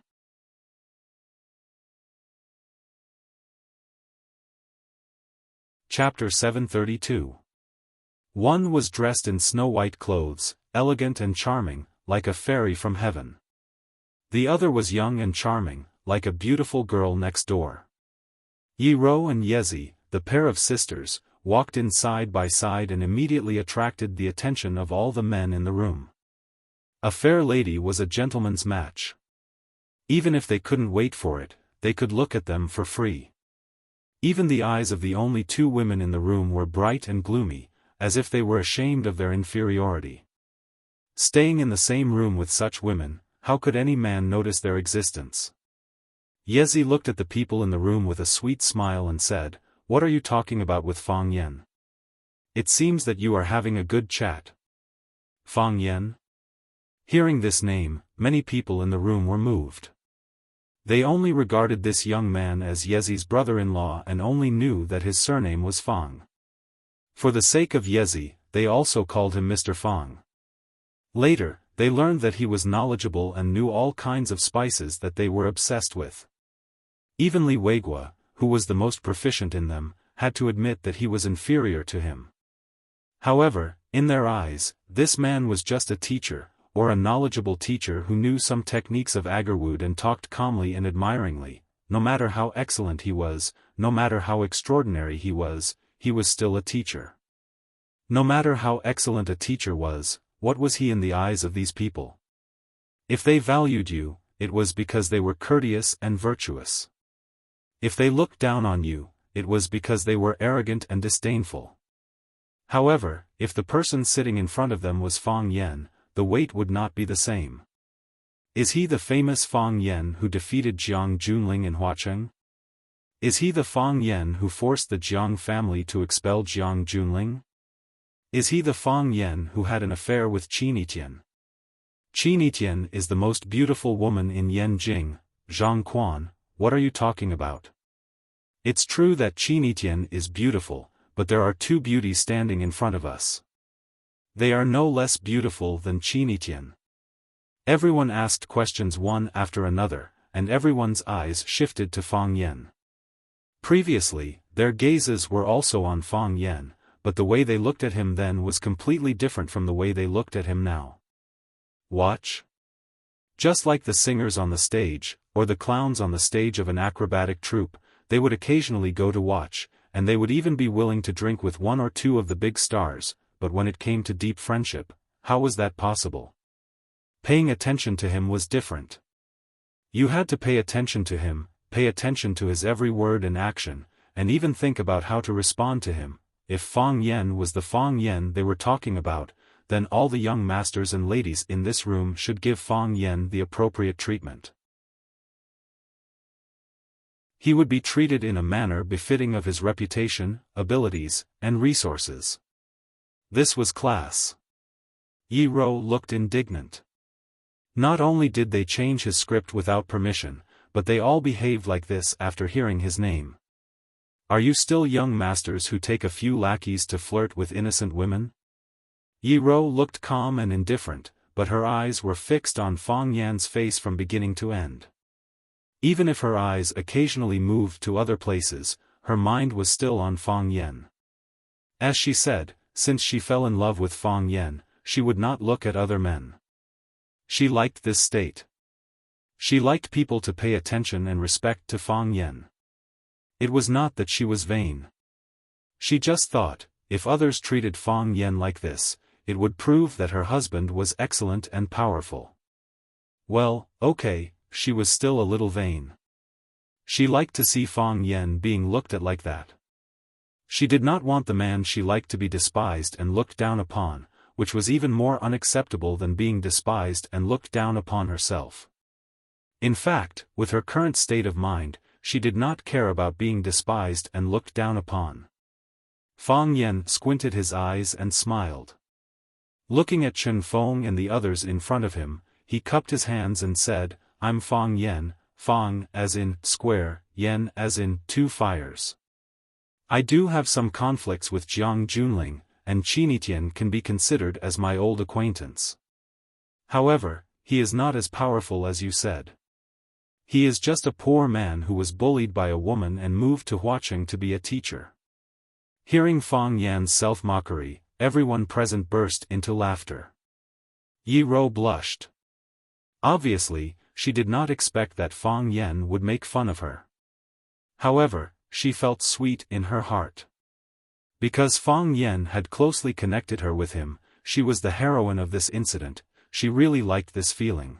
Chapter 732. One was dressed in snow-white clothes, elegant and charming, like a fairy from heaven. The other was young and charming, like a beautiful girl next door. Yi Ro and Yezi, the pair of sisters, walked in side by side and immediately attracted the attention of all the men in the room. A fair lady was a gentleman's match. Even if they couldn't wait for it, they could look at them for free. Even the eyes of the only 2 women in the room were bright and gloomy, as if they were ashamed of their inferiority. Staying in the same room with such women, how could any man notice their existence? Yezi looked at the people in the room with a sweet smile and said, "What are you talking about with Fang Yan? It seems that you are having a good chat." Fang Yan? Hearing this name, many people in the room were moved. They only regarded this young man as Yezi's brother-in-law and only knew that his surname was Fang. For the sake of Yezi, they also called him Mr. Fang. Later, they learned that he was knowledgeable and knew all kinds of spices that they were obsessed with. Even Li Weiguo, who was the most proficient in them, had to admit that he was inferior to him. However, in their eyes, this man was just a teacher, or a knowledgeable teacher who knew some techniques of agarwood and talked calmly and admiringly. No matter how excellent he was, no matter how extraordinary he was still a teacher. No matter how excellent a teacher was, what was he in the eyes of these people? If they valued you, it was because they were courteous and virtuous. If they looked down on you, it was because they were arrogant and disdainful. However, if the person sitting in front of them was Fang Yan, the weight would not be the same. Is he the famous Fang Yan who defeated Jiang Junling in Huacheng? Is he the Fang Yan who forced the Jiang family to expel Jiang Junling? Is he the Fang Yan who had an affair with Qin Yitian? Qin Yitian is the most beautiful woman in Yanjing. Zhang Quan, what are you talking about? It's true that Qin Yitian is beautiful, but there are two beauties standing in front of us. They are no less beautiful than Qin Yitian. Everyone asked questions one after another, and everyone's eyes shifted to Fang Yan. Previously, their gazes were also on Fang Yan, but the way they looked at him then was completely different from the way they looked at him now. Watch? Just like the singers on the stage, or the clowns on the stage of an acrobatic troupe, they would occasionally go to watch, and they would even be willing to drink with one or two of the big stars, but when it came to deep friendship, how was that possible? Paying attention to him was different. You had to pay attention to him, pay attention to his every word and action, and even think about how to respond to him. If Fang Yan was the Fang Yan they were talking about, then all the young masters and ladies in this room should give Fang Yan the appropriate treatment. He would be treated in a manner befitting of his reputation, abilities, and resources. This was class. Yi Rou looked indignant. Not only did they change his script without permission, but they all behaved like this after hearing his name. Are you still young masters who take a few lackeys to flirt with innocent women? Yi Rou looked calm and indifferent, but her eyes were fixed on Fang Yan's face from beginning to end. Even if her eyes occasionally moved to other places, her mind was still on Fang Yan. As she said, since she fell in love with Fang Yan, she would not look at other men. She liked this state. She liked people to pay attention and respect to Fang Yan. It was not that she was vain. She just thought, if others treated Fang Yan like this, it would prove that her husband was excellent and powerful. Well, okay, she was still a little vain. She liked to see Fang Yan being looked at like that. She did not want the man she liked to be despised and looked down upon, which was even more unacceptable than being despised and looked down upon herself. In fact, with her current state of mind, she did not care about being despised and looked down upon. Fang Yan squinted his eyes and smiled. Looking at Chen Feng and the others in front of him, he cupped his hands and said, I'm Fang Yan, Fang as in square, Yan as in 2 fires. I do have some conflicts with Jiang Junling, and Qin Yitian can be considered as my old acquaintance. However, he is not as powerful as you said. He is just a poor man who was bullied by a woman and moved to Huacheng to be a teacher. Hearing Fang Yan's self-mockery, everyone present burst into laughter. Yi Rou blushed. Obviously, she did not expect that Fang Yan would make fun of her. However, she felt sweet in her heart. Because Fang Yan had closely connected her with him, she was the heroine of this incident, she really liked this feeling.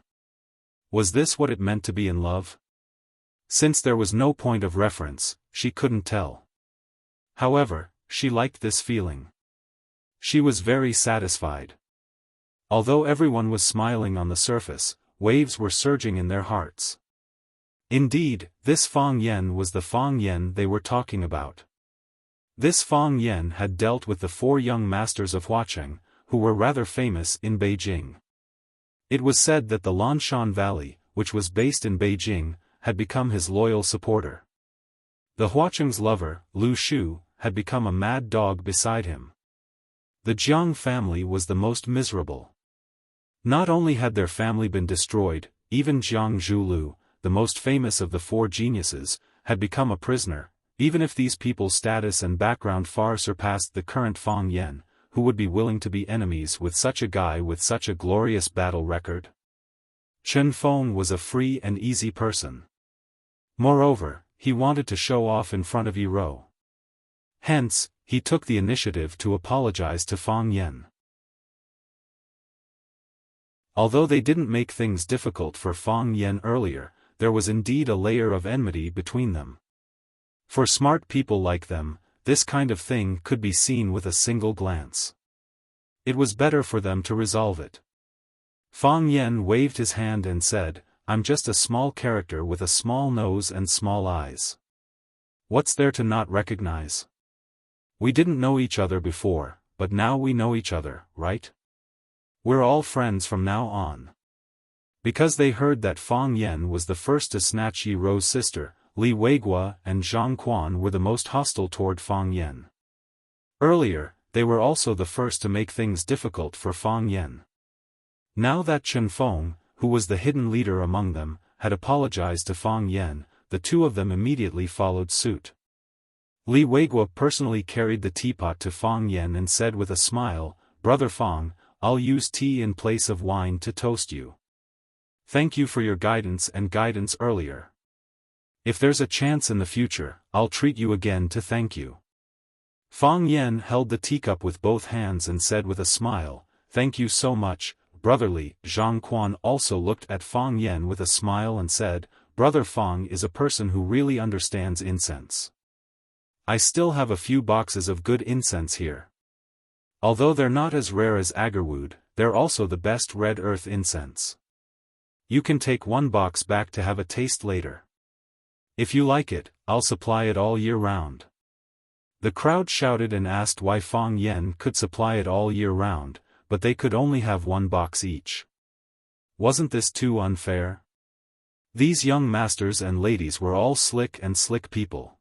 Was this what it meant to be in love? Since there was no point of reference, she couldn't tell. However, she liked this feeling. She was very satisfied. Although everyone was smiling on the surface, waves were surging in their hearts. Indeed, this Fang Yan was the Fang Yan they were talking about. This Fang Yan had dealt with the 4 young masters of Huacheng, who were rather famous in Beijing. It was said that the Lanshan Valley, which was based in Beijing, had become his loyal supporter. The Huacheng's lover, Lu Shu, had become a mad dog beside him. The Jiang family was the most miserable. Not only had their family been destroyed, even Jiang Zhulu, the most famous of the four geniuses, had become a prisoner. Even if these people's status and background far surpassed the current Fang Yan, who would be willing to be enemies with such a guy with such a glorious battle record? Chen Feng was a free and easy person. Moreover, he wanted to show off in front of Yi Rou. Hence, he took the initiative to apologize to Fang Yan. Although they didn't make things difficult for Fang Yan earlier, there was indeed a layer of enmity between them. For smart people like them, this kind of thing could be seen with a single glance. It was better for them to resolve it. Fang Yan waved his hand and said, "I'm just a small character with a small nose and small eyes. What's there to not recognize? We didn't know each other before, but now we know each other, right? We're all friends from now on." Because they heard that Fang Yan was the first to snatch Yi Rou's sister, Li Weiguo and Zhang Quan were the most hostile toward Fang Yan. Earlier, they were also the first to make things difficult for Fang Yan. Now that Chen Feng, who was the hidden leader among them, had apologized to Fang Yan, the two of them immediately followed suit. Li Weiguo personally carried the teapot to Fang Yan and said with a smile, "Brother Fang, I'll use tea in place of wine to toast you. Thank you for your guidance earlier. If there's a chance in the future, I'll treat you again to thank you." Fang Yan held the teacup with both hands and said with a smile, "Thank you so much, brotherly." Zhang Quan also looked at Fang Yan with a smile and said, "Brother Fang is a person who really understands incense. I still have a few boxes of good incense here. Although they're not as rare as agarwood, they're also the best red earth incense. You can take one box back to have a taste later. If you like it, I'll supply it all year round." The crowd shouted and asked why Fang Yan could supply it all year round, but they could only have one box each. Wasn't this too unfair? These young masters and ladies were all slick people.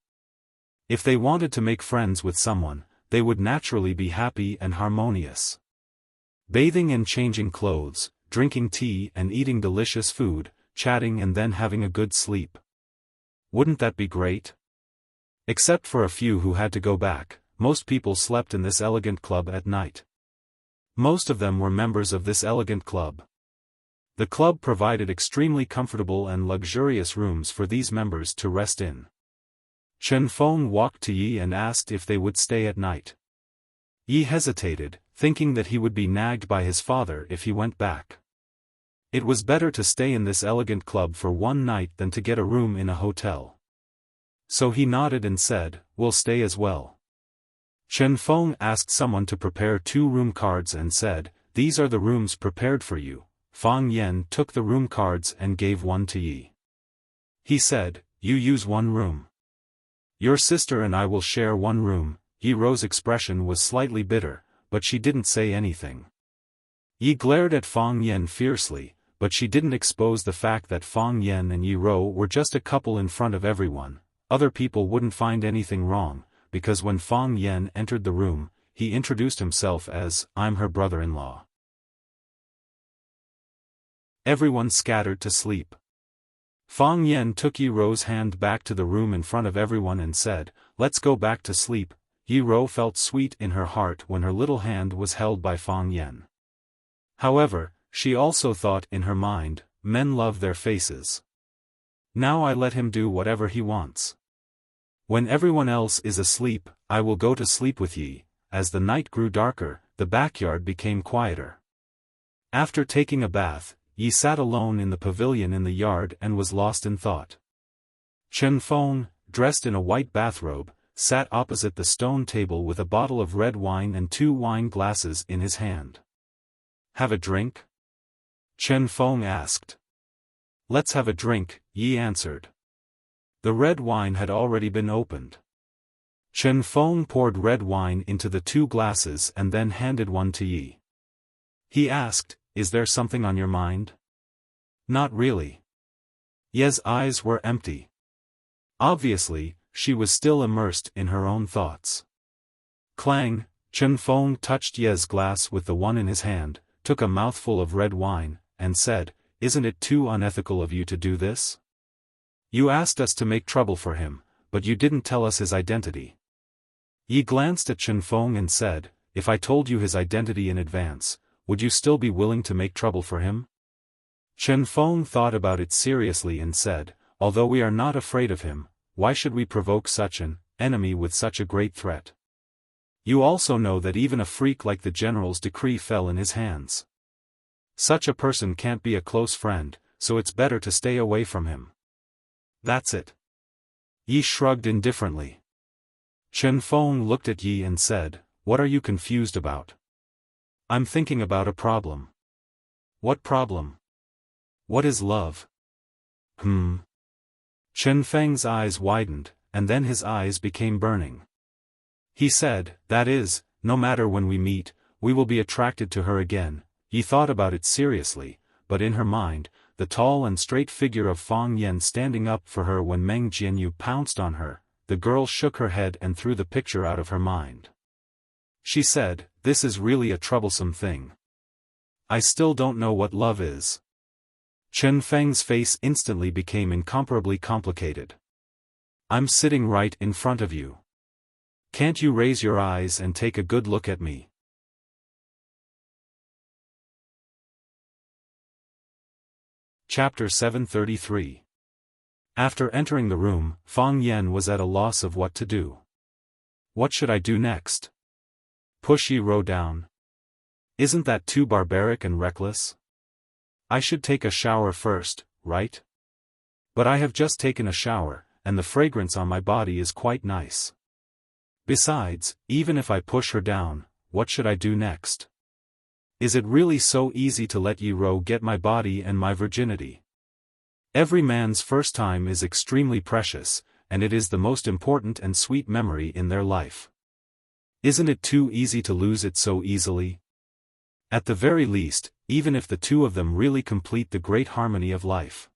If they wanted to make friends with someone, they would naturally be happy and harmonious. Bathing and changing clothes, drinking tea and eating delicious food, chatting and then having a good sleep. Wouldn't that be great? Except for a few who had to go back, most people slept in this elegant club at night. Most of them were members of this elegant club. The club provided extremely comfortable and luxurious rooms for these members to rest in. Chen Feng walked to Yi and asked if they would stay at night. Yi hesitated, thinking that he would be nagged by his father if he went back. It was better to stay in this elegant club for one night than to get a room in a hotel. So he nodded and said, "We'll stay as well." Chen Feng asked someone to prepare 2 room cards and said, "These are the rooms prepared for you." Fang Yan took the room cards and gave one to Yi. He said, "You use one room. Your sister and I will share one room." Yi Rou's expression was slightly bitter, but she didn't say anything. Yi glared at Fang Yan fiercely, but she didn't expose the fact that Fang Yan and Yi Rou were just a couple in front of everyone. Other people wouldn't find anything wrong, because when Fang Yan entered the room, he introduced himself as, "I'm her brother-in-law." Everyone scattered to sleep. Fang Yan took Yi Rou's hand back to the room in front of everyone and said, "Let's go back to sleep." Yi Rou felt sweet in her heart when her little hand was held by Fang Yan. However, she also thought in her mind, men love their faces. Now I let him do whatever he wants. When everyone else is asleep, I will go to sleep with Yi. As the night grew darker, the backyard became quieter. After taking a bath, Yi sat alone in the pavilion in the yard and was lost in thought. Chen Feng, dressed in a white bathrobe, sat opposite the stone table with a bottle of red wine and 2 wine glasses in his hand. "Have a drink?" Chen Feng asked. "Let's have a drink," Yi answered. The red wine had already been opened. Chen Feng poured red wine into the 2 glasses and then handed one to Yi. He asked, "Is there something on your mind?" "Not really." Yi's eyes were empty. Obviously, she was still immersed in her own thoughts. Clang, Chen Feng touched Ye's glass with the one in his hand, took a mouthful of red wine, and said, "Isn't it too unethical of you to do this? You asked us to make trouble for him, but you didn't tell us his identity." Yi glanced at Chen Feng and said, "If I told you his identity in advance, would you still be willing to make trouble for him?" Chen Feng thought about it seriously and said, "Although we are not afraid of him, why should we provoke such an enemy with such a great threat? You also know that even a freak like the general's decree fell in his hands. Such a person can't be a close friend, so it's better to stay away from him." "That's it." Yi shrugged indifferently. Chen Feng looked at Yi and said, "What are you confused about?" "I'm thinking about a problem." "What problem?" "What is love?" Chen Feng's eyes widened, and then his eyes became burning. He said, "That is, no matter when we meet, we will be attracted to her again." Yi thought about it seriously, but in her mind, the tall and straight figure of Fang Yan standing up for her when Meng Jianyu pounced on her, the girl shook her head and threw the picture out of her mind. She said, "This is really a troublesome thing. I still don't know what love is." Chen Feng's face instantly became incomparably complicated. "I'm sitting right in front of you. Can't you raise your eyes and take a good look at me?" Chapter 733. After entering the room, Fang Yan was at a loss of what to do. "What should I do next? Push Yi Ro down? Isn't that too barbaric and reckless? I should take a shower first, right? But I have just taken a shower, and the fragrance on my body is quite nice. Besides, even if I push her down, what should I do next? Is it really so easy to let Yi Ro get my body and my virginity? Every man's first time is extremely precious, and it is the most important and sweet memory in their life. Isn't it too easy to lose it so easily? At the very least, even if the two of them really complete the great harmony of life.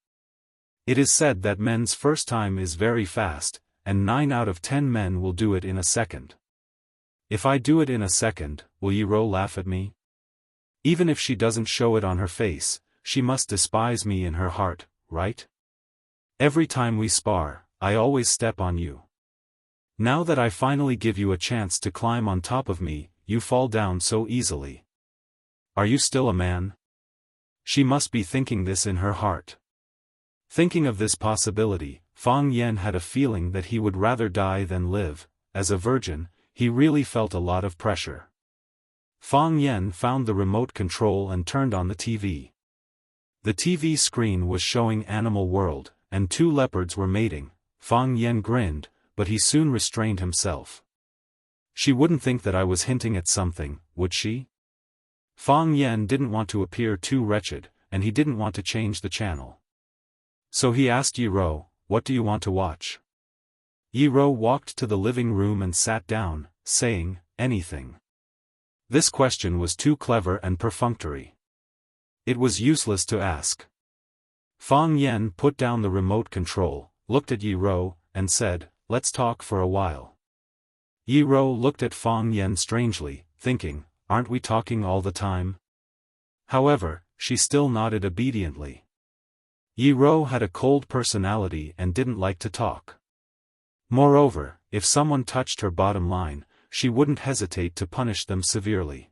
It is said that men's first time is very fast, and 9 out of 10 men will do it in a second. If I do it in a second, will Yi Ro laugh at me? Even if she doesn't show it on her face, she must despise me in her heart, right? Every time we spar, I always step on you. Now that I finally give you a chance to climb on top of me, you fall down so easily. Are you still a man?" She must be thinking this in her heart. Thinking of this possibility, Fang Yan had a feeling that he would rather die than live. As a virgin, he really felt a lot of pressure. Fang Yan found the remote control and turned on the TV. The TV screen was showing Animal World, and 2 leopards were mating. Fang Yan grinned, but he soon restrained himself. She wouldn't think that I was hinting at something, would she? Fang Yan didn't want to appear too wretched, and he didn't want to change the channel. So he asked Yi Ro, "What do you want to watch?" Yi Ro walked to the living room and sat down, saying, "Anything." This question was too clever and perfunctory. It was useless to ask. Fang Yan put down the remote control, looked at Yi Ro, and said, "Let's talk for a while." Yi Ro looked at Fang Yan strangely, thinking, "Aren't we talking all the time?" However, she still nodded obediently. Yi Ro had a cold personality and didn't like to talk. Moreover, if someone touched her bottom line, she wouldn't hesitate to punish them severely.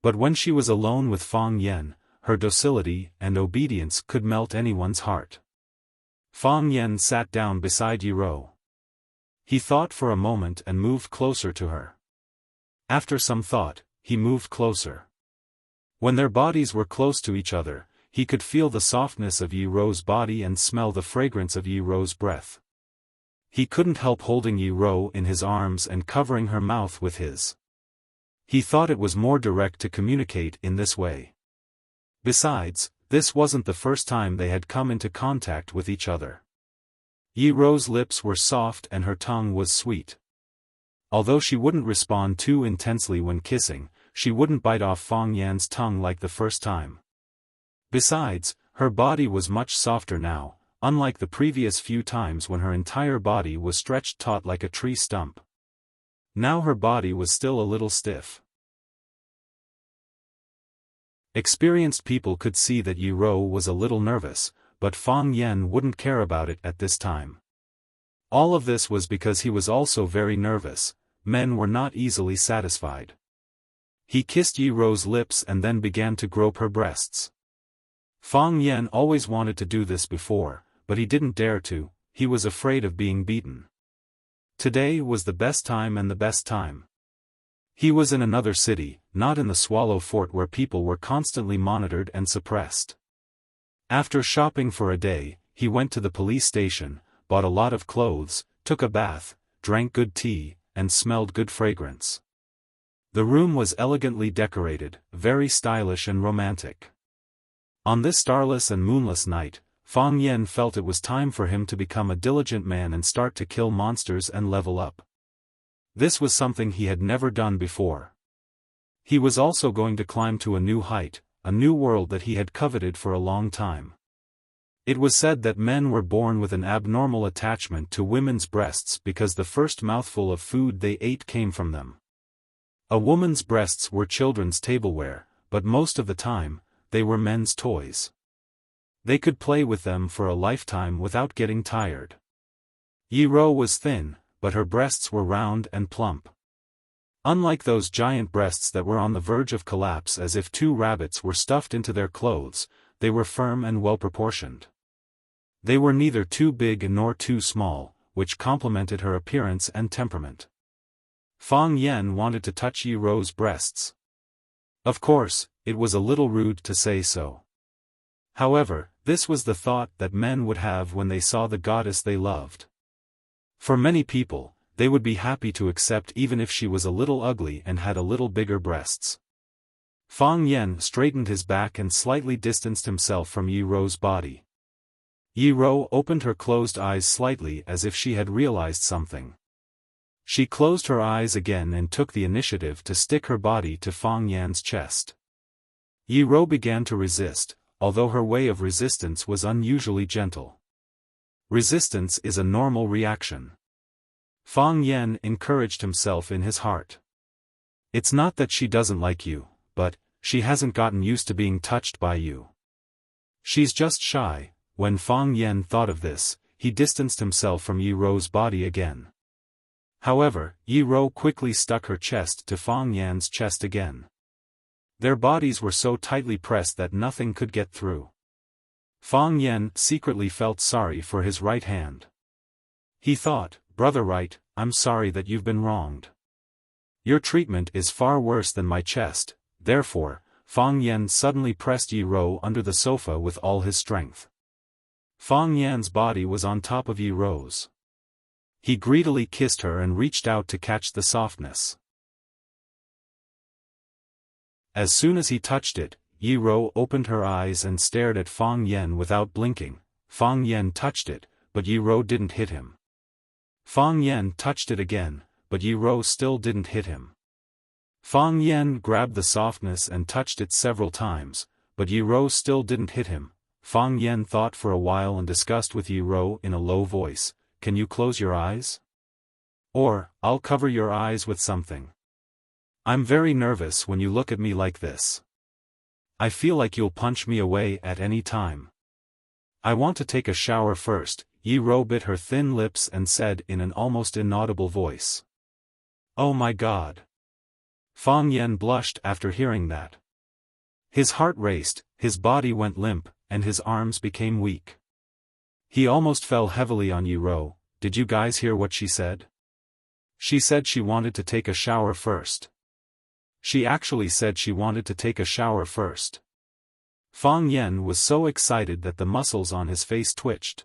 But when she was alone with Fang Yan, her docility and obedience could melt anyone's heart. Fang Yan sat down beside Yi Ro. He thought for a moment and moved closer to her. After some thought, he moved closer. When their bodies were close to each other, he could feel the softness of Yi Ro's body and smell the fragrance of Yi Ro's breath. He couldn't help holding Yi Ro in his arms and covering her mouth with his. He thought it was more direct to communicate in this way. Besides, this wasn't the first time they had come into contact with each other. Yi Ro's lips were soft and her tongue was sweet. Although she wouldn't respond too intensely when kissing, she wouldn't bite off Fang Yan's tongue like the first time. Besides, her body was much softer now, unlike the previous few times when her entire body was stretched taut like a tree stump. Now her body was still a little stiff. Experienced people could see that Yi Ro was a little nervous, but Fang Yan wouldn't care about it at this time. All of this was because he was also very nervous. Men were not easily satisfied. He kissed Yi Ro's lips and then began to grope her breasts. Fang Yan always wanted to do this before, but he didn't dare to. He was afraid of being beaten. Today was the best time and the best time. He was in another city, not in the Swallow Fort where people were constantly monitored and suppressed. After shopping for a day, he went to the police station, bought a lot of clothes, took a bath, drank good tea, and smelled good fragrance. The room was elegantly decorated, very stylish and romantic. On this starless and moonless night, Fang Yan felt it was time for him to become a diligent man and start to kill monsters and level up. This was something he had never done before. He was also going to climb to a new height, a new world that he had coveted for a long time. It was said that men were born with an abnormal attachment to women's breasts because the first mouthful of food they ate came from them. A woman's breasts were children's tableware, but most of the time, they were men's toys. They could play with them for a lifetime without getting tired. Yi Ro was thin, but her breasts were round and plump. Unlike those giant breasts that were on the verge of collapse as if two rabbits were stuffed into their clothes, they were firm and well-proportioned. They were neither too big nor too small, which complemented her appearance and temperament. Fang Yan wanted to touch Yi Ro's breasts. Of course, it was a little rude to say so. However, this was the thought that men would have when they saw the goddess they loved. For many people, they would be happy to accept even if she was a little ugly and had a little bigger breasts. Fang Yan straightened his back and slightly distanced himself from Yi Ro's body. Yi Ro opened her closed eyes slightly as if she had realized something. She closed her eyes again and took the initiative to stick her body to Fang Yan's chest. Yi Ro began to resist, although her way of resistance was unusually gentle. Resistance is a normal reaction. Fang Yan encouraged himself in his heart. It's not that she doesn't like you, but she hasn't gotten used to being touched by you. She's just shy. When Fang Yan thought of this, he distanced himself from Yi Ro's body again. However, Yi Ro quickly stuck her chest to Fang Yan's chest again. Their bodies were so tightly pressed that nothing could get through. Fang Yan secretly felt sorry for his right hand. He thought, "Brother Right, I'm sorry that you've been wronged. Your treatment is far worse than my chest." Therefore, Fang Yan suddenly pressed Yi Ro under the sofa with all his strength. Fang Yan's body was on top of Yi Ro's. He greedily kissed her and reached out to catch the softness. As soon as he touched it, Yi Ro opened her eyes and stared at Fang Yan without blinking. Fang Yan touched it, but Yi Ro didn't hit him. Fang Yan touched it again, but Yi Ro still didn't hit him. Fang Yan grabbed the softness and touched it several times, but Yi Ro still didn't hit him. Fang Yan thought for a while and discussed with Yi Ro in a low voice, "Can you close your eyes? Or, I'll cover your eyes with something. I'm very nervous when you look at me like this. I feel like you'll punch me away at any time. I want to take a shower first." Yi Ro bit her thin lips and said in an almost inaudible voice. "Oh my God." Fang Yan blushed after hearing that. His heart raced, his body went limp, and his arms became weak. He almost fell heavily on Yi Ro. "Did you guys hear what she said? She said she wanted to take a shower first. She actually said she wanted to take a shower first." Fang Yan was so excited that the muscles on his face twitched.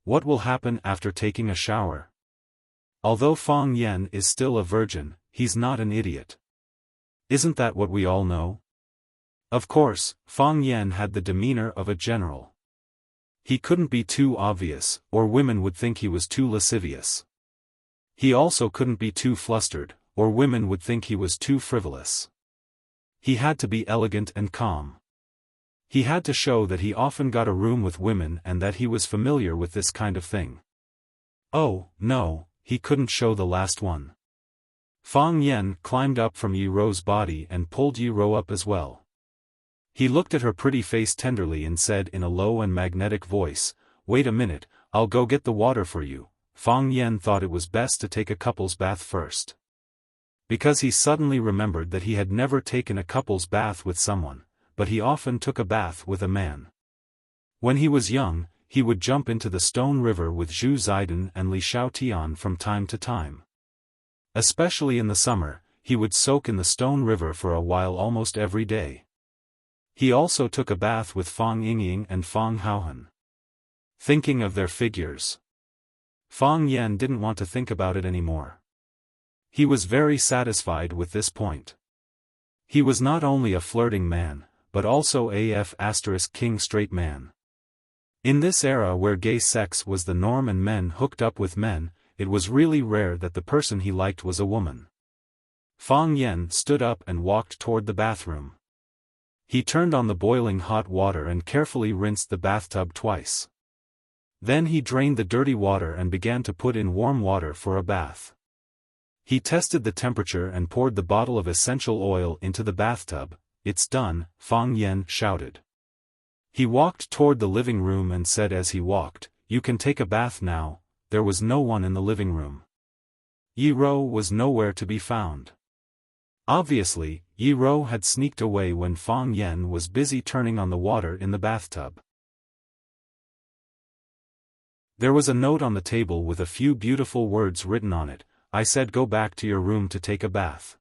What will happen after taking a shower? Although Fang Yan is still a virgin, he's not an idiot. Isn't that what we all know? Of course, Fang Yan had the demeanor of a general. He couldn't be too obvious, or women would think he was too lascivious. He also couldn't be too flustered, or women would think he was too frivolous. He had to be elegant and calm. He had to show that he often got a room with women and that he was familiar with this kind of thing. Oh, no, he couldn't show the last one. Fang Yen climbed up from Yi Rou's body and pulled Yi Rou up as well. He looked at her pretty face tenderly and said in a low and magnetic voice, "Wait a minute, I'll go get the water for you." Fang Yen thought it was best to take a couple's bath first. Because he suddenly remembered that he had never taken a couple's bath with someone, but he often took a bath with a man. When he was young, he would jump into the stone river with Zhu Zaidan and Li Xiaotian from time to time. Especially in the summer, he would soak in the stone river for a while almost every day. He also took a bath with Fang Yingying and Fang Haohan. Thinking of their figures, Fang Yen didn't want to think about it anymore. He was very satisfied with this point. He was not only a flirting man, but also a *king straight man. In this era where gay sex was the norm and men hooked up with men, it was really rare that the person he liked was a woman. Fang Yen stood up and walked toward the bathroom. He turned on the boiling hot water and carefully rinsed the bathtub twice. Then he drained the dirty water and began to put in warm water for a bath. He tested the temperature and poured the bottle of essential oil into the bathtub. "It's done," Fang Yen shouted. He walked toward the living room and said as he walked, "You can take a bath now." There was no one in the living room. Yi Rou was nowhere to be found. Obviously, Yi Rou had sneaked away when Fang Yen was busy turning on the water in the bathtub. There was a note on the table with a few beautiful words written on it. "I said go back to your room to take a bath."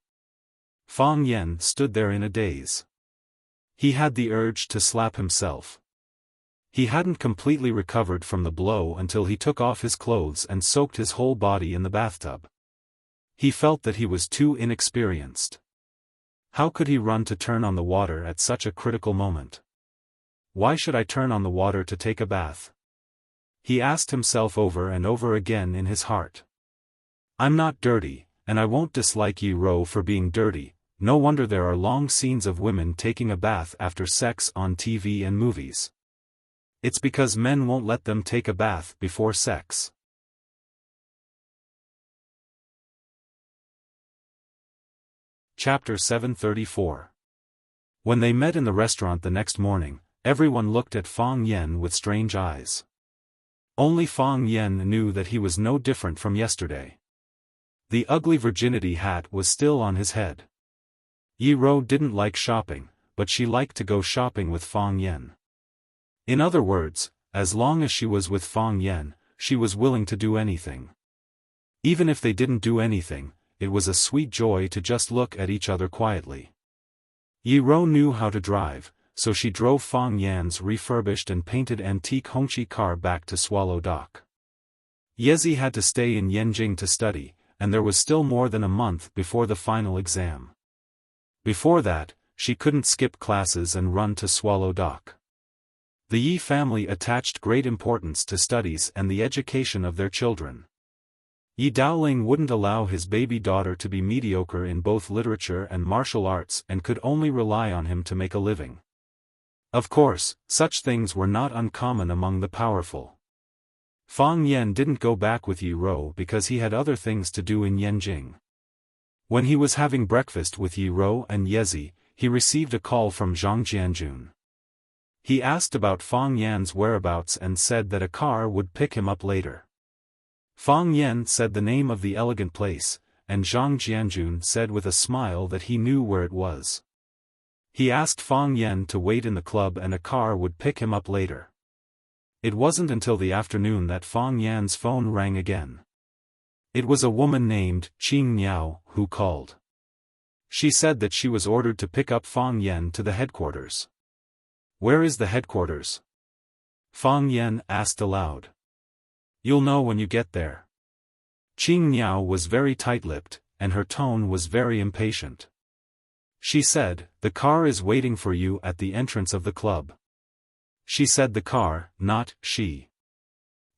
Fang Yen stood there in a daze. He had the urge to slap himself. He hadn't completely recovered from the blow until he took off his clothes and soaked his whole body in the bathtub. He felt that he was too inexperienced. How could he run to turn on the water at such a critical moment? Why should I turn on the water to take a bath? He asked himself over and over again in his heart. I'm not dirty, and I won't dislike Yi Rou for being dirty. No wonder there are long scenes of women taking a bath after sex on TV and movies. It's because men won't let them take a bath before sex. Chapter 734. When they met in the restaurant the next morning, everyone looked at Fang Yen with strange eyes. Only Fang Yen knew that he was no different from yesterday. The ugly virginity hat was still on his head. Yi Rou didn't like shopping, but she liked to go shopping with Fang Yen. In other words, as long as she was with Fang Yen, she was willing to do anything. Even if they didn't do anything, it was a sweet joy to just look at each other quietly. Yi Rou knew how to drive, so she drove Fang Yan's refurbished and painted antique Hongqi car back to Swallow Dock. Yezi had to stay in Yanjing to study, and there was still more than a month before the final exam. Before that, she couldn't skip classes and run to Swallow Dock. The Yi family attached great importance to studies and the education of their children. Yi Daoling wouldn't allow his baby daughter to be mediocre in both literature and martial arts and could only rely on him to make a living. Of course, such things were not uncommon among the powerful. Fang Yen didn't go back with Yi Rou because he had other things to do in Yanjing. When he was having breakfast with Yi Rou and Yezi, he received a call from Zhang Jianjun. He asked about Fang Yan's whereabouts and said that a car would pick him up later. Fang Yen said the name of the elegant place, and Zhang Jianjun said with a smile that he knew where it was. He asked Fang Yen to wait in the club and a car would pick him up later. It wasn't until the afternoon that Fang Yan's phone rang again. It was a woman named Qing Niao who called. She said that she was ordered to pick up Fang Yen to the headquarters. Where is the headquarters? Fang Yen asked aloud. You'll know when you get there. Qing Niao was very tight-lipped, and her tone was very impatient. She said, the car is waiting for you at the entrance of the club. She said the car, not she.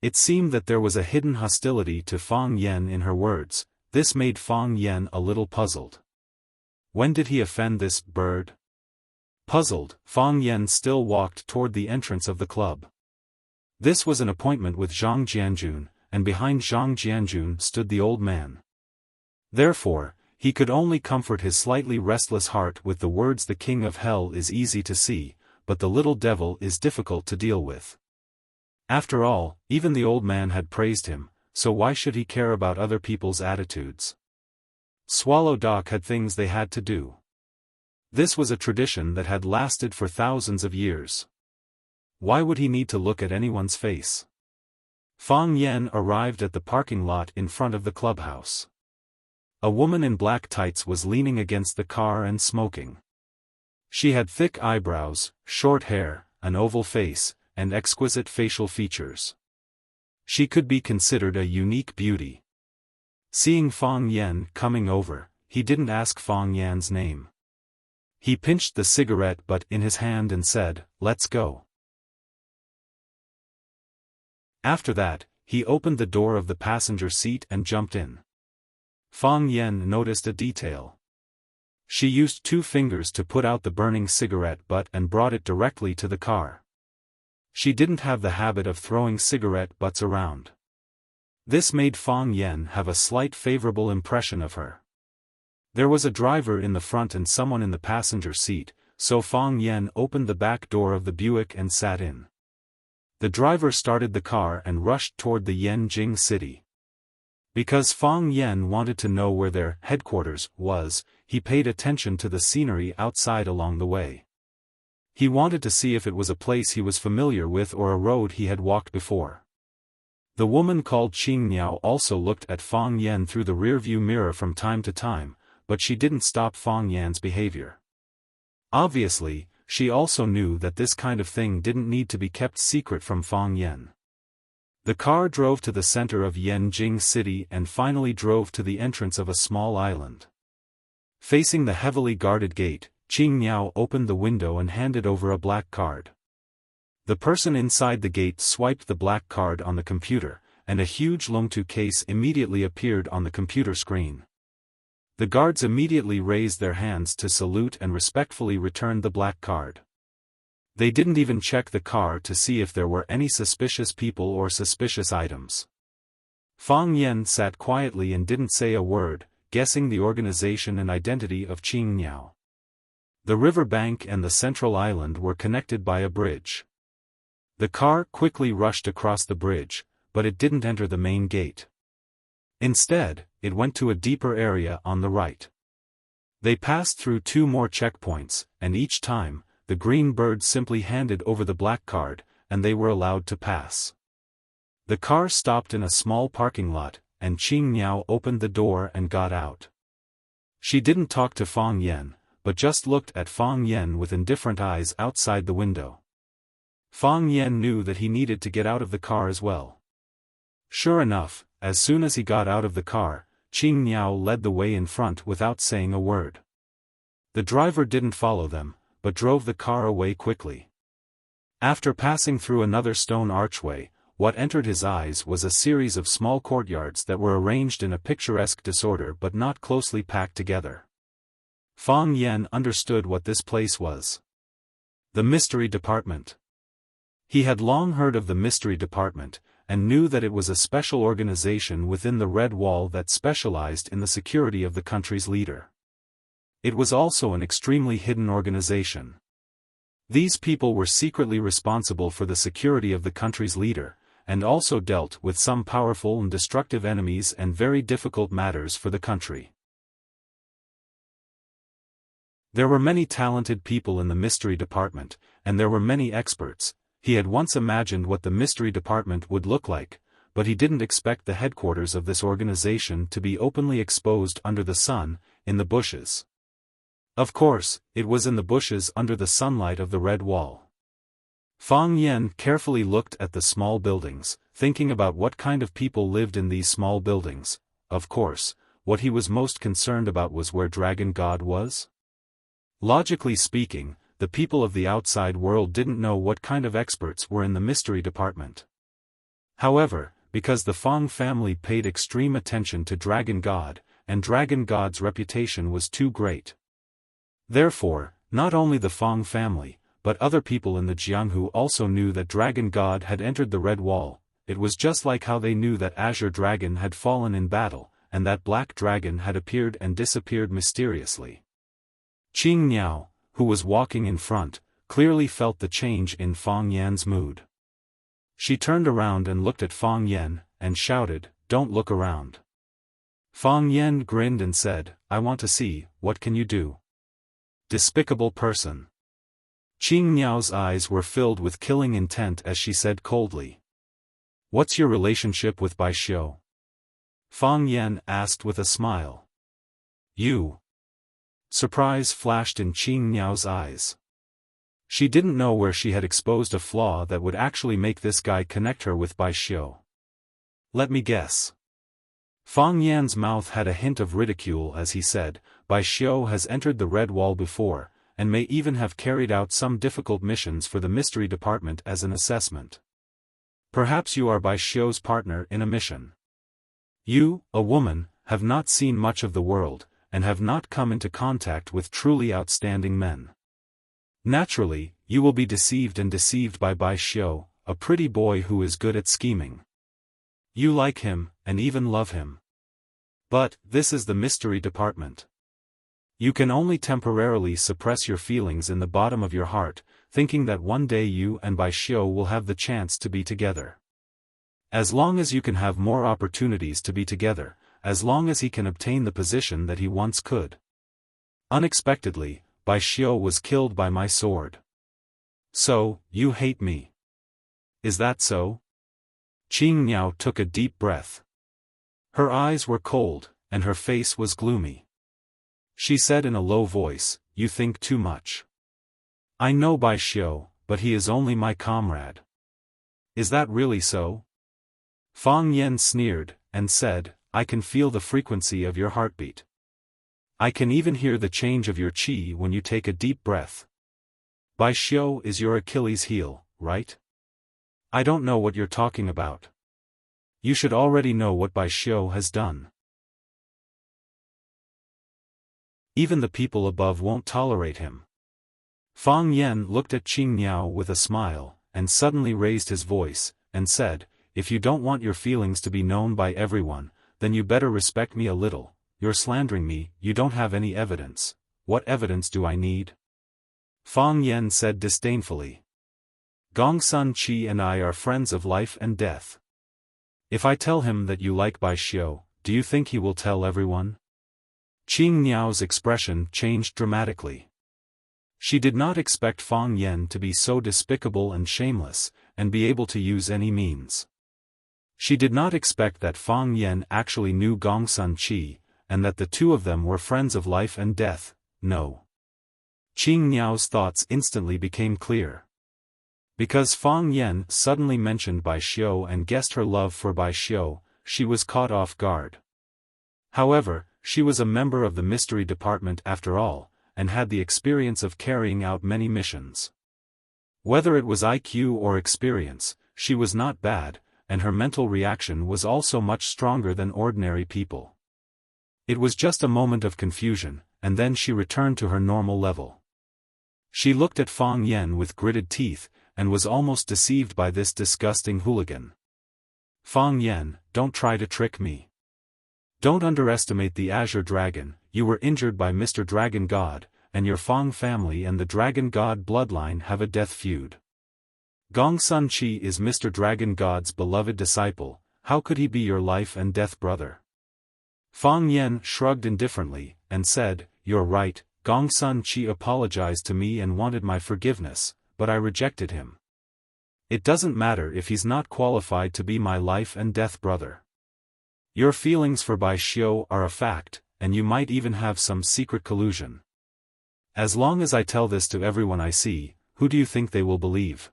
It seemed that there was a hidden hostility to Fang Yen in her words. This made Fang Yen a little puzzled. When did he offend this bird? Puzzled, Fang Yen still walked toward the entrance of the club. This was an appointment with Zhang Jianjun, and behind Zhang Jianjun stood the old man. Therefore, He could only comfort his slightly restless heart with the words, "The king of hell is easy to see, but the little devil is difficult to deal with." After all, even the old man had praised him, so why should he care about other people's attitudes? Swallow Dock had things they had to do. This was a tradition that had lasted for thousands of years. Why would he need to look at anyone's face? Fang Yen arrived at the parking lot in front of the clubhouse. A woman in black tights was leaning against the car and smoking. She had thick eyebrows, short hair, an oval face, and exquisite facial features. She could be considered a unique beauty. Seeing Fang Yen coming over, he didn't ask Fang Yan's name. He pinched the cigarette butt in his hand and said, "Let's go." After that, he opened the door of the passenger seat and jumped in. Fang Yen noticed a detail. She used 2 fingers to put out the burning cigarette butt and brought it directly to the car. She didn't have the habit of throwing cigarette butts around. This made Fang Yen have a slight favorable impression of her. There was a driver in the front and someone in the passenger seat, so Fang Yen opened the back door of the Buick and sat in. The driver started the car and rushed toward the Yanjing city. Because Fang Yen wanted to know where their headquarters was, he paid attention to the scenery outside along the way. He wanted to see if it was a place he was familiar with or a road he had walked before. The woman called Qing Niao also looked at Fang Yen through the rearview mirror from time to time, but she didn't stop Fang Yan's behavior. Obviously, she also knew that this kind of thing didn't need to be kept secret from Fang Yen. The car drove to the center of Yanjing City and finally drove to the entrance of a small island. Facing the heavily guarded gate, Qing Niao opened the window and handed over a black card. The person inside the gate swiped the black card on the computer, and a huge Longtu case immediately appeared on the computer screen. The guards immediately raised their hands to salute and respectfully returned the black card. They didn't even check the car to see if there were any suspicious people or suspicious items. Fang Yen sat quietly and didn't say a word, guessing the organization and identity of Qing Niao. The river bank and the central island were connected by a bridge. The car quickly rushed across the bridge, but it didn't enter the main gate. Instead, it went to a deeper area on the right. They passed through 2 more checkpoints, and each time, the green bird simply handed over the black card, and they were allowed to pass. The car stopped in a small parking lot, and Qing Niao opened the door and got out. She didn't talk to Fang Yen, but just looked at Fang Yen with indifferent eyes outside the window. Fang Yen knew that he needed to get out of the car as well. Sure enough, as soon as he got out of the car, Qing Niao led the way in front without saying a word. The driver didn't follow them, but drove the car away quickly. After passing through another stone archway, what entered his eyes was a series of small courtyards that were arranged in a picturesque disorder but not closely packed together. Fang Yen understood what this place was. The Mystery Department. He had long heard of the Mystery Department, and knew that it was a special organization within the Red Wall that specialized in the security of the country's leader. It was also an extremely hidden organization. These people were secretly responsible for the security of the country's leader, and also dealt with some powerful and destructive enemies and very difficult matters for the country. There were many talented people in the Mystery Department, and there were many experts. He had once imagined what the Mystery Department would look like, but he didn't expect the headquarters of this organization to be openly exposed under the sun, in the bushes. Of course, it was in the bushes under the sunlight of the Red Wall. Fang Yen carefully looked at the small buildings, thinking about what kind of people lived in these small buildings. Of course, what he was most concerned about was where Dragon God was. Logically speaking, the people of the outside world didn't know what kind of experts were in the Mystery Department. However, because the Fang family paid extreme attention to Dragon God, and Dragon God's reputation was too great. Therefore, not only the Fang family, but other people in the Jianghu also knew that Dragon God had entered the Red Wall. It was just like how they knew that Azure Dragon had fallen in battle, and that black dragon had appeared and disappeared mysteriously. Qing Niao, who was walking in front, clearly felt the change in Fang Yan's mood. She turned around and looked at Fang Yan, and shouted, "Don't look around." Fang Yan grinned and said, "I want to see, what can you do? Despicable person." Qing Niao's eyes were filled with killing intent as she said coldly, "What's your relationship with Bai Xiu?" Fang Yan asked with a smile. "You." Surprise flashed in Qing Niao's eyes. She didn't know where she had exposed a flaw that would actually make this guy connect her with Bai Xiu. "Let me guess." Fang Yan's mouth had a hint of ridicule as he said, "Bai Xiu has entered the Red Wall before, and may even have carried out some difficult missions for the Mystery Department as an assessment. Perhaps you are Bai Xiu's partner in a mission. You, a woman, have not seen much of the world, and have not come into contact with truly outstanding men. Naturally, you will be deceived and deceived by Bai Xiu, a pretty boy who is good at scheming. You like him, and even love him. But, this is the Mystery Department. You can only temporarily suppress your feelings in the bottom of your heart, thinking that one day you and Bai Xiu will have the chance to be together. As long as you can have more opportunities to be together, as long as he can obtain the position that he once could. Unexpectedly, Bai Xiu was killed by my sword. So, you hate me. Is that so?" Qing Niao took a deep breath. Her eyes were cold, and her face was gloomy. She said in a low voice, "You think too much. I know Bai Xiu, but he is only my comrade." "Is that really so?" Fang Yan sneered, and said, "I can feel the frequency of your heartbeat. I can even hear the change of your qi when you take a deep breath. Bai Xiu is your Achilles heel, right?" "I don't know what you're talking about. You should already know what Bai Xiu has done. Even the people above won't tolerate him." Fang Yan looked at Qing Niao with a smile, and suddenly raised his voice, and said, "If you don't want your feelings to be known by everyone, then you better respect me a little. You're slandering me, you don't have any evidence. What evidence do I need?" Fang Yan said disdainfully. "Gongsun Qi and I are friends of life and death. If I tell him that you like Bai Xiu, do you think he will tell everyone?" Qing Niao's expression changed dramatically. She did not expect Fang Yan to be so despicable and shameless, and be able to use any means. She did not expect that Fang Yan actually knew Gongsun Qi, and that the two of them were friends of life and death. No. Qing Niao's thoughts instantly became clear. Because Fang Yan suddenly mentioned Bai Xiu and guessed her love for Bai Xiu, she was caught off guard. However, she was a member of the Mystery Department after all, and had the experience of carrying out many missions. Whether it was IQ or experience, she was not bad, and her mental reaction was also much stronger than ordinary people. It was just a moment of confusion, and then she returned to her normal level. She looked at Fang Yan with gritted teeth, and was almost deceived by this disgusting hooligan. "Fang Yan, don't try to trick me. Don't underestimate the Azure Dragon. You were injured by Mr. Dragon God, and your Fang family and the Dragon God bloodline have a death feud. Gongsun Qi is Mr. Dragon God's beloved disciple. How could he be your life and death brother?" Fang Yan shrugged indifferently, and said, "You're right, Gongsun Qi apologized to me and wanted my forgiveness, but I rejected him. It doesn't matter if he's not qualified to be my life and death brother. Your feelings for Bai Xiu are a fact, and you might even have some secret collusion. As long as I tell this to everyone I see, who do you think they will believe?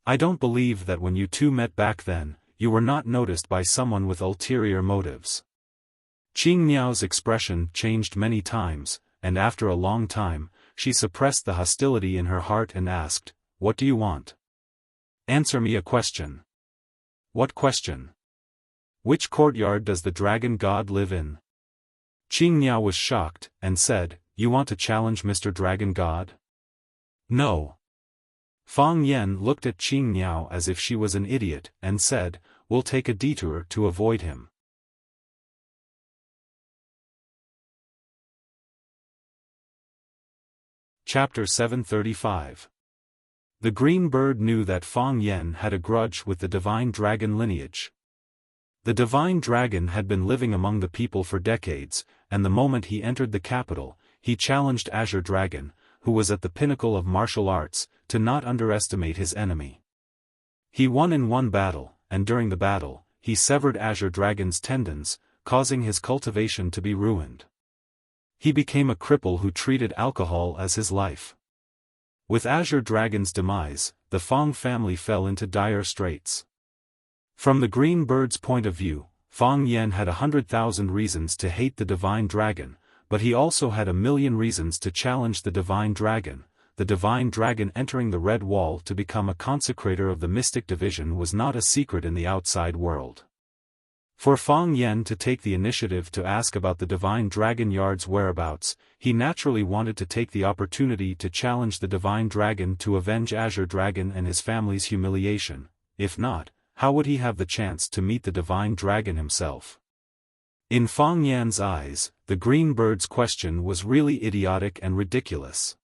I don't believe that when you two met back then, you were not noticed by someone with ulterior motives." Qing Niao's expression changed many times, and after a long time, she suppressed the hostility in her heart and asked, "What do you want? Answer me a question." "What question?" "Which courtyard does the Dragon God live in?" Qing Niao was shocked, and said, "You want to challenge Mr. Dragon God?" "No." Fang Yan looked at Qing Niao as if she was an idiot, and said, "We'll take a detour to avoid him." Chapter 735. The green bird knew that Fang Yen had a grudge with the divine dragon lineage. The divine dragon had been living among the people for decades, and the moment he entered the capital, he challenged Azure Dragon, who was at the pinnacle of martial arts, to not underestimate his enemy. He won in one battle, and during the battle, he severed Azure Dragon's tendons, causing his cultivation to be ruined. He became a cripple who treated alcohol as his life. With Azure Dragon's demise, the Fang family fell into dire straits. From the green bird's point of view, Fang Yen had 100,000 reasons to hate the divine dragon, but he also had 1,000,000 reasons to challenge the divine dragon. The divine dragon entering the Red Wall to become a consecrator of the Mystic Division was not a secret in the outside world. For Fang Yen to take the initiative to ask about the divine dragon yard's whereabouts, he naturally wanted to take the opportunity to challenge the divine dragon to avenge Azure Dragon and his family's humiliation. If not, how would he have the chance to meet the divine dragon himself? In Fang Yan's eyes, the green bird's question was really idiotic and ridiculous.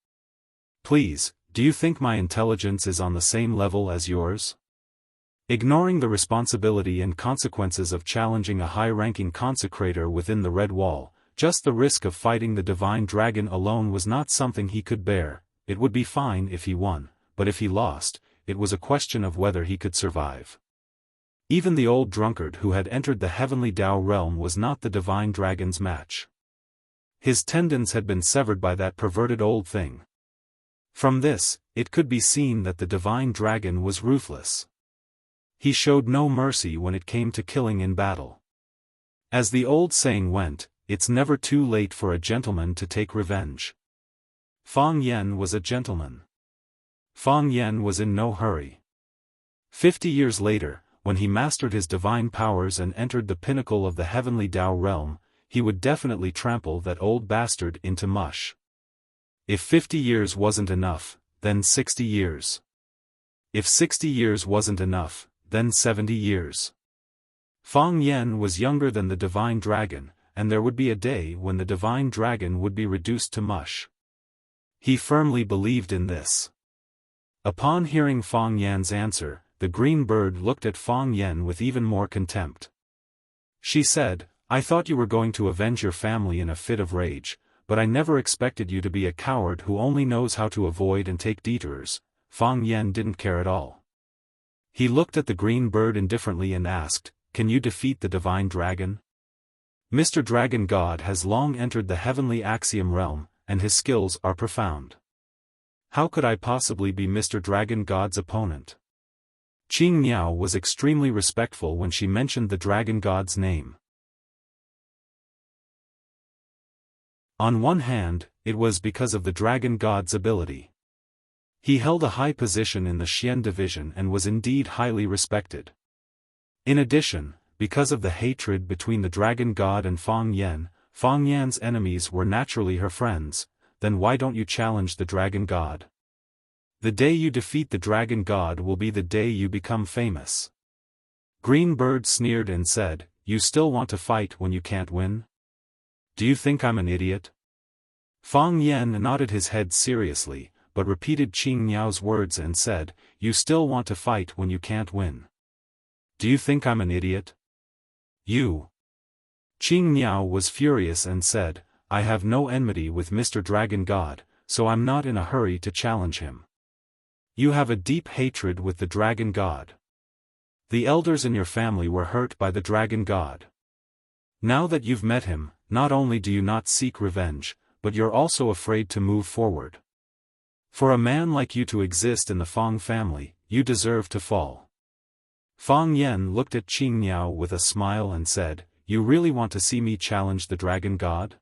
Please, do you think my intelligence is on the same level as yours? Ignoring the responsibility and consequences of challenging a high-ranking consecrator within the Red Wall, just the risk of fighting the divine dragon alone was not something he could bear. It would be fine if he won, but if he lost, it was a question of whether he could survive. Even the old drunkard who had entered the heavenly Tao realm was not the divine dragon's match. His tendons had been severed by that perverted old thing. From this, it could be seen that the divine dragon was ruthless. He showed no mercy when it came to killing in battle. As the old saying went, it's never too late for a gentleman to take revenge. Fang Yen was a gentleman. Fang Yen was in no hurry. 50 years later, when he mastered his divine powers and entered the pinnacle of the heavenly Tao realm, he would definitely trample that old bastard into mush. If 50 years wasn't enough, then 60 years. If 60 years wasn't enough, then 70 years. Fang Yen was younger than the divine dragon, and there would be a day when the divine dragon would be reduced to mush. He firmly believed in this. Upon hearing Fang Yan's answer, the green bird looked at Fang Yen with even more contempt. She said, "I thought you were going to avenge your family in a fit of rage, but I never expected you to be a coward who only knows how to avoid and take detours." Fang Yen didn't care at all. He looked at the green bird indifferently and asked, "Can you defeat the divine dragon?" Mr. Dragon God has long entered the heavenly axiom realm, and his skills are profound. How could I possibly be Mr. Dragon God's opponent? Qing Miao was extremely respectful when she mentioned the Dragon God's name. On one hand, it was because of the Dragon God's ability. He held a high position in the Xian division and was indeed highly respected. In addition, because of the hatred between the Dragon God and Fang Yen, Fang Yan's enemies were naturally her friends. Then why don't you challenge the Dragon God? The day you defeat the Dragon God will be the day you become famous. Green Bird sneered and said, "You still want to fight when you can't win? Do you think I'm an idiot?" Fang Yen nodded his head seriously, but repeated Qing Miao's words and said, "You still want to fight when you can't win? Do you think I'm an idiot? You." Qing Miao was furious and said, "I have no enmity with Mr. Dragon God, so I'm not in a hurry to challenge him. You have a deep hatred with the Dragon God. The elders in your family were hurt by the Dragon God. Now that you've met him, not only do you not seek revenge, but you're also afraid to move forward. For a man like you to exist in the Fang family, you deserve to fall." Fang Yen looked at Qing Miao with a smile and said, "You really want to see me challenge the Dragon God?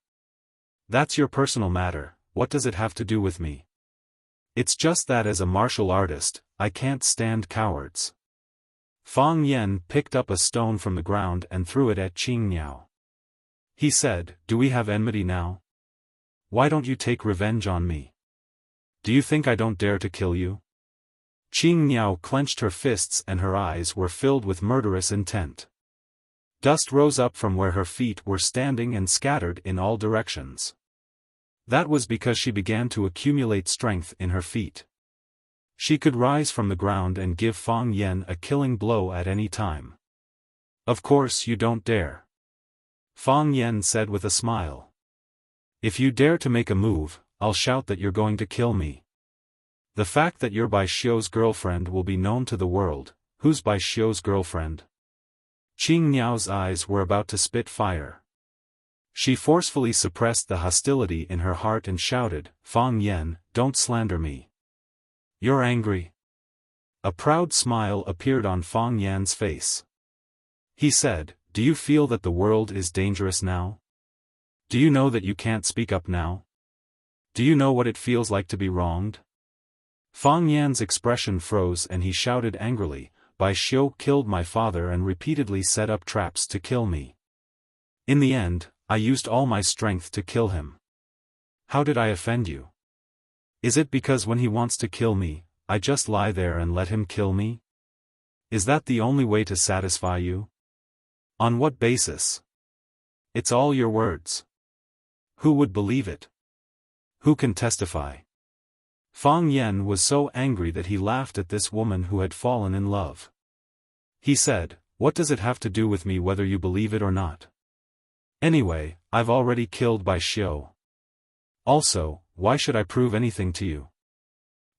That's your personal matter, what does it have to do with me? It's just that as a martial artist, I can't stand cowards." Fang Yen picked up a stone from the ground and threw it at Qing Miao. He said, "Do we have enmity now? Why don't you take revenge on me? Do you think I don't dare to kill you?" Qing Miao clenched her fists and her eyes were filled with murderous intent. Dust rose up from where her feet were standing and scattered in all directions. That was because she began to accumulate strength in her feet. She could rise from the ground and give Fang Yan a killing blow at any time. Of course you don't dare. Fang Yan said with a smile. If you dare to make a move, I'll shout that you're going to kill me. The fact that you're Bai Xiu's girlfriend will be known to the world. Who's Bai Xiu's girlfriend? Qing Niao's eyes were about to spit fire. She forcefully suppressed the hostility in her heart and shouted, Fang Yan, don't slander me. You're angry? A proud smile appeared on Fang Yan's face. He said, do you feel that the world is dangerous now? Do you know that you can't speak up now? Do you know what it feels like to be wronged? Fang Yan's expression froze and he shouted angrily, Bai Xiu killed my father and repeatedly set up traps to kill me. In the end, I used all my strength to kill him. How did I offend you? Is it because when he wants to kill me, I just lie there and let him kill me? Is that the only way to satisfy you? On what basis? It's all your words. Who would believe it? Who can testify? Fang Yan was so angry that he laughed at this woman who had fallen in love. He said, what does it have to do with me whether you believe it or not? Anyway, I've already killed Bai Xiu. Also, why should I prove anything to you?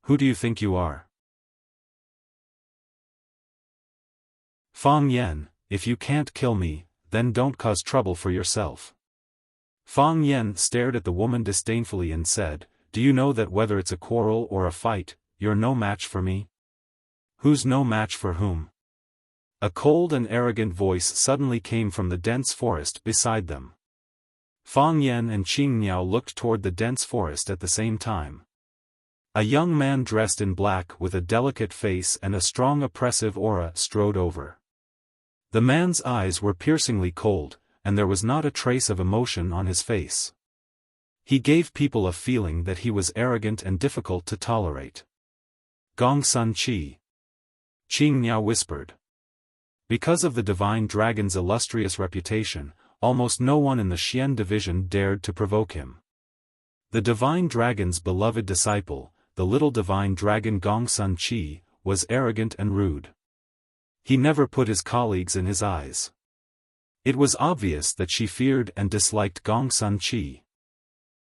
Who do you think you are? Fang Yan, if you can't kill me, then don't cause trouble for yourself. Fang Yan stared at the woman disdainfully and said, do you know that whether it's a quarrel or a fight, you're no match for me? Who's no match for whom? A cold and arrogant voice suddenly came from the dense forest beside them. Fang Yan and Qing Niao looked toward the dense forest at the same time. A young man dressed in black with a delicate face and a strong oppressive aura strode over. The man's eyes were piercingly cold, and there was not a trace of emotion on his face. He gave people a feeling that he was arrogant and difficult to tolerate. Gong Sun Qi. Qing Niao whispered. Because of the Divine Dragon's illustrious reputation, almost no one in the Xian division dared to provoke him. The Divine Dragon's beloved disciple, the little Divine Dragon Gong Sun Qi, was arrogant and rude. He never put his colleagues in his eyes. It was obvious that she feared and disliked Gong Sun Qi.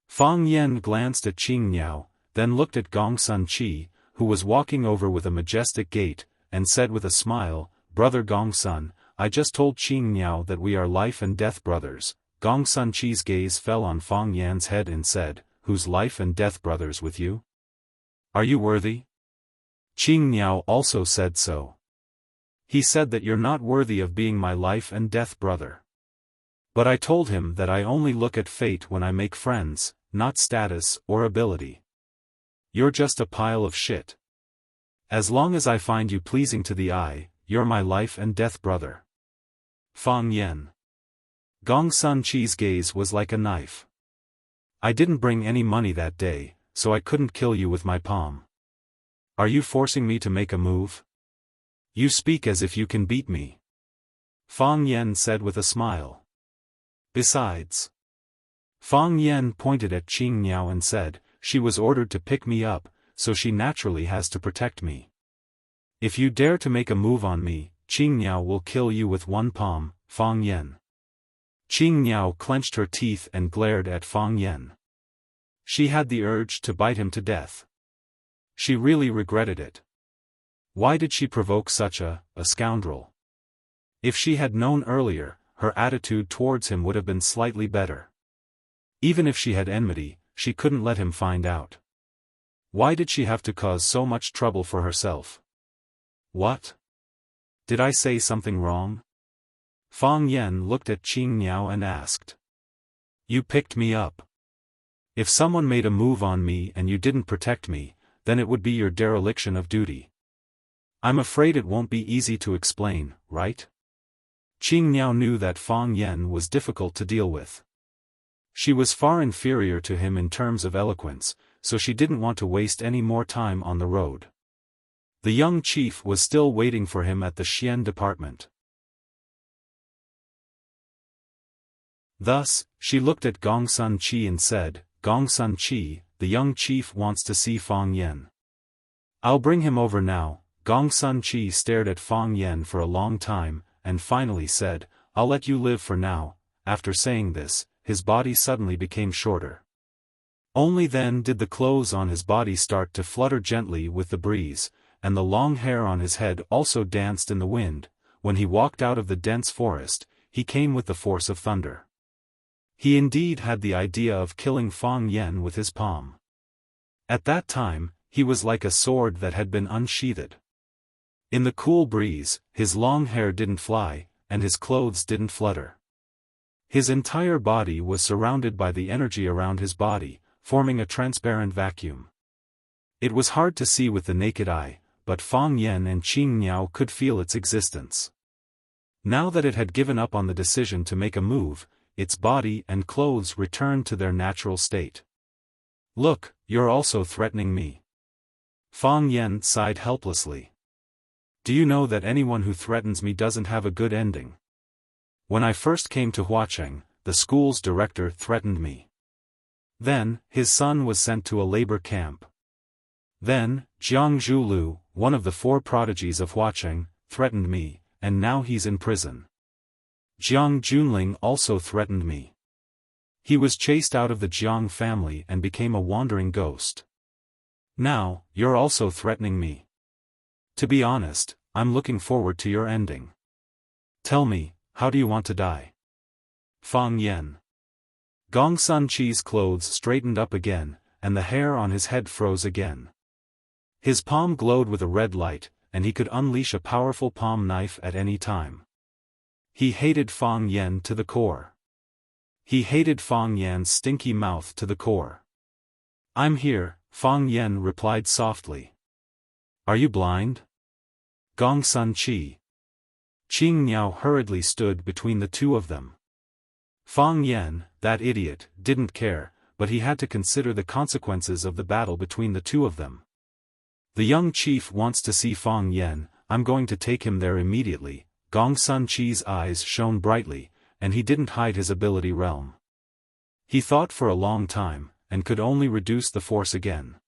Fang Yan glanced at Qing Niao, then looked at Gong Sun Qi, who was walking over with a majestic gait, and said with a smile, Brother Gong Sun, I just told Qing Niao that we are life and death brothers. Gong Sun Qi's gaze fell on Fang Yan's head and said, who's life and death brothers with you? Are you worthy? Qing Niao also said so. He said that you're not worthy of being my life and death brother. But I told him that I only look at fate when I make friends, not status or ability. You're just a pile of shit. As long as I find you pleasing to the eye, you're my life and death brother. Fang Yan. Gong Sun Qi's gaze was like a knife. I didn't bring any money that day, so I couldn't kill you with my palm. Are you forcing me to make a move? You speak as if you can beat me. Fang Yan said with a smile. Besides. Fang Yan pointed at Qing Niao and said, she was ordered to pick me up, so she naturally has to protect me. If you dare to make a move on me, Qing Niao will kill you with one palm, Fang Yan. Qing Niao clenched her teeth and glared at Fang Yan. She had the urge to bite him to death. She really regretted it. Why did she provoke such a scoundrel? If she had known earlier, her attitude towards him would have been slightly better. Even if she had enmity, she couldn't let him find out. Why did she have to cause so much trouble for herself? What? Did I say something wrong? Fang Yan looked at Qing Niao and asked. You picked me up. If someone made a move on me and you didn't protect me, then it would be your dereliction of duty. I'm afraid it won't be easy to explain, right? Qing Niao knew that Fang Yan was difficult to deal with. She was far inferior to him in terms of eloquence, so she didn't want to waste any more time on the road. The young chief was still waiting for him at the Xian department. Thus, she looked at Gong Sun Qi and said, Gong Sun Chi, the young chief wants to see Fang Yen. I'll bring him over now." Gong Sun Chi stared at Fang Yen for a long time, and finally said, "I'll let you live for now." After saying this, his body suddenly became shorter. Only then did the clothes on his body start to flutter gently with the breeze, and the long hair on his head also danced in the wind. When he walked out of the dense forest, he came with the force of thunder. He indeed had the idea of killing Fang Yen with his palm. At that time, he was like a sword that had been unsheathed. In the cool breeze, his long hair didn't fly, and his clothes didn't flutter. His entire body was surrounded by the energy around his body, forming a transparent vacuum. It was hard to see with the naked eye, but Fang Yen and Qing Niao could feel its existence. Now that it had given up on the decision to make a move, its body and clothes returned to their natural state. "Look, you're also threatening me." Fang Yen sighed helplessly. "Do you know that anyone who threatens me doesn't have a good ending? When I first came to Huacheng, the school's director threatened me. Then, his son was sent to a labor camp. Then, Jiang Zhulu, one of the 4 prodigies of Huacheng, threatened me, and now he's in prison. Jiang Junling also threatened me. He was chased out of the Jiang family and became a wandering ghost. Now, you're also threatening me. To be honest, I'm looking forward to your ending. Tell me, how do you want to die?" Fang Yen. Gong Sun Chi's clothes straightened up again, and the hair on his head froze again. His palm glowed with a red light, and he could unleash a powerful palm knife at any time. He hated Fang Yen to the core. He hated Fang Yan's stinky mouth to the core. "I'm here," Fang Yen replied softly. "Are you blind?" Gong Sun Chi. Qing Niao hurriedly stood between the two of them. Fang Yen, that idiot, didn't care, but he had to consider the consequences of the battle between the two of them. "The young chief wants to see Fang Yen, I'm going to take him there immediately." Gong Sun Chi's eyes shone brightly, and he didn't hide his ability realm. He thought for a long time, and could only reduce the force again.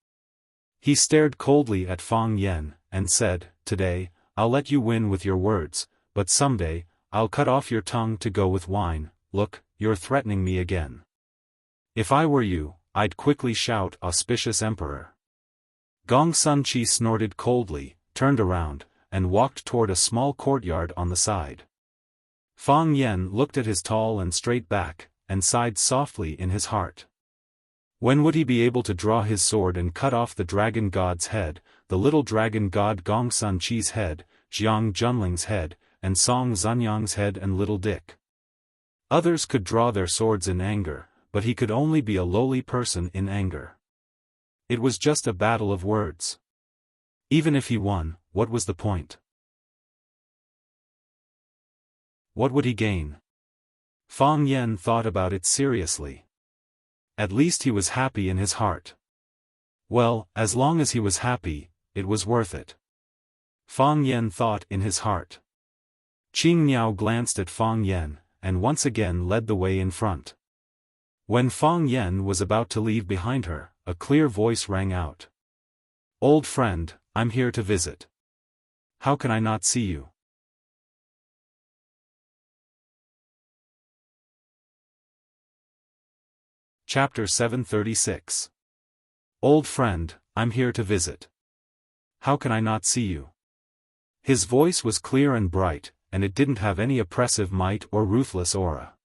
He stared coldly at Fang Yen, and said, "Today, I'll let you win with your words, but someday, I'll cut off your tongue to go with wine. Look, you're threatening me again. If I were you, I'd quickly shout, 'Auspicious Emperor.'" Gong Sun Chi snorted coldly, turned around, and walked toward a small courtyard on the side. Fang Yen looked at his tall and straight back, and sighed softly in his heart. When would he be able to draw his sword and cut off the dragon god's head, the little dragon god Gong Sun Chi's head, Jiang Junling's head, and Song Zanyang's head and Little Dick? Others could draw their swords in anger, but he could only be a lowly person in anger. It was just a battle of words. Even if he won, what was the point? What would he gain? Fang Yen thought about it seriously. At least he was happy in his heart. Well, as long as he was happy, it was worth it. Fang Yen thought in his heart. Qing Niao glanced at Fang Yen, and once again led the way in front. When Fang Yen was about to leave behind her, a clear voice rang out. "Old friend, I'm here to visit. How can I not see you?" Chapter 736. "Old friend, I'm here to visit. How can I not see you?" His voice was clear and bright, and it didn't have any oppressive might or ruthless aura.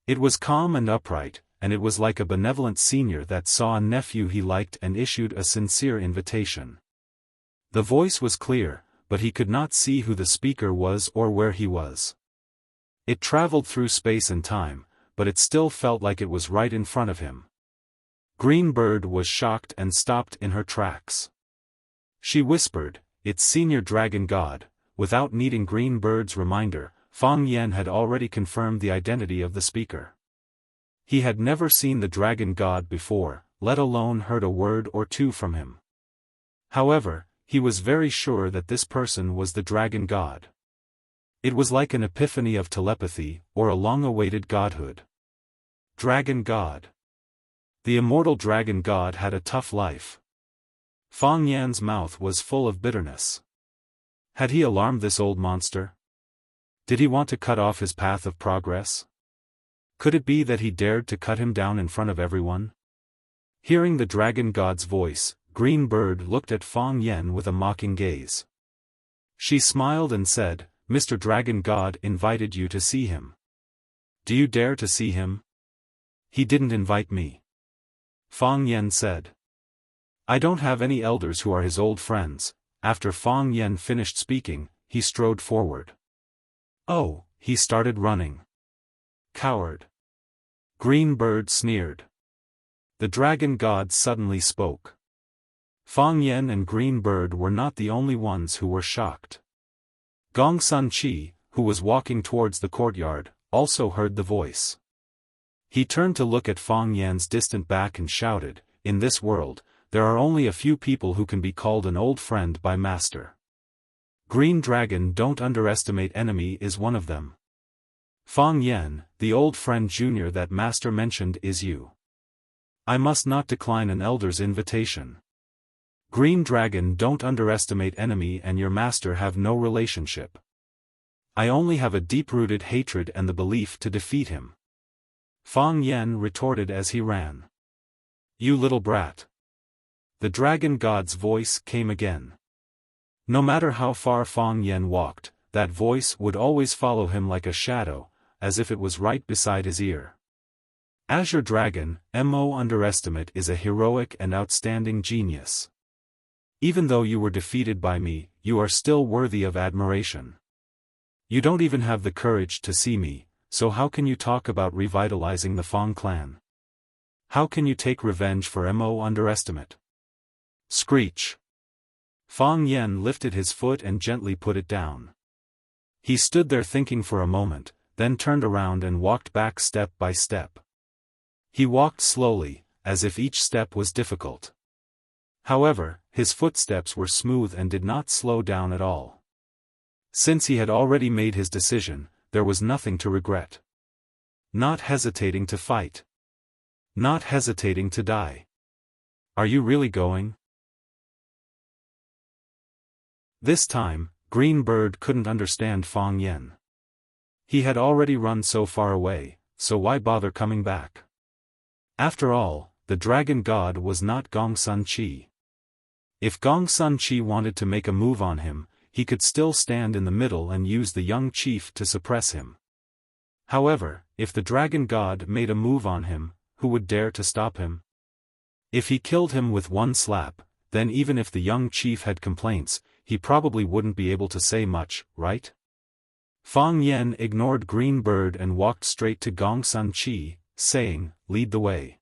It was calm and upright, and it was like a benevolent senior that saw a nephew he liked and issued a sincere invitation. The voice was clear, but he could not see who the speaker was or where he was. It traveled through space and time, but it still felt like it was right in front of him. Green Bird was shocked and stopped in her tracks. She whispered, "It's Senior Dragon God." Without needing Green Bird's reminder, Fang Yen had already confirmed the identity of the speaker. He had never seen the Dragon God before, let alone heard a word or two from him. However, he was very sure that this person was the Dragon God. It was like an epiphany of telepathy, or a long-awaited godhood. Dragon God. The immortal dragon god had a tough life. Fang Yan's mouth was full of bitterness. Had he alarmed this old monster? Did he want to cut off his path of progress? Could it be that he dared to cut him down in front of everyone? Hearing the dragon god's voice, Green Bird looked at Fang Yan with a mocking gaze. She smiled and said, "Mr. Dragon God invited you to see him. Do you dare to see him?" "He didn't invite me," Fang Yan said. "I don't have any elders who are his old friends." After Fang Yan finished speaking, he strode forward. "Oh," he started running. "Coward." Green Bird sneered. The dragon god suddenly spoke. Fang Yan and Green Bird were not the only ones who were shocked. Gong Sun Chi, who was walking towards the courtyard, also heard the voice. He turned to look at Fang Yan's distant back and shouted, "In this world, there are only a few people who can be called an old friend by Master. Green Dragon Don't Underestimate Enemy is one of them. Fang Yan, the old friend junior that Master mentioned is you. I must not decline an elder's invitation. Green Dragon Don't Underestimate Enemy and your master have no relationship. I only have a deep-rooted hatred and the belief to defeat him." Fang Yan retorted as he ran. "You little brat." The dragon god's voice came again. No matter how far Fang Yan walked, that voice would always follow him like a shadow, as if it was right beside his ear. "Azure Dragon, Mo Underestimate is a heroic and outstanding genius. Even though you were defeated by me, you are still worthy of admiration. You don't even have the courage to see me, so how can you talk about revitalizing the Fang clan? How can you take revenge for Mo Underestimate?" Screech. Fang Yan lifted his foot and gently put it down. He stood there thinking for a moment, then turned around and walked back step by step. He walked slowly, as if each step was difficult. However, his footsteps were smooth and did not slow down at all. Since he had already made his decision, there was nothing to regret. Not hesitating to fight. Not hesitating to die. "Are you really going?" This time, Green Bird couldn't understand Fang Yan. He had already run so far away, so why bother coming back? After all, the dragon god was not Gong Sun Chi. If Gong Sun Chi wanted to make a move on him, he could still stand in the middle and use the young chief to suppress him. However, if the dragon god made a move on him, who would dare to stop him? If he killed him with one slap, then even if the young chief had complaints, he probably wouldn't be able to say much, right? Fang Yan ignored Green Bird and walked straight to Gong Sun Chi, saying, "Lead the way."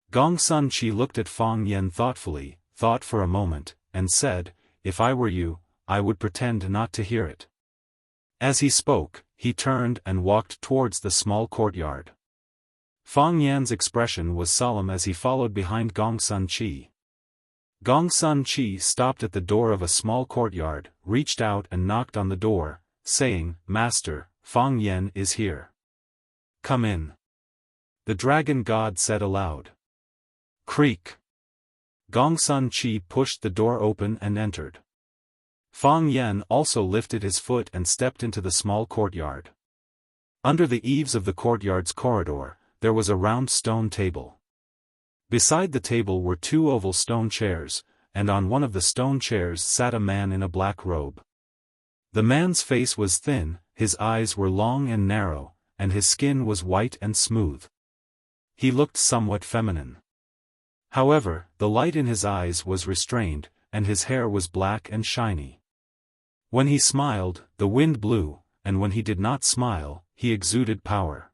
Gong Sun Chi looked at Fang Yan thoughtfully, thought for a moment, and said, "If I were you, I would pretend not to hear it." As he spoke, he turned and walked towards the small courtyard. Fang Yan's expression was solemn as he followed behind Gong Sun Chi. Gong Sun Chi stopped at the door of a small courtyard, reached out and knocked on the door, saying, "Master, Fang Yan is here. Come in." The dragon god said aloud. Creak. Gong Sun Chi pushed the door open and entered. Fang Yan also lifted his foot and stepped into the small courtyard. Under the eaves of the courtyard's corridor, there was a round stone table. Beside the table were two oval stone chairs, and on one of the stone chairs sat a man in a black robe. The man's face was thin, his eyes were long and narrow, and his skin was white and smooth. He looked somewhat feminine. However, the light in his eyes was restrained, and his hair was black and shiny. When he smiled, the wind blew, and when he did not smile, he exuded power.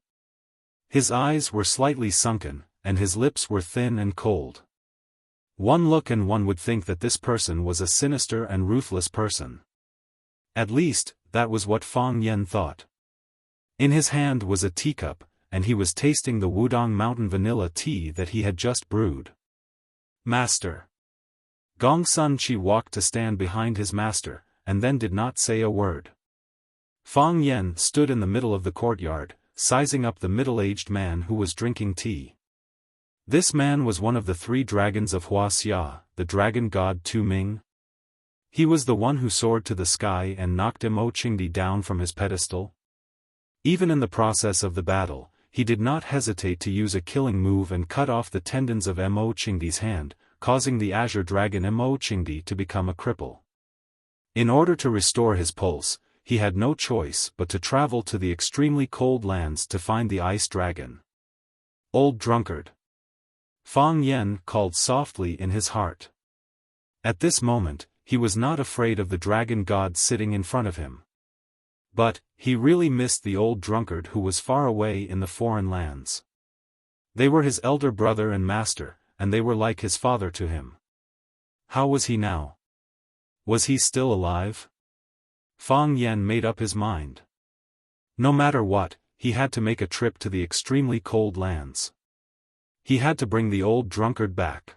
His eyes were slightly sunken, and his lips were thin and cold. One look and one would think that this person was a sinister and ruthless person. At least, that was what Fang Yan thought. In his hand was a teacup, and he was tasting the Wudong Mountain vanilla tea that he had just brewed. "Master." Gong Sun Chi walked to stand behind his master, and then did not say a word. Fang Yan stood in the middle of the courtyard, sizing up the middle-aged man who was drinking tea. This man was one of the 3 dragons of Wuxia, the dragon god Tu Ming. He was the one who soared to the sky and knocked Mo Qingdi down from his pedestal. Even in the process of the battle, he did not hesitate to use a killing move and cut off the tendons of Mo Qingdi's hand, causing the azure dragon Mo Qingdi to become a cripple. In order to restore his pulse, he had no choice but to travel to the extremely cold lands to find the ice dragon. Old drunkard! Fang Yan called softly in his heart. At this moment, he was not afraid of the dragon god sitting in front of him. But, he really missed the old drunkard who was far away in the foreign lands. They were his elder brother and master, and they were like his father to him. How was he now? Was he still alive? Fang Yan made up his mind. No matter what, he had to make a trip to the extremely cold lands. He had to bring the old drunkard back.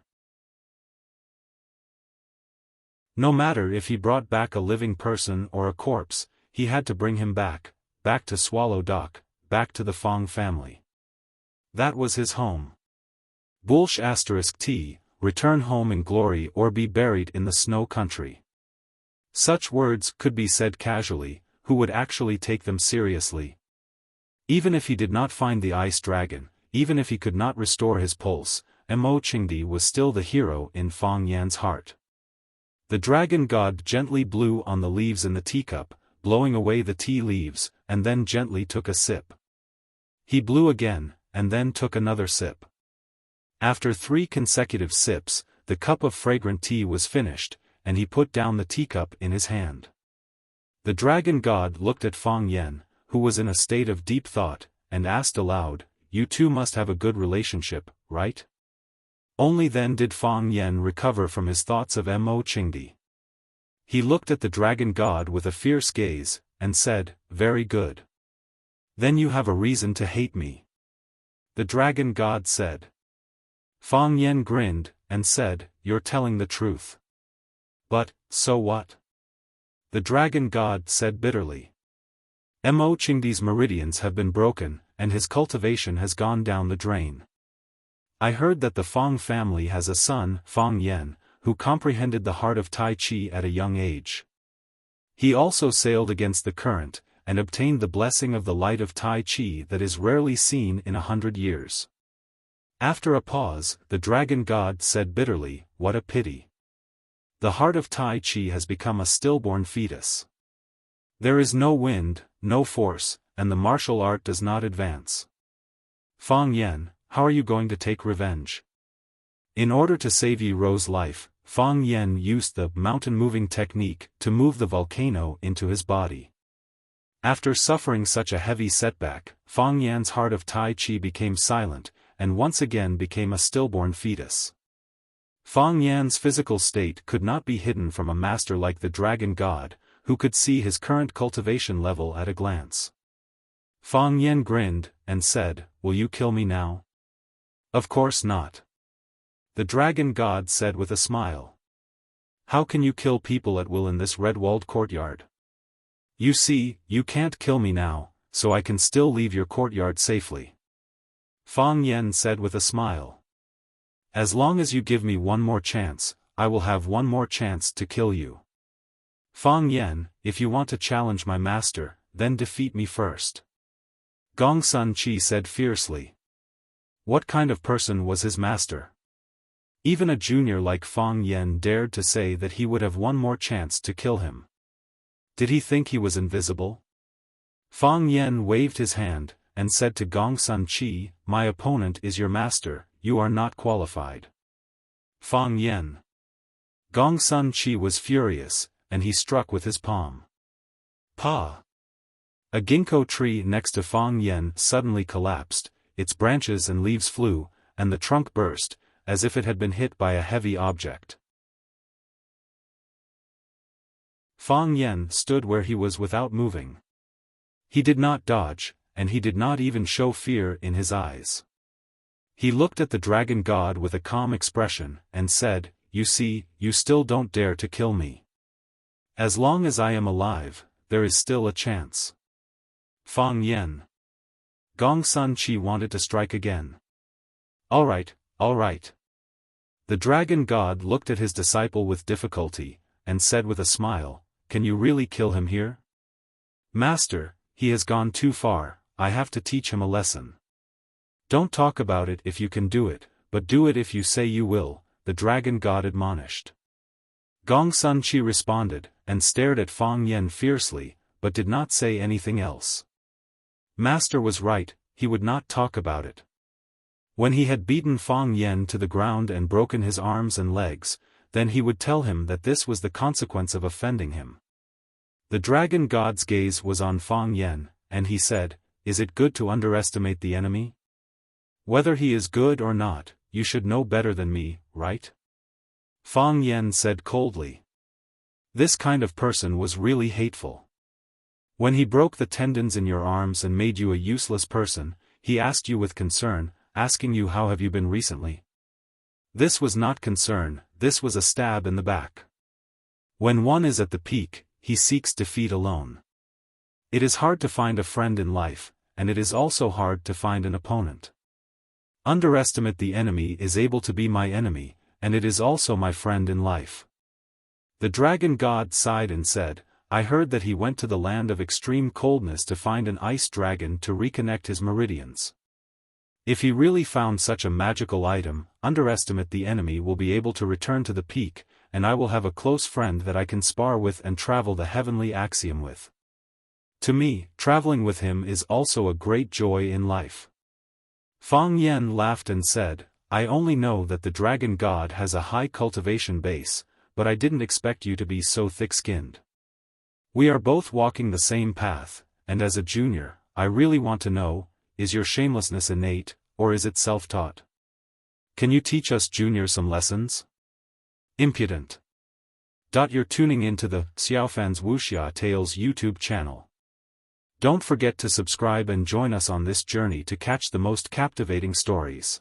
No matter if he brought back a living person or a corpse, he had to bring him back to Swallow Dock, back to the Fang family. That was his home. Bulsh *T, return home in glory or be buried in the snow country. Such words could be said casually, who would actually take them seriously? Even if he did not find the ice dragon, even if he could not restore his pulse, Mo Qingdi was still the hero in Fang Yan's heart. The dragon god gently blew on the leaves in the teacup, blowing away the tea leaves, and then gently took a sip. He blew again, and then took another sip. After 3 consecutive sips, the cup of fragrant tea was finished, and he put down the teacup in his hand. The dragon god looked at Fang Yan, who was in a state of deep thought, and asked aloud, "You two must have a good relationship, right?" Only then did Fang Yan recover from his thoughts of Mo Qingdi. He looked at the dragon god with a fierce gaze, and said, "Very good. Then you have a reason to hate me." The dragon god said. Fang Yan grinned, and said, "You're telling the truth." "But, so what?" The dragon god said bitterly. Mo Qingdi's meridians have been broken, and his cultivation has gone down the drain. I heard that the Fang family has a son, Fang Yan, who comprehended the heart of Tai Chi at a young age. He also sailed against the current, and obtained the blessing of the light of Tai Chi that is rarely seen in 100 years. After a pause, the dragon god said bitterly, "What a pity. The heart of Tai Chi has become a stillborn fetus. There is no wind, no force, and the martial art does not advance. Fang Yan, how are you going to take revenge?" In order to save Yi Ro's life, Fang Yan used the mountain-moving technique to move the volcano into his body. After suffering such a heavy setback, Fang Yan's heart of Tai Chi became silent, and once again became a stillborn fetus. Fang Yan's physical state could not be hidden from a master like the dragon god, who could see his current cultivation level at a glance. Fang Yan grinned, and said, "Will you kill me now?" "Of course not." The dragon god said with a smile. "How can you kill people at will in this red-walled courtyard? You see, you can't kill me now, so I can still leave your courtyard safely." Fang Yan said with a smile. "As long as you give me one more chance, I will have one more chance to kill you. Fang Yan, if you want to challenge my master, then defeat me first." Gong Sun Chi said fiercely. What kind of person was his master? Even a junior like Fang Yan dared to say that he would have one more chance to kill him. Did he think he was invisible? Fang Yan waved his hand, and said to Gong Sun Chi, "My opponent is your master, you are not qualified." Fang Yan. Gong Sun Chi was furious, and he struck with his palm. Pa! A ginkgo tree next to Fang Yan suddenly collapsed, its branches and leaves flew, and the trunk burst, as if it had been hit by a heavy object. Fang Yan stood where he was without moving. He did not dodge, and he did not even show fear in his eyes. He looked at the dragon god with a calm expression, and said, "You see, you still don't dare to kill me. As long as I am alive, there is still a chance." Fang Yan. Gong Sun Chi wanted to strike again. "Alright, all right. The dragon god looked at his disciple with difficulty, and said with a smile, can you really kill him here? Master, he has gone too far, I have to teach him a lesson. Don't talk about it if you can do it, but do it if you say you will, the dragon god admonished. Gong Sun Chi responded, and stared at Fang Yen fiercely, but did not say anything else. Master was right, he would not talk about it. When he had beaten Fang Yen to the ground and broken his arms and legs, then he would tell him that this was the consequence of offending him. The dragon god's gaze was on Fang Yen, and he said, is it good to underestimate the enemy? Whether he is good or not, you should know better than me, right? Fang Yen said coldly. This kind of person was really hateful. When he broke the tendons in your arms and made you a useless person, he asked you with concern, asking you how have you been recently? This was not concern, this was a stab in the back. When one is at the peak, he seeks defeat alone. It is hard to find a friend in life, and it is also hard to find an opponent. Underestimate the enemy is able to be my enemy, and it is also my friend in life. The dragon god sighed and said, I heard that he went to the land of extreme coldness to find an ice dragon to reconnect his meridians. If he really found such a magical item, underestimate the enemy will be able to return to the peak, and I will have a close friend that I can spar with and travel the heavenly axiom with. To me, traveling with him is also a great joy in life. Fang Yen laughed and said, I only know that the dragon god has a high cultivation base, but I didn't expect you to be so thick-skinned. We are both walking the same path, and as a junior, I really want to know, is your shamelessness innate, or is it self-taught? Can you teach us juniors some lessons? Impudent. You're tuning into the Xiaofan's Wuxia Tales YouTube channel. Don't forget to subscribe and join us on this journey to catch the most captivating stories.